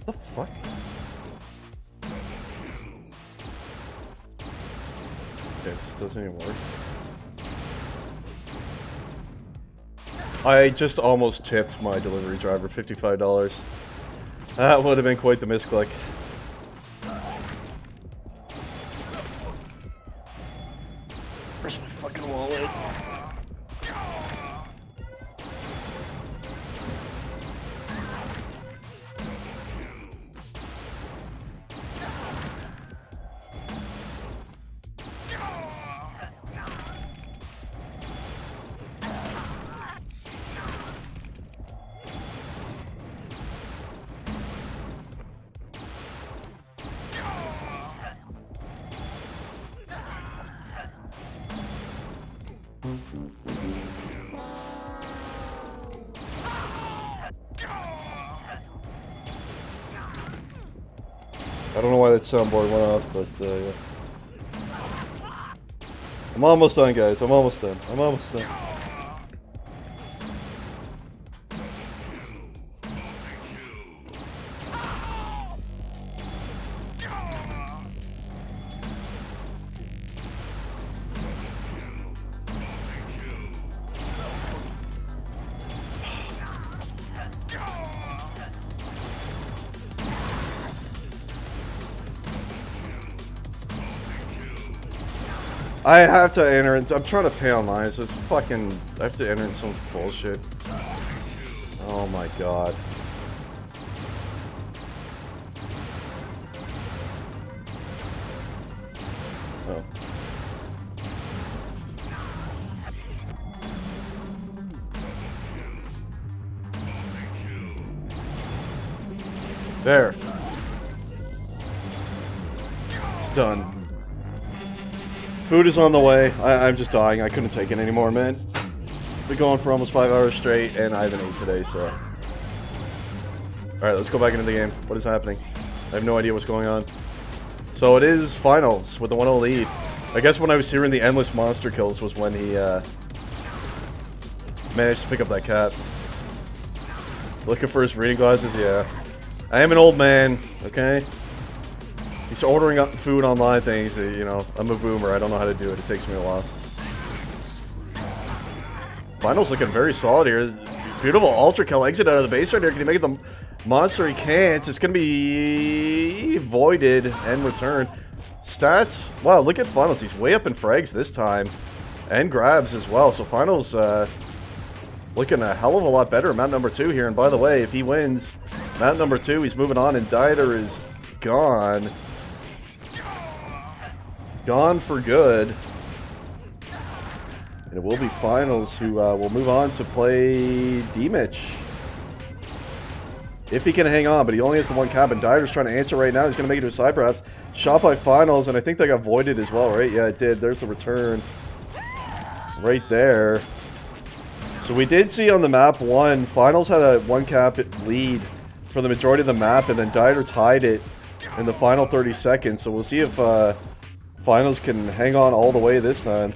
The fuck? Okay, this doesn't even work. I just almost tipped my delivery driver $55. That would have been quite the misclick. Where's my fucking wallet? I don't know why that soundboard went off, but yeah. I'm almost done, guys. I'm almost done. I'm almost done. I have to enter in. I'm trying to pay online, so it's fucking. I have to enter in some bullshit. Oh my god. Oh. There. It's done. Food is on the way. I'm just dying. I couldn't take it anymore, man. Been going for almost 5 hours straight, and I haven't eaten today, so. Alright, let's go back into the game. What is happening? I have no idea what's going on. So it is finals with the 1-0 lead. I guess when I was hearing the endless monster kills was when he managed to pick up that cat. Looking for his reading glasses? Yeah. I am an old man, okay? He's ordering up food online things, you know, I'm a boomer, I don't know how to do it, it takes me a while. Finals looking very solid here. Beautiful ultra kill exit out of the base right here. Can he make it the monster? He can't. It's going to be voided and returned. Stats, wow, look at Finals. He's way up in frags this time. And grabs as well. So Finals looking a hell of a lot better. Mount number 2 here. And by the way, if he wins Mount number 2, he's moving on. And Dieter is gone. Gone for good. And it will be finals who will move on to play D-Mitch. If he can hang on, but he only has the one cap, and Dieter's trying to answer right now. He's going to make it to a side perhaps. Shot by finals, and I think they got voided as well, right? Yeah, it did. There's the return. Right there. So we did see on the map one, finals had a one cap lead for the majority of the map, and then Dieter tied it in the final 30 seconds. So we'll see if finals can hang on all the way this time.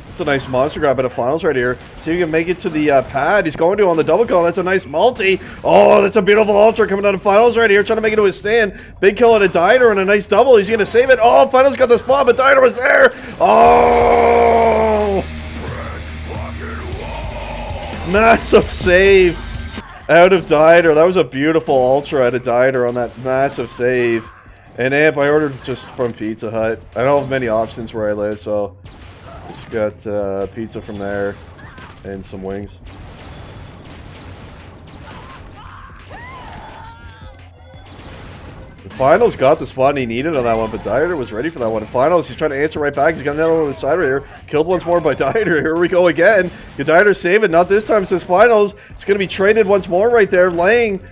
It's a nice monster grab at a finals right here. See if he can make it to the pad. He's going to on the double kill. That's a nice multi. Oh, that's a beautiful ultra coming out of finals right here. Trying to make it to his stand. Big kill at a Dieter and a nice double. He's going to save it. Oh, finals got the spot, but Dieter was there. Oh! Massive save out of Dieter. That was a beautiful ultra at a Dieter on that massive save. And Amp, I ordered just from Pizza Hut. I don't have many options where I live, so just got pizza from there and some wings. The finals got the spot he needed on that one, but Dieter was ready for that one. In finals, he's trying to answer right back. He's got another one on the side right here. Killed once more by Dieter. Here we go again. Dieter save it. Not this time, says finals. It's going to be traded once more right there. Laying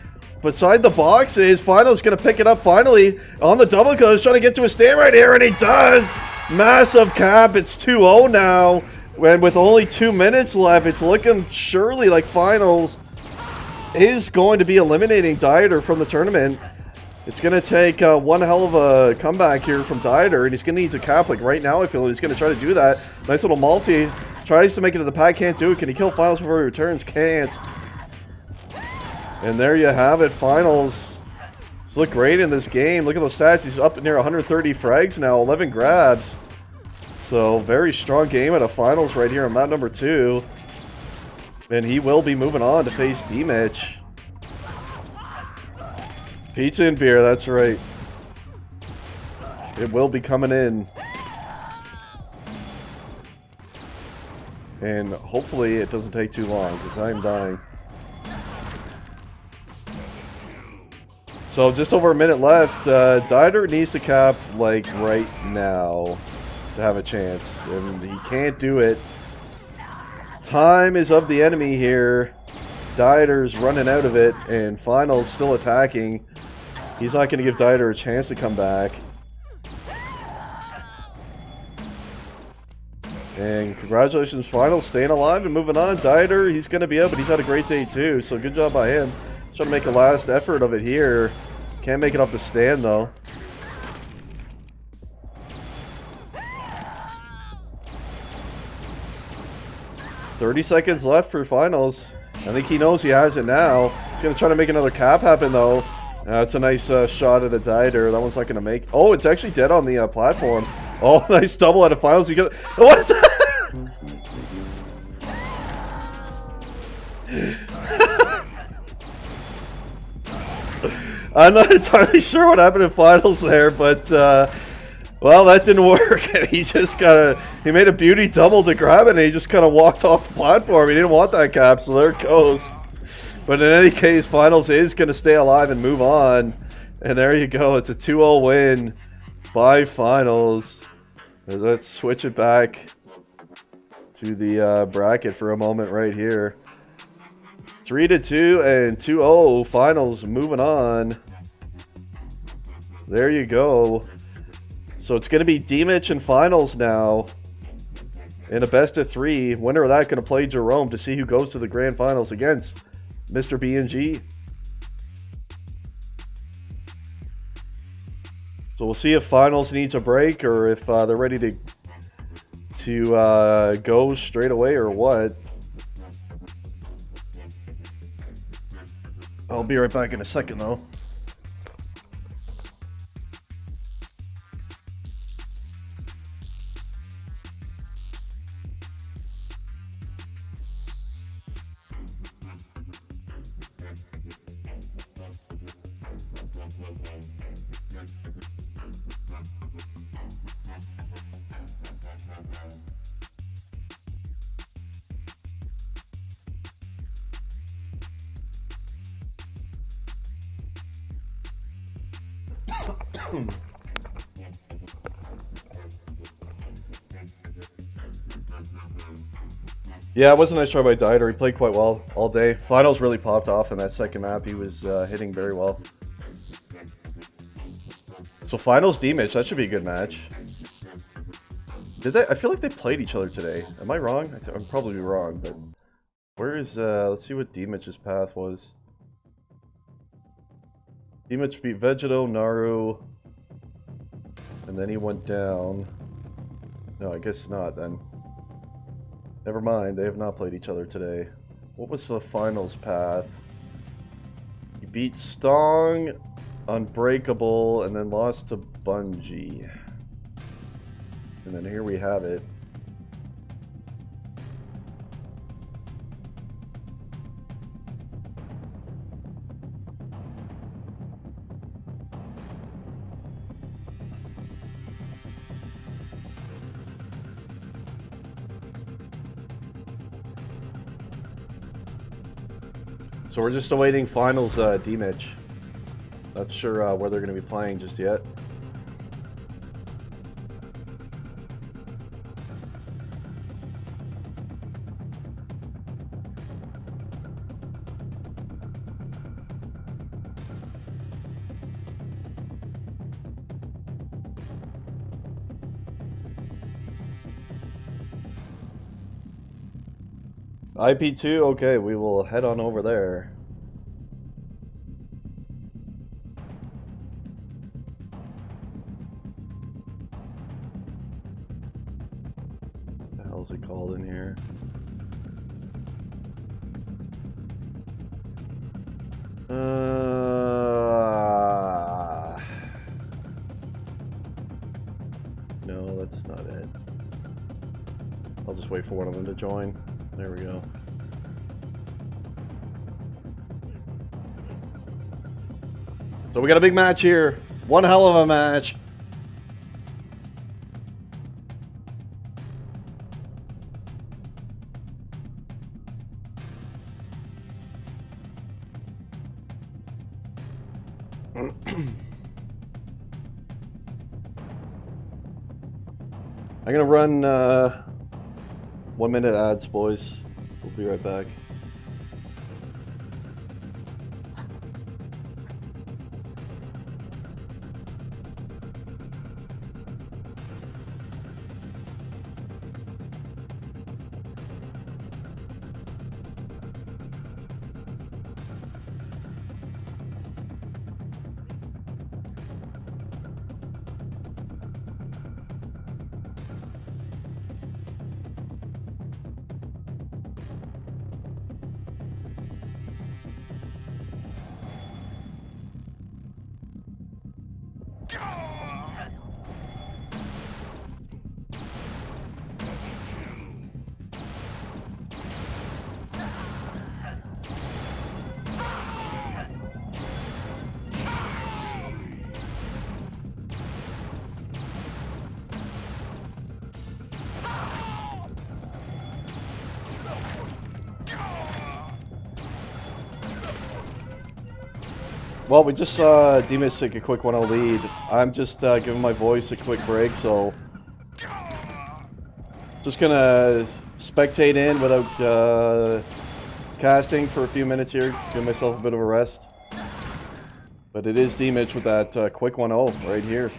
beside the boxes. Finals going to pick it up finally on the double kill. He's trying to get to a stand right here, and he does. Massive cap. It's 2-0 now. And with only 2 minutes left, it's looking surely like finals is going to be eliminating Dieter from the tournament. It's going to take one hell of a comeback here from Dieter, and he's going to need to cap like right now, I feel. He's going to try to do that. Nice little multi. Tries to make it to the pad, can't do it. Can he kill finals before he returns? Can't. And there you have it, finals. He's looked great in this game. Look at those stats. He's up near 130 frags now, 11 grabs. So, very strong game at a finals right here on map number 2. And he will be moving on to face D-Mitch. Pizza and beer, that's right. It will be coming in. And hopefully it doesn't take too long, because I'm dying. So just over a minute left. Dieter needs to cap like right now to have a chance, and he can't do it. Time is of the enemy here. Dieter's running out of it, and finals still attacking. He's not going to give Dieter a chance to come back. And congratulations, finals, staying alive and moving on. Dieter, he's going to be up, but he's had a great day too, so good job by him. Trying to make a last effort of it here. Can't make it off the stand though. $30 seconds left for finals. I think he knows he has it now. He's going to try to make another cap happen though. It's a nice shot at a Dieter. That one's not going to make... Oh, it's actually dead on the platform. Oh, nice double at a finals. You got... What the... I'm not entirely sure what happened in finals there, but... well, that didn't work, and he just he made a beauty double to grab it, and he just kind of walked off the platform. He didn't want that cap, so there it goes. But in any case, finals is going to stay alive and move on. And there you go. It's a 2-0 win by finals. Let's switch it back to the bracket for a moment right here. 3-2 and 2-0 finals moving on. There you go. So it's going to be D-Mitch in finals now. In a best of 3. Winner of that going to play Jerome to see who goes to the grand finals against Mr. B&G. So we'll see if finals needs a break or if they're ready to go straight away or what. I'll be right back in a second though. Yeah, it wasn't a nice try by Dieter. He played quite well all day. Finals really popped off in that second map. He was hitting very well. So finals D-Mitch, that should be a good match. Did they? I feel like they played each other today. Am I wrong? I'm probably wrong, but where is let's see what D-Mitch's path was. D-Mitch beat Vegeto, Naru, and then he went down. No, I guess not then. Never mind, they have not played each other today. What was the finals path? He beat Stong, Unbreakable, and then lost to Bungie. And then here we have it. So we're just awaiting finals D-Mitch. Not sure where they're going to be playing just yet. IP2, okay, we will head on over there. What the hell's it called in here? No, that's not it. I'll just wait for one of them to join. There we go. So we got a big match here. One hell of a match. I'm gonna run 1 minute ads, boys. We'll be right back. Well, we just saw D-Mitch take a quick 1-0 lead. I'm just giving my voice a quick break, so just gonna spectate in without casting for a few minutes here, give myself a bit of a rest. But it is D-Mitch with that quick 1-0 right here.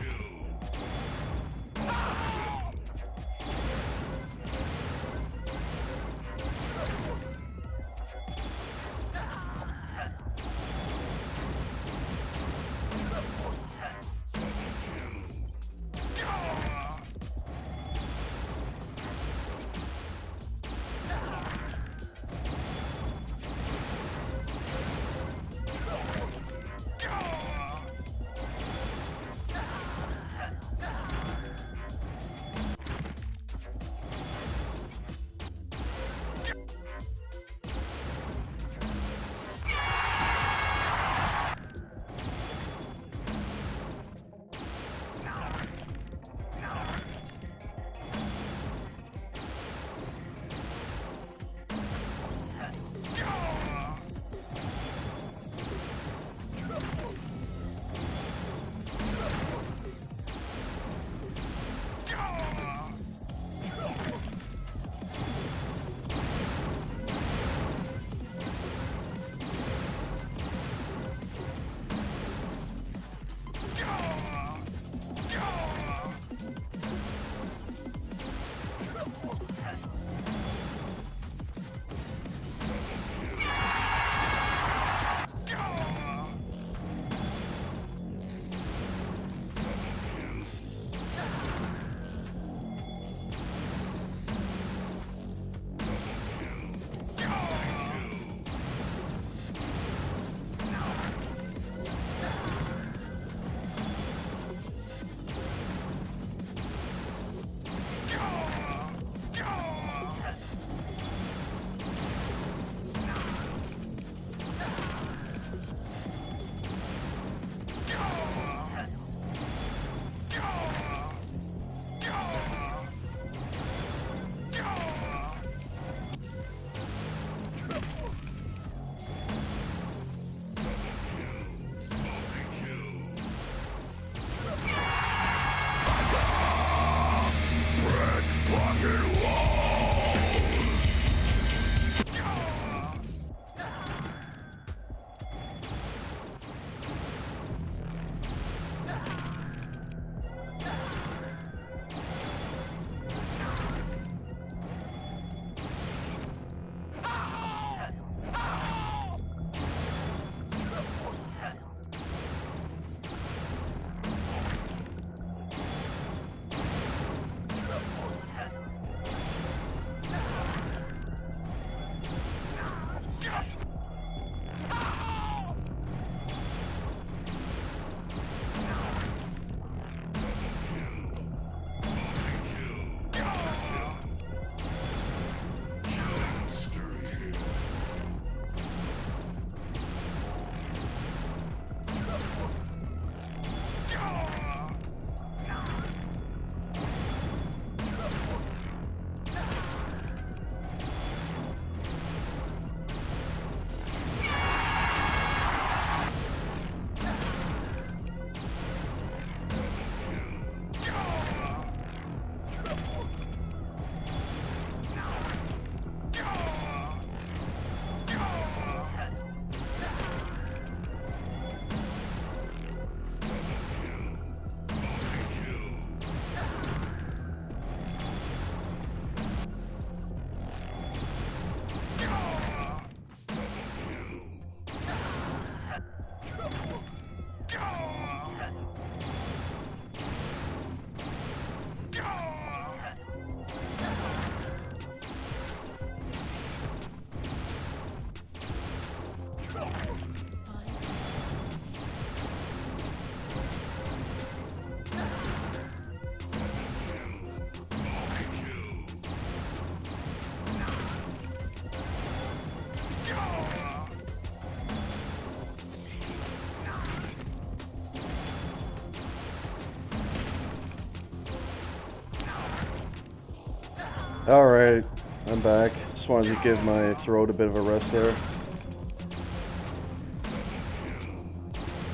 Alright, I'm back. Just wanted to give my throat a bit of a rest there.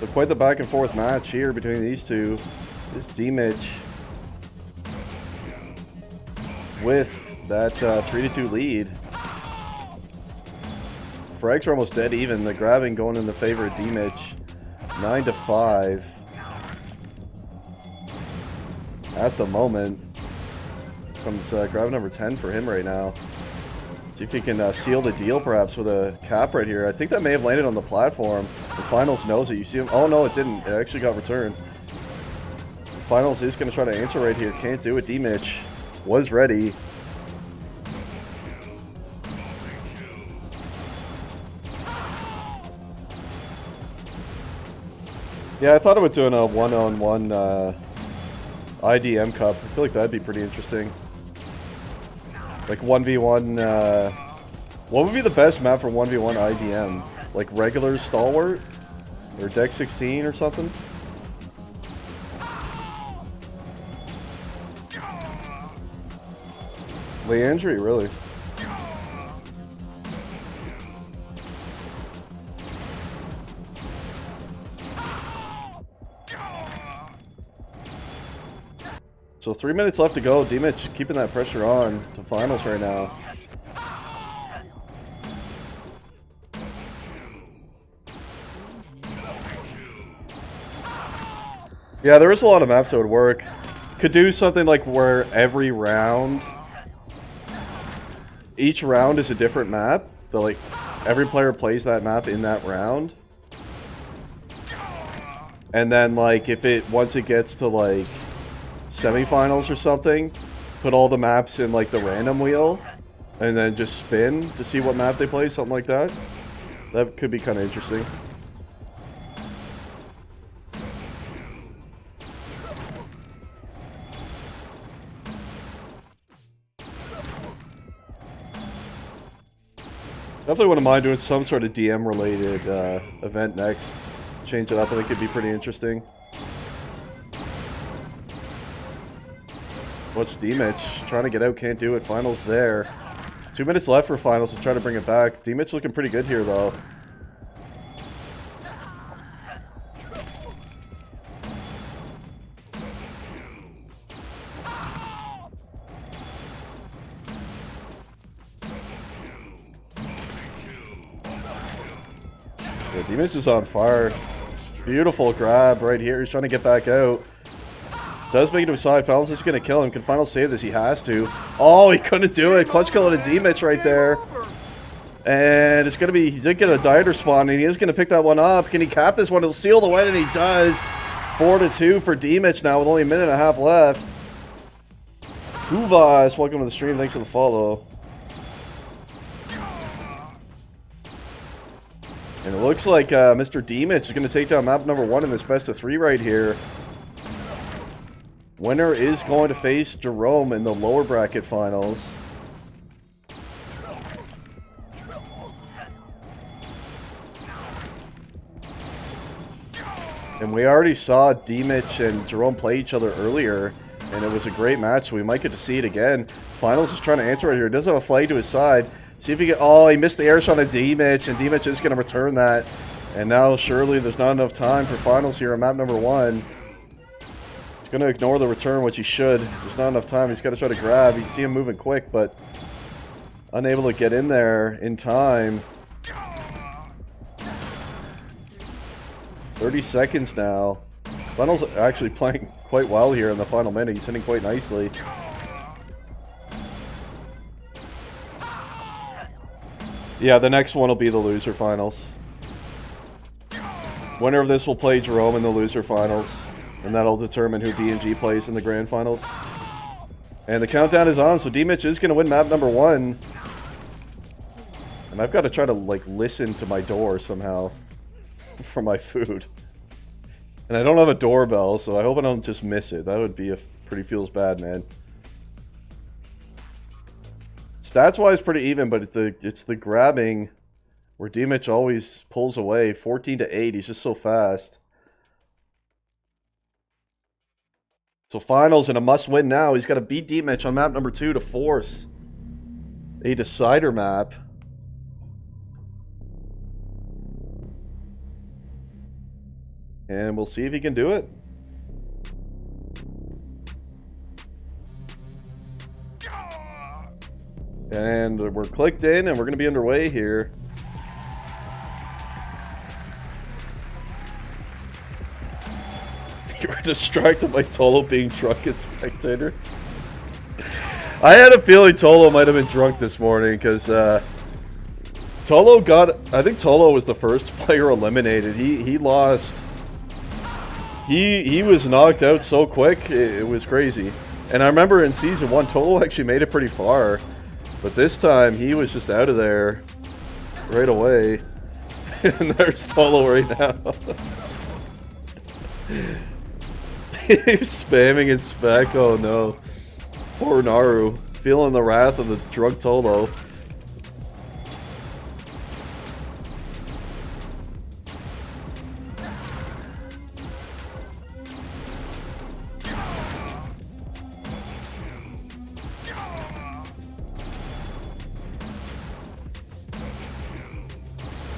But quite the back and forth match here between these two. This D-Mitch with that 3-2 lead. Frags are almost dead even. The grabbing going in the favor of D-Mitch. 9-5 at the moment. Comes grab number 10 for him right now. See if he can seal the deal perhaps with a cap right here. I think that may have landed on the platform. The Finals knows it. You see him? Oh no, it didn't. It actually got returned. Finals is going to try to answer right here. Can't do it. D-Mitch was ready. Yeah, I thought about doing a one-on-one IDM Cup. I feel like that'd be pretty interesting. Like 1v1, what would be the best map for 1v1 IDM? Like regular Stalwart? Or Deck 16 or something? Leandry, really? So 3 minutes left to go. D-Mitch keeping that pressure on to finals right now. Yeah, there is a lot of maps that would work. Could do something like where every round, each round is a different map. That like every player plays that map in that round. And then like if it once it gets to like semifinals or something, put all the maps in like the random wheel and then just spin to see what map they play, something like that. That could be kind of interesting. Definitely wouldn't mind doing some sort of DM related event next. Change it up, I think it'd be pretty interesting. What's D-Mitch trying to get out, can't do it. Finals there. 2 minutes left for finals to try to bring it back. D-Mitch looking pretty good here though. Yeah, D-Mitch is on fire. Beautiful grab right here. He's trying to get back out. Does make it to his side. Finals is going to kill him. Can Finals save this? He has to. Oh, he couldn't do it. Clutch kill to D-Mitch right there. And it's going to be... He did get a dieter spawn, and he is going to pick that one up. Can he cap this one? He'll seal the win, and he does. 4-2 for D-Mitch now with only a minute and a half left. Kuvas, welcome to the stream. Thanks for the follow. And it looks like Mr. D-Mitch is going to take down map number 1 in this best of 3 right here. Winner is going to face Jerome in the lower bracket finals. And we already saw D-Mitch and Jerome play each other earlier, and it was a great match, so we might get to see it again. Finals is trying to answer right here. He does have a flag to his side. See if he can... Oh, he missed the air shot on D-Mitch, and D-Mitch is going to return that. And now, surely, there's not enough time for Finals here on map number 1. He's going to ignore the return, which he should. There's not enough time. He's got to try to grab. You see him moving quick, but unable to get in there in time. 30 seconds now. Finals actually playing quite well here in the final minute. He's hitting quite nicely. Yeah, the next one will be the loser finals. Winner of this will play Jerome in the loser finals, and that'll determine who B&G plays in the grand finals. And the countdown is on, so D-Mitch is going to win map number 1. And I've got to try to, like, listen to my door somehow for my food. And I don't have a doorbell, so I hope I don't just miss it. That would be a pretty feels bad, man. Stats-wise, pretty even, but it's the grabbing where D-Mitch always pulls away. 14-8, he's just so fast. So finals and a must-win now. He's got to beat D-Mitch on map number 2 to force a decider map. And we'll see if he can do it. And we're clicked in, and we're going to be underway here. You were distracted by Tolo being drunk at Spectator. I had a feeling Tolo might have been drunk this morning, because Tolo got... I think Tolo was the first player eliminated. He lost... He was knocked out so quick, it was crazy. And I remember in Season 1, Tolo actually made it pretty far. But this time, he was just out of there right away. And there's Tolo right now. He's spamming his spec. Oh no. Poor Naru. Feeling the wrath of the drunk Tolo.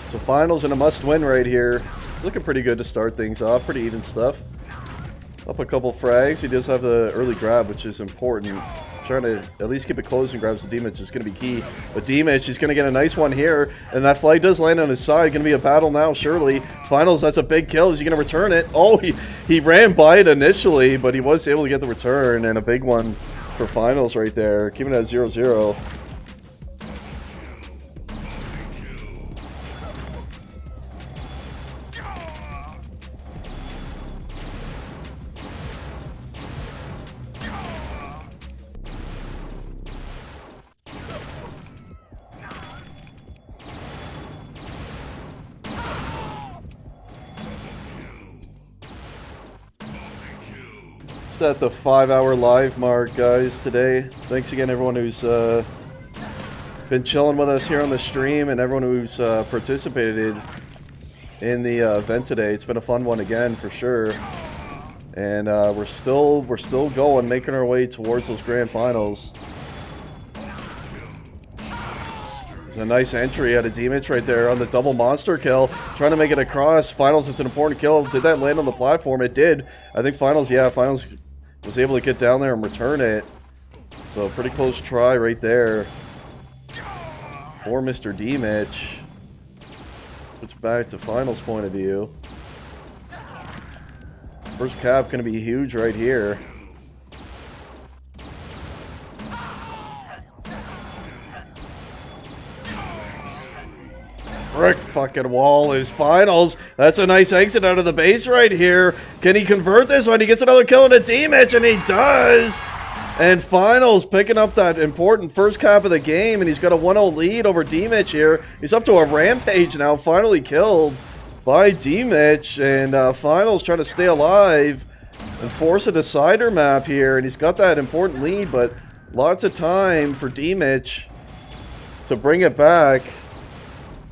So finals and a must-win right here. It's looking pretty good to start things off. Pretty even stuff. Up a couple frags. He does have the early grab, which is important. Trying to at least keep it close and grabs the D-Mitch is going to be key. But D-Mitch is going to get a nice one here. And that flag does land on his side. Going to be a battle now, surely. Finals, that's a big kill. Is he going to return it? Oh, he ran by it initially, but he was able to get the return. And a big one for finals right there. Keeping it at 0-0. At the 5-hour live mark, guys, today. Thanks again, everyone who's been chilling with us here on the stream, and everyone who's participated in the event today. It's been a fun one again, for sure. And we're still going, making our way towards those grand finals. It's a nice entry out of D-Mitch right there on the double monster kill. Trying to make it across. Finals, it's an important kill. Did that land on the platform? It did. I think Finals, yeah, Finals was able to get down there and return it. So pretty close try right there for Mr. D-Mitch. Switch back to finals point of view. First cap going to be huge right here. Brick fucking wall is finals. That's a nice exit out of the base right here. Can he convert this one? He gets another kill in a D-match, and he does. And finals picking up that important first cap of the game, and he's got a 1-0 lead over D-Mitch here. He's up to a rampage now, finally killed by D-Mitch, and finals trying to stay alive and force a decider map here, and he's got that important lead, but lots of time for D-Mitch to bring it back.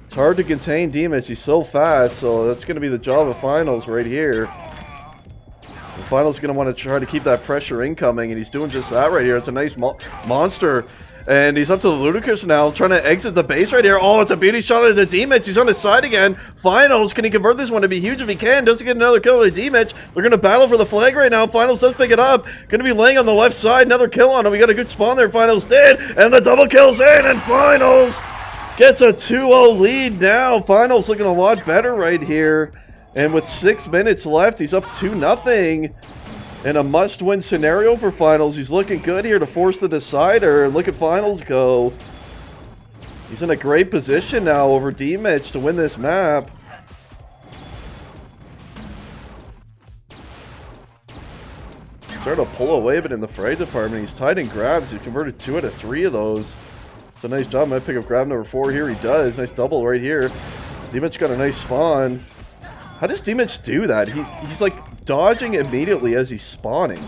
It's hard to contain D-Mitch, he's so fast, so that's going to be the job of finals right here. And finals going to want to try to keep that pressure incoming, and he's doing just that right here. It's a nice monster, and he's up to the Ludicrous now, trying to exit the base right here. Oh, it's a beauty shot at the D-Mitch. He's on his side again. Finals, can he convert this one? It'd be huge if he can. Doesn't get another kill on the D-Mitch. They're going to battle for the flag right now. Finals does pick it up. Going to be laying on the left side. Another kill on him. We got a good spawn there. Finals did, and the double kill's in, and finals gets a 2-0 lead now. Finals looking a lot better right here. And with 6 minutes left, he's up 2-0. In a must-win scenario for finals. He's looking good here to force the decider. And look at finals go. He's in a great position now over D-Mitch to win this map. Starting to pull away, but in the frag department, he's tied in grabs. He converted 2 out of 3 of those. It's a nice job. Might pick up grab number 4 here. He does. Nice double right here. D-Mitch got a nice spawn. How does D-Mitch do that? He's like dodging immediately as he's spawning.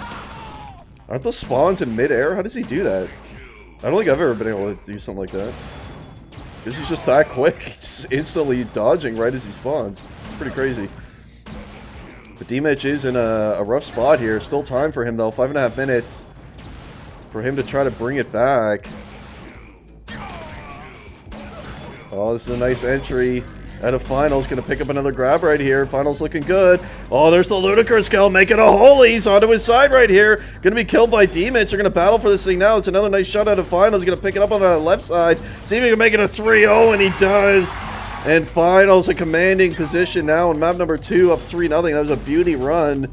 Aren't those spawns in midair? How does he do that? I don't think I've ever been able to do something like that. This is just that quick. He's just instantly dodging right as he spawns. It's pretty crazy. But D-Mitch is in a rough spot here. Still time for him though. 5.5 minutes for him to try to bring it back. Oh, this is a nice entry out of finals. Gonna pick up another grab right here. Finals looking good. Oh, there's the Ludicrous kill, making a holy. He's onto his side right here. Gonna be killed by D-Mitch. They're gonna battle for this thing now. It's another nice shot out of finals. He's gonna pick it up on the left side. See if he can make it a 3-0, and he does. And finals a commanding position now in map number 2, up 3-0. That was a beauty run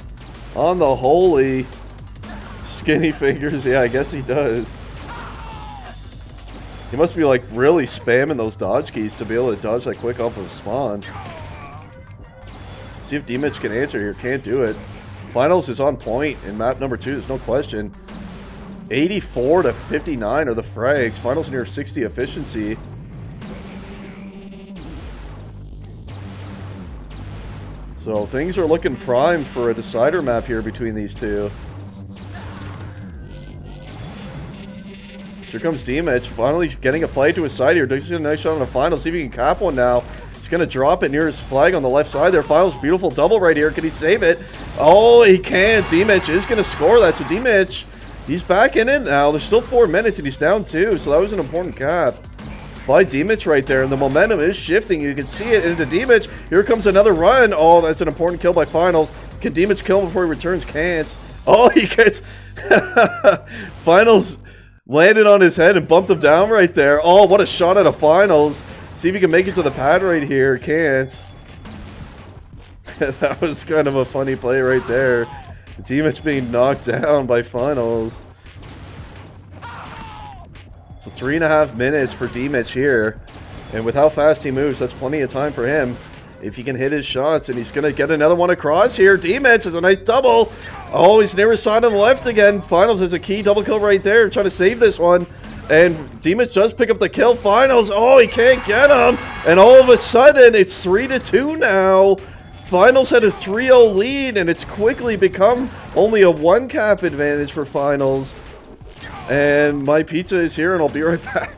on the holy. Skinny fingers. Yeah, I guess he does. He must be like really spamming those dodge keys to be able to dodge that quick off of spawn. See if D-Mitch can answer here. Can't do it. Finals is on point in map number 2. There's no question. 84 to 59 are the frags. Finals near 60 efficiency. So things are looking prime for a decider map here between these two. Here comes D-Mitch, finally getting a fight to his side here. Does a nice shot on the final. See if he can cap one now. He's going to drop it near his flag on the left side there. Finals, beautiful double right here. Can he save it? Oh, he can. D-Mitch is going to score that. So D-Mitch, he's back in it now. There's still 4 minutes and he's down 2. So that was an important cap by D-Mitch right there. And the momentum is shifting. You can see it into D-Mitch. Here comes another run. Oh, that's an important kill by finals. Can D-Mitch kill him before he returns? Can't. Oh, he gets... Finals... landed on his head and bumped him down right there. Oh, what a shot at a finals. See if he can make it to the pad right here. Can't. That was kind of a funny play right there. D-Mitch being knocked down by finals. So 3.5 minutes for D-Mitch here. And with how fast he moves, that's plenty of time for him. If he can hit his shots, and he's going to get another one across here. D-Mitch is a nice double. Oh, he's near his side on the left again. Finals has a key double kill right there. Trying to save this one. And D-Mitch does pick up the kill. Finals, oh, he can't get him. And all of a sudden, it's 3-2 now. Finals had a 3-0 lead, and it's quickly become only a 1 cap advantage for finals. And my pizza is here, and I'll be right back.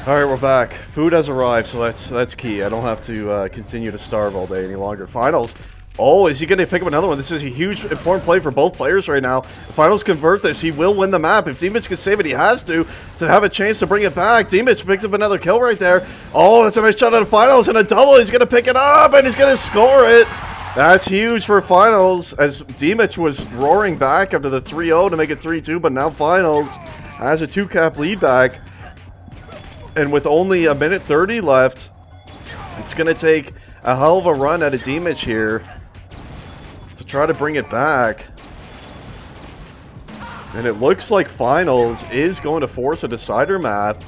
Alright, we're back. Food has arrived, so that's key. I don't have to continue to starve all day any longer. Finals. Oh, is he going to pick up another one? This is a huge, important play for both players right now. If Finals convert this, he will win the map. If Dimich can save it, he has to have a chance to bring it back. Dimich picks up another kill right there. Oh, that's a nice shot at Finals and a double. He's going to pick it up, and he's going to score it. That's huge for Finals, as Dimich was roaring back after the 3-0 to make it 3-2, but now Finals has a 2-cap lead back. And with only a minute 30 left, it's going to take a hell of a run at a Dimich here to try to bring it back. And it looks like Finals is going to force a decider map.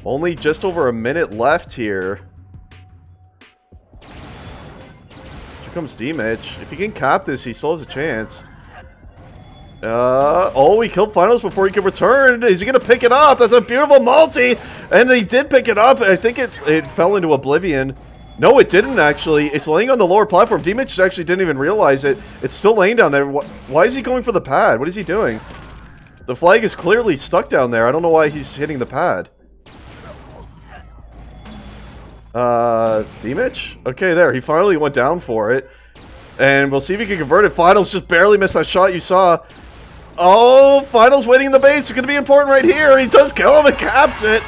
Only just over a minute left here. Here comes Dimich. If he can cap this, he still has a chance. Oh, he killed Finals before he could return. Is he going to pick it up? That's a beautiful multi. And they did pick it up. I think it fell into oblivion. No, it didn't, actually. It's laying on the lower platform. Dimich actually didn't even realize it. It's still laying down there. Why is he going for the pad? What is he doing? The flag is clearly stuck down there. I don't know why he's hitting the pad. Dimich? Okay, there. He finally went down for it. And we'll see if he can convert it. Finals just barely missed that shot you saw. Oh, Finals waiting in the base. It's going to be important right here. He does kill him and caps it.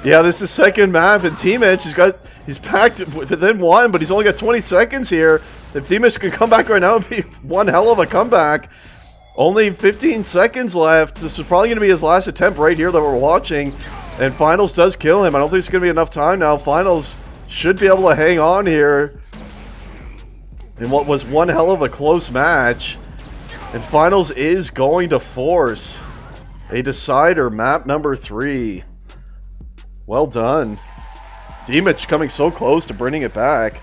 Yeah, this is second map, and Dimich, he's packed within one, but he's only got 20 seconds here. If Dimich can come back right now, it'd be one hell of a comeback. Only 15 seconds left. This is probably going to be his last attempt right here that we're watching. And Finals does kill him. I don't think it's going to be enough time now. Finals should be able to hang on here in what was one hell of a close match. And Finals is going to force a decider, map number 3. Well done. Dimich coming so close to bringing it back.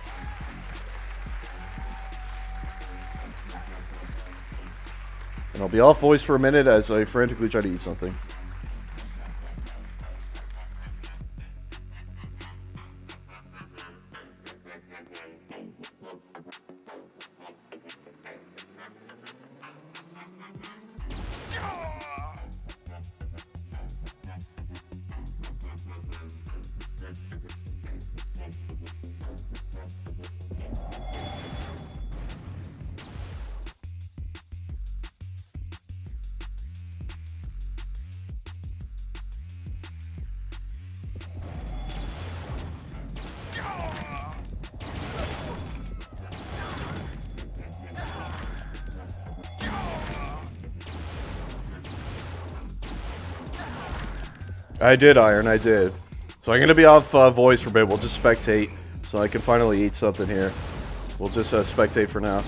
And I'll be off voice for a minute as I frantically try to eat something. I did, Iron, I did. So I'm going to be off voice for a bit. We'll just spectate so I can finally eat something here. We'll just spectate for now.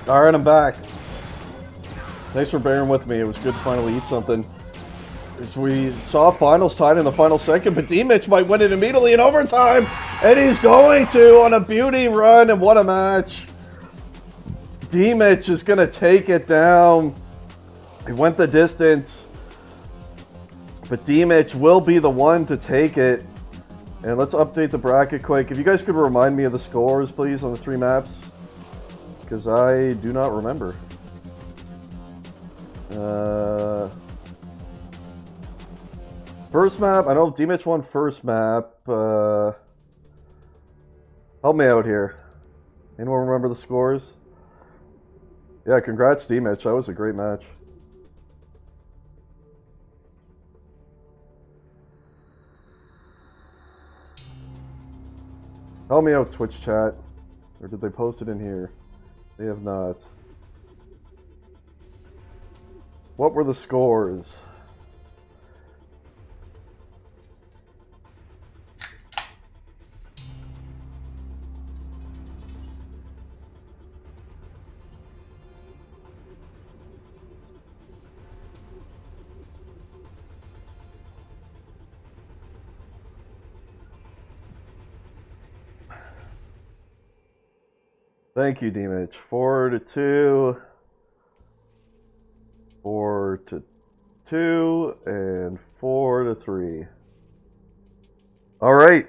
Alright, I'm back. Thanks for bearing with me. It was good to finally eat something. As we saw finals tied in the final second, but D-Mitch might win it immediately in overtime. And he's going to on a beauty run, and what a match. D-Mitch is going to take it down. He went the distance. But D-Mitch will be the one to take it. And let's update the bracket quick. If you guys could remind me of the scores, please, on the 3 maps. Because I do not remember. First map, I know D-Mitch won first map. Help me out here. Anyone remember the scores? Yeah, congrats D-Mitch. That was a great match. Help me out, Twitch chat. Or did they post it in here? They have not. What were the scores? Thank you, D-Mitch. 4-2. 4-2 and 4-3. All right.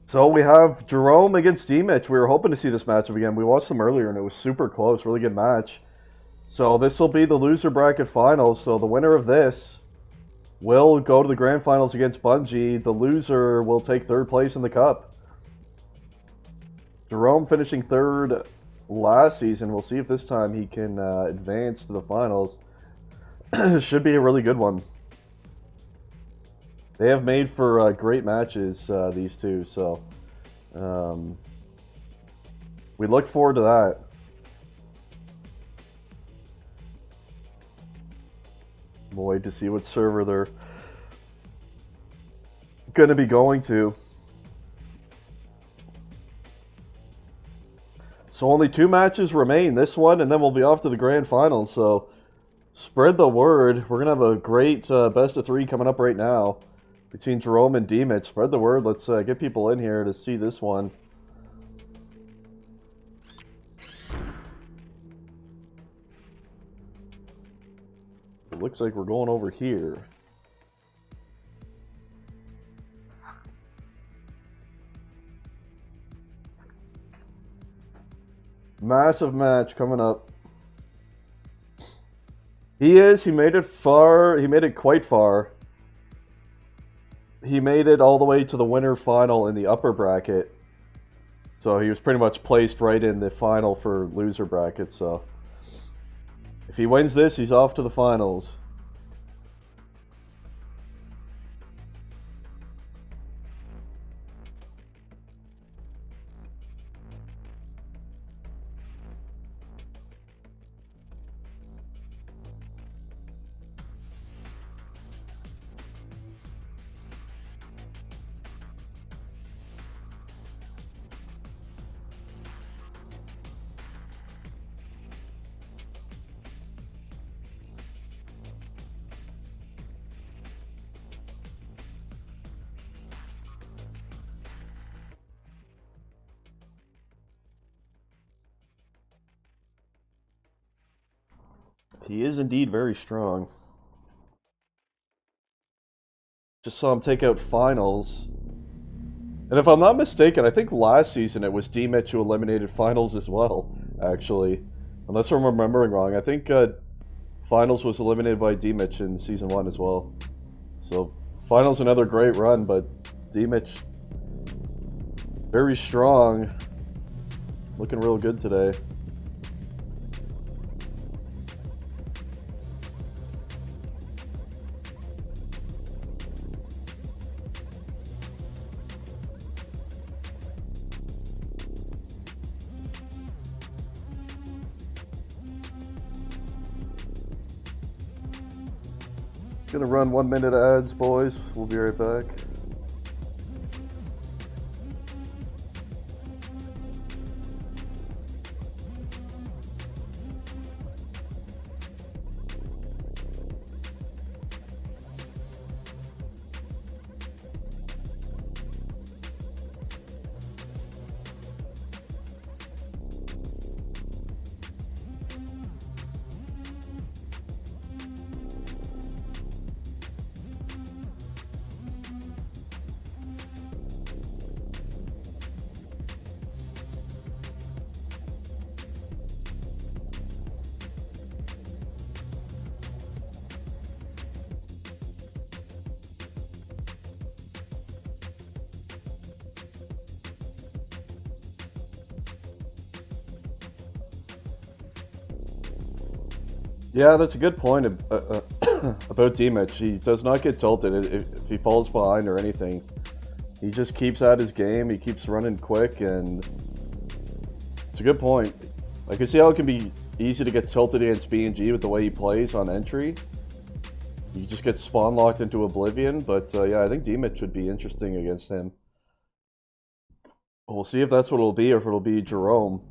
So we have Jerome against D-Mitch. We were hoping to see this matchup again. We watched them earlier and it was super close. Really good match. So this will be the loser bracket finals. So the winner of this will go to the grand finals against Bungie. The loser will take third place in the cup. Jerome finishing third last season. We'll see if this time he can advance to the finals. Should be a really good one. They have made for great matches, these two. So we look forward to that. We'll wait to see what server they're going to be going to. So only 2 matches remain. This one, and then we'll be off to the grand final. So spread the word. We're going to have a great best of 3 coming up right now between Jerome and D-Mitch. Spread the word. Let's get people in here to see this one. It looks like we're going over here. Massive match coming up. He made it far. He made it quite far. He made it all the way to the winner final in the upper bracket. So he was pretty much placed right in the final for loser bracket. So if he wins this, he's off to the finals. He is indeed very strong. Just saw him take out finals. And if I'm not mistaken, I think last season it was D-Mitch who eliminated finals as well, actually. Unless I'm remembering wrong. I think finals was eliminated by D-Mitch in season 1 as well. So finals another great run, but D-Mitch very strong. Looking real good today. Gonna run 1 minute ads, boys. We'll be right back. Yeah, that's a good point about D-Mitch. He does not get tilted if he falls behind or anything. He just keeps at his game. He keeps running quick, and it's a good point. I can see how it can be easy to get tilted against B&G with the way he plays on entry. You just get spawn locked into oblivion, but yeah, I think D-Mitch would be interesting against him. We'll see if that's what it'll be, or if it'll be Jerome.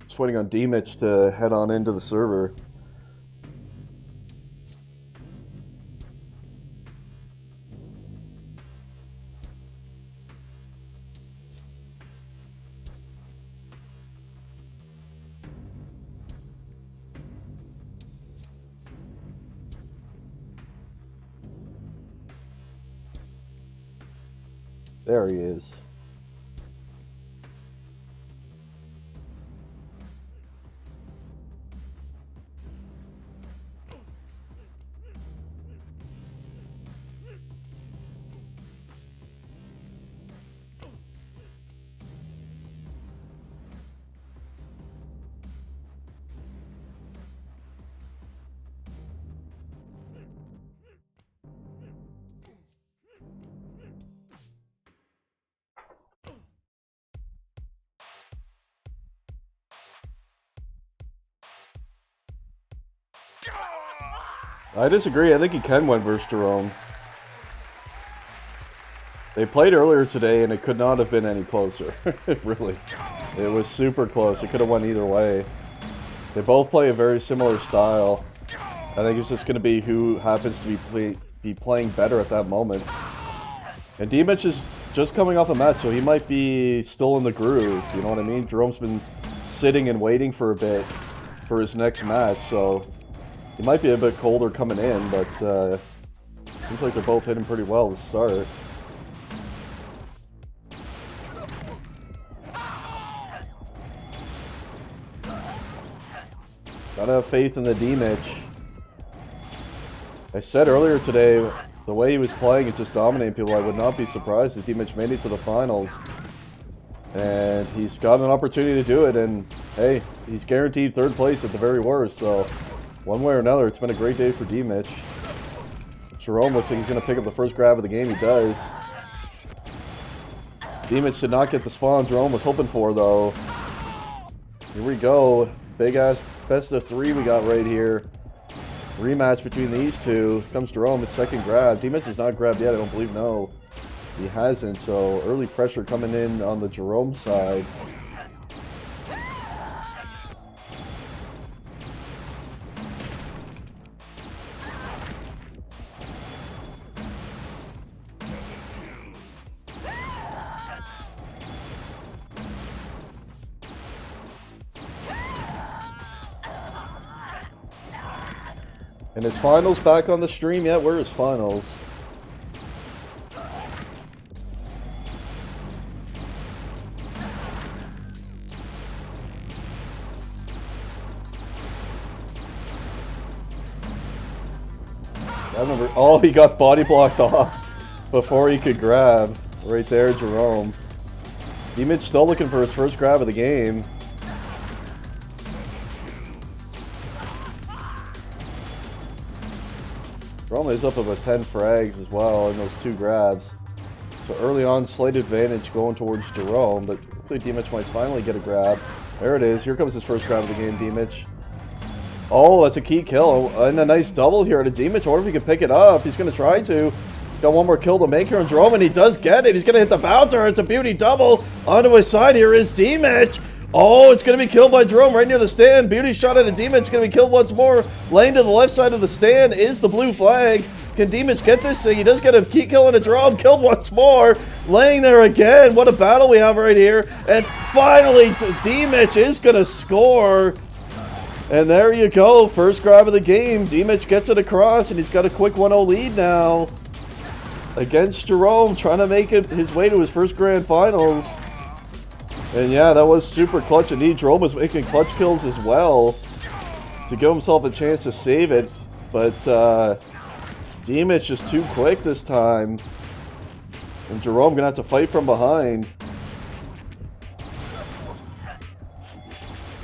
Just waiting on D-Mitch to head on into the server. There he is. I disagree. I think he can win versus Jerome. They played earlier today, and it could not have been any closer. Really. It was super close. It could have went either way. They both play a very similar style. I think it's just going to be who happens to be playing better at that moment. And D-Mitch is just coming off a match, so he might be still in the groove. You know what I mean? Jerome's been sitting and waiting for a bit for his next match, so he might be a bit colder coming in, but seems like they're both hitting pretty well to start. Gotta have faith in the D-Mitch. I said earlier today, the way he was playing and just dominating people, I would not be surprised if D-Mitch made it to the finals. And he's got an opportunity to do it, and hey, he's guaranteed third place at the very worst, so one way or another, it's been a great day for D-Mitch. Jerome looks like he's going to pick up the first grab of the game. He does. D-Mitch did not get the spawn Jerome was hoping for, though. Here we go. Big-ass best of three we got right here. Rematch between these two. Comes Jerome, his second grab. D-Mitch has not grabbed yet, I don't believe. No, he hasn't. So early pressure coming in on the Jerome side. And his finals back on the stream yet? Where is finals? I remember. Oh, he got body blocked off before he could grab. Right there, Jerome. D-Mitch still looking for his first grab of the game. Jerome is up about 10 frags as well in those two grabs. So early on, slight advantage going towards Jerome, but looks like D-Mitch might finally get a grab. There it is. Here comes his first grab of the game, D-Mitch. Oh, that's a key kill. And a nice double here to D-Mitch. I wonder if he can pick it up. He's going to try to. Got one more kill to make here on Jerome, and he does get it. He's going to hit the bouncer. It's a beauty double. Onto his side here is D-Mitch. Oh, it's going to be killed by Jerome right near the stand. Beauty shot at a D-Mitch. Going to be killed once more. Laying to the left side of the stand is the blue flag. Can D-Mitch get this thing? He does get a key kill and a Jerome. Killed once more. Laying there again. What a battle we have right here. And finally, D-Mitch is going to score. And there you go. First grab of the game. D-Mitch gets it across, and he's got a quick 1-0 lead now against Jerome, trying to make it his way to his first grand finals. And yeah, that was super clutch. Indeed, Jerome was making clutch kills as well to give himself a chance to save it. But D-Mitch just too quick this time. And Jerome going to have to fight from behind.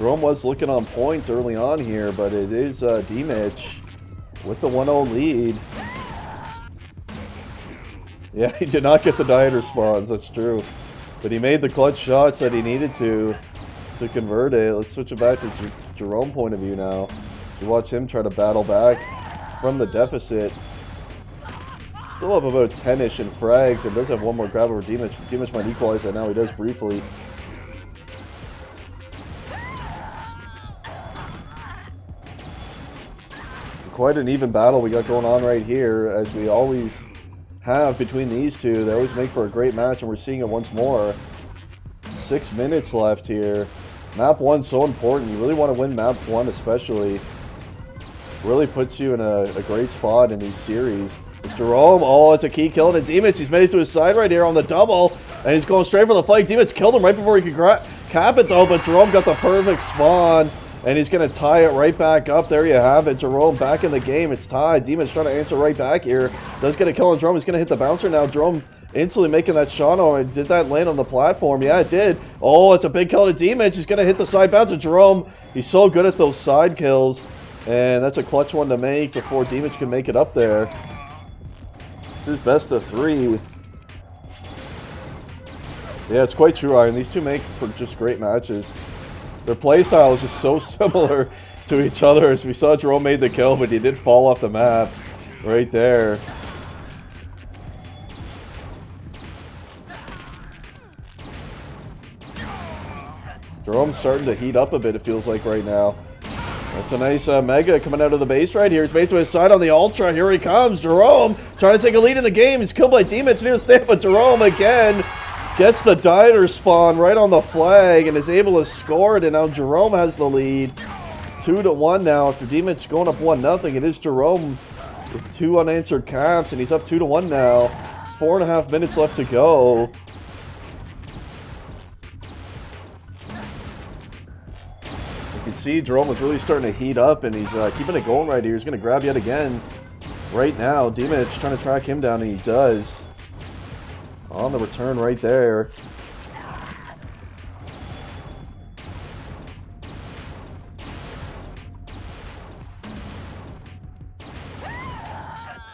Jerome was looking on points early on here, but it is D-Mitch with the 1-0 lead. Yeah, he did not get the dieter spawns, that's true. But he made the clutch shots that he needed to convert it. Let's switch it back to Jerome point of view now. You watch him try to battle back from the deficit. Still up about 10-ish in frags, and does have one more grab over D-Mitch. D-Mitch might equalize that now, he does briefly. Quite an even battle we got going on right here, as we always have between these two. They always make for a great match, and we're seeing it once more. 6 minutes left here. Map 1's so important. You really want to win map 1 especially. Really puts you in a great spot in these series. It's Jerome. Oh, it's a key kill, and D-Mitch. He's made it to his side right here on the double, and he's going straight for the flank. D-Mitch killed him right before he could cap it though, but Jerome got the perfect spawn. And he's going to tie it right back up. There you have it. Jerome back in the game. It's tied. Demon's trying to answer right back here. Does get a kill on Jerome. He's going to hit the bouncer now. Jerome instantly making that shot. Oh, and did that land on the platform? Yeah, it did. Oh, it's a big kill to Demon's. He's going to hit the side bouncer. Jerome, he's so good at those side kills. And that's a clutch one to make before Demon's can make it up there. This is best of 3. Yeah, it's quite true, Iron. These two make for just great matches. Their playstyle is just so similar to each other. As we saw, Jerome made the kill, but he did fall off the map right there. Jerome's starting to heat up a bit, it feels like right now. That's a nice Mega coming out of the base right here. He's made to his side on the Ultra. Here he comes. Jerome trying to take a lead in the game. He's killed by D-Mitch near stand, but Jerome again gets the dieter spawn right on the flag and is able to score it, and now Jerome has the lead. 2-1 now after D-Mitch going up 1-0. It is Jerome with 2 unanswered caps, and he's up 2-1 now. 4.5 minutes left to go. You can see Jerome was really starting to heat up, and he's keeping it going right here. He's going to grab yet again right now. D-Mitch trying to track him down, and he does. On the return right there.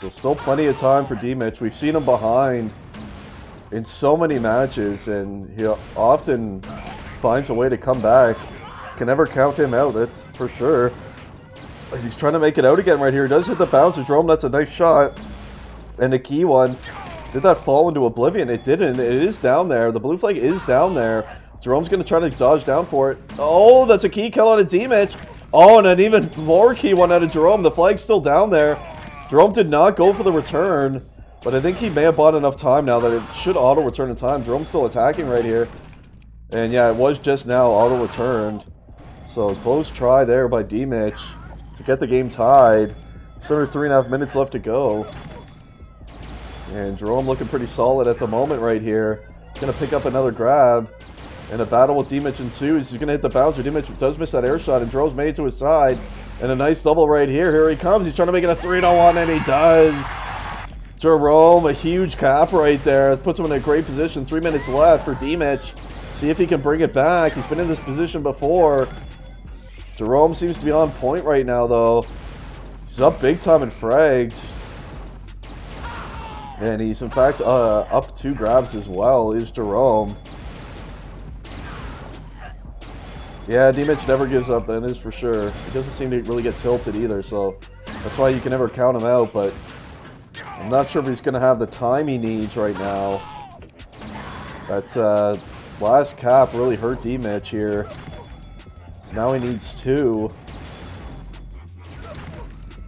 There's still plenty of time for D-Mitch. We've seen him behind in so many matches, and he often finds a way to come back. Can never count him out, that's for sure. As he's trying to make it out again right here. He does hit the bouncer. Jerome, that's a nice shot. And a key one. Did that fall into oblivion? It didn't. It is down there. The blue flag is down there. Jerome's going to try to dodge down for it. Oh, that's a key kill out of D-Mitch. Oh, and an even more key one out of Jerome. The flag's still down there. Jerome did not go for the return, but I think he may have bought enough time now that it should auto-return in time. Jerome's still attacking right here. And yeah, it was just now auto-returned. So close try there by D-Mitch to get the game tied. 3.5 minutes left to go. And Jerome looking pretty solid at the moment right here. Going to pick up another grab. And a battle with D-Mitch ensues. He's going to hit the bouncer. D-Mitch does miss that air shot, and Jerome's made it to his side. And a nice double right here. Here he comes. He's trying to make it a 3-1, and he does. Jerome, a huge cap right there. Puts him in a great position. 3 minutes left for D-Mitch. See if he can bring it back. He's been in this position before. Jerome seems to be on point right now, though. He's up big time in frags. And he's, in fact, up 2 grabs as well, is Jerome. Yeah, D-Mitch never gives up, that is for sure. He doesn't seem to really get tilted either, so that's why you can never count him out, but I'm not sure if he's going to have the time he needs right now. That last cap really hurt D-Mitch here. So now he needs 2.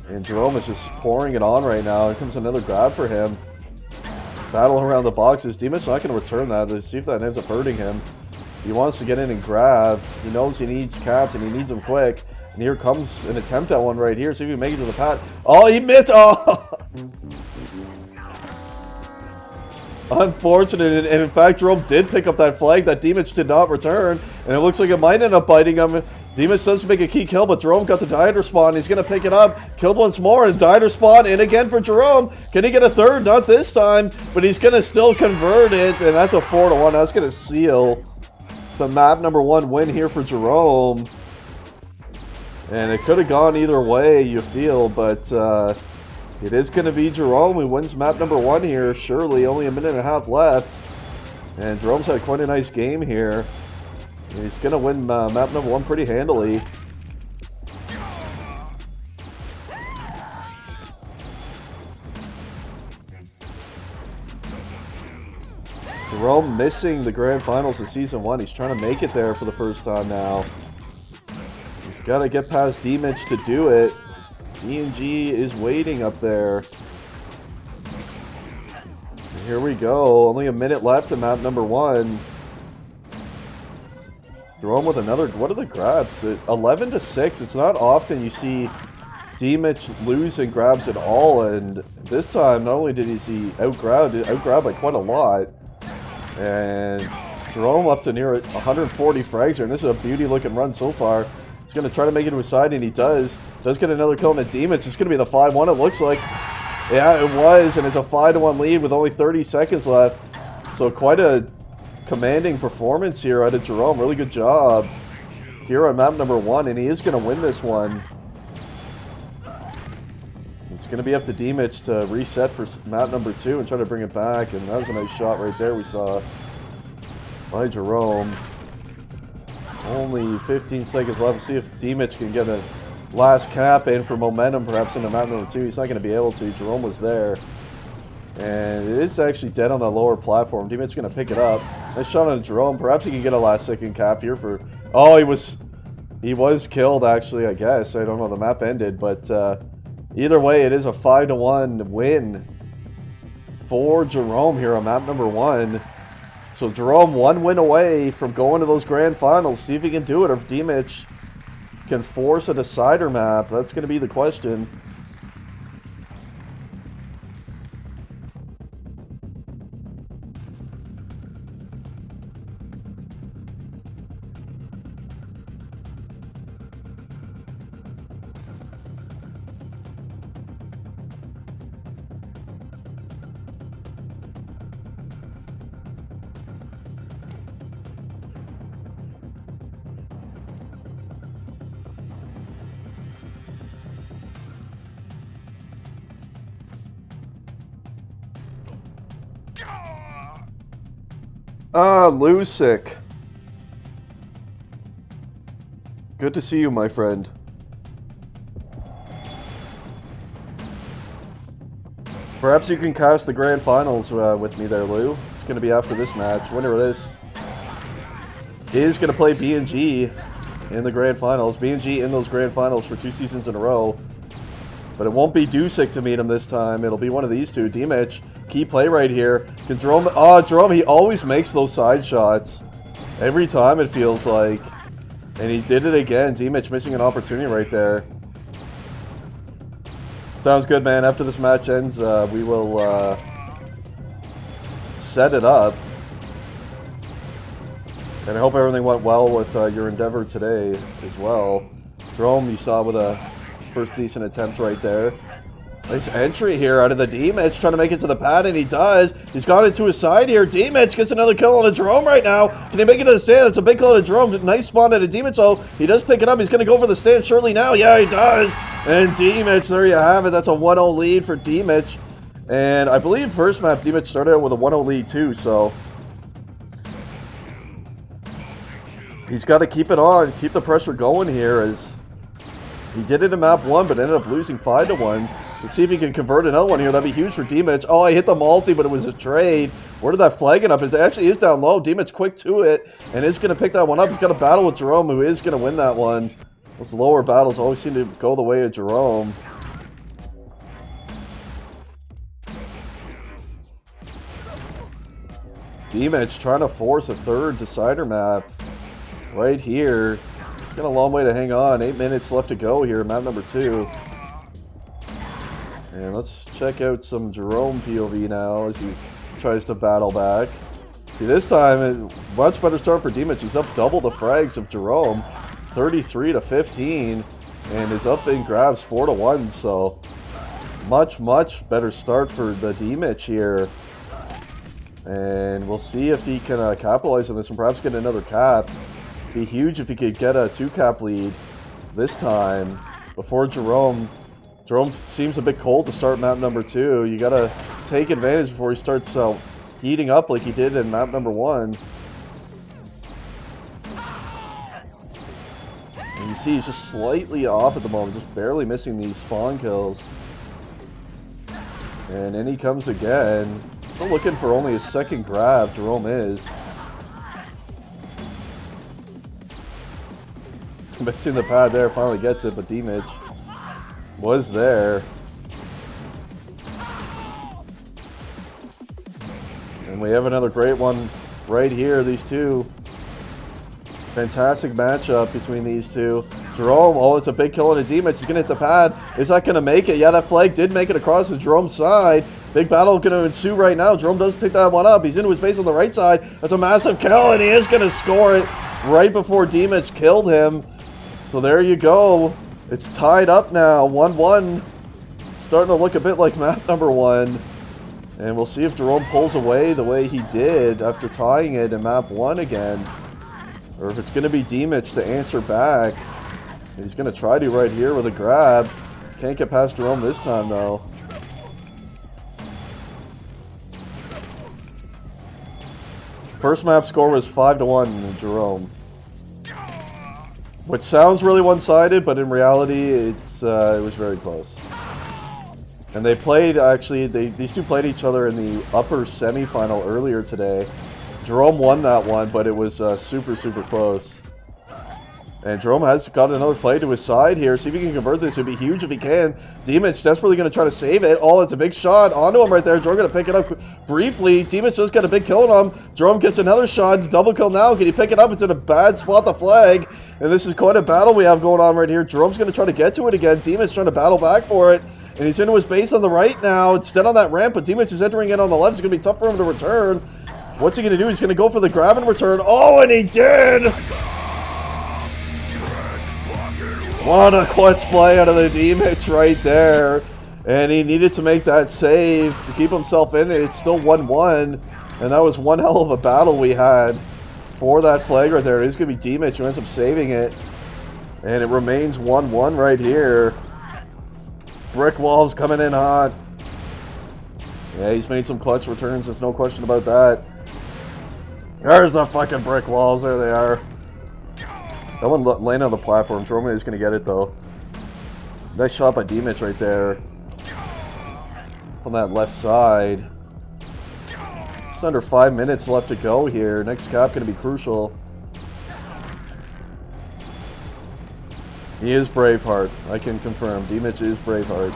And Jerome is just pouring it on right now. Here comes another grab for him. Battle around the boxes. D-Mitch's not going to return that. Let's see if that ends up hurting him. He wants to get in and grab. He knows he needs caps and he needs them quick. And here comes an attempt at one right here. See if he can make it to the pad. Oh, he missed. Oh! Unfortunate. And in fact, Jerome did pick up that flag that D-Mitch did not return. And it looks like it might end up biting him. D-Mitch does make a key kill, but Jerome got the dieter spawn. He's going to pick it up. Killed once more, and dieter spawn in again for Jerome. Can he get a third? Not this time, but he's going to still convert it, and that's a 4-1. That's going to seal the map number 1 win here for Jerome. And it could have gone either way, you feel, but it is going to be Jerome who wins map number 1 here. Surely, only a minute and a half left. And Jerome's had quite a nice game here. He's going to win map number 1 pretty handily. Jerome missing the grand finals of season 1. He's trying to make it there for the first time now. He's got to get past D-Mitch to do it. E&G is waiting up there. And here we go. Only a minute left in map number 1. Jerome with another. What are the grabs? 11 to 6. It's not often you see D-Mitch losing grabs at all. And this time, not only did he outgrab by quite a lot. And Jerome up to near 140 frags here. And this is a beauty looking run so far. He's going to try to make it to his side, and he does. Does get another kill on the D-Mitch. It's going to be the 5-1, it looks like. Yeah, it was, and it's a 5-1 lead with only 30 seconds left. So quite a commanding performance here out of Jerome. Really good job here on map number 1, and he is going to win this one. It's going to be up to D-Mitch to reset for map number 2 and try to bring it back, and that was a nice shot right there we saw by Jerome. Only 15 seconds left. We'll see if D-Mitch can get a last cap in for momentum, perhaps into map number 2. He's not going to be able to. Jerome was there. And it is actually dead on that lower platform. D-Mitch going to pick it up. Nice shot on Jerome. Perhaps he can get a last second cap here for... Oh, he was killed, actually, I guess. I don't know. The map ended. But either way, it is a 5-1 win for Jerome here on map number 1. So Jerome 1 win away from going to those grand finals. See if he can do it, or if D-Mitch can force a decider map. That's going to be the question. Lusick. Good to see you, my friend. Perhaps you can cast the grand finals with me there, Lou. It's going to be after this match. Winner of this is going to play B&G in the grand finals. B&G in those grand finals for 2 seasons in a row. But it won't be Dusick to meet him this time. It'll be one of these two. D-Mitch, key play right here. Can Jerome... Oh, Jerome, he always makes those side shots. Every time, it feels like. And he did it again. D-Mitch missing an opportunity right there. Sounds good, man. After this match ends, we will set it up. And I hope everything went well with your endeavor today as well. Jerome, you saw with a first decent attempt right there. Nice entry here out of the D-Mitch, trying to make it to the pad, and he does. He's got it to his side here. D-Mitch gets another kill on a Jerome right now. Can he make it to the stand? That's a big kill on a Jerome. Nice spawn at a D-Mitch, though. He does pick it up. He's going to go for the stand surely now. Yeah, he does. And D-Mitch, there you have it. That's a 1-0 lead for D-Mitch. And I believe first map, D-Mitch started out with a 1-0 lead too, so he's got to keep it on, keep the pressure going here, as he did it in map 1, but ended up losing 5-1. Let's see if he can convert another one here. That'd be huge for D-Mitch. Oh, I hit the multi, but it was a trade. Where did that flagging up? It actually is down low. D-Mitch quick to it, and is going to pick that one up. He's got a battle with Jerome, who is going to win that one. Those lower battles always seem to go the way of Jerome. D-Mitch trying to force a third decider map right here. He's got a long way to hang on. 8 minutes left to go here, map number 2. And let's check out some Jerome POV now as he tries to battle back. See, this time, much better start for D-Mitch. He's up double the frags of Jerome, 33-15, and is up in grabs 4-1. So much better start for the D-Mitch here. And we'll see if he can capitalize on this and perhaps get another cap. Be huge if he could get a 2-cap lead this time before Jerome. Jerome seems a bit cold to start map number 2. You gotta take advantage before he starts heating up like he did in map number 1. And you see he's just slightly off at the moment, just barely missing these spawn kills. And in he comes again. Still looking for only a second grab, Jerome is. Missing the pad there, finally gets it, but D-Mitch was there. And we have another great one right here, these two. Fantastic matchup between these two. Jerome, oh, it's a big kill on a D-Mitch. He's going to hit the pad. Is that going to make it? Yeah, that flag did make it across to Jerome's side. Big battle going to ensue right now. Jerome does pick that one up. He's into his base on the right side. That's a massive kill, and he is going to score it right before D-Mitch killed him. So there you go. It's tied up now, 1-1. Starting to look a bit like map number 1. And we'll see if Jerome pulls away the way he did after tying it in map 1 again. Or if it's going to be D-Mitch to answer back. And he's going to try to right here with a grab. Can't get past Jerome this time, though. First map score was 5-1 Jerome. Which sounds really one-sided, but in reality, it was very close. And they played, actually, these two played each other in the upper semifinal earlier today. Jerome won that one, but it was super, super close. And Jerome has got another flag to his side here. See if he can convert this. It'd be huge if he can. D-Mitch desperately going to try to save it. Oh, it's a big shot onto him right there. Jerome going to pick it up briefly. D-Mitch just got a big kill on him. Jerome gets another shot. It's double kill now. Can he pick it up? It's in a bad spot, the flag. And this is quite a battle we have going on right here. Jerome's going to try to get to it again. D-Mitch trying to battle back for it. And he's into his base on the right now. It's dead on that ramp, but D-Mitch is entering in on the left. It's going to be tough for him to return. What's he going to do? He's going to go for the grab and return. Oh, and he did! What a clutch play out of the D-Mitch right there. And he needed to make that save to keep himself in it. It's still 1-1. And that was one hell of a battle we had for that flag right there. It is going to be D-Mitch who ends up saving it. And it remains 1-1 right here. Brick walls coming in hot. Yeah, he's made some clutch returns. There's no question about that. There's the fucking brick walls. There they are. That one landed on the platform. Jerome is going to get it, though. Nice shot by D-Mitch right there. On that left side. Just under 5 minutes left to go here. Next cap going to be crucial. He is Braveheart. I can confirm. D-Mitch is Braveheart.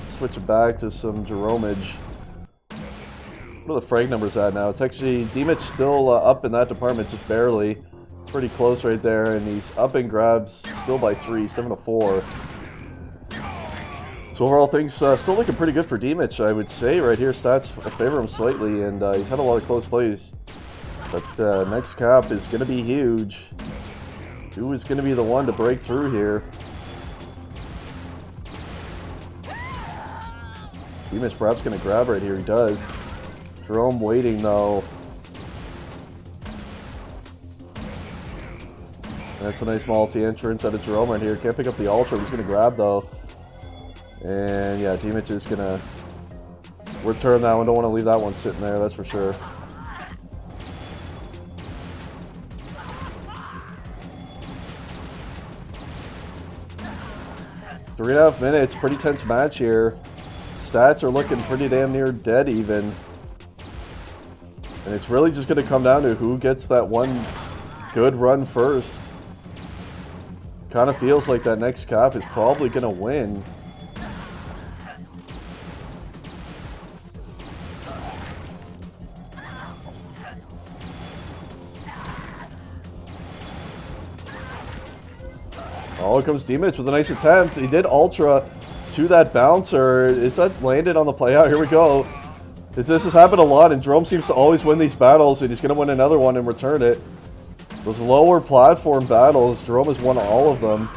Switch it back to some Jeromage. What are the frag numbers at now? It's actually D-Mitch still up in that department, just barely. Pretty close right there, and he's up in grabs still by 3, 7-4. So overall, things still looking pretty good for D-Mitch, I would say. Right here, stats favor him slightly, and he's had a lot of close plays. But next cap is going to be huge. Who is going to be the one to break through here? D-Mitch perhaps going to grab right here. He does. Jerome waiting, though. That's a nice multi-entrance out of Jerome right here. Can't pick up the Ultra. He's going to grab, though. And, yeah, D-Mitch is going to return that one. Don't want to leave that one sitting there, that's for sure. Three and a half minutes. Pretty tense match here. Stats are looking pretty damn near dead, even. And it's really just going to come down to who gets that one good run first. Kind of feels like that next cap is probably going to win. Oh, here comes D-Mitch with a nice attempt. He did Ultra to that bouncer. Is that landed on the play out? Here we go. This has happened a lot, and Jerome seems to always win these battles, and he's going to win another one and return it. Those lower platform battles, Jerome has won all of them.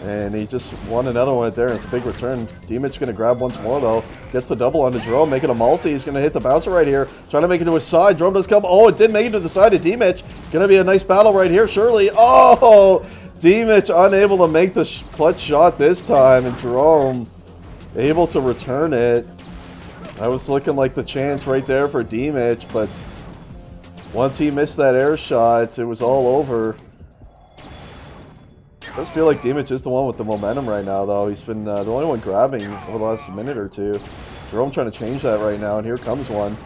And he just won another one right there, and it's a big return. Dimich going to grab once more, though. Gets the double onto Jerome, making a multi. He's going to hit the bouncer right here. Trying to make it to his side. Jerome does come. Oh, it did make it to the side of Dimich. Going to be a nice battle right here, surely. Oh, Dimich unable to make the clutch shot this time, and Jerome able to return it. That was looking like the chance right there for Dimich, but once he missed that air shot, it was all over. I just feel like Dimich is the one with the momentum right now, though. He's been the only one grabbing over the last minute or two. Jerome trying to change that right now, and here comes one.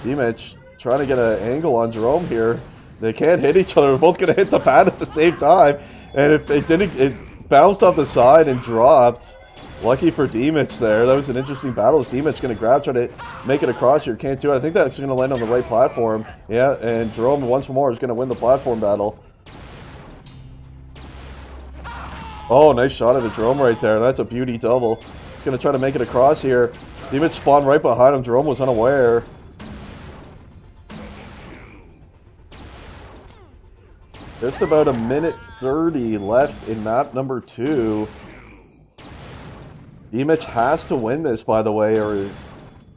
Dimich trying to get an angle on Jerome here. They can't hit each other. They're both going to hit the pad at the same time. And if it didn't, it bounced off the side and dropped. Lucky for Dimich there. That was an interesting battle. Is Dimich going to grab, try to make it across here? Can't do it. I think that's going to land on the right platform. Yeah, and Jerome once more is going to win the platform battle. Oh, nice shot at the Jerome right there. That's a beauty double. He's going to try to make it across here. Dimich spawned right behind him. Jerome was unaware. Just about a minute 30 left in map number 2. Dimich has to win this, by the way, or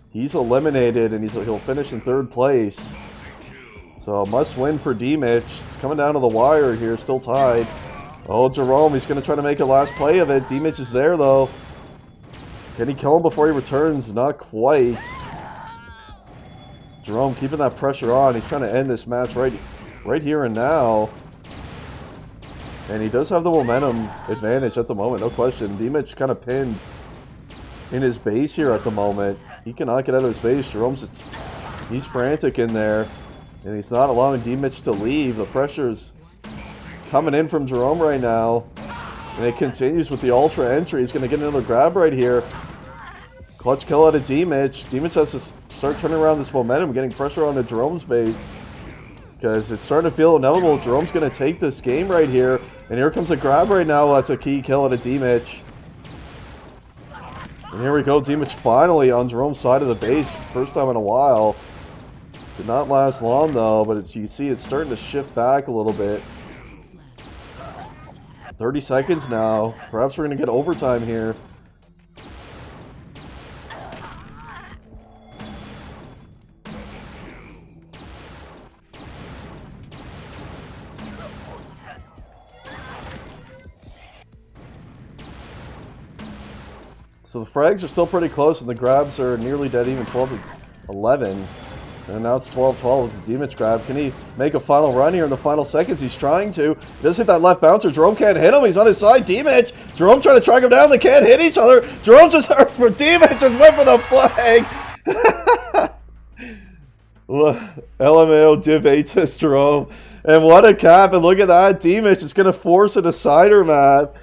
he's eliminated, and he'll finish in 3rd place. So must win for Dimich. It's coming down to the wire here, still tied. Oh, Jerome, he's going to try to make a last play of it. Dimich is there, though. Can he kill him before he returns? Not quite. Jerome keeping that pressure on. He's trying to end this match right here and now. And he does have the momentum advantage at the moment, no question. Dimich kind of pinned in his base here at the moment. He cannot get out of his base. He's frantic in there. And he's not allowing Dimich to leave. The pressure's coming in from Jerome right now. And it continues with the ultra entry. He's going to get another grab right here. Clutch kill out of Dimich. Dimich has to start turning around this momentum, getting pressure onto Jerome's base. Because it's starting to feel inevitable. Jerome's going to take this game right here. And here comes a grab right now. That's a key kill out of Dimich. And here we go. Dimich finally on Jerome's side of the base. First time in a while. Did not last long though. But as you see, it's starting to shift back a little bit. 30 seconds now. Perhaps we're going to get overtime here. So the frags are still pretty close, and the grabs are nearly dead even, 12 to 11. And now it's 12-12 with the Dimich grab. Can he make a final run here in the final seconds? He's trying to. He does hit that left bouncer. Jerome can't hit him. He's on his side. Dimich. Jerome trying to track him down. They can't hit each other. Jerome just hurt for Dimich. Just went for the flag. LMAO Div 8 says Jerome. And what a cap. And look at that. Dimich is going to force a decider map.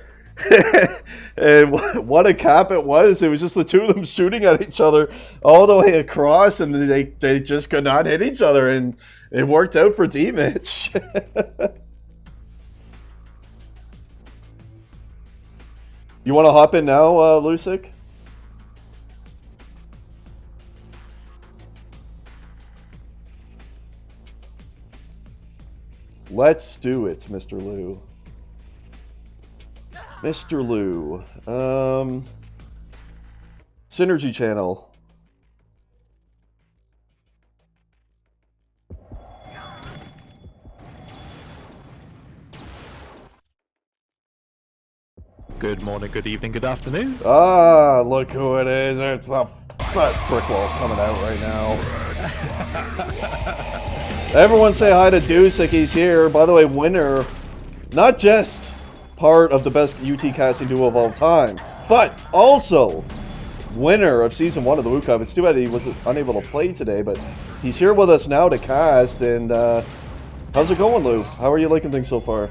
And what a cap it was. It was just the two of them shooting at each other all the way across, and they just could not hit each other, and it worked out for Dimich. You want to hop in now, Lusic? Let's do it, Mr. Lou. Mr. Lou. Synergy channel. Good morning, good evening, good afternoon. Ah, look who it is. It's the brick wall's coming out right now. Everyone say hi to Dusik. He's here. By the way, winner. Not just part of the best UT casting duo of all time, but also winner of Season 1 of the WooCup. Cup. It's too bad he was unable to play today, but he's here with us now to cast, and how's it going, Lou? How are you liking things so far?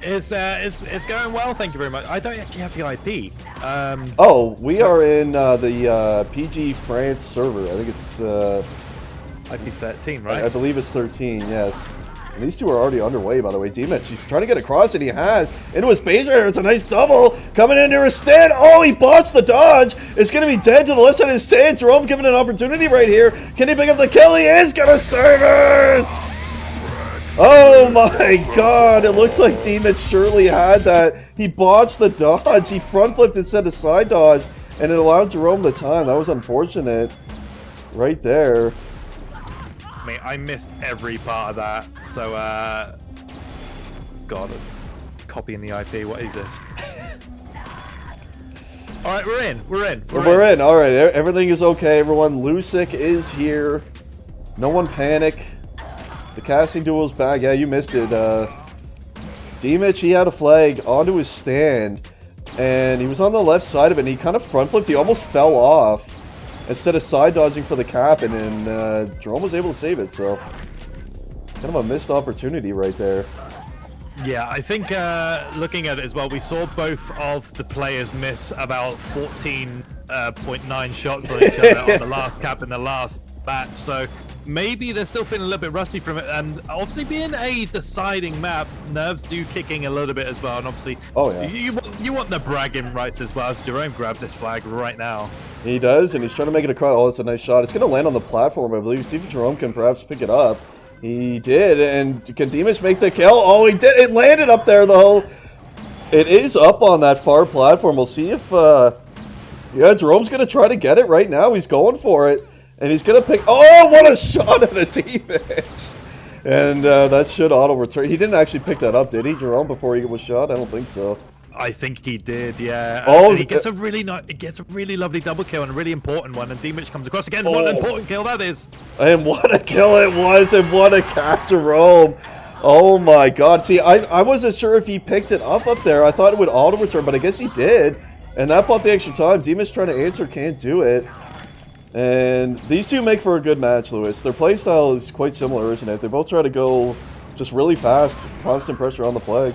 It's going well, thank you very much. I don't actually have the IP. Oh, we are in the PG France server. I think it's IP 13, right? I believe it's 13, yes. And these two are already underway, by the way. Dimich, he's trying to get across, and he has. Into his base here. It's a nice double. Coming into his stand. Oh, he botched the dodge. It's going to be dead to the left side of his stand. Jerome given an opportunity right here. Can he pick up the kill? He is going to save it! Oh my god, it looked like Demon surely had that. He botched the dodge. He front flipped instead of side dodge, and it allowed Jerome the time. That was unfortunate. Right there. Mate, I missed every part of that. So, God, copying the IP. What is this? All right, we're in. We're in. All right, everything is okay, everyone. Lusick is here. No one panic. The casting duel's back. Yeah, you missed it. D-Mitch, he had a flag onto his stand, and he was on the left side of it, and he kind of front flipped. He almost fell off instead of side dodging for the cap, and then Jerome was able to save it. So, kind of a missed opportunity right there. Yeah, I think looking at it as well, we saw both of the players miss about 14.9 shots on each other on the last cap in the last match. So maybe they're still feeling a little bit rusty from it. And obviously being a deciding map, nerves do kicking a little bit as well. And obviously, you want the bragging rights as well, as Jerome grabs this flag right now. He does, and he's trying to make it across. Oh, it's a nice shot. It's going to land on the platform, I believe. See if Jerome can perhaps pick it up. He did, and can Dimas make the kill? Oh, he did. It landed up there, though. It is up on that far platform. We'll see if, yeah, Jerome's going to try to get it right now. He's going for it, and he's going to pick... Oh, what a shot at a Dimas! And that should auto-return. He didn't actually pick that up, did he, Jerome, before he was shot? I don't think so. I think he did, yeah. Oh, and he gets a really lovely double kill and a really important one, and D-Mitch comes across again. What an important kill that is! And what a kill it was, and what a catch, Jerome! Oh my God! See, I wasn't sure if he picked it up there. I thought it would auto return, but I guess he did, and that bought the extra time. D-Mitch trying to answer, can't do it. And these two make for a good match, Lewis. Their playstyle is quite similar, isn't it? They both try to go just really fast, constant pressure on the flag.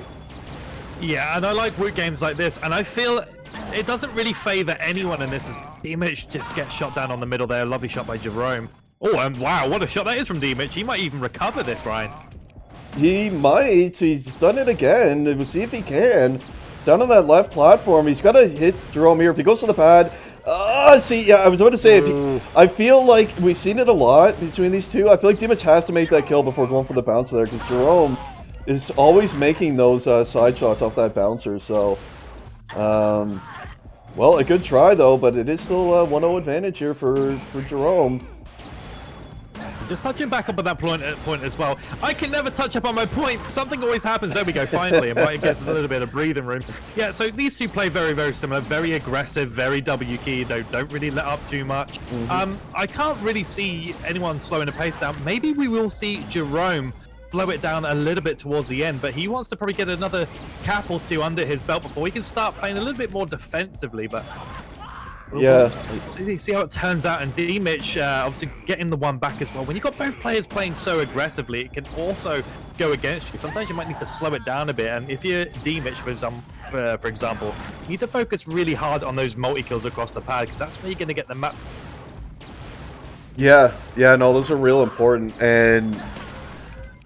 Yeah, and I like root games like this, and I feel it doesn't really favor anyone in this as D-Mitch just gets shot down on the middle there. Lovely shot by Jerome. Oh, and wow, what a shot that is from D-Mitch. He might even recover this, Ryan. He might. He's done it again. We'll see if he can. It's down on that left platform. He's got to hit Jerome here. If he goes to the pad... see, yeah, I was about to say, I feel like we've seen it a lot between these two. I feel like D-Mitch has to make that kill before going for the bouncer there, because Jerome is always making those side shots off that bouncer, so... well, a good try, though, but it is still a 1-0 advantage here for Jerome. Just touching back up at that point as well. I can never touch up on my point. Something always happens. There we go, finally. And Mike gets a little bit of breathing room. Yeah, so these two play very, very similar. Very aggressive, very W-key. Don't really let up too much. I can't really see anyone slowing the pace down. Maybe we will see Jerome slow it down a little bit towards the end, but he wants to probably get another cap or two under his belt before he can start playing a little bit more defensively. But yeah, see how it turns out. And D-Mitch obviously getting the one back as well. When you've got both players playing so aggressively, it can also go against you. Sometimes you might need to slow it down a bit, and if you're D-Mitch, for example, you need to focus really hard on those multi-kills across the pad, because that's where you're going to get the map. Yeah, no, those are real important. And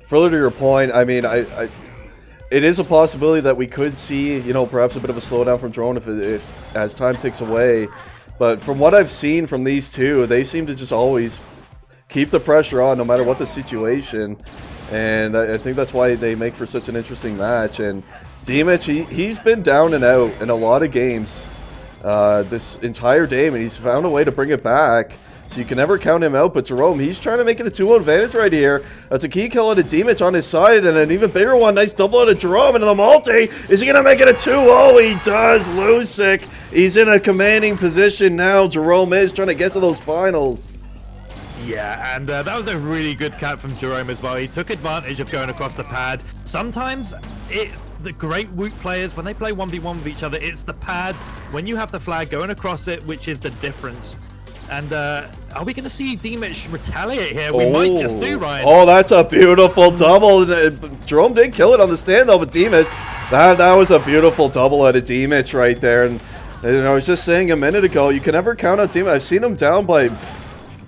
further to your point, I mean, it is a possibility that we could see, you know, perhaps a bit of a slowdown from Drone if as time ticks away. But from what I've seen from these two, they seem to just always keep the pressure on no matter what the situation. And I think that's why they make for such an interesting match. And D-Mitch, he's been down and out in a lot of games this entire game, and he's found a way to bring it back. So you can never count him out, but Jerome, he's trying to make it a 2-0 advantage right here. That's a key kill out of D-Mitch on his side, and an even bigger one. Nice double out of Jerome into the multi. Is he going to make it a 2-0? He does. Lusick, he's in a commanding position now. Jerome is trying to get to those finals. Yeah, and that was a really good cap from Jerome as well. He took advantage of going across the pad. Sometimes it's the great Woot players, when they play 1v1 with each other, it's the pad, when you have the flag going across it, which is the difference. And are we going to see D-Mitch retaliate here? We might just do, Ryan. Oh, that's a beautiful double. Jerome did kill it on the stand, though, but D-Mitch, that was a beautiful double out of D-Mitch right there. And I was just saying a minute ago, you can never count out D-Mitch. I've seen him down by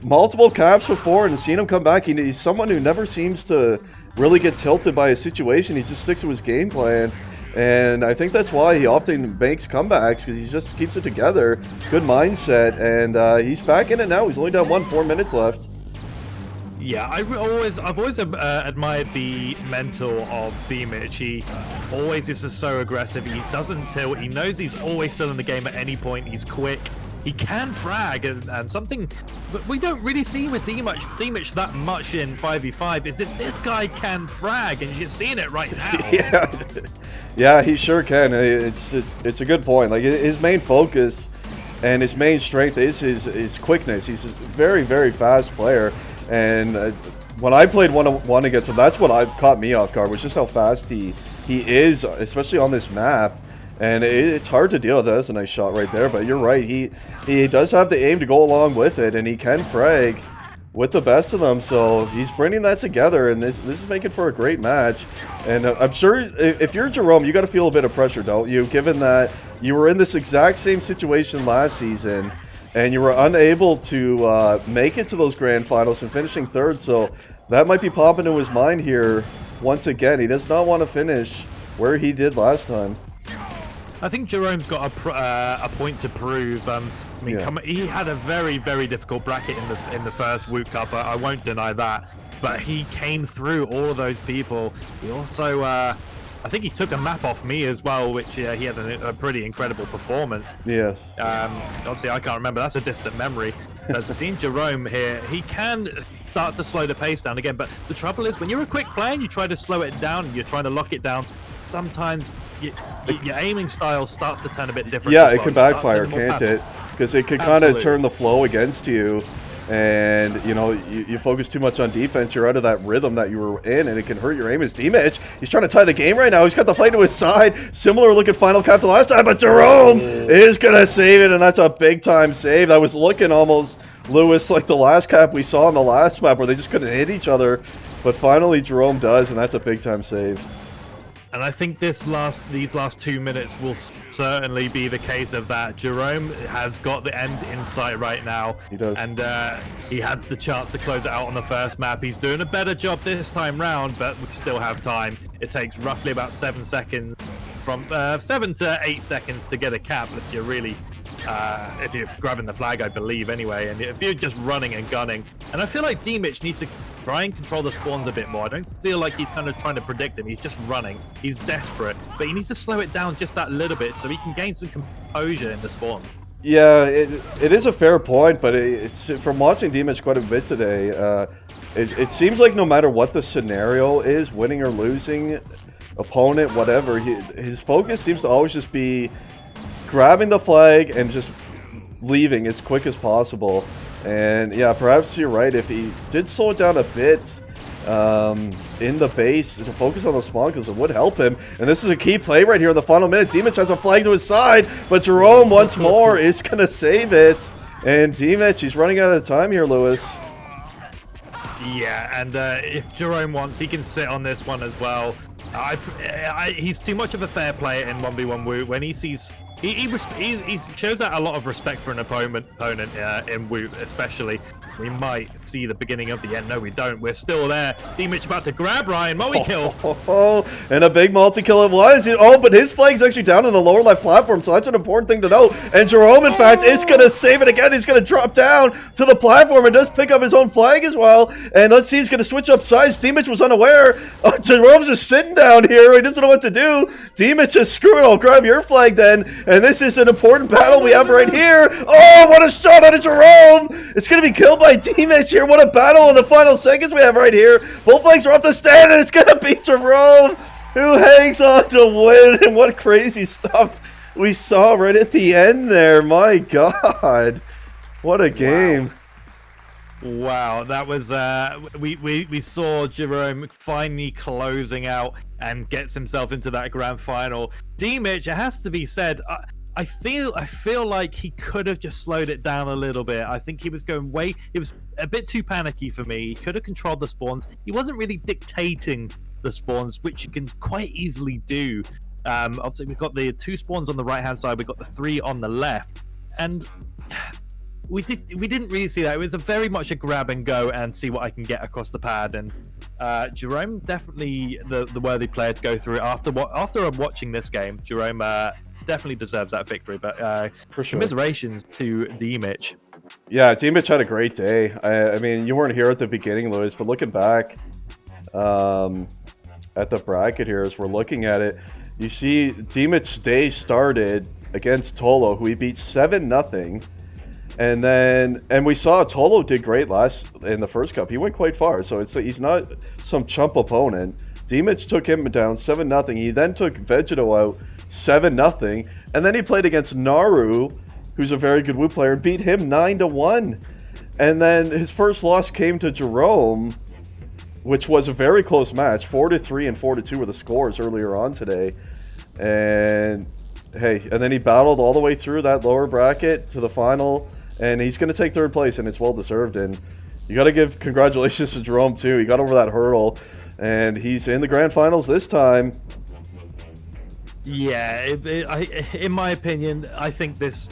multiple caps before and seen him come back. He's someone who never seems to really get tilted by a situation. He just sticks to his game plan. And I think that's why he often makes comebacks, because he just keeps it together. Good mindset, and he's back in it now. He's only down 4 minutes left. Yeah, I've always admired the mental of Dimich. He always is just so aggressive. He doesn't tilt. He knows he's always still in the game at any point. He's quick. He can frag, and something but we don't really see with Dimich that much in 5v5 is that this guy can frag, and you're seeing it right now. Yeah, he sure can. It's a good point. Like, his main focus and his main strength is his quickness. He's a very, very fast player. And when I played one-on-one against him, that's what caught me off guard, was just how fast he is, especially on this map. And it's hard to deal with. That's a nice shot right there, but you're right. He does have the aim to go along with it, and he can frag with the best of them. So he's bringing that together, and this is making for a great match. And I'm sure if you're Jerome, you got to feel a bit of pressure, don't you? Given that you were in this exact same situation last season, and you were unable to make it to those grand finals and finishing third. So that might be popping into his mind here once again. He does not want to finish where he did last time. I think Jerome's got a point to prove. I mean, he had a very, very difficult bracket in the first WOOT Cup. I won't deny that. But he came through all of those people. He also, I think he took a map off me as well, which he had a pretty incredible performance. Yes. Obviously, I can't remember. That's a distant memory. As we've seen Jerome here, he can start to slow the pace down again. But the trouble is, when you're a quick player and you try to slow it down, you're trying to lock it down, sometimes your aiming style starts to turn a bit different. Yeah, it can backfire, can't it? Because it can kind of turn the flow against you, and you know, you focus too much on defense, you're out of that rhythm that you were in, and it can hurt your aim. As Dimich, he's trying to tie the game right now. He's got the flag to his side, similar looking final cap to last time, but Jerome is gonna save it, and that's a big time save. That was looking almost, Lewis, like the last cap we saw on the last map where they just couldn't hit each other, but finally Jerome does, and that's a big time save. And I think these last 2 minutes will certainly be the case of that. Jerome has got the end in sight right now. He does. And he had the chance to close it out on the first map. He's doing a better job this time round, but we still have time. It takes roughly about 7 seconds, from 7 to 8 seconds to get a cap if you're really... if you're grabbing the flag, I believe, anyway, and if you're just running and gunning. And I feel like Dimich needs to try and control the spawns a bit more. I don't feel like he's kind of trying to predict them. He's just running. He's desperate, but he needs to slow it down just that little bit so he can gain some composure in the spawn. Yeah, it is a fair point, but it's from watching Dimich quite a bit today, it seems like no matter what the scenario is, winning or losing, opponent, whatever, his focus seems to always just be grabbing the flag and just leaving as quick as possible. And yeah, perhaps you're right. If he did slow it down a bit in the base to focus on the spawn, because it would help him. And this is a key play right here in the final minute. Dimich has a flag to his side, but Jerome once more is going to save it. And Dimich, he's running out of time here, Lewis. Yeah, and if Jerome wants, he can sit on this one as well. He's too much of a fair player in 1v1 WOOT. When he sees... He shows out a lot of respect for an opponent in WOOT, especially. We might see the beginning of the end. No, we don't. We're still there. Dimich about to grab Ryan. Multi-kill. And a big multi-kill it was. Oh, but his flag's actually down on the lower left platform, so that's an important thing to know. And Jerome, in fact, is going to save it again. He's going to drop down to the platform and does pick up his own flag as well. And let's see, he's going to switch up sides. Dimich was unaware. Jerome's just sitting down here. He doesn't know what to do. Dimich just, screw it, I'll grab your flag then. And this is an important battle we have right here. Oh, what a shot out of Jerome. It's going to be killed by Dimich here. What a battle in the final seconds we have right here. Both flags are off the stand, and it's going to be Jerome who hangs on to win. And what crazy stuff we saw right at the end there. My God. What a game. Wow, that was we saw Jerome finally closing out and gets himself into that grand final. Dimich, it has to be said, I feel like he could have just slowed it down a little bit. I think he was going it was a bit too panicky for me. He could have controlled the spawns. He wasn't really dictating the spawns, which you can quite easily do. Obviously, we've got the 2 spawns on the right-hand side. We've got the 3 on the left. And we didn't really see that. It was very much a grab and go and see what I can get across the pad. And Jerome, definitely the worthy player to go through. After watching this game, Jerome definitely deserves that victory. But for sure. Commiserations to Dimich. Yeah, Dimic had a great day. I mean, you weren't here at the beginning, Lewis, but looking back at the bracket here as we're looking at it, you see Dimic's day started against Tolo, who he beat 7-0. And we saw Tolo did great in the first cup. He went quite far, so he's not some chump opponent. Dimic took him down 7-0. He then took Vegeto out 7-0, and then he played against Naru, who's a very good Wu player, and beat him 9-1. And then his first loss came to Jerome, which was a very close match. 4-3 and 4-2 were the scores earlier on today. And hey, and then he battled all the way through that lower bracket to the final, and he's going to take third place, and it's well deserved. And you got to give congratulations to Jerome too. He got over that hurdle, and he's in the grand finals this time. Yeah, in my opinion, I think this.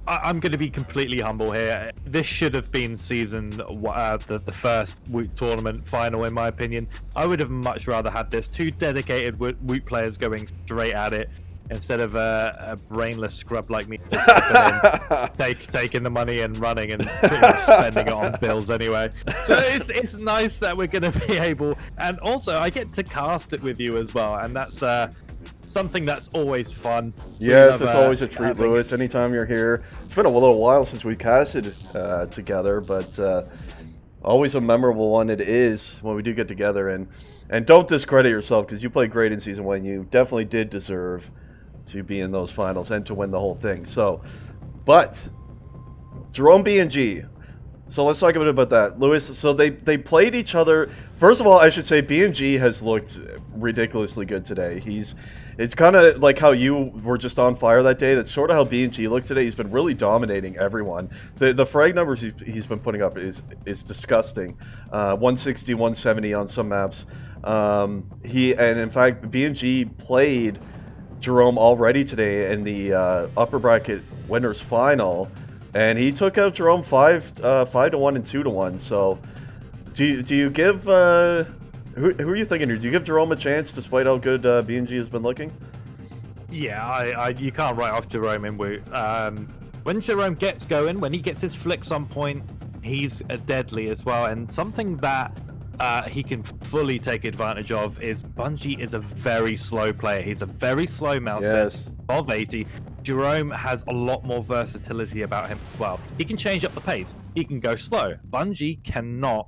I'm going to be completely humble here. This should have been the first Woot tournament final, in my opinion. I would have much rather had this. Two dedicated Woot players going straight at it instead of a brainless scrub like me just taking the money and running and pretty much spending it on bills anyway. So it's nice that we're going to be able, and also I get to cast it with you as well, and that's something that's always fun. Yes, it's always a treat, Lewis. Anytime you're here. It's been a little while since we casted together, but always a memorable one it is when we do get together. And don't discredit yourself, because you played great in Season 1. You definitely did deserve to be in those finals and to win the whole thing. So, but Jerome B&G. So let's talk a bit about that, Lewis. So they played each other. First of all, I should say B&G has looked ridiculously good today. It's kind of like how you were just on fire that day. That's sort of how B&G looks today. He's been really dominating everyone. The frag numbers he's been putting up is disgusting. 160, 170 on some maps. And in fact, B&G played Jerome already today in the upper bracket winners final, and he took out Jerome 5-1 and 2-1. So do you give who are you thinking here? Do you give Jerome a chance despite how good B&G has been looking? Yeah, you can't write off Jerome in Woot. When Jerome gets going, when he gets his flicks on point, he's deadly as well. And something that he can fully take advantage of is Bungie is a very slow player. He's a very slow mouse set of 80. Jerome has a lot more versatility about him as well. He can change up the pace. He can go slow. Bungie cannot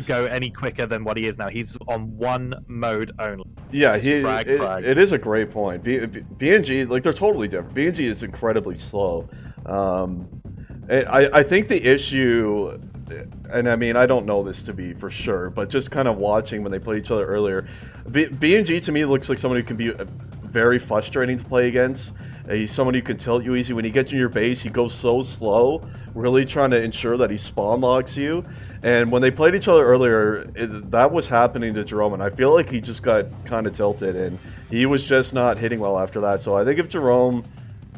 go any quicker than what he is now. He's on one mode only. Yeah, it is a great point. B&G, like, they're totally different. B&G is incredibly slow. I think the issue, and I mean, I don't know this to be for sure, but just kind of watching when they played each other earlier, B&G to me looks like someone who can be very frustrating to play against. He's someone who can tilt you easy. When he gets in your base, he goes so slow, really trying to ensure that he spawn locks you. And when they played each other earlier, that was happening to Jerome, and I feel like he just got kind of tilted, and he was just not hitting well after that. So I think if Jerome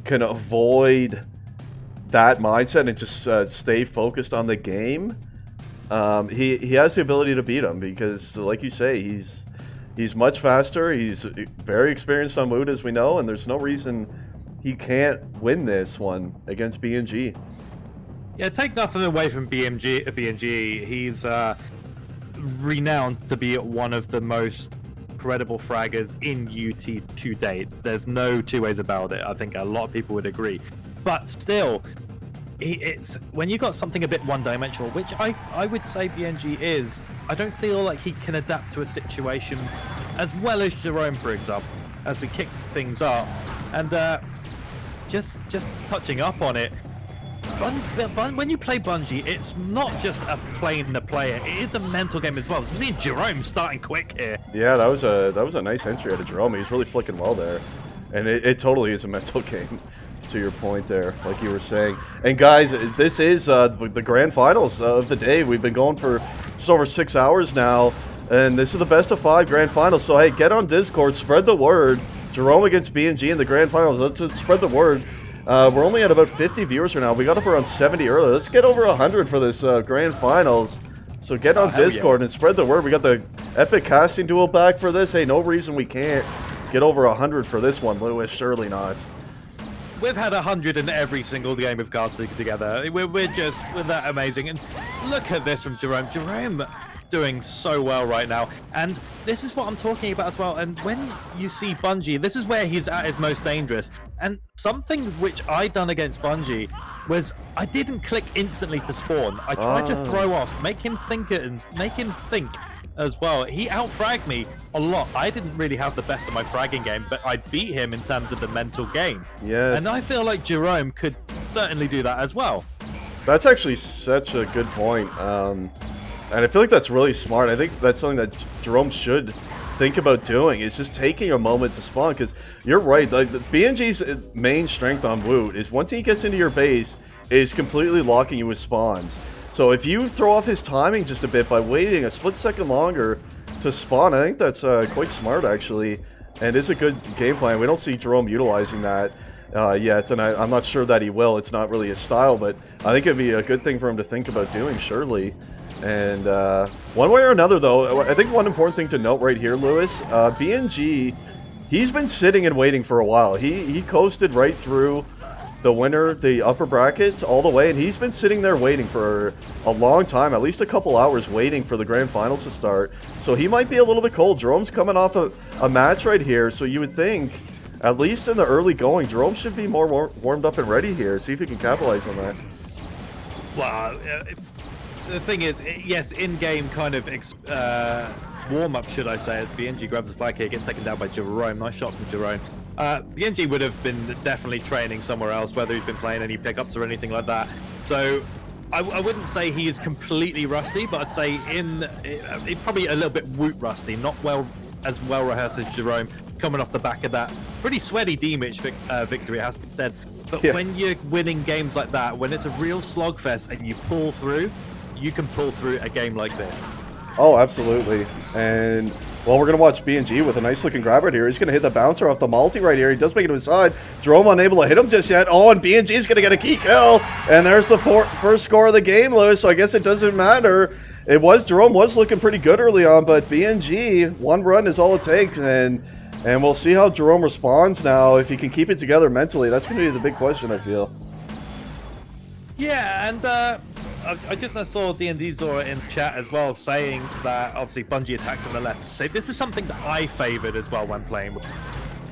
can avoid that mindset and just stay focused on the game, he has the ability to beat him, because, like you say, he's much faster. He's very experienced on Woot, as we know, and there's no reason he can't win this one against B&G. Yeah, take nothing away from B&G. He's renowned to be one of the most credible fraggers in UT to date. There's no two ways about it. I think a lot of people would agree. But still, it's when you got something a bit one-dimensional, which I would say B&G is, I don't feel like he can adapt to a situation as well as Jerome, for example, as we kick things up. And just touching up on it, when you play Bungie, it's not just a player, it is a mental game as well. So we're seeing Jerome starting quick here. Yeah, that was a nice entry out of Jerome. He's really flicking well there, and it totally is a mental game, to your point there, like you were saying. And guys, this is the grand finals of the day. We've been going for just over 6 hours now, and this is the best of 5 grand finals. So hey, get on Discord, spread the word. Jerome against B&G in the grand finals. Let's spread the word. We're only at about 50 viewers right now. We got up around 70 earlier. Let's get over 100 for this grand finals. So get on Discord and spread the word. We got the epic casting duel back for this. Hey, no reason we can't get over 100 for this one, Lewis. Surely not. we've had 100 in every single game we've casted together. We're that amazing. And look at this from Jerome. Jerome doing so well right now. And this is what I'm talking about as well. And when you see Bungie, this is where he's at his most dangerous. And something which I done against Bungie was I didn't click instantly to spawn. I tried to throw off, make him think as well. He outfragged me a lot. I didn't really have the best of my fragging game, but I beat him in terms of the mental game. Yes. And I feel like Jerome could certainly do that as well. That's actually such a good point. And I feel like that's really smart. I think that's something that Jerome should think about doing, is just taking a moment to spawn, because you're right, like the BNG's main strength on Woot is once he gets into your base, is completely locking you with spawns. So if you throw off his timing just a bit by waiting a split second longer to spawn, I think that's quite smart actually, and is a good game plan. We don't see Jerome utilizing that yet, and I'm not sure that he will. It's not really his style, but I think it'd be a good thing for him to think about doing, surely. And one way or another, though, I think one important thing to note right here, Lewis, BNG, he's been sitting and waiting for a while. He coasted right through the winner, the upper brackets, all the way, and he's been sitting there waiting for a long time, at least a couple hours, waiting for the grand finals to start. So he might be a little bit cold. Jerome's coming off a match right here, so you would think, at least in the early going, Jerome should be more warmed up and ready here. See if he can capitalize on that. Well, the thing is, yes, in-game kind of warm-up, should I say, as BNG grabs the flag here, gets taken down by Jerome. Nice shot from Jerome. BNG would have been definitely training somewhere else, whether he's been playing any pickups or anything like that. So I wouldn't say he is completely rusty, but I'd say probably a little bit Woot rusty, not as well rehearsed as Jerome, coming off the back of that pretty sweaty D-Mitch victory, it has to be said. But when you're winning games like that, when it's a real slogfest and you pull through, you can pull through a game like this. Oh, absolutely. And, well, we're going to watch BNG with a nice looking grab right here. He's going to hit the bouncer off the multi right here. He does make it to his side. Jerome unable to hit him just yet. Oh, and BNG is going to get a key kill. And there's the first score of the game, Lewis. So I guess it doesn't matter. Jerome was looking pretty good early on, but BNG, one run is all it takes. And we'll see how Jerome responds now. If he can keep it together mentally, that's going to be the big question, I feel. Yeah, and I saw D&D Zora in chat as well, saying that obviously Bungie attacks on the left. So this is something that I favoured as well when playing.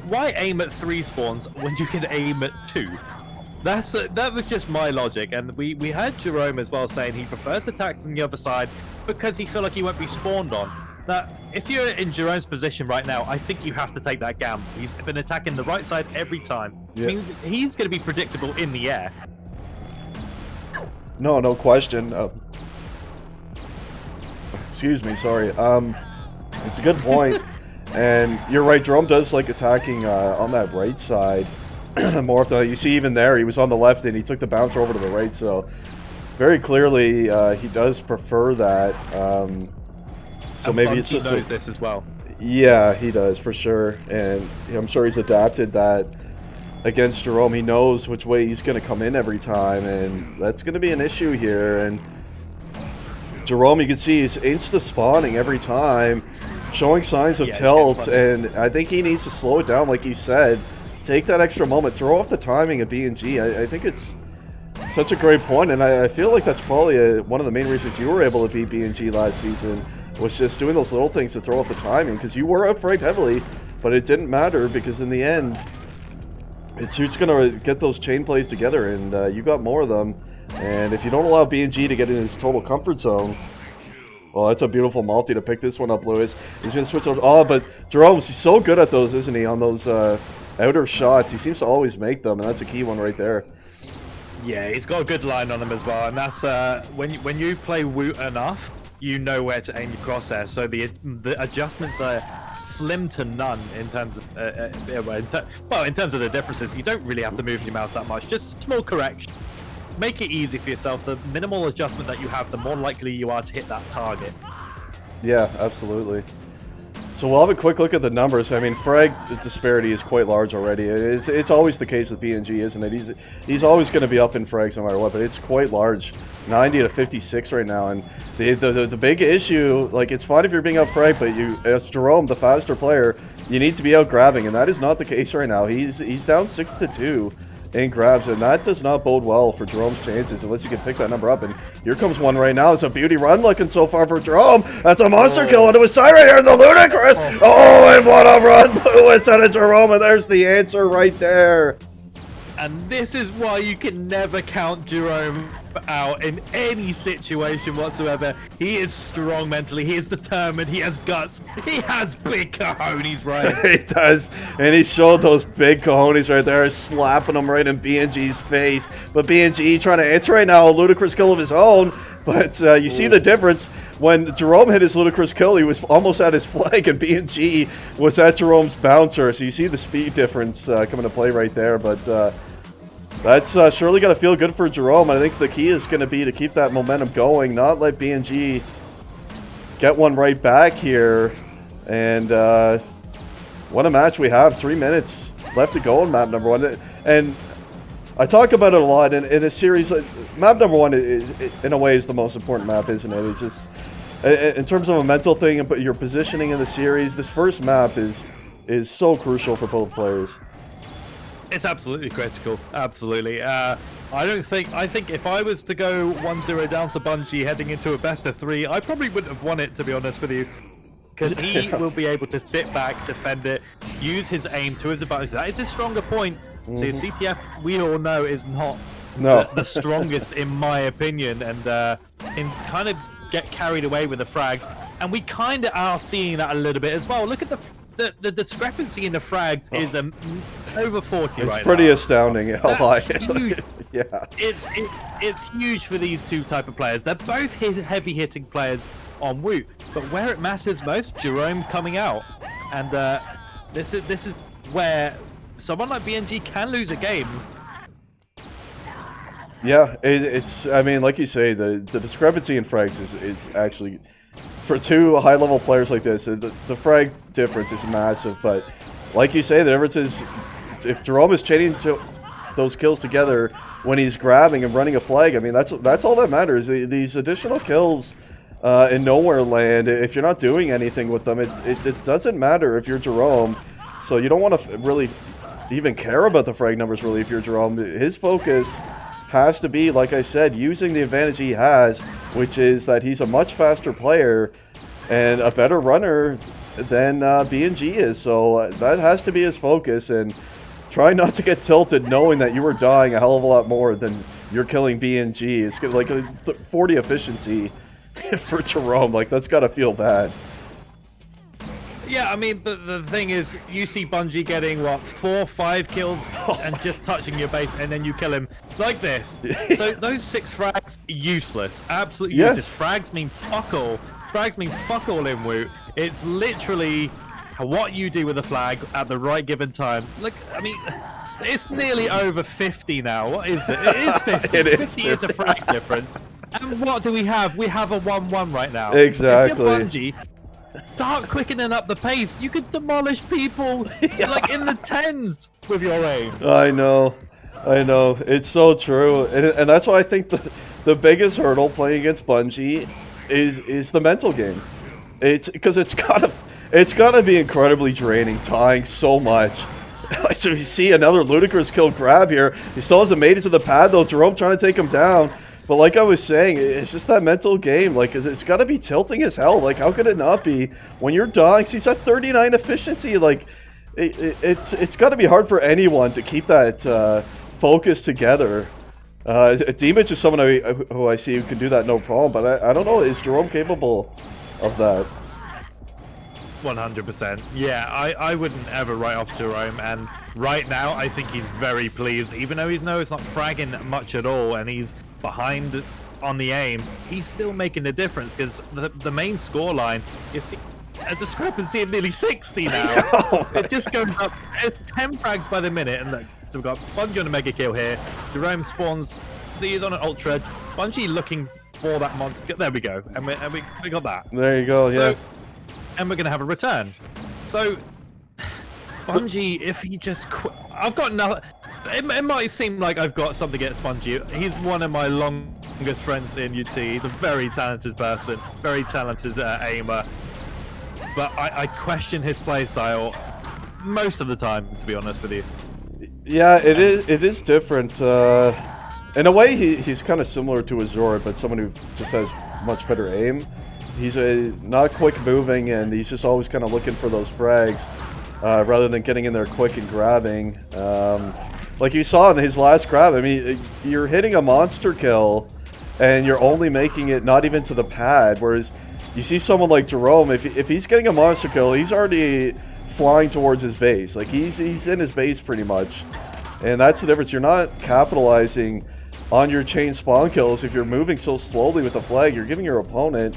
Why aim at 3 spawns when you can aim at 2? That was just my logic, and we heard Jerome as well saying he prefers to attack from the other side because he feel like he won't be spawned on. Now, if you're in Jerome's position right now, I think you have to take that gamble. He's been attacking the right side every time. Yep. It means he's going to be predictable in the air. No question. Excuse me, sorry. It's a good point. And you're right, Jerome does like attacking on that right side more often. You see even there, he was on the left and he took the bouncer over to the right, so very clearly he does prefer that. So and maybe Bungie it's just knows this as well. Yeah, he does for sure, and I'm sure he's adapted that against Jerome. He knows which way he's going to come in every time, and that's going to be an issue here. And Jerome, you can see he's insta-spawning every time, showing signs of tilt, and I think he needs to slow it down, like you said. Take that extra moment, throw off the timing of BNG. I think it's such a great point, and I feel like that's probably one of the main reasons you were able to beat BNG last season, was just doing those little things to throw off the timing, because you were outfragged heavily, but it didn't matter, because in the end, it's who's going to get those chain plays together, and you got more of them. And if you don't allow BNG to get in his total comfort zone, well, that's a beautiful multi to pick this one up, Lewis. He's going to switch over. Oh, but Jerome's, he's so good at those, isn't he? On those outer shots. He seems to always make them, and that's a key one right there. Yeah, he's got a good line on him as well, and that's when you play Woot enough, you know where to aim your crosshair. So the adjustments are slim to none in terms of in terms of the differences. You don't really have to move your mouse that much, just small correction. Make it easy for yourself. The minimal adjustment that you have, the more likely you are to hit that target. Yeah, absolutely. So we'll have a quick look at the numbers. I mean, frag disparity is quite large already. It's always the case with BNG, isn't it? He's always going to be up in frags no matter what, but it's quite large. 90 to 56 right now, and the big issue, like, it's fine if you're being out frag, but you, as Jerome, the faster player, you need to be out grabbing, and that is not the case right now. He's down 6-2. and grabs, and that does not bode well for Jerome's chances unless you can pick that number up. And here comes one right now. It's a beauty run looking so far for Jerome. That's a monster kill into his side right here in the Ludicrous. Oh, and what a run, Lewis out of Jerome, and there's the answer right there. And this is why you can never count Jerome out in any situation whatsoever. He is strong mentally. He is determined. He has guts. He has big cojones, right? He does. And he showed those big cojones right there, slapping them right in BNG's face. But BNG trying to answer right now a ludicrous kill of his own. But you see the difference. When Jerome hit his ludicrous kill, he was almost at his flag, and BNG was at Jerome's bouncer. So you see the speed difference come into play right there. But that's surely going to feel good for Jerome. I think the key is going to be to keep that momentum going, not let BNG get one right back here. And what a match we have. 3 minutes left to go in map number 1. And I talk about it a lot in a series. Map number 1, in a way, is the most important map, isn't it? It's just, in terms of a mental thing and your positioning in the series, this first map is so crucial for both players. It's absolutely critical. Absolutely. I think if I was to go 1-0 down to Bungie heading into a best of 3, I probably wouldn't have won it, to be honest with you. Because he will be able to sit back, defend it, use his aim to his advantage. That is his stronger point. See, CTF, we all know, is not the strongest, in my opinion, and in kind of get carried away with the frags. And we kind of are seeing that a little bit as well. Look at the discrepancy in the frags is over 40 right now. It's pretty astounding. That's huge. Yeah. It's huge for these two type of players. They're both heavy hitting players on Woot, but where it matters most, Jerome coming out, and this is where someone like BNG can lose a game. Yeah, it's. I mean, like you say, the discrepancy in frags it's actually, for two high-level players like this, the frag difference is massive. But like you say, the difference is if Jerome is chaining those kills together when he's grabbing and running a flag. I mean, that's all that matters. These additional kills in nowhere land, if you're not doing anything with them, it doesn't matter if you're Jerome. So you don't want to really even care about the frag numbers really if you're Jerome. His focus has to be, like I said, using the advantage he has, which is that he's a much faster player and a better runner than BNG is. So that has to be his focus, and try not to get tilted knowing that you are dying a hell of a lot more than you're killing BNG. It's like a 40 efficiency for Jerome. Like, that's got to feel bad. Yeah, I mean, but the thing is, you see Bungie getting, what, 4 or 5 kills and just touching your base, and then you kill him like this. So those 6 frags, useless. Absolutely useless. Frags mean fuck all. Frags mean fuck all in Woot. It's literally what you do with a flag at the right given time. Look, I mean, it's nearly over 50 now. What is it? It is 50. It is 50 is a frag difference. And what do we have? We have a 1-1 right now. Exactly. If you're Bungie, start quickening up the pace. You could demolish people like in the tens with your aim. I know. It's so true, and that's why I think the biggest hurdle playing against Bungie is the mental game. It's because it's gotta be incredibly draining, dying so much. So you see another ludicrous kill grab here. He still hasn't made it to the pad though. Jerome trying to take him down. But like I was saying, it's just that mental game. Like, it's got to be tilting as hell. Like, how could it not be? When you're dying, see, he's at 39 efficiency. Like, it's got to be hard for anyone to keep that focus together. Demon is someone who I see who can do that no problem. But I don't know, is Jerome capable of that? 100%. Yeah, I wouldn't ever write off Jerome, and right now I think he's very pleased. Even though he's not fragging much at all, and he's behind on the aim, he's still making a difference, because the main scoreline, you see a discrepancy of nearly 60 now. It just goes up. It's 10 frags by the minute, and look, so we've got Bungie on a mega kill here. Jerome spawns, see, he's on an ultra. Bungie looking for that monster. There we go, and we got that. There you go, yeah. So, and we're going to have a return. So, Bungie, if he just I've got nothing. It might seem like I've got something against Bungie. He's one of my longest friends in UT. He's a very talented person, very talented aimer. But I question his playstyle most of the time, to be honest with you. Yeah, it is different. In a way, he's kind of similar to Azor, but someone who just has much better aim. He's not quick moving, and he's just always kind of looking for those frags, rather than getting in there quick and grabbing. Like you saw in his last grab, I mean, you're hitting a monster kill, and you're only making it not even to the pad, whereas you see someone like Jerome, if he's getting a monster kill, he's already flying towards his base. Like, he's in his base pretty much. And that's the difference. You're not capitalizing on your chain spawn kills. If you're moving so slowly with the flag, you're giving your opponent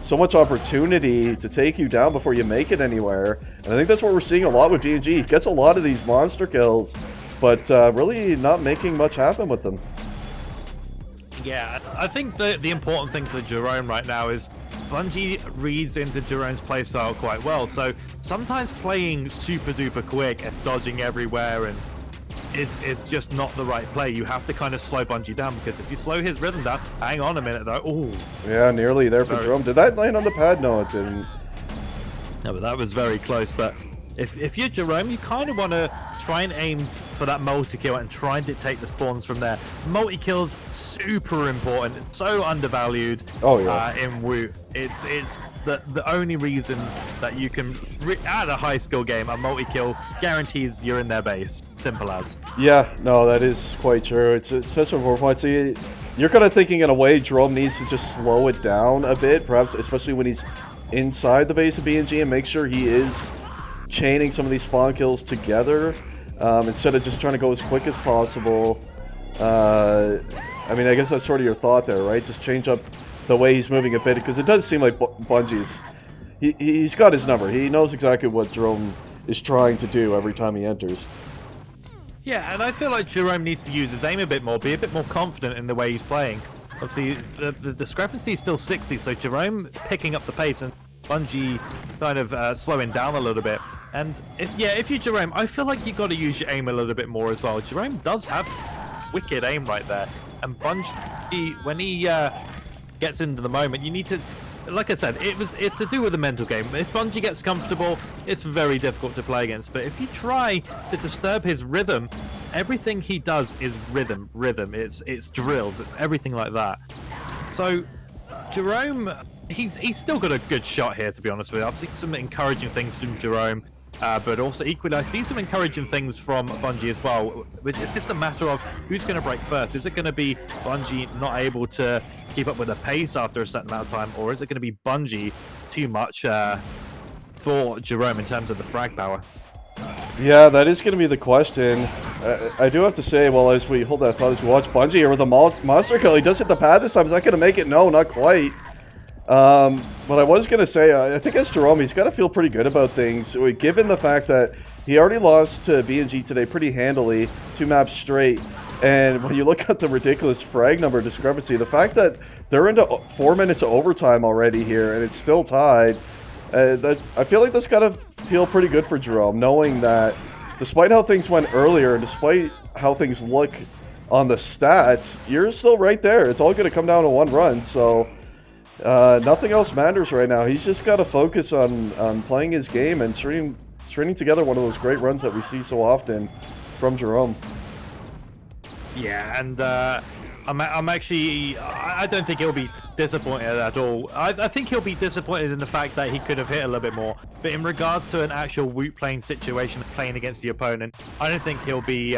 so much opportunity to take you down before you make it anywhere. And I think that's what we're seeing a lot with BNG. He gets a lot of these monster kills, but really not making much happen with them. Yeah, I think the important thing for Jerome right now is Bungie reads into Jerome's playstyle quite well. So sometimes playing super duper quick and dodging everywhere and is just not the right play. You have to kind of slow Bungie down, because if you slow his rhythm down, hang on a minute though. Oh, yeah, nearly there for Jerome. Did that land on the pad? No, it didn't. No, but that was very close. But if you're Jerome, you kind of want to try and aim for that multi-kill and try and dictate the spawns from there. Multi-kills, super important. It's so undervalued. Oh, yeah. In WoT. It's the only reason that you can, at a high skill game, a multi-kill guarantees you're in their base. Simple as. Yeah, no, that is quite true. It's such a poor point. So you're kind of thinking in a way Jerome needs to just slow it down a bit, perhaps especially when he's inside the base of BNG, and make sure he is chaining some of these spawn kills together, instead of just trying to go as quick as possible. I mean, I guess that's sort of your thought there, right? Just change up the way he's moving a bit, because it does seem like Bungie's... He's got his number. He knows exactly what Jerome is trying to do every time he enters. Yeah, and I feel like Jerome needs to use his aim a bit more, be a bit more confident in the way he's playing. Obviously, the discrepancy is still 60, so Jerome picking up the pace and Bungie kind of slowing down a little bit. And if you're Jerome, I feel like you've got to use your aim a little bit more as well. Jerome does have wicked aim right there, and Bungie, when he gets into the moment, you need to, like I said, it's to do with the mental game. If Bungie gets comfortable, it's very difficult to play against. But if you try to disturb his rhythm, everything he does is rhythm. It's drills, everything like that. So Jerome, he's still got a good shot here, to be honest with you. I've seen some encouraging things from Jerome, but also equally I see some encouraging things from Bungie as well. It's just a matter of who's going to break first. Is it going to be Bungie not able to keep up with the pace after a certain amount of time, or is it going to be Bungie too much for Jerome in terms of the frag power? Yeah, that is going to be the question. I do have to say, well, as we hold that thought, as we watch Bungie here with a monster kill, he does hit the pad this time. Is that going to make it? No, not quite. But I was going to say, I think as Jerome, he's got to feel pretty good about things, given the fact that he already lost to BNG today pretty handily, 2 maps straight. And when you look at the ridiculous frag number discrepancy, the fact that they're into 4 minutes of overtime already here, and it's still tied, I feel like that's got to feel pretty good for Jerome, knowing that despite how things went earlier, and despite how things look on the stats, you're still right there. It's all going to come down to one run, so nothing else matters right now. He's just got to focus on playing his game and stringing together one of those great runs that we see so often from Jerome. Yeah, and I'm actually, I don't think he'll be disappointed at all. I think he'll be disappointed in the fact that he could have hit a little bit more. But in regards to an actual WoT playing situation, playing against the opponent, I don't think he'll be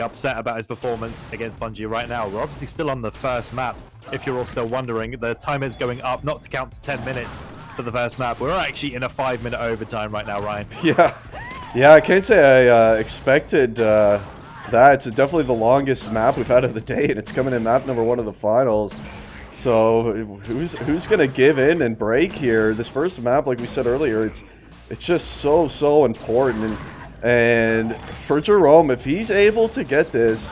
upset about his performance against Bungie right now. We're obviously still on the first map. If you're all still wondering, the timer is going up, not to count to 10 minutes for the first map. We're actually in a 5-minute overtime right now, Ryan. Yeah, I can't say I expected that. It's definitely the longest map we've had of the day, and it's coming in map number 1 of the finals. So who's gonna give in and break here? This first map, like we said earlier, it's just so important. And for Jerome, if he's able to get this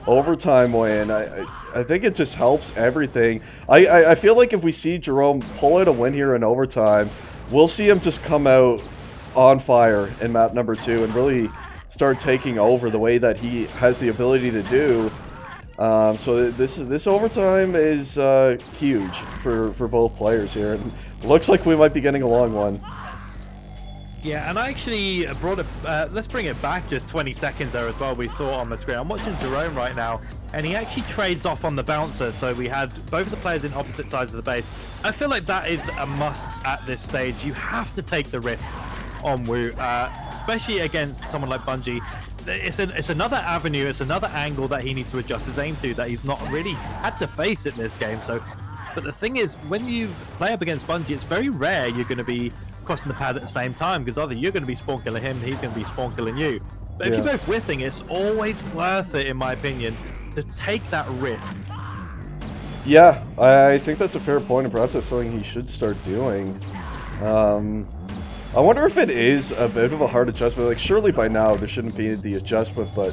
overtime win, I think it just helps everything. I feel like if we see Jerome pull out a win here in overtime, we'll see him just come out on fire in map number 2 and really start taking over the way that he has the ability to do. So this overtime is huge for both players here, and looks like we might be getting a long one. Yeah, and I actually brought it, let's bring it back just 20 seconds there as well. We saw it on the screen. I'm watching Jerome right now, and he actually trades off on the bouncer. So we had both of the players in opposite sides of the base. I feel like that is a must at this stage. You have to take the risk on Wu, especially against someone like Bungie. It's another avenue, it's another angle that he needs to adjust his aim to that he's not really had to face in this game. So, but the thing is, when you play up against Bungie, it's very rare you're going to be crossing the pad at the same time, because either you're going to be spawn killing him, he's going to be spawn killing you. But if you're both whiffing, it's always worth it, in my opinion, to take that risk. Yeah, I think that's a fair point, and perhaps that's something he should start doing. I wonder if it is a bit of a hard adjustment. Like, surely by now there shouldn't be the adjustment, but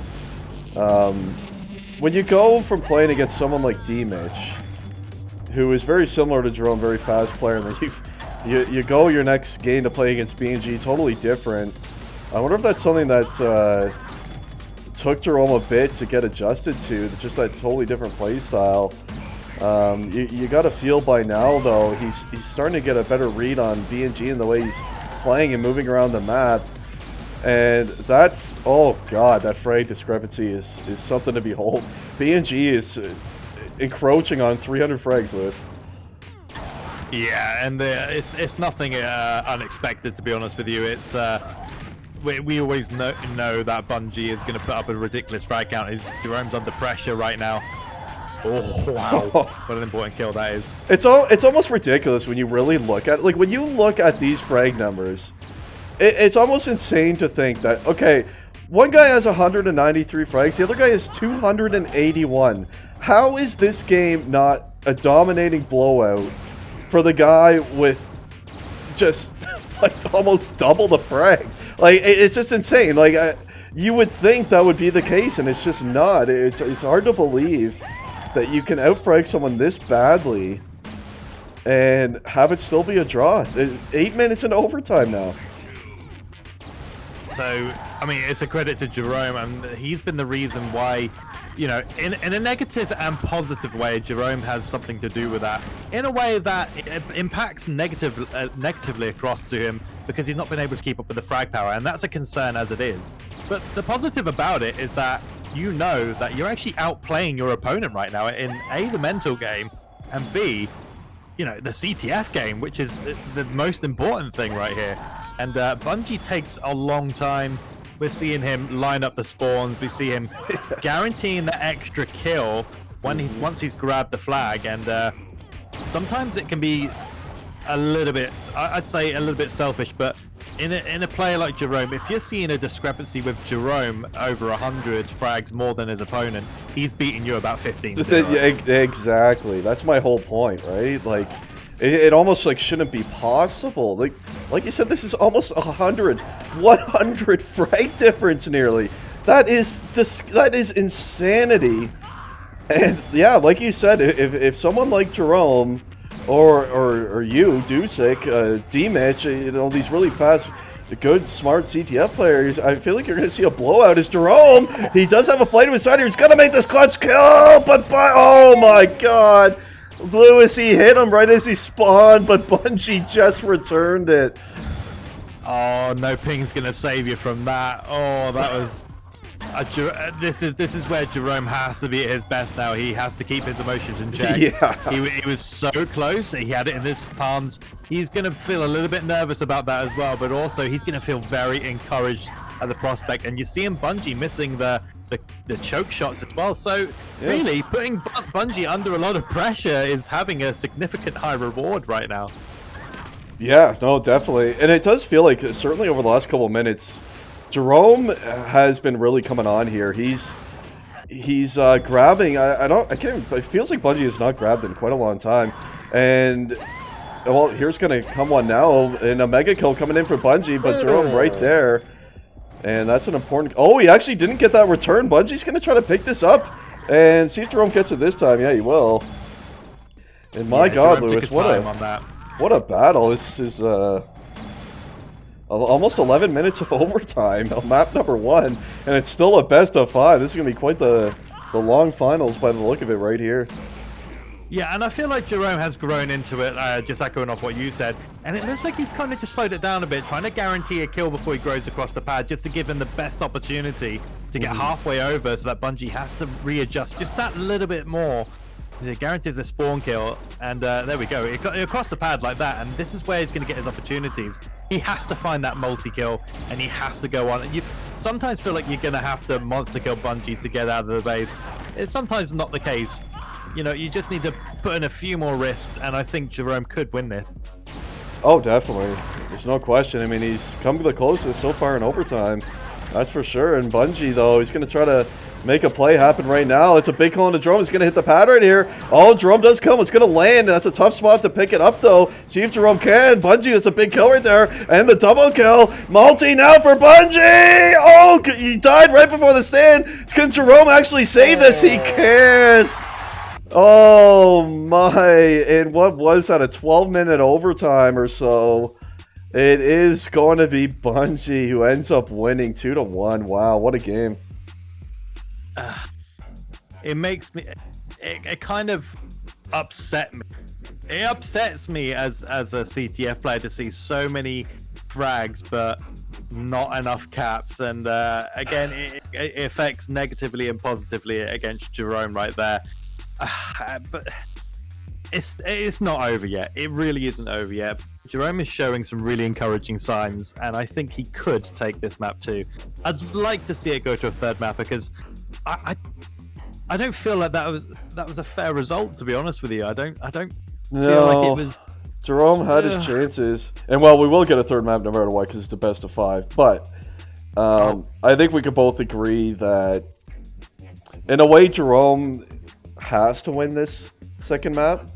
when you go from playing against someone like D-Mitch, who is very similar to Jerome, very fast player, and then you go your next game to play against B&G, totally different. I wonder if that's something that took Jerome a bit to get adjusted to, just that totally different play style. You got to feel by now, though, he's starting to get a better read on B&G and the way he's playing and moving around the map. And that, oh god, that frag discrepancy is something to behold. B&G is encroaching on 300 frags, Lewis. Yeah, and it's nothing unexpected, to be honest with you. It's we always know that Bungie is going to put up a ridiculous frag count. Jerome's under pressure right now. Oh wow! What an important kill that is. It's almost ridiculous when you really look at it. Like, when you look at these frag numbers, it's almost insane to think that, okay, one guy has 193 frags, the other guy has 281. How is this game not a dominating blowout for the guy with just like almost double the frag? Like, it's just insane. Like, you would think that would be the case, and it's just not. It's hard to believe that you can outfrag someone this badly and have it still be a draw. 8 minutes into overtime now. So, I mean, it's a credit to Jerome, and he's been the reason why, you know, in a negative and positive way, Jerome has something to do with that. In a way that it impacts negatively across to him, because he's not been able to keep up with the frag power, and that's a concern as it is. But the positive about it is that you know that you're actually outplaying your opponent right now in A, the mental game, and B, you know, the CTF game, which is the most important thing right here. And Bungie takes a long time. We're seeing him line up the spawns. We see him guaranteeing the extra kill once he's grabbed the flag. And sometimes it can be a little bit, I'd say a little bit selfish, but in a player like Jerome, if you're seeing a discrepancy with Jerome over 100 frags more than his opponent, he's beating you about 15-0. Exactly. That's my whole point, right? Like, it almost like shouldn't be possible. Like you said, this is almost 100 frag difference nearly. That is insanity. And yeah, like you said, if someone like Jerome or you, Dusik, D-Mitch, you know, these really fast, good, smart CTF players, I feel like you're going to see a blowout. As Jerome, he does have a flight to his side here. He's going to make this clutch kill, but oh my god. Lewis, he hit him right as he spawned, but Bungie just returned it. Oh, no ping's going to save you from that. Oh, that was... this is where Jerome has to be at his best now. He has to keep his emotions in check. Yeah. He was so close. He had it in his palms. He's going to feel a little bit nervous about that as well, but also he's going to feel very encouraged at the prospect. And you see him, Bungie, missing the choke shots as well. So really, putting Bungie under a lot of pressure is having a significant high reward right now. Yeah, no, definitely. And it does feel like, certainly over the last couple of minutes, Jerome has been really coming on here. He's grabbing. I can't even, it feels like Bungie has not grabbed in quite a long time. And well, here's gonna come one now, and a mega kill coming in for Bungie, but Jerome right there. And that's an important... Oh, he actually didn't get that return. Bungie's going to try to pick this up and see if Jerome gets it this time. Yeah, he will. And my god, Jerome Lewis, what a battle. This is almost 11 minutes of overtime on map number 1. And it's still a best of 5. This is going to be quite the long finals by the look of it right here. Yeah, and I feel like Jerome has grown into it, just echoing off what you said. And it looks like he's kind of just slowed it down a bit, trying to guarantee a kill before he grows across the pad, just to give him the best opportunity to get halfway over so that Bungie has to readjust just that little bit more. It guarantees a spawn kill, and there we go. It got across the pad like that, and this is where he's going to get his opportunities. He has to find that multi-kill, and he has to go on. You sometimes feel like you're going to have to monster kill Bungie to get out of the base. It's sometimes not the case. You know, you just need to put in a few more risks, and I think Jerome could win this. Oh, definitely. There's no question. I mean, he's come the closest so far in overtime. That's for sure. And Bungie, though, he's going to try to make a play happen right now. It's a big call into Jerome. He's going to hit the pad right here. Oh, Jerome does come. It's going to land. That's a tough spot to pick it up, though. See if Jerome can. Bungie, that's a big kill right there. And the double kill. Multi now for Bungie. Oh, he died right before the stand. Can Jerome actually save this? He can't. Oh my, and what was that, a 12-minute overtime or so? It is going to be Bungie who ends up winning 2-1. Wow, what a game. It makes me, it kind of upset me. It upsets me as a CTF player to see so many frags, but not enough caps. And again, it affects negatively and positively against Jerome right there. But it's not over yet. It really isn't over yet. Jerome is showing some really encouraging signs, and I think he could take this map too. I'd like to see it go to a third map because I don't feel like that was a fair result, to be honest with you. I don't feel like it was. Jerome had his chances, and well, we will get a third map no matter what because it's the best of 5. But I think we could both agree that in a way, Jerome has to win this second map.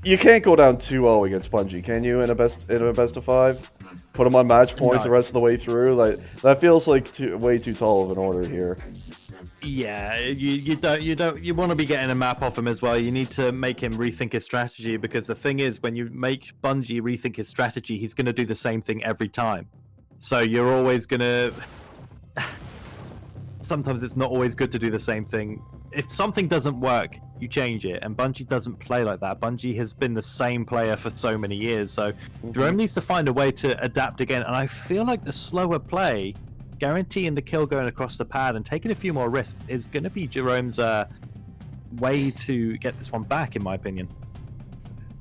You can't go down 2-0 against Bungie, can you? In a best of 5, put them on match point the rest of the way through. Like that feels like way too tall of an order here. Yeah, you want to be getting a map off him as well. You need to make him rethink his strategy, because the thing is, when you make Bungie rethink his strategy, he's going to do the same thing every time. So you're always going to. Sometimes it's not always good to do the same thing. If something doesn't work, you change it, and Bungie doesn't play like that. Bungie has been the same player for so many years, so Jerome needs to find a way to adapt again, and I feel like the slower play, guaranteeing the kill going across the pad and taking a few more risks, is going to be Jerome's way to get this one back, in my opinion.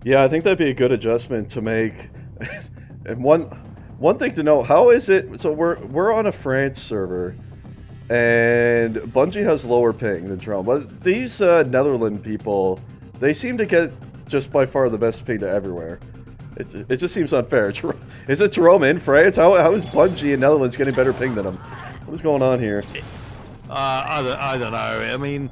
Yeah, I think that'd be a good adjustment to make. And one thing to know, how is it, so we're on a France server, and Bungie has lower ping than Jerome, but these Netherlands people, they seem to get just by far the best ping to everywhere. It just seems unfair. Is it Jerome in France? How is Bungie in Netherlands getting better ping than him? What is going on here? I don't know. I mean,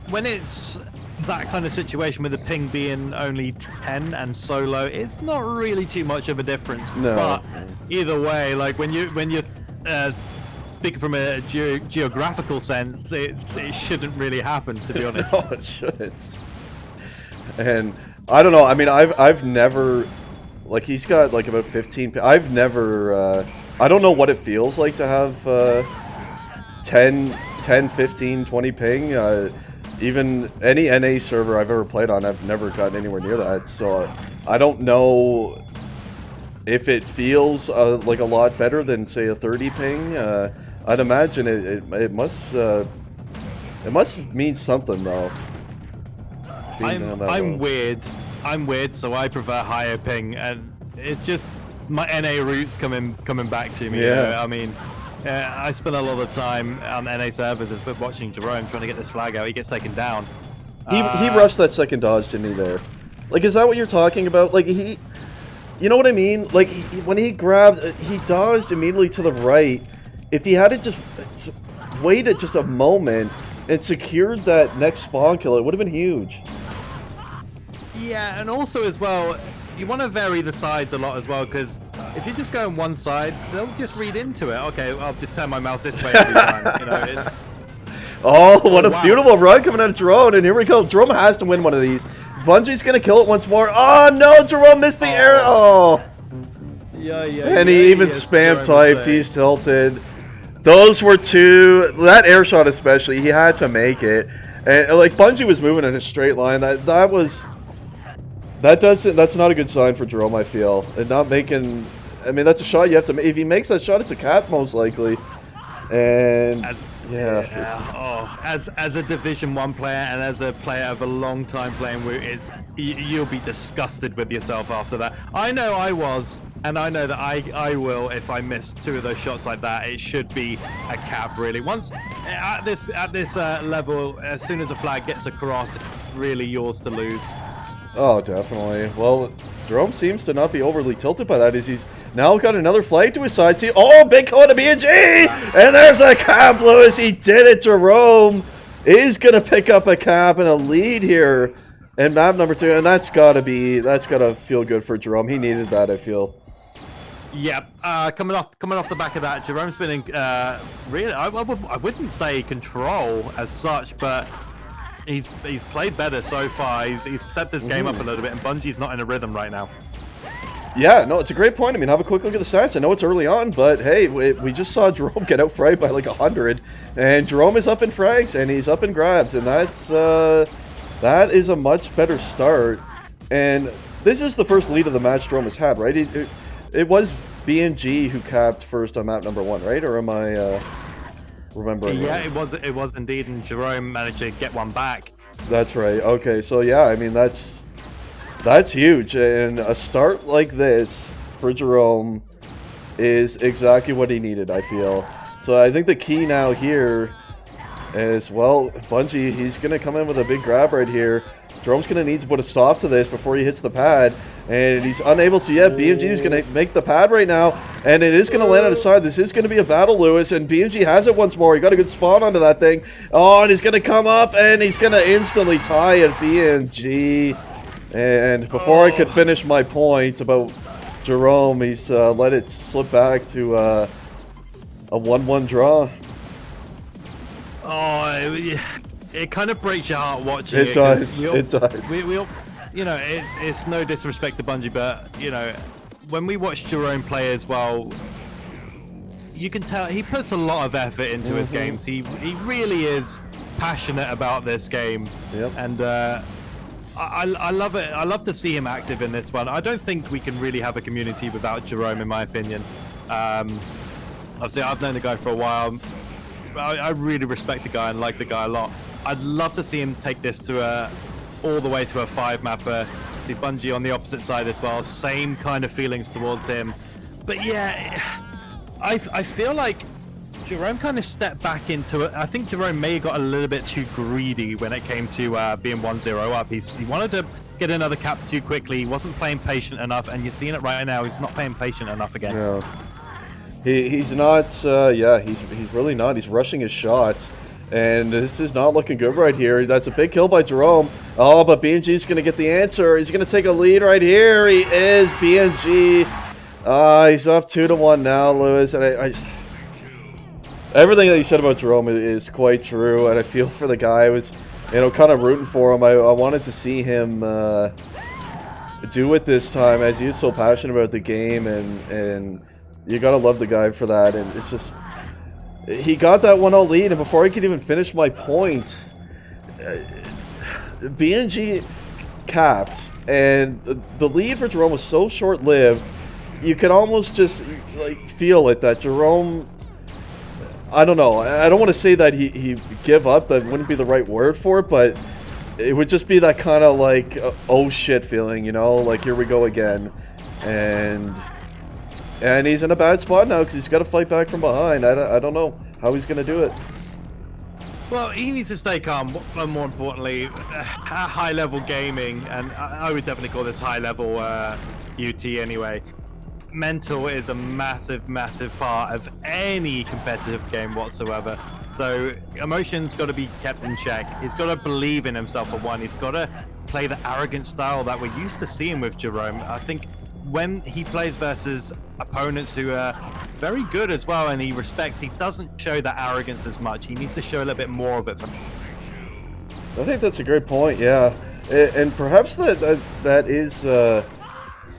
when it's that kind of situation with the ping being only 10 and solo, it's not really too much of a difference. No. But either way, like when you're speaking from a geographical sense, it shouldn't really happen, to be honest. No, it shouldn't. And I don't know. I mean, I've never, like, he's got like about 15. I've never. I don't know what it feels like to have 10, 15, 20 ping. Even any NA server I've ever played on, I've never gotten anywhere near that. So I don't know if it feels like a lot better than, say, a 30 ping. I'd imagine it must mean something, though. I'm weird. I'm weird, so I prefer higher ping, and it's just my NA roots coming back to me. Yeah. You know? I mean, I spend a lot of time on NA servers as watching Jerome trying to get this flag out. He gets taken down. He rushed that second dodge, didn't he? There, like, is that what you're talking about? Like you know what I mean? Like when he grabbed, he dodged immediately to the right. If he had just waited just a moment and secured that next spawn kill, it would have been huge. Yeah, and also as well, you want to vary the sides a lot as well, because if you just go on one side, they'll just read into it. Okay, I'll just turn my mouse this way every time. You know, what a beautiful run coming out of Jerome, and here we go. Jerome has to win one of these. Bungie's going to kill it once more. Oh, no, Jerome missed the arrow. Oh. Yeah. And he even spam typed. He's tilted. Those were two. That air shot especially, he had to make it. And like Bungie was moving in a straight line. That's not a good sign for Jerome, I feel. And not making, I mean, that's a shot you have to make. If he makes that shot, it's a cap most likely. And as a Division 1 player and as a player of a long time playing WoT, you'll be disgusted with yourself after that. I know I was, and I know that I will if I miss 2 of those shots like that. It should be a cap, really. Once at this level, as soon as a flag gets across, it's really yours to lose. Oh, definitely. Well, Jerome seems to not be overly tilted by that. He's now got another flag to his side. See, oh, big call to B&G! And there's a cap, Lewis. He did it. Jerome is going to pick up a cap and a lead here in map number 2. And that's got to feel good for Jerome. He needed that, I feel. Yeah, coming off the back of that, Jerome's been in really, I wouldn't say control as such, but he's played better so far. He's stepped his game up a little bit, and Bungie's not in a rhythm right now. Yeah, no, it's a great point. I mean, have a quick look at the stats. I know it's early on, but hey, we just saw Jerome get out fragged by like 100, and Jerome is up in frags and he's up in grabs, and that is a much better start. And this is the first lead of the match Jerome has had, right? It was B&G who capped first on map number 1, right? Or am I remembering? Yeah, right? it was indeed, and Jerome managed to get one back. That's right. Okay, so yeah, I mean that's huge, and a start like this for Jerome is exactly what he needed, I feel. So I think the key now here is, well, Bungie, he's going to come in with a big grab right here. Jerome's going to need to put a stop to this before he hits the pad, and he's unable to yet. B&G is going to make the pad right now, and it is going to land on his side. This is going to be a battle, Lewis, and B&G has it once more. He got a good spawn onto that thing. Oh, and he's going to come up, and he's going to instantly tie it, B&G. And before I could finish my point about Jerome, he's let it slip back to a 1-1 draw. Oh, it kind of breaks your heart watching it. It does. It does. We all, you know, it's no disrespect to Bungie, but you know, when we watch Jerome play as well, you can tell he puts a lot of effort into his games. He really is passionate about this game. Yep. And I love it. I love to see him active in this one. I don't think we can really have a community without Jerome, in my opinion. Obviously, I've known the guy for a while. I really respect the guy and like the guy a lot. I'd love to see him take this to all the way to a 5-mapper. See Bungie on the opposite side as well. Same kind of feelings towards him. But yeah, I feel like Jerome kind of stepped back into it. I think Jerome may have got a little bit too greedy when it came to being 1-0 up. He wanted to get another cap too quickly. He wasn't playing patient enough, and you're seeing it right now. He's not playing patient enough again. No. He's not, yeah, he's really not. He's rushing his shots, and this is not looking good right here. That's a big kill by Jerome. Oh, but B&G's going to get the answer. He's going to take a lead right here. He is, B&G. He's up 2-1 now, Lewis, and everything that you said about Jerome is quite true, and I feel for the guy. I was, you know, kind of rooting for him. I wanted to see him do it this time, as he is so passionate about the game, and you gotta love the guy for that. And it's just, he got that 1-0 lead, and before I could even finish my point, B&G capped, and the lead for Jerome was so short-lived. You could almost just like feel it that Jerome, I don't know, I don't want to say that he give up, that wouldn't be the right word for it, but it would just be that kind of like, oh shit feeling, you know, like here we go again. And he's in a bad spot now because he's got to fight back from behind. I don't know how he's going to do it. Well, he needs to stay calm, and more importantly, high-level gaming, and I would definitely call this high-level UT anyway. Mental is a massive, massive part of any competitive game whatsoever. So emotions got to be kept in check. He's got to believe in himself for one. He's got to play the arrogant style that we're used to seeing with Jerome. I think when he plays versus opponents who are very good as well, and he doesn't show that arrogance as much. He needs to show a little bit more of it. I think that's a great point, yeah. And perhaps that is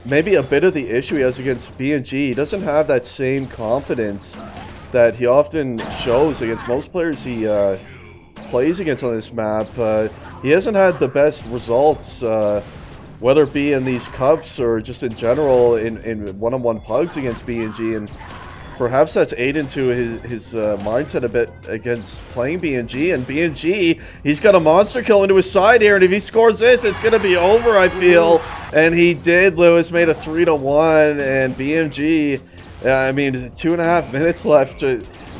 maybe a bit of the issue he has against B&G. He doesn't have that same confidence that he often shows against most players he plays against on this map. He hasn't had the best results, whether it be in these cups or just in general in one-on-one pugs against BNG, and perhaps that's ate into his mindset a bit against playing BNG. And BNG, he's got a monster kill into his side here, and if he scores this, it's going to be over, I feel. And he did. Lewis made a 3-1, and BNG, I mean, 2.5 minutes left.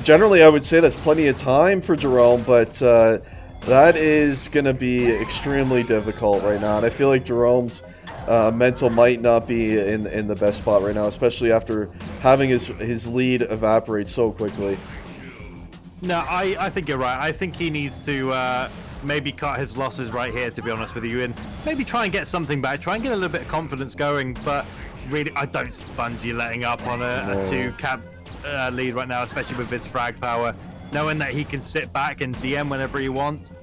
Generally, I would say that's plenty of time for Jerome, but that is going to be extremely difficult right now. And I feel like Jerome's mental might not be in the best spot right now, especially after having his lead evaporate so quickly. No, I think you're right. I think he needs to maybe cut his losses right here, to be honest with you, and maybe try and get something back, try and get a little bit of confidence going. But really, I don't see Bungie letting up on a 2-cap lead right now, especially with his frag power, knowing that he can sit back and DM whenever he wants.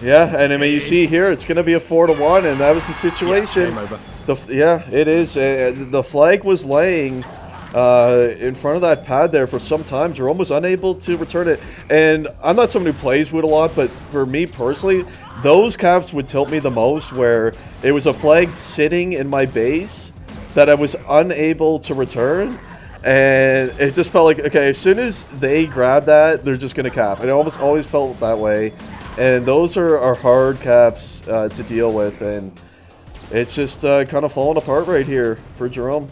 Yeah, and I mean, you see here, it's going to be a 4-1, and that was the situation. Yeah, it is. The flag was laying in front of that pad there for some time. Jerome was unable to return it. And I'm not someone who plays Wood a lot, but for me personally, those caps would tilt me the most, where it was a flag sitting in my base that I was unable to return. And it just felt like, okay, as soon as they grab that, they're just going to cap. And it almost always felt that way. And those are hard caps to deal with, and it's just kind of falling apart right here for Jerome.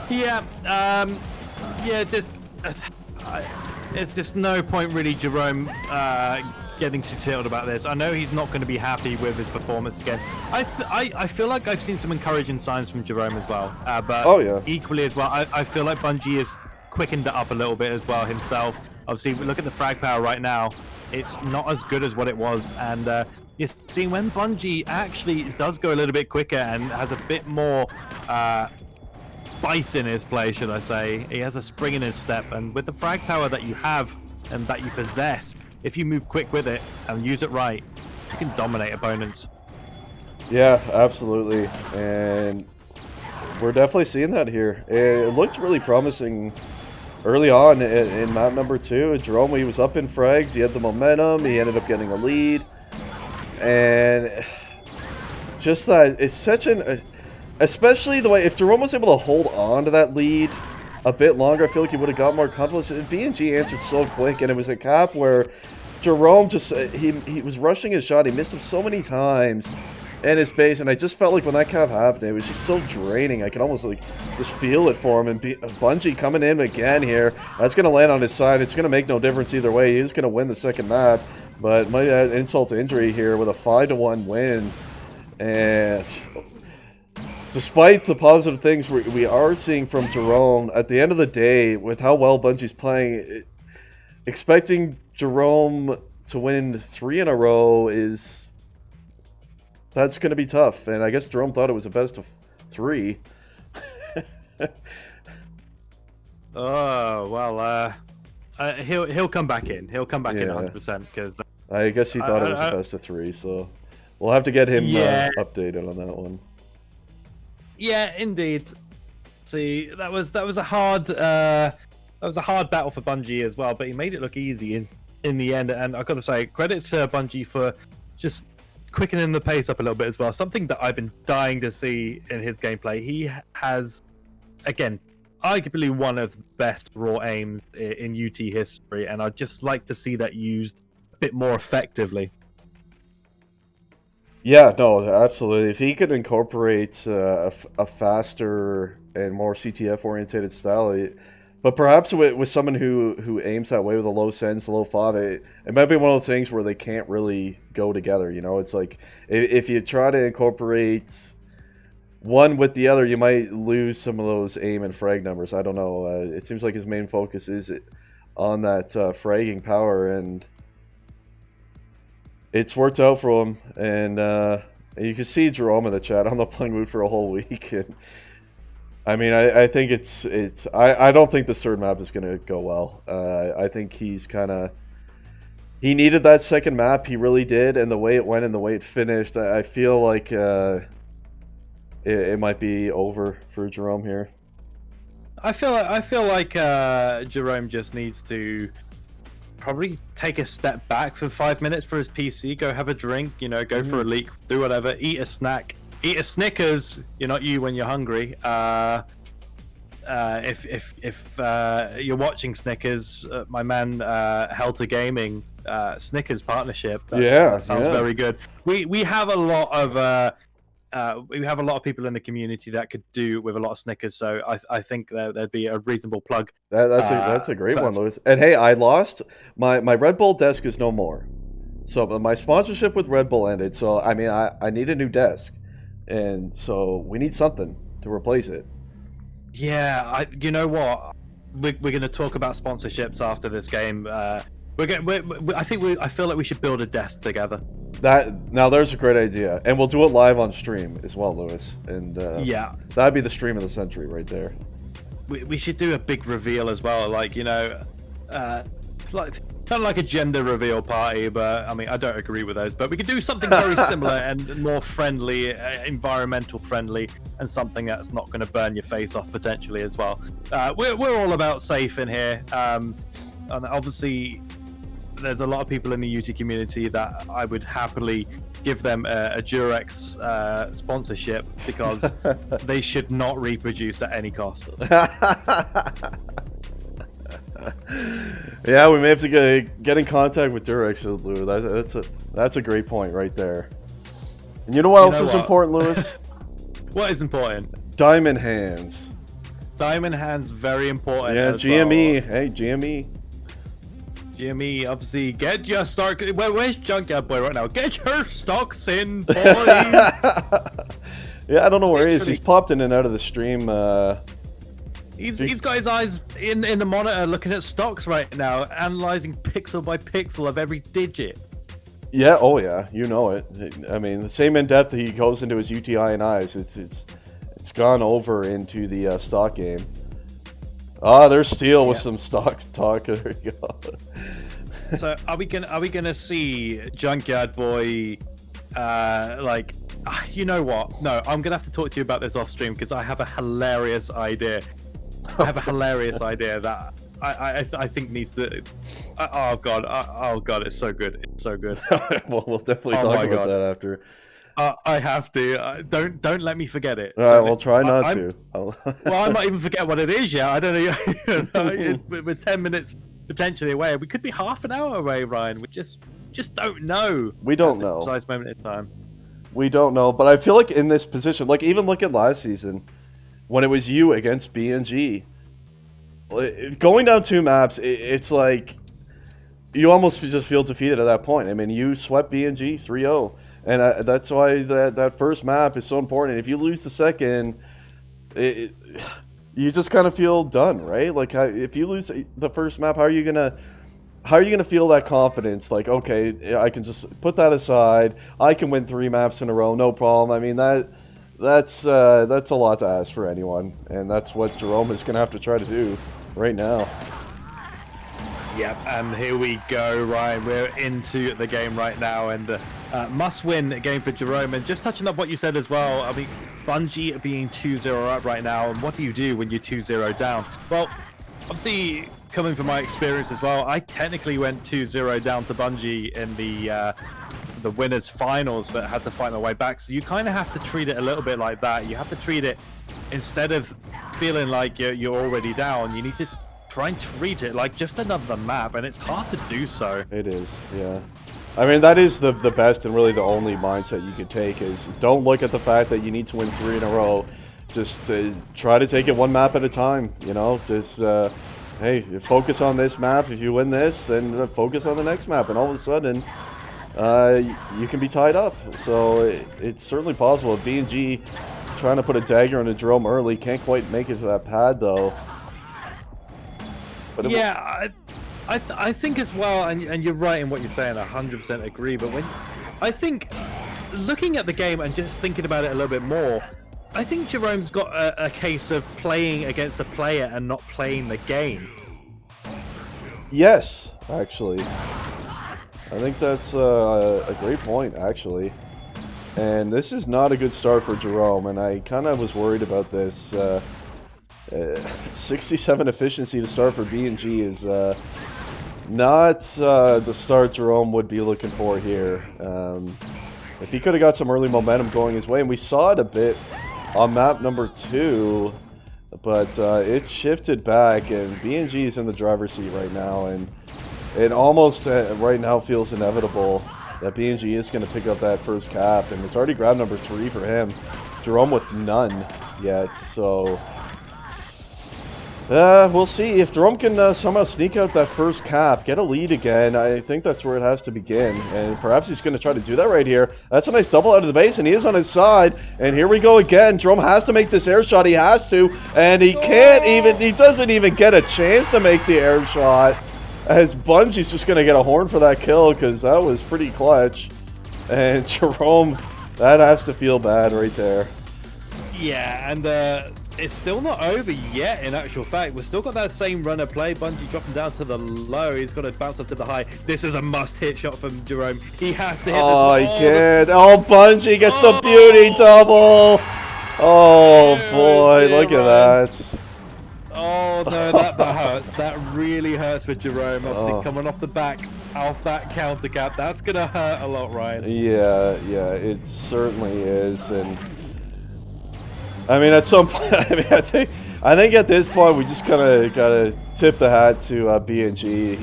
Yeah, just it's just no point really, Jerome, getting too tilted about this. I know he's not going to be happy with his performance again. I feel like I've seen some encouraging signs from Jerome as well, but equally as well, I feel like Bungie has quickened it up a little bit as well himself. Obviously, we look at the frag power right now. It's not as good as what it was. And you see, when Bungie actually does go a little bit quicker and has a bit more spice in his play, should I say, he has a spring in his step. And with the frag power that you have and that you possess, if you move quick with it and use it right, you can dominate opponents. Yeah, absolutely. And we're definitely seeing that here. It looked really promising early on in map number 2. Jerome, he was up in frags, he had the momentum, he ended up getting a lead, and just that, it's such an, especially the way, if Jerome was able to hold on to that lead a bit longer, I feel like he would have got more confidence. BNG answered so quick, and it was a cap where Jerome just, he was rushing his shot, he missed him so many times in his base, and I just felt like when that cap happened, it was just so draining. I could almost like just feel it for him. And Bungie coming in again here, that's going to land on his side. It's going to make no difference either way. He's going to win the second map, but might add insult to injury here with a 5-1 win. And despite the positive things we are seeing from Jerome, at the end of the day, with how well Bungie's playing, expecting Jerome to win 3 in a row is... that's going to be tough, and I guess Jerome thought it was a best of 3. Oh, well, he'll come back in. He'll come back in 100%, because... I guess he thought it was a best of 3, so we'll have to get him updated on that one. Yeah, indeed. See, that was a hard battle for Bungie as well, but he made it look easy in the end, and I've got to say, credit to Bungie for just quickening the pace up a little bit as well. Something that I've been dying to see in his gameplay. He has, again, arguably one of the best raw aims in UT history, and I'd just like to see that used a bit more effectively. Yeah, no, absolutely. If he could incorporate a faster and more CTF-oriented style, but perhaps with someone who aims that way with a low sense, low FOV, it might be one of those things where they can't really go together, you know? It's like, if you try to incorporate one with the other, you might lose some of those aim and frag numbers. I don't know. It seems like his main focus is on that fragging power, and it's worked out for him. And you can see Jerome in the chat, I'm not playing Wood for a whole week, and I mean, I think I don't think the third map is going to go well. I think he needed that second map. He really did. And the way it went and the way it finished, I feel like it might be over for Jerome here. I feel like Jerome just needs to probably take a step back for 5 minutes for his PC, go have a drink, you know, go for a leak, do whatever, eat a snack, eat a Snickers. You're not you when you're hungry. If you're watching Snickers, my man Helter Gaming Snickers partnership. That sounds very good. We have a lot of people in the community that could do with a lot of Snickers, so I think there'd be a reasonable plug. That's a great one, Lewis. And hey, I lost my Red Bull desk is no more, so my sponsorship with Red Bull ended. So I mean, I need a new desk, and so we need something to replace it. Yeah, you know what? We're going to talk about sponsorships after this game. I feel like we should build a desk together. Now there's a great idea, and we'll do it live on stream as well, Lewis. And yeah, that'd be the stream of the century right there. We should do a big reveal as well, like, you know, like kind of like a gender reveal party. But I mean, I don't agree with those. But we could do something very similar and more friendly, environmental friendly, and something that's not going to burn your face off potentially as well. We're all about safe in here, and obviously there's a lot of people in the UT community that I would happily give them a Durex sponsorship, because they should not reproduce at any cost. Yeah, we may have to get in contact with Durex, Lou. That's a great point right there. And you know what else is important, Lewis? What is important? Diamond hands. Diamond hands, very important. Yeah, as GME. well. Hey, GME. GME, obviously, get your stock. Where's Junkyard Boy right now? Get your stocks in, boy. Yeah, I don't know where he is. He's popped in and out of the stream. He's got his eyes in the monitor looking at stocks right now, analyzing pixel by pixel of every digit. Yeah, oh yeah, you know it. I mean, the same in depth he goes into his UTI and eyes. It's gone over into the stock game. Ah, there's Steel with some stock talk. There you go. So are we gonna see Junkyard Boy you know what? No, I'm gonna have to talk to you about this off stream, because I have a hilarious idea. I have a hilarious idea that I think needs to. Oh god, it's so good. It's so good. Well, we'll definitely talk about that after. I have to. Don't let me forget it. All right, we'll try not to. Well, I might even forget what it is. Yeah, I don't know. We're 10 minutes potentially away. We could be half an hour away, Ryan. We just don't know. We don't know. Precise moment in time. We don't know, but I feel like in this position, like even look at last season, when it was you against BNG, going down 2 maps, it's like you almost just feel defeated at that point. I mean, you swept BNG 3-0, and that's why that first map is so important. If you lose the second, you just kind of feel done, right? Like, if you lose the first map, how are you gonna feel that confidence? Like, okay, I can just put that aside. I can win 3 maps in a row, no problem. I mean, that's a lot to ask for anyone, and that's what Jerome is gonna have to try to do right now. Yep, and here we go, Ryan. We're into the game right now, and must-win game for Jerome. And just touching up what you said as well, I mean, Bungie being 2-0 up right now, and what do you do when you're 2-0 down? Well, obviously, coming from my experience as well, I technically went 2-0 down to Bungie in the winners finals, but had to fight my way back. So you kind of have to treat it a little bit like that. You have to treat it, instead of feeling like you're already down, you need to try and treat it like just another map, and it's hard to do so. It is, yeah. I mean, that is the best and really the only mindset you could take, is don't look at the fact that you need to win 3 in a row. Just try to take it 1 map at a time, you know? Just, hey, focus on this map. If you win this, then focus on the next map, and all of a sudden, you can be tied up. So it's certainly possible. BNG trying to put a dagger on a Jerome early, can't quite make it to that pad, though. But yeah, I think as well, and you're right in what you're saying, 100% agree, but I think, looking at the game and just thinking about it a little bit more, I think Jerome's got a case of playing against a player and not playing the game. Yes, actually. I think that's a great point, actually. And this is not a good start for Jerome, and I kind of was worried about this. 67 efficiency to start for BNG is Not the start Jerome would be looking for here. If he could have got some early momentum going his way, and we saw it a bit on map number 2, but it shifted back, and BNG is in the driver's seat right now, and it almost right now feels inevitable that BNG is going to pick up that first cap, and it's already grab number 3 for him. Jerome with none yet, so we'll see if Jerome can somehow sneak out that first cap, get a lead again. I think that's where it has to begin, and perhaps he's going to try to do that right here. That's a nice double out of the base, and he is on his side, and here we go again. Jerome has to make this air shot. He has to, and he can't even, he doesn't even get a chance to make the air shot, as Bungie's just going to get a horn for that kill, because that was pretty clutch. And Jerome, that has to feel bad right there. Yeah, and it's still not over yet, in actual fact. We've still got that same runner play. Bungie dropping down to the low. He's got to bounce up to the high. This is a must-hit shot from Jerome. He has to hit this. Oh, he can't. Oh, Bungie gets the beauty double. Oh, boy. Look at that. Oh, no, that hurts. That really hurts for Jerome. Obviously, coming off the back, off that counter cap. That's going to hurt a lot, Ryan. Yeah, it certainly is. And I mean, at some point, I think at this point we just kind of gotta tip the hat to BNG.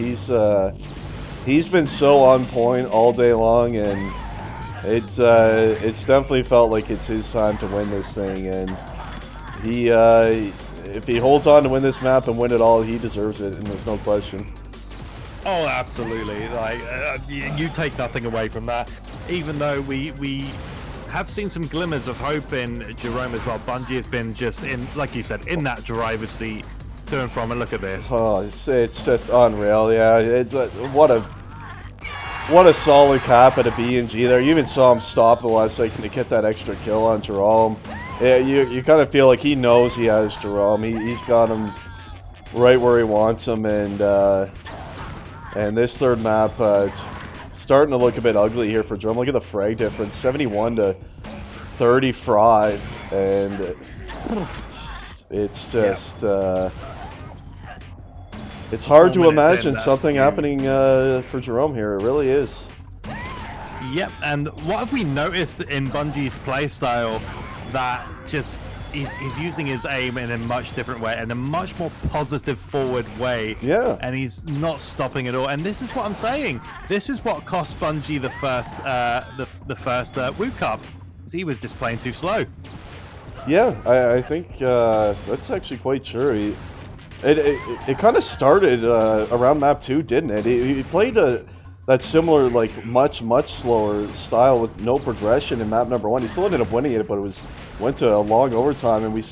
He's been so on point all day long, and it's definitely felt like it's his time to win this thing. And he, if he holds on to win this map and win it all, he deserves it, and there's no question. Oh, absolutely! Like you take nothing away from that. Even though we have seen some glimmers of hope in Jerome as well. Bungie has been just in, like you said, in that driver's seat to and from. And look at this. Oh, it's just unreal. Yeah, what a solid cap at a BNG there. You even saw him stop the last second to get that extra kill on Jerome. Yeah, you kind of feel like he knows he has Jerome. He's got him right where he wants him, and this third map, it's starting to look a bit ugly here for Jerome. Look at the frag difference, 71 to 35, and it's just it's hard to imagine something happening for Jerome here. It really is. Yep, and what have we noticed in Bungie's playstyle that just he's using his aim in a much different way, and a much more positive forward way. Yeah. And he's not stopping at all. And this is what I'm saying. This is what cost Bungie the first Woot Cup. He was just playing too slow. Yeah, I think that's actually quite true. It kind of started around map 2, didn't it? He played that similar, like, much slower style with no progression in map number 1. He still ended up winning it, but it went to a long overtime, and we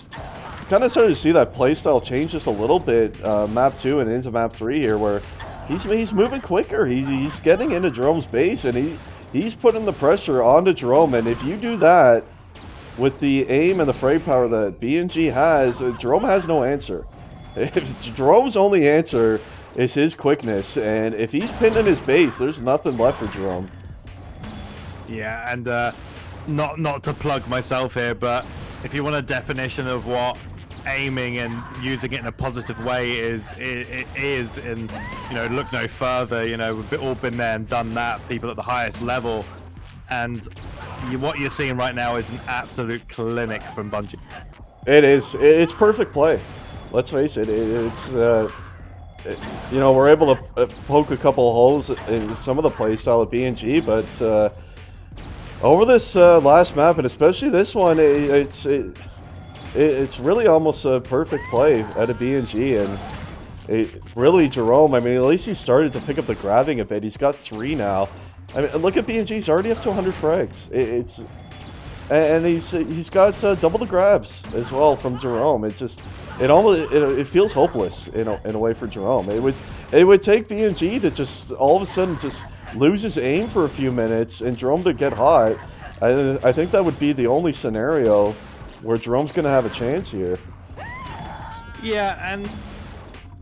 kind of started to see that playstyle change just a little bit map 2 and into map 3 here, where he's moving quicker. He's getting into Jerome's base, and he's putting the pressure onto Jerome. And if you do that with the aim and the frag power that BNG has, Jerome has no answer. If Jerome's only answer is his quickness, and if he's pinned in his base, there's nothing left for Jerome. Yeah, and not to plug myself here, but if you want a definition of what aiming and using it in a positive way is, and look no further. We've all been there and done that. People at the highest level, and what you're seeing right now is an absolute clinic from Bungie. It is. It's perfect play. Let's face it. We're able to poke a couple holes in some of the play style of BNG, but over this last map, and especially this one, it's really almost a perfect play at a BNG, and really Jerome, I mean, at least he started to pick up the grabbing a bit. He's got 3 now. I mean, look at BNG, he's already up to 100 frags. And he's got double the grabs as well from Jerome. It feels hopeless in a way for Jerome. It would take BNG to just all of a sudden just lose his aim for a few minutes and Jerome to get hot. I think that would be the only scenario where Jerome's going to have a chance here. Yeah, and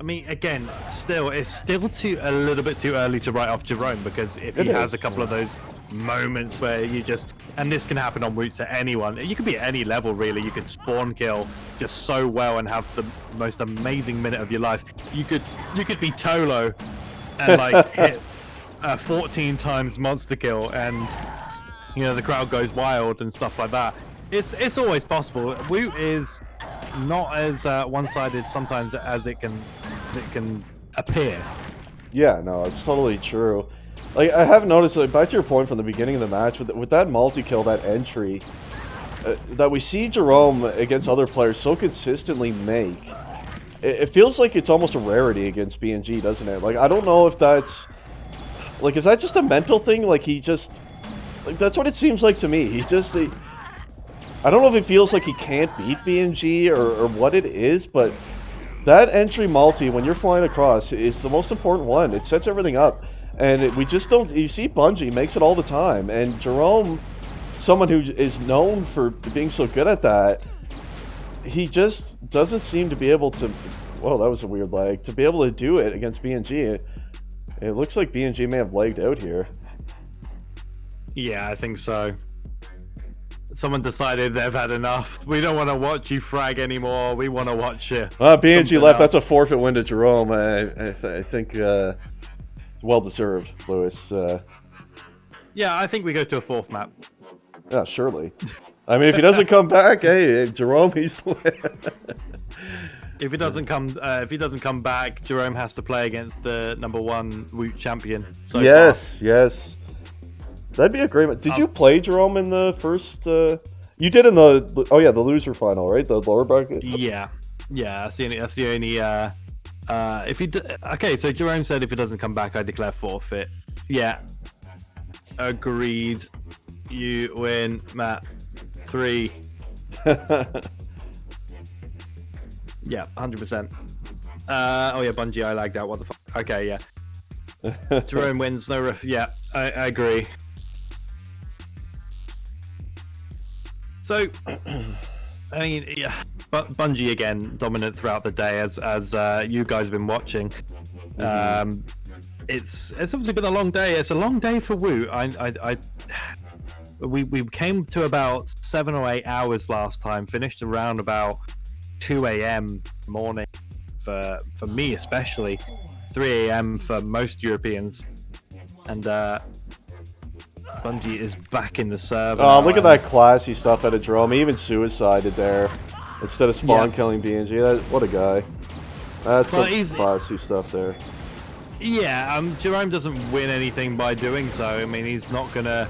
I mean, again, it's still a little bit too early to write off Jerome, because if he has a couple of those moments where you just, and this can happen en route to anyone, you could be at any level really, you could spawn kill just so well and have the most amazing minute of your life. You could be Tolo and like hit 14 times monster kill, and you know the crowd goes wild and stuff like that. It's always possible. Woot is not as one-sided sometimes as it can appear. Yeah, no, it's totally true. Like, I have noticed, like, back to your point from the beginning of the match, with that multi-kill, that entry, that we see Jerome against other players so consistently make, it feels like it's almost a rarity against BNG, doesn't it? Like, I don't know if that's... Like, is that just a mental thing? Like, he just... Like, that's what it seems like to me. He's just... I don't know if it feels like he can't beat BNG or what it is, but that entry multi, when you're flying across, is the most important one. It sets everything up. And we just don't... You see Bungie makes it all the time. And Jerome, someone who is known for being so good at that, he just doesn't seem to be able to... Whoa, that was a weird lag. To be able to do it against BNG. It looks like BNG may have lagged out here. Yeah, I think so. Someone decided they've had enough. We don't want to watch you frag anymore. We want to watch you. BNG left. That's a forfeit win to Jerome. I think it's well deserved, Lewis. Yeah, I think we go to a fourth map. Yeah, surely. I mean, if he doesn't come back, hey, Jerome, he's the win. If he doesn't come back, Jerome has to play against the #1 Woot champion. So yes, yes. That'd be a great match. Did you play Jerome in the first... You did in the... Oh, yeah, the loser final, right? The lower bracket? Yeah. Yeah, that's the only... if he... Okay, so Jerome said if he doesn't come back, I declare forfeit. Yeah. Agreed. You win, Matt. 3. Yeah, 100%. Oh, yeah, Bungie, I lagged out. What the fuck? Okay, yeah. Jerome wins, no ref. Yeah, I agree. So, I mean, yeah, but Bungie again dominant throughout the day as you guys have been watching. It's obviously been a long day. It's a long day for Woot. We came to about 7 or 8 hours last time. Finished around about 2 a.m. morning for me especially, 3 a.m. for most Europeans, and Bungie is back in the server. Oh, look at that classy stuff out of Jerome. He even suicided there instead of spawn killing BNG. What a guy. That's some classy stuff there. Yeah, Jerome doesn't win anything by doing so. I mean, he's not gonna...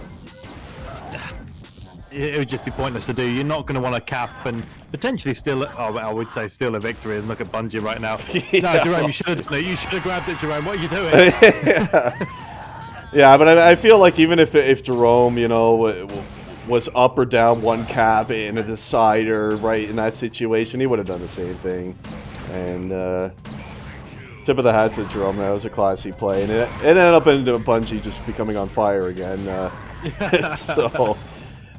It would just be pointless to do. You're not going to want to cap and potentially steal... Oh, I would say steal a victory and look at Bungie right now. No, Jerome, you should have grabbed it, Jerome. What are you doing? Yeah, but I feel like even if Jerome, you know, was up or down one cap in a decider, right, in that situation, he would have done the same thing. And tip of the hat to Jerome. That was a classy play. And it ended up into Bungie just becoming on fire again. So,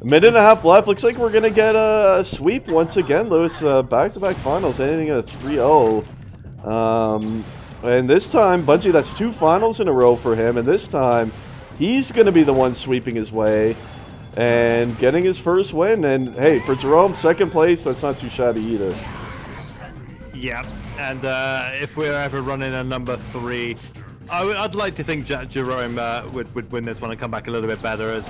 a minute and a half left. Looks like we're going to get a sweep once again, Lewis. Back-to-back finals, anything at a 3-0. And this time, Bungie, that's 2 finals in a row for him. And this time, he's going to be the one sweeping his way and getting his first win. And, hey, for Jerome, second place, that's not too shabby either. Yeah, and if we're ever running a #3, I'd like to think Jerome would win this one and come back a little bit better. As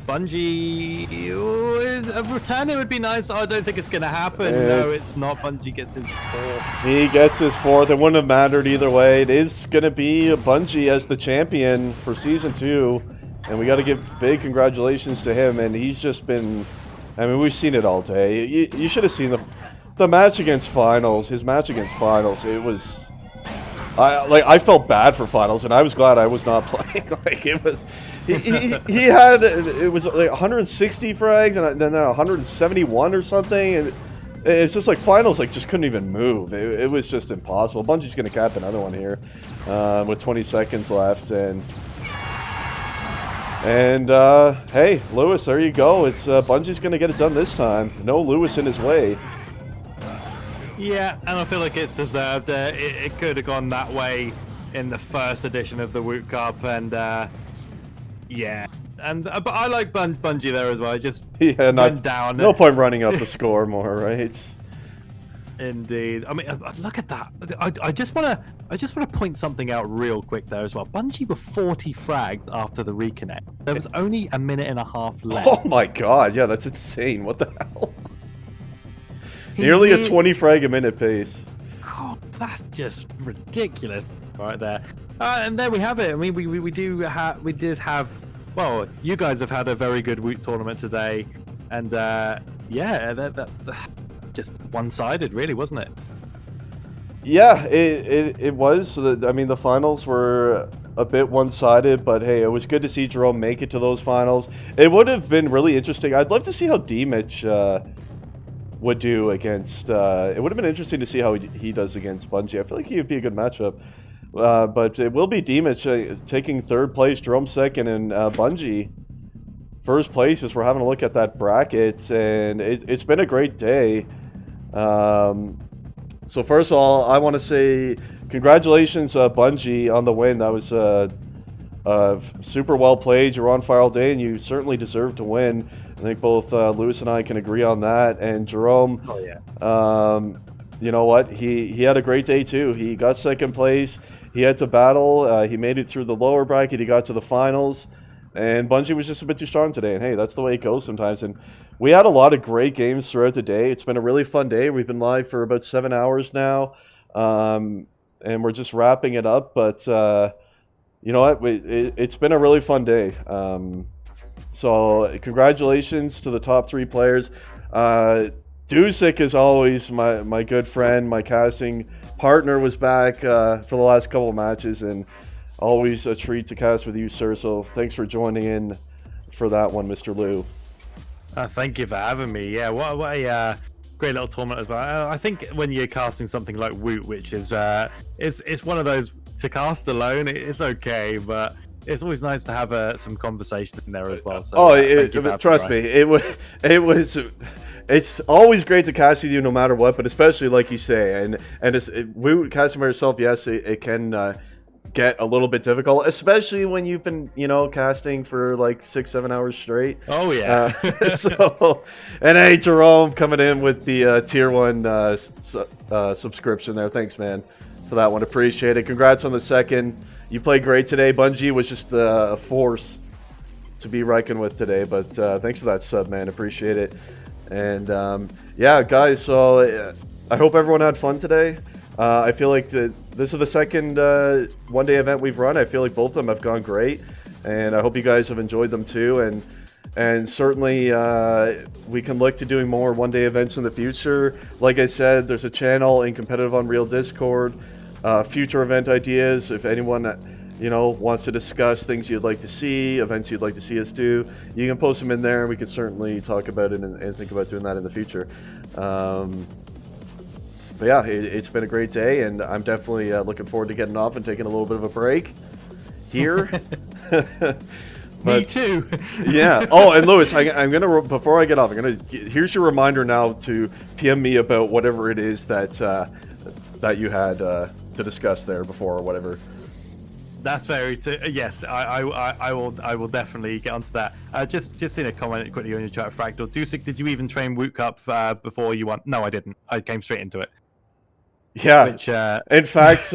Bungie, a return, it would be nice. I don't think it's going to happen. No, it's not. Bungie gets his 4th. He gets his 4th. It wouldn't have mattered either way. It is going to be Bungie as the champion for Season 2. And we got to give big congratulations to him. And he's just been... I mean, we've seen it all day. You should have seen the match against Finals. His match against Finals. It was... I felt bad for Finals, and I was glad I was not playing. Like, it was... He had... It was like 160 frags, and then 171 or something. And it's just like Finals just couldn't even move. It was just impossible. Bungie's going to cap another one here with 20 seconds left. And hey, Lewis, there you go. It's Bungie's going to get it done this time. No Lewis in his way. Yeah, and I feel like it's deserved. It could have gone that way in the first edition of the Woot Cup, and yeah, and but I like Bungie there as well. Just went down. No point running up the score more, right? Indeed. I mean, look at that. I just want I just want to point something out real quick there as well. Bungie were 40 fragged after the reconnect. There was only a minute and a half left. Oh my god, yeah, that's insane. What the hell? Nearly a 20 frag a minute pace. God, that's just ridiculous right there. And there we have it. I mean, we did have. Well, you guys have had a very good Woot tournament today, and yeah, that just one-sided, really, wasn't it? Yeah, it was. I mean, the finals were a bit one-sided, but hey, it was good to see Jerome make it to those finals. It would have been really interesting. I'd love to see how D-Mitch would do against... it would have been interesting to see how he does against Bungie. I feel like he would be a good matchup. But it will be D-Mitch taking third place, Jerome second, and Bungie first place as we're having a look at that bracket. And it's been a great day. So first of all, I want to say congratulations, Bungie, on the win. That was super well played. You were on fire all day, and you certainly deserve to win. I think both Lewis and I can agree on that. And Jerome, oh yeah, you know what? He had a great day too. He got second place. He had to battle. He made it through the lower bracket. He got to the finals. And Bungie was just a bit too strong today. And hey, that's the way it goes sometimes. And we had a lot of great games throughout the day. It's been a really fun day. We've been live for about 7 hours now. And we're just wrapping it up. But you know what? It's been a really fun day. So congratulations to the top 3 players. Dusik is always my good friend. My casting partner was back for the last couple of matches, and always a treat to cast with you, sir. So thanks for joining in for that one, Mr. Lou. Thank you for having me. Yeah, what a great little tournament as well. I think when you're casting something like Woot, which is it's one of those to cast alone, it's okay, but it's always nice to have some conversation in there as well. So, trust me, it was. It's always great to cast with you no matter what, but especially like you say, and Woot casting by yourself, yes, it can get a little bit difficult, especially when you've been, casting for like 6-7 hours straight. Oh yeah. And hey, Jerome coming in with the tier 1 subscription there. Thanks, man, for that one. Appreciate it. Congrats on the second. You played great today. Bungie was just a force to be reckoned with today, but thanks for that sub, man. Appreciate it. And yeah, guys, so I hope everyone had fun today. I feel like this is the second one-day event we've run. I feel like both of them have gone great, and I hope you guys have enjoyed them too. And certainly we can look to doing more one-day events in the future. Like I said, there's a channel in Competitive Unreal Discord. Future event ideas, if anyone wants to discuss things you'd like to see, events you'd like to see us do, you can post them in there, and we can certainly talk about it and think about doing that in the future. But yeah, it's been a great day, and I'm definitely looking forward to getting off and taking a little bit of a break here. Me too. Yeah. Oh, and Lewis, I'm gonna, before I get off, here's your reminder now to PM me about whatever it is that you had to discuss there before, or whatever. That's very yes. I will definitely get onto that. Just seen a comment quickly on your chat, Fractal. Dusik, did you even train Woot Cup before you won? No, I didn't. I came straight into it. Yeah. Which, in fact,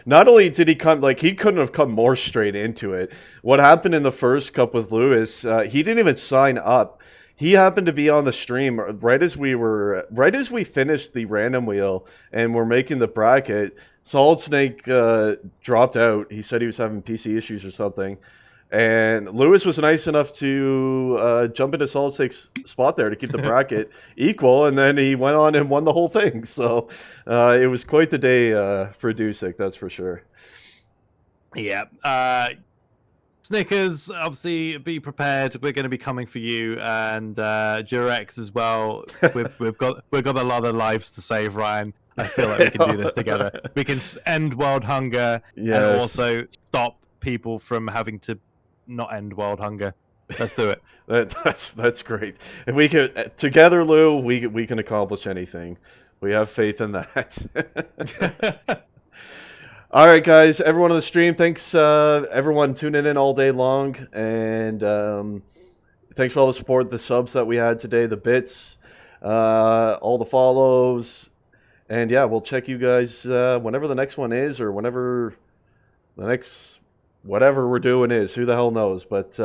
not only did he come, like, he couldn't have come more straight into it. What happened in the first cup with Lewis, he didn't even sign up. He happened to be on the stream right as we finished the random wheel and we're making the bracket. Solid Snake dropped out. He said he was having PC issues or something. And Lewis was nice enough to jump into Solid Snake's spot there to keep the bracket equal, and then he went on and won the whole thing. So it was quite the day for Dusik, that's for sure. Yeah. Snickers, obviously, be prepared. We're going to be coming for you, and Jurex as well. We've got a lot of lives to save, Ryan. I feel like we can do this together. We can end world hunger, yes, and also stop people from having to not end world hunger. Let's do it. That's great. If we can together, Lou, we can accomplish anything. We have faith in that. All right, guys, everyone on the stream, thanks everyone tuning in all day long, and thanks for all the support, the subs that we had today, the bits, all the follows, And yeah, we'll check you guys whenever the next one is, or whenever the next whatever we're doing is. Who the hell knows? But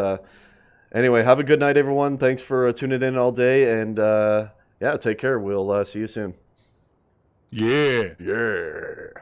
anyway, have a good night, everyone. Thanks for tuning in all day, and yeah, take care. We'll see you soon. Yeah. Yeah.